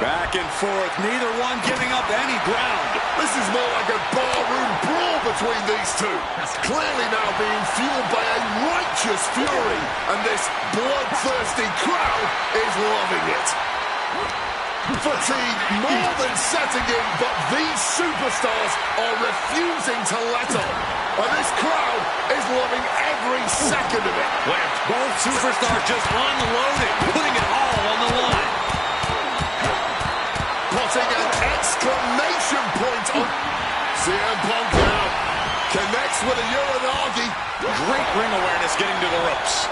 Back and forth, neither one giving up any ground. This is more like a barroom brawl between these two. Clearly now being fueled by a righteous fury, and this bloodthirsty crowd is loving it. Fatigue more than setting in, but these superstars are refusing to let up. And this crowd is loving every second of it. Both superstars just unloading, putting it all on the line. Putting an exclamation point on CM Punk now. Connects with a Uranagi. Great ring awareness getting to the ropes.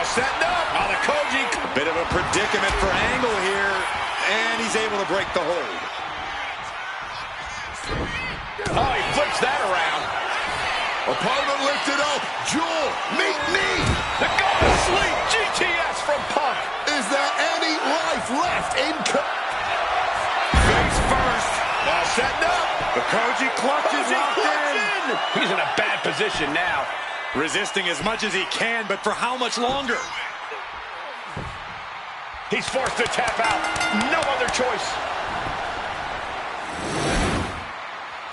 Setting up. The Koji. A bit of a predicament for Angle here, and he's able to break the hold. Oh, he flips that around. Opponent lifted up. Jaw, meet knee. The go to sleep. GTS from Punk. Is there any life left in Face first. Setting up. The Koji clutches locked in. He's in a bad position now. Resisting as much as he can, but for how much longer? He's forced to tap out. No other choice.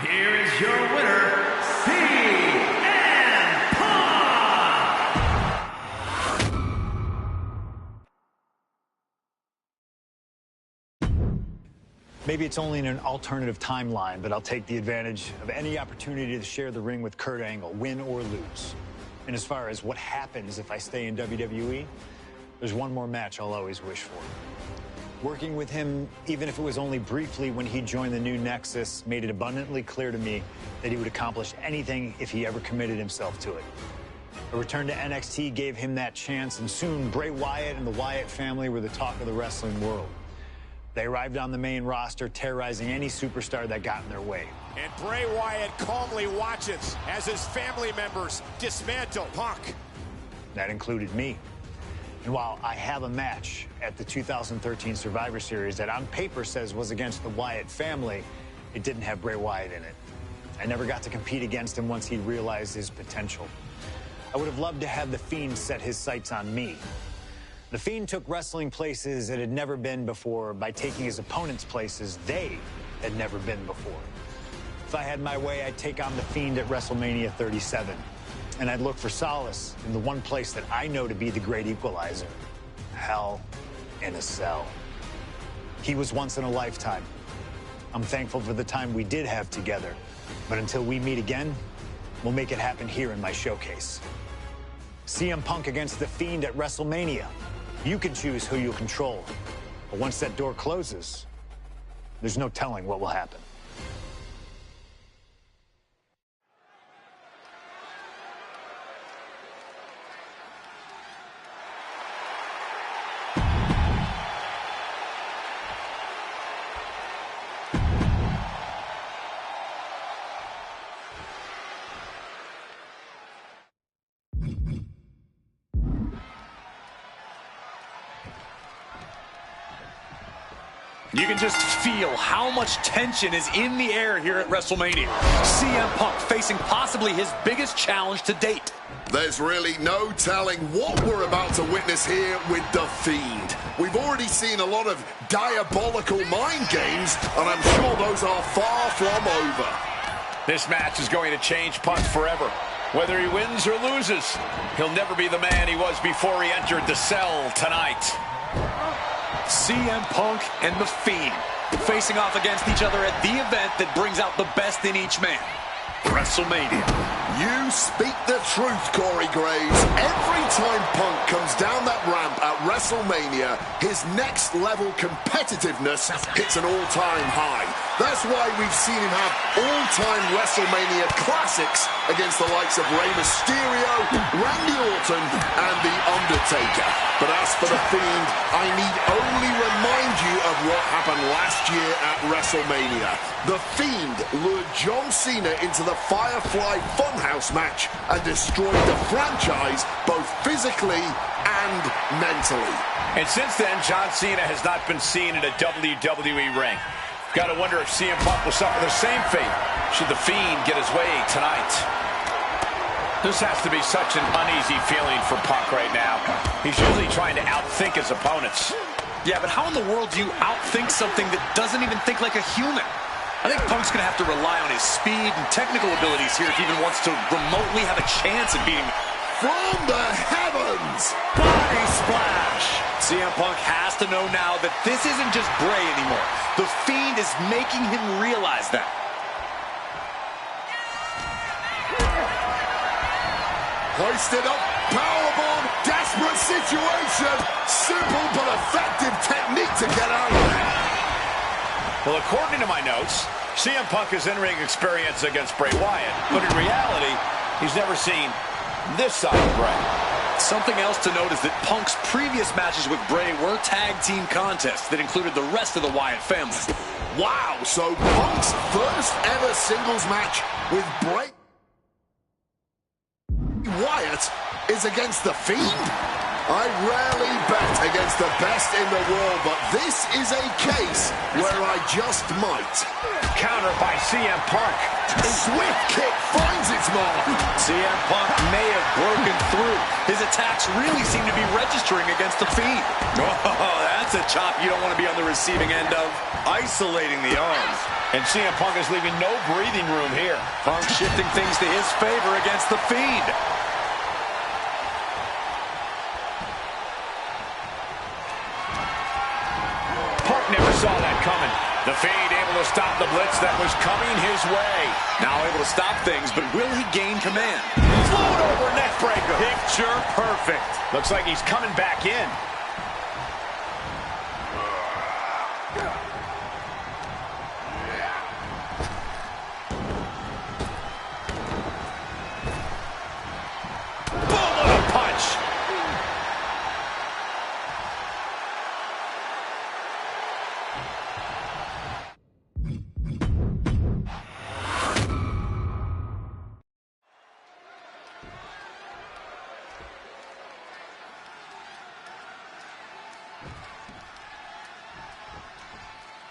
Here is your winner, CM Punk! Maybe it's only in an alternative timeline, but I'll take the advantage of any opportunity to share the ring with Kurt Angle, win or lose. And as far as what happens if I stay in WWE, there's one more match I'll always wish for. Working with him, even if it was only briefly when he joined the new Nexus, made it abundantly clear to me that he would accomplish anything if he ever committed himself to it. A return to NXT gave him that chance, and soon Bray Wyatt and the Wyatt family were the talk of the wrestling world. They arrived on the main roster, terrorizing any superstar that got in their way. And Bray Wyatt calmly watches as his family members dismantle Punk. That included me. And while I have a match at the 2013 Survivor Series that on paper says was against the Wyatt family, it didn't have Bray Wyatt in it. I never got to compete against him once he realized his potential. I would have loved to have The Fiend set his sights on me. The Fiend took wrestling places it had never been before by taking his opponents places they had never been before. If I had my way, I'd take on The Fiend at WrestleMania 37. And I'd look for solace in the one place that I know to be the great equalizer. Hell in a Cell. He was once in a lifetime. I'm thankful for the time we did have together. But until we meet again, we'll make it happen here in my showcase. CM Punk against The Fiend at WrestleMania. You can choose who you'll control. But once that door closes, there's no telling what will happen. You can just feel how much tension is in the air here at WrestleMania. CM Punk facing possibly his biggest challenge to date. There's really no telling what we're about to witness here with The Fiend. We've already seen a lot of diabolical mind games, and I'm sure those are far from over. This match is going to change Punk forever. Whether he wins or loses, he'll never be the man he was before he entered the cell tonight. CM Punk and The Fiend facing off against each other at the event that brings out the best in each man. WrestleMania. You speak the truth, Corey Graves. Every time Punk comes down that ramp at WrestleMania, his next level competitiveness hits an all-time high. That's why we've seen him have all-time WrestleMania classics against the likes of Rey Mysterio, Randy Orton, and The Undertaker. But as for The Fiend, I need only remind you of what happened last year at WrestleMania. The Fiend lured John Cena into the Firefly Funhouse match and destroyed the franchise both physically and mentally. And since then, John Cena has not been seen in a WWE ring. Got to wonder if CM Punk will suffer the same fate should The Fiend get his way tonight. This has to be such an uneasy feeling for Punk right now. He's usually trying to outthink his opponents. Yeah, but how in the world do you outthink something that doesn't even think like a human? I think Punk's going to have to rely on his speed and technical abilities here if he even wants to remotely have a chance at beating. From the heavens! Body splash! CM Punk has to know now that this isn't just Bray anymore. The Fiend is making him realize that. Hoisted up, powerbomb, desperate situation. Simple but effective technique to get out of there. Well, according to my notes, CM Punk has in-ring experience against Bray Wyatt, but in reality, he's never seen this side of Bray. Something else to note is that Punk's previous matches with Bray were tag team contests that included the rest of the Wyatt family. Wow, so Punk's first ever singles match with Bray Wyatt is against The Fiend? I rarely bet against the best in the world, but this is a case where I just might. Counter by CM Punk. Swift kick finds its mark. CM Punk may have broken through. His attacks really seem to be registering against The Fiend. Oh, that's a chop you don't want to be on the receiving end of. Isolating the arms. And CM Punk is leaving no breathing room here. Punk shifting things to his favor against The Fiend. Never saw that coming. The Fiend able to stop the blitz that was coming his way. Now able to stop things, but will he gain command? Float over neck breaker. Picture perfect. Looks like he's coming back in. Boom, what a punch.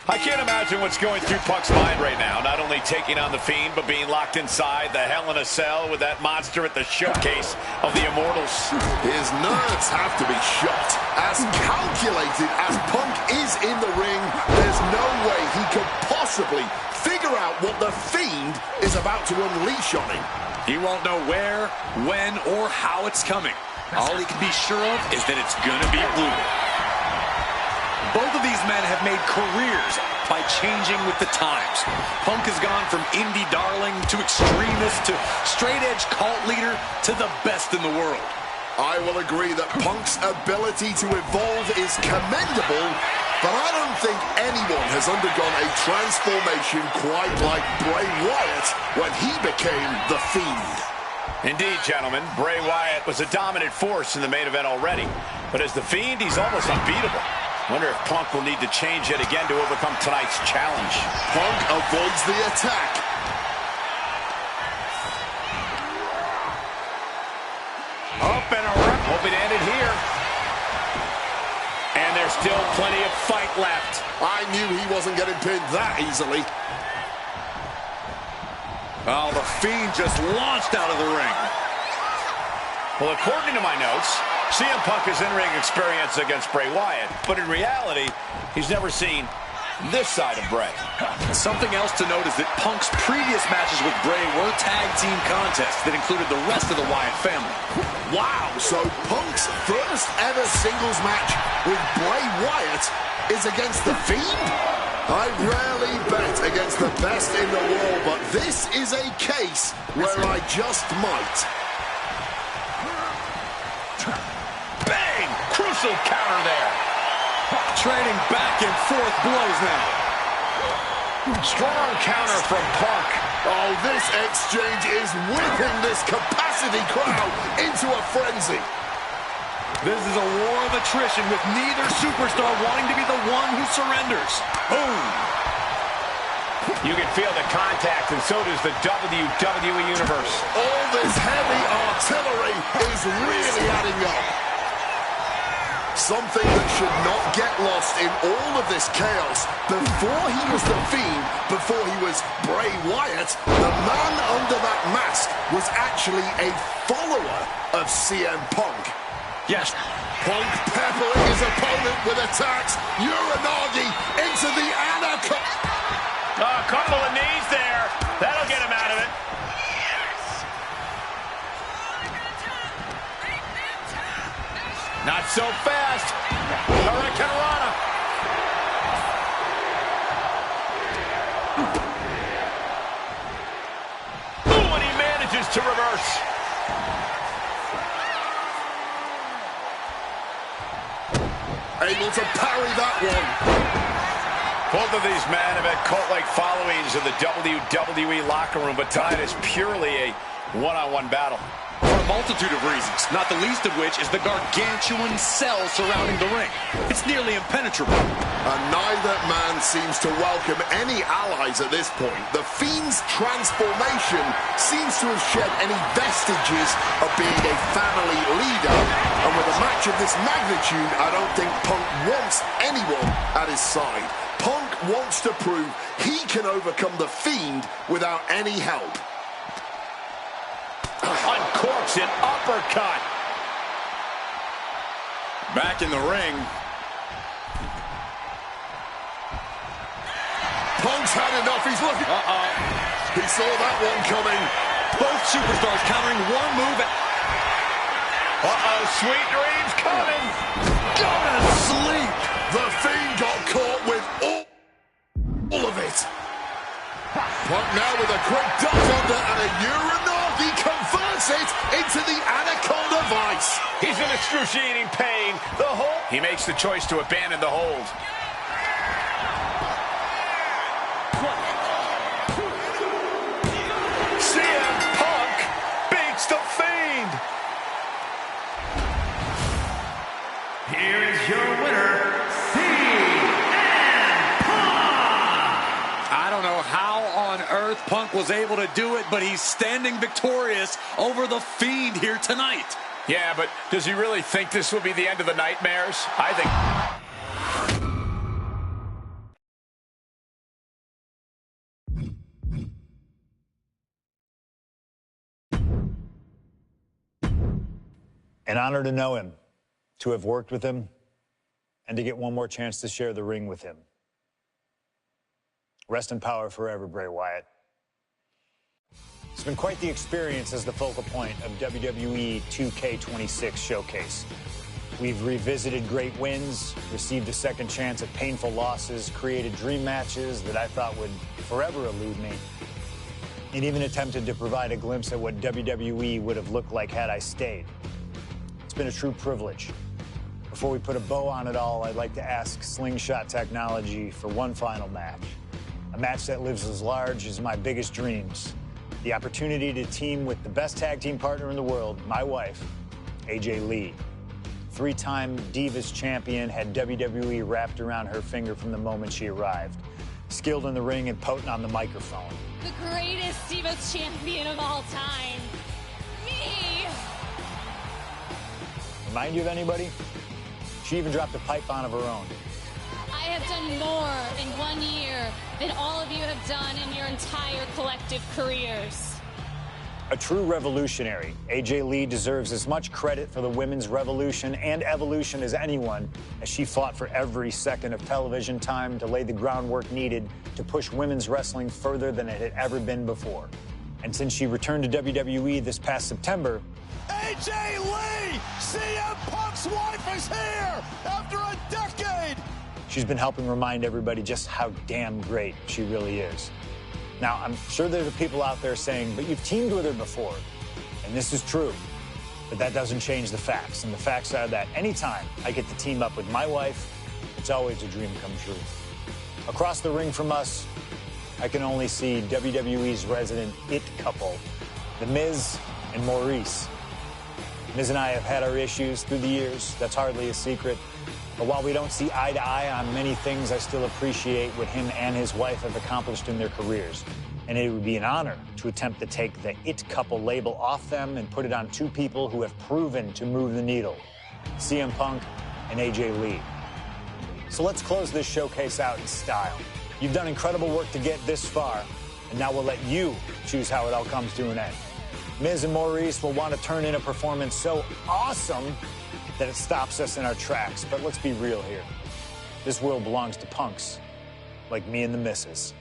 I can't imagine what's going through Punk's mind right now. Not only taking on The Fiend, but being locked inside the Hell in a Cell with that monster at the showcase of the Immortals. His nerves have to be shot. As calculated as Punk is in the ring, there's no way he could possibly figure out what The Fiend is about to unleash on him. He won't know where, when, or how it's coming. All he can be sure of is that it's gonna be brutal. Both of these men have made careers by changing with the times. Punk has gone from indie darling to extremist to straight-edge cult leader to the best in the world. I will agree that Punk's ability to evolve is commendable, but I don't think anyone has undergone a transformation quite like Bray Wyatt when he became The Fiend. Indeed, gentlemen, Bray Wyatt was a dominant force in the main event already, but as The Fiend, he's almost unbeatable. Wonder if Punk will need to change it again to overcome tonight's challenge. Punk avoids the attack. Up and around. Hope it ended here. And there's still plenty of fight left. I knew he wasn't getting pinned that easily. Oh, The Fiend just launched out of the ring. Well, according to my notes, CM Punk has in-ring experience against Bray Wyatt, but in reality, he's never seen this side of Bray. Something else to note is that Punk's previous matches with Bray were tag team contests that included the rest of the Wyatt family. Wow, so Punk's first ever singles match with Bray Wyatt is against The Fiend? I rarely bet against the best in the world, but this is a case where I just might. Bang! Crucial counter there. Trading back and forth blows now. Strong counter from Punk. Oh, this exchange is whipping this capacity crowd into a frenzy. This is a war of attrition with neither superstar wanting to be the one who surrenders. Boom! You can feel the contact, and so does the WWE Universe. All this heavy artillery is really adding up. Something that should not get lost in all of this chaos. Before he was The Fiend, before he was Bray Wyatt, the man under that mask was actually a follower of CM Punk. Yes. Punk peppering his opponent with attacks. Uranagi into the Anaconda. A couple of knees there. That'll get him out of it. Not so fast. Hurricanrana. Ooh, and he manages to reverse. Able to parry that one. Both of these men have had cult-like followings in the WWE locker room, but tonight is purely a one-on-one battle. For a multitude of reasons, not the least of which is the gargantuan cell surrounding the ring. It's nearly impenetrable. And neither man seems to welcome any allies at this point. The Fiend's transformation seems to have shed any vestiges of being a family leader. And with a match of this magnitude, I don't think Punk wants anyone at his side. Punk wants to prove he can overcome The Fiend without any help. Uncorks an uppercut. Back in the ring. Punk's had enough. He's looking. He saw that one coming. Both superstars countering one move. Sweet dreams coming. Go to sleep. The Fiend got caught with all of it. Punk now with a quick duck under and a Uranagi converts it into the Anaconda Vice. He's in excruciating pain. The hold. He makes the choice to abandon the hold. CM Punk beats The Fiend. Here is your winner, CM Punk! I don't know how on earth Punk was able to do it, but he's standing victorious over The Fiend here tonight. Yeah, but does he really think this will be the end of the nightmares? I think... An honor to know him, to have worked with him, and to get one more chance to share the ring with him. Rest in power forever, Bray Wyatt. It's been quite the experience as the focal point of WWE 2K26 Showcase. We've revisited great wins, received a second chance at painful losses, created dream matches that I thought would forever elude me, and even attempted to provide a glimpse at what WWE would have looked like had I stayed. It's been a true privilege. Before we put a bow on it all, I'd like to ask Slingshot Technology for one final match. A match that lives as large as my biggest dreams. The opportunity to team with the best tag team partner in the world, my wife, AJ Lee. Three-time Divas champion, had WWE wrapped around her finger from the moment she arrived. Skilled in the ring and potent on the microphone. The greatest Divas champion of all time. Me! Remind you of anybody? She even dropped a pipe on of her own. I have done more in 1 year than all of you have done in your entire collective careers. A true revolutionary, AJ Lee deserves as much credit for the women's revolution and evolution as anyone, as she fought for every second of television time to lay the groundwork needed to push women's wrestling further than it had ever been before. And since she returned to WWE this past September, AJ Lee, CM Punk's wife, is here after a decade. she's been helping remind everybody just how damn great she really is. Now, I'm sure there are people out there saying, but you've teamed with her before. And this is true. But that doesn't change the facts. And the facts are that anytime I get to team up with my wife, it's always a dream come true. Across the ring from us, I can only see WWE's resident it couple, The Miz and Maurice. Miz and I have had our issues through the years. That's hardly a secret. But while we don't see eye to eye on many things, I still appreciate what him and his wife have accomplished in their careers. And it would be an honor to attempt to take the it couple label off them and put it on two people who have proven to move the needle, CM Punk and AJ Lee. So let's close this showcase out in style. You've done incredible work to get this far, and now we'll let you choose how it all comes to an end. Miz and Maurice will want to turn in a performance so awesome that it stops us in our tracks. But let's be real here. This world belongs to punks like me and the missus.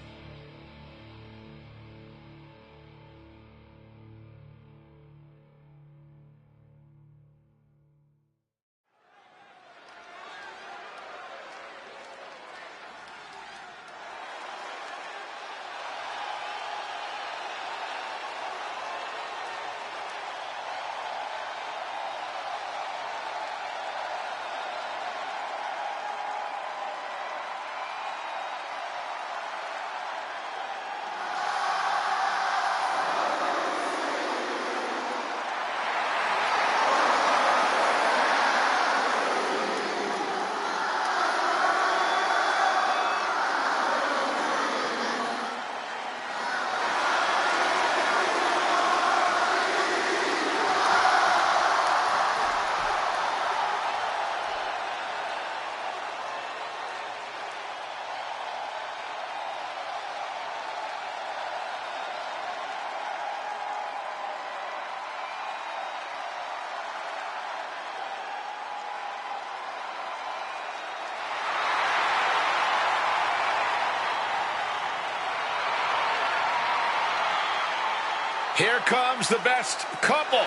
Here comes the best couple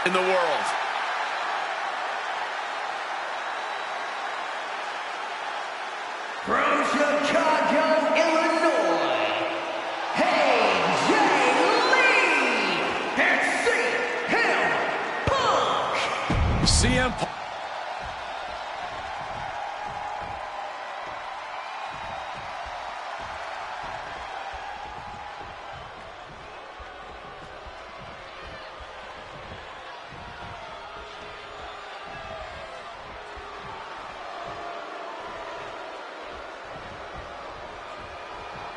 in the world. From Chicago, Illinois, AJ Lee and CM Punk. CM Punk.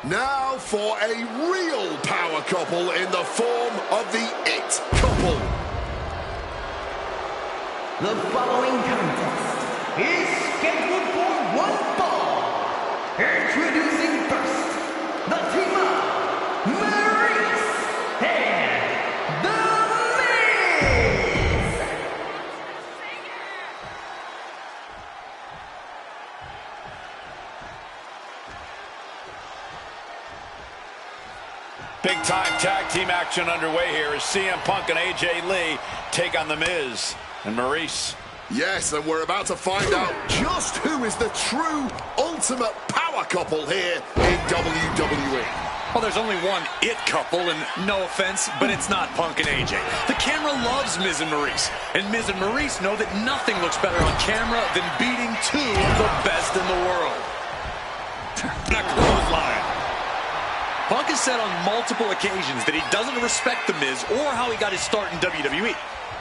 Now for a real power couple in the form of the It Couple. The following contest is scheduled for one fall. Introducing first, the team of Maurice and The Miz. Big-time tag team action underway here as CM Punk and AJ Lee take on The Miz and Maurice. Yes, and we're about to find out just who is the true ultimate power couple here in WWE. Well, there's only one it couple, and no offense, but it's not Punk and AJ. The camera loves Miz and Maurice, and Miz and Maurice know that nothing looks better on camera than beating two of the best in the world. A clothesline. Punk has said on multiple occasions that he doesn't respect The Miz or how he got his start in WWE.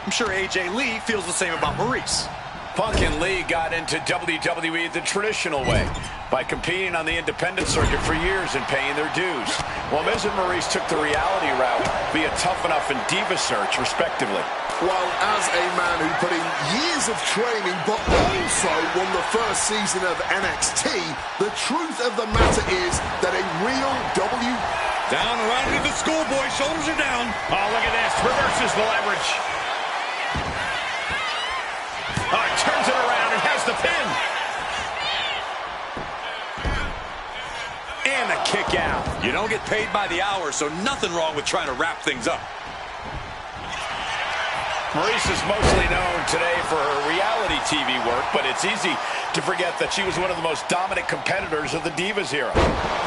I'm sure AJ Lee feels the same about Maurice. Punk and Lee got into WWE the traditional way, by competing on the independent circuit for years and paying their dues, while Miz and Maurice took the reality route via Tough Enough and Diva Search, respectively. Well, as a man who put in years of training, but also won the first season of NXT, the truth of the matter is that a real Down around into the schoolboy, shoulders are down. Oh, look at this, reverses the leverage. Oh, it turns it around and has the pin. And the kick out. You don't get paid by the hour, so nothing wrong with trying to wrap things up. Maurice is mostly known today for her reality TV work, but it's easy to forget that she was one of the most dominant competitors of the Divas era.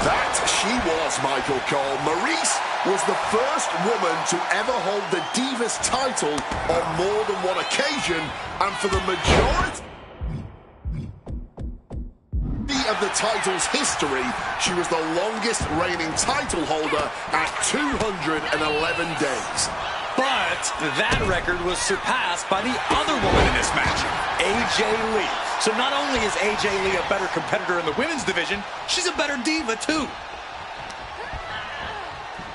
That she was, Michael Cole. Maurice was the first woman to ever hold the Divas title on more than one occasion, and for the majority of the title's history, she was the longest reigning title holder at 211 days. But that record was surpassed by the other woman in this match, AJ Lee. So not only is AJ Lee a better competitor in the women's division, she's a better diva too.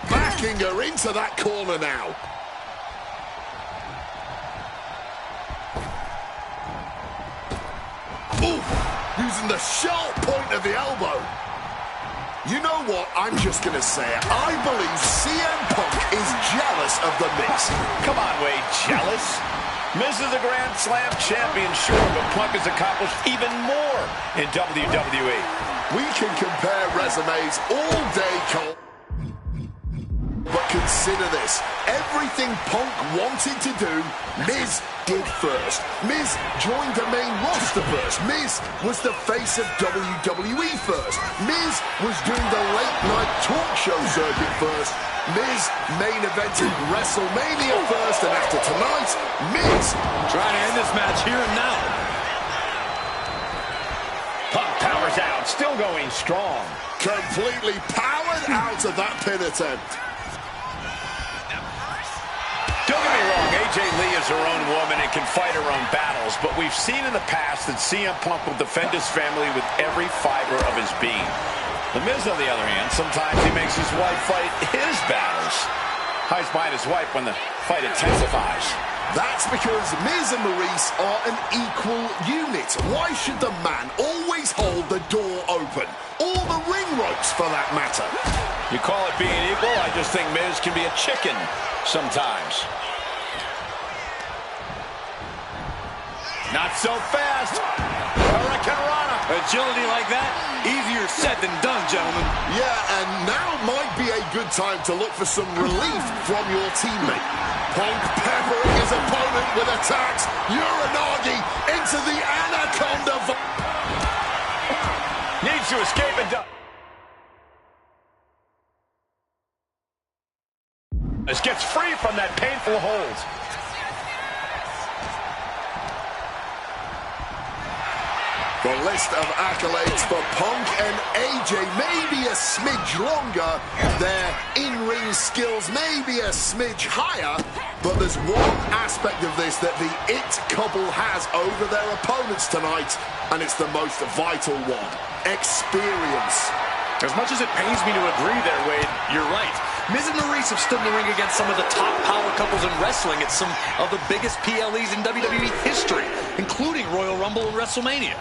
Backing her into that corner now. Ooh, using the sharp point of the elbow. You know what? I'm just going to say it. I believe CM Punk is jealous of The Miz. Come on, Wade, jealous? Miz is a Grand Slam champion, sure, but Punk has accomplished even more in WWE. We can compare resumes all day, Cole. But consider this. Everything Punk wanted to do, Miz did first. Miz joined the main roster first. Miz was the face of WWE first. Miz was doing the late-night talk show circuit first. Miz main evented WrestleMania first, and after tonight, Miz trying to end this match here and now. Punk powers out, still going strong. Completely powered out of that pin attempt. Don't get me wrong, AJ Lee is her own woman and can fight her own battles, but we've seen in the past that CM Punk will defend his family with every fiber of his being. The Miz, on the other hand, sometimes he makes his wife fight his battles. Hides behind his wife when the fight intensifies. That's because Miz and Maurice are an equal unit. Why should the man always hold the door open? Or the ring ropes, for that matter. You call it being equal? I just think Miz can be a chicken sometimes. Not so fast. Hurricanrana. Agility like that, easier said than done, gentlemen. Yeah, and now might be a good time to look for some relief from your teammate. Punk peppering his opponent with attacks. Uranagi into the Anaconda. Needs to escape and gets free from that painful hold. The list of accolades for Punk and AJ may be a smidge longer, their in-ring skills may be a smidge higher, but there's one aspect of this that the It couple has over their opponents tonight, and it's the most vital one: experience. As much as it pains me to agree there, Wade, you're right. Miz and Maurice have stood in the ring against some of the top power couples in wrestling at some of the biggest PLEs in WWE history, including Royal Rumble and WrestleMania.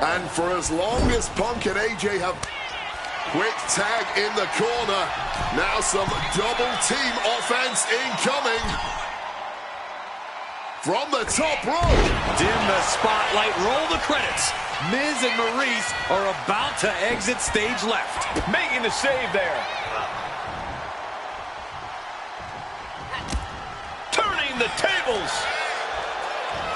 And for as long as Punk and AJ have quick tag in the corner, now some double team offense incoming. From the top rope. Dim the spotlight, roll the credits. Miz and Maurice are about to exit stage left. Making the save there. Turning the tables.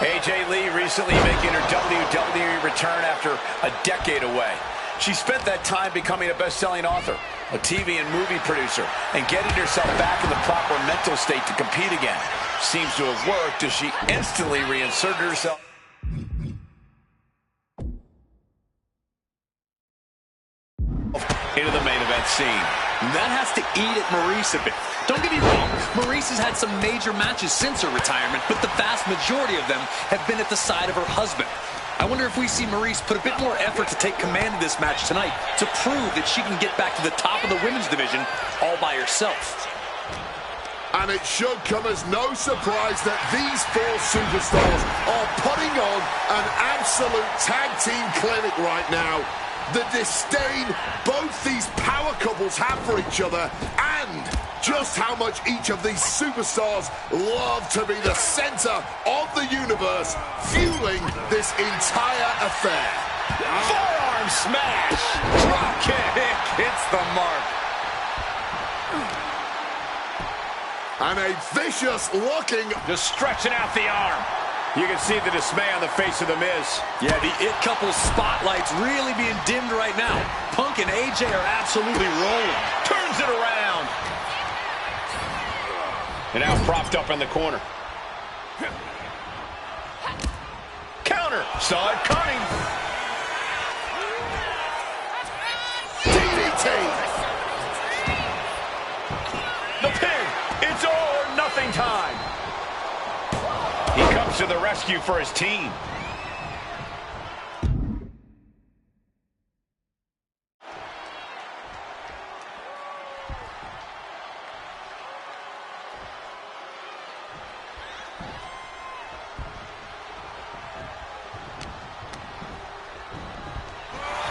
AJ Lee recently making her WWE return after a decade away. She spent that time becoming a best-selling author, a TV and movie producer, and getting herself back in the proper mental state to compete again. Seems to have worked as she instantly reinserted herself into the main event scene. That has to eat at Maryse a bit. Don't get me wrong, Maryse has had some major matches since her retirement, but the vast majority of them have been at the side of her husband. I wonder if we see Maryse put a bit more effort to take command of this match tonight to prove that she can get back to the top of the women's division all by herself. And it should come as no surprise that these four superstars are putting on an absolute tag team clinic right now. The disdain both these power couples have for each other, and just how much each of these superstars love to be the center of the universe, fueling this entire affair. Forearm smash! Drop kick hits the mark. And a vicious-looking... Just stretching out the arm. You can see the dismay on the face of The Miz. Yeah, the It Couple's spotlight's really being dimmed right now. Punk and AJ are absolutely rolling. Turns it around. And now propped up in the corner. Counter. Saw it coming. DDT. The pin. It's all or nothing time. He comes to the rescue for his team.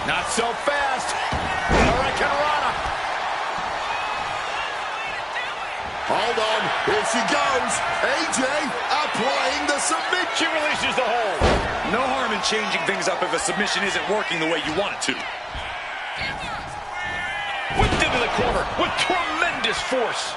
Not so fast. Hurricanrana. Hold on, here she goes. AJ applying the submission. She releases the hold. No harm in changing things up if a submission isn't working the way you want it to. Whipped into the corner with tremendous force.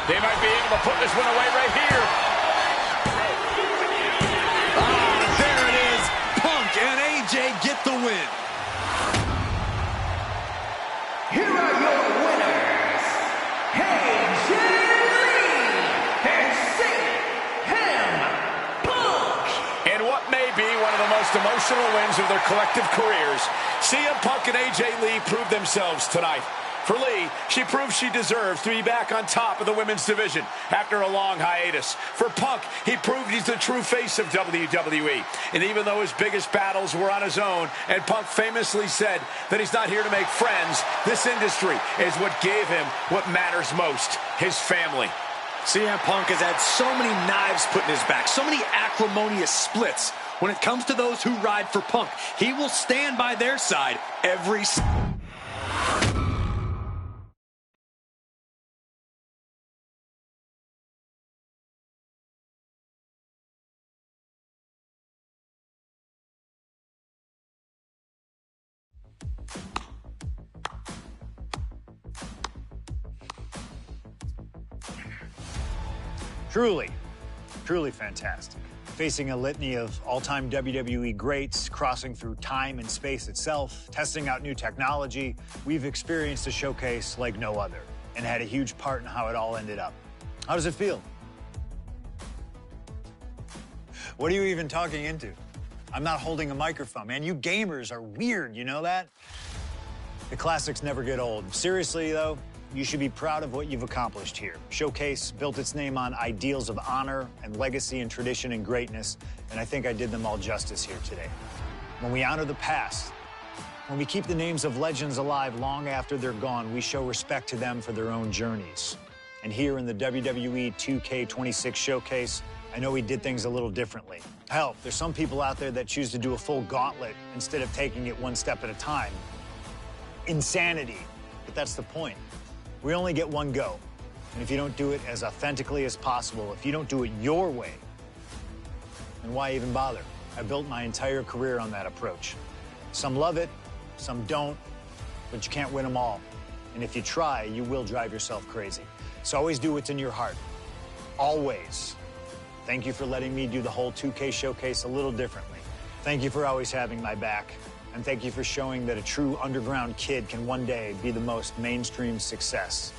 They might be able to put this one away right here. Ah, there it is. Punk and AJ get the win. Here are your winners, AJ Lee and CM Punk. In what may be one of the most emotional wins of their collective careers, CM Punk and AJ Lee proved themselves tonight. For Lee, she proved she deserves to be back on top of the women's division after a long hiatus. For Punk, he proved he's the true face of WWE. And even though his biggest battles were on his own, and Punk famously said that he's not here to make friends, this industry is what gave him what matters most, his family. CM Punk has had so many knives put in his back, so many acrimonious splits. When it comes to those who ride for Punk, he will stand by their side every... Truly, truly fantastic. Facing a litany of all-time WWE greats, crossing through time and space itself, testing out new technology, we've experienced a showcase like no other and had a huge part in how it all ended up. How does it feel? What are you even talking into? I'm not holding a microphone, man. You gamers are weird, you know that? The classics never get old. Seriously, though, you should be proud of what you've accomplished here. Showcase built its name on ideals of honor and legacy and tradition and greatness, and I think I did them all justice here today. When we honor the past, when we keep the names of legends alive long after they're gone, we show respect to them for their own journeys. And here in the WWE 2K26 showcase, I know we did things a little differently. Hell, there's some people out there that choose to do a full gauntlet instead of taking it one step at a time. Insanity, but that's the point. We only get one go. And if you don't do it as authentically as possible, if you don't do it your way, then why even bother? I built my entire career on that approach. Some love it, some don't, but you can't win them all. And if you try, you will drive yourself crazy. So always do what's in your heart. Always. Thank you for letting me do the whole 2K showcase a little differently. Thank you for always having my back. And thank you for showing that a true underground kid can one day be the most mainstream success,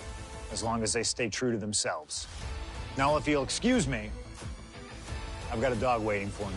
as long as they stay true to themselves. Now, if you'll excuse me, I've got a dog waiting for me.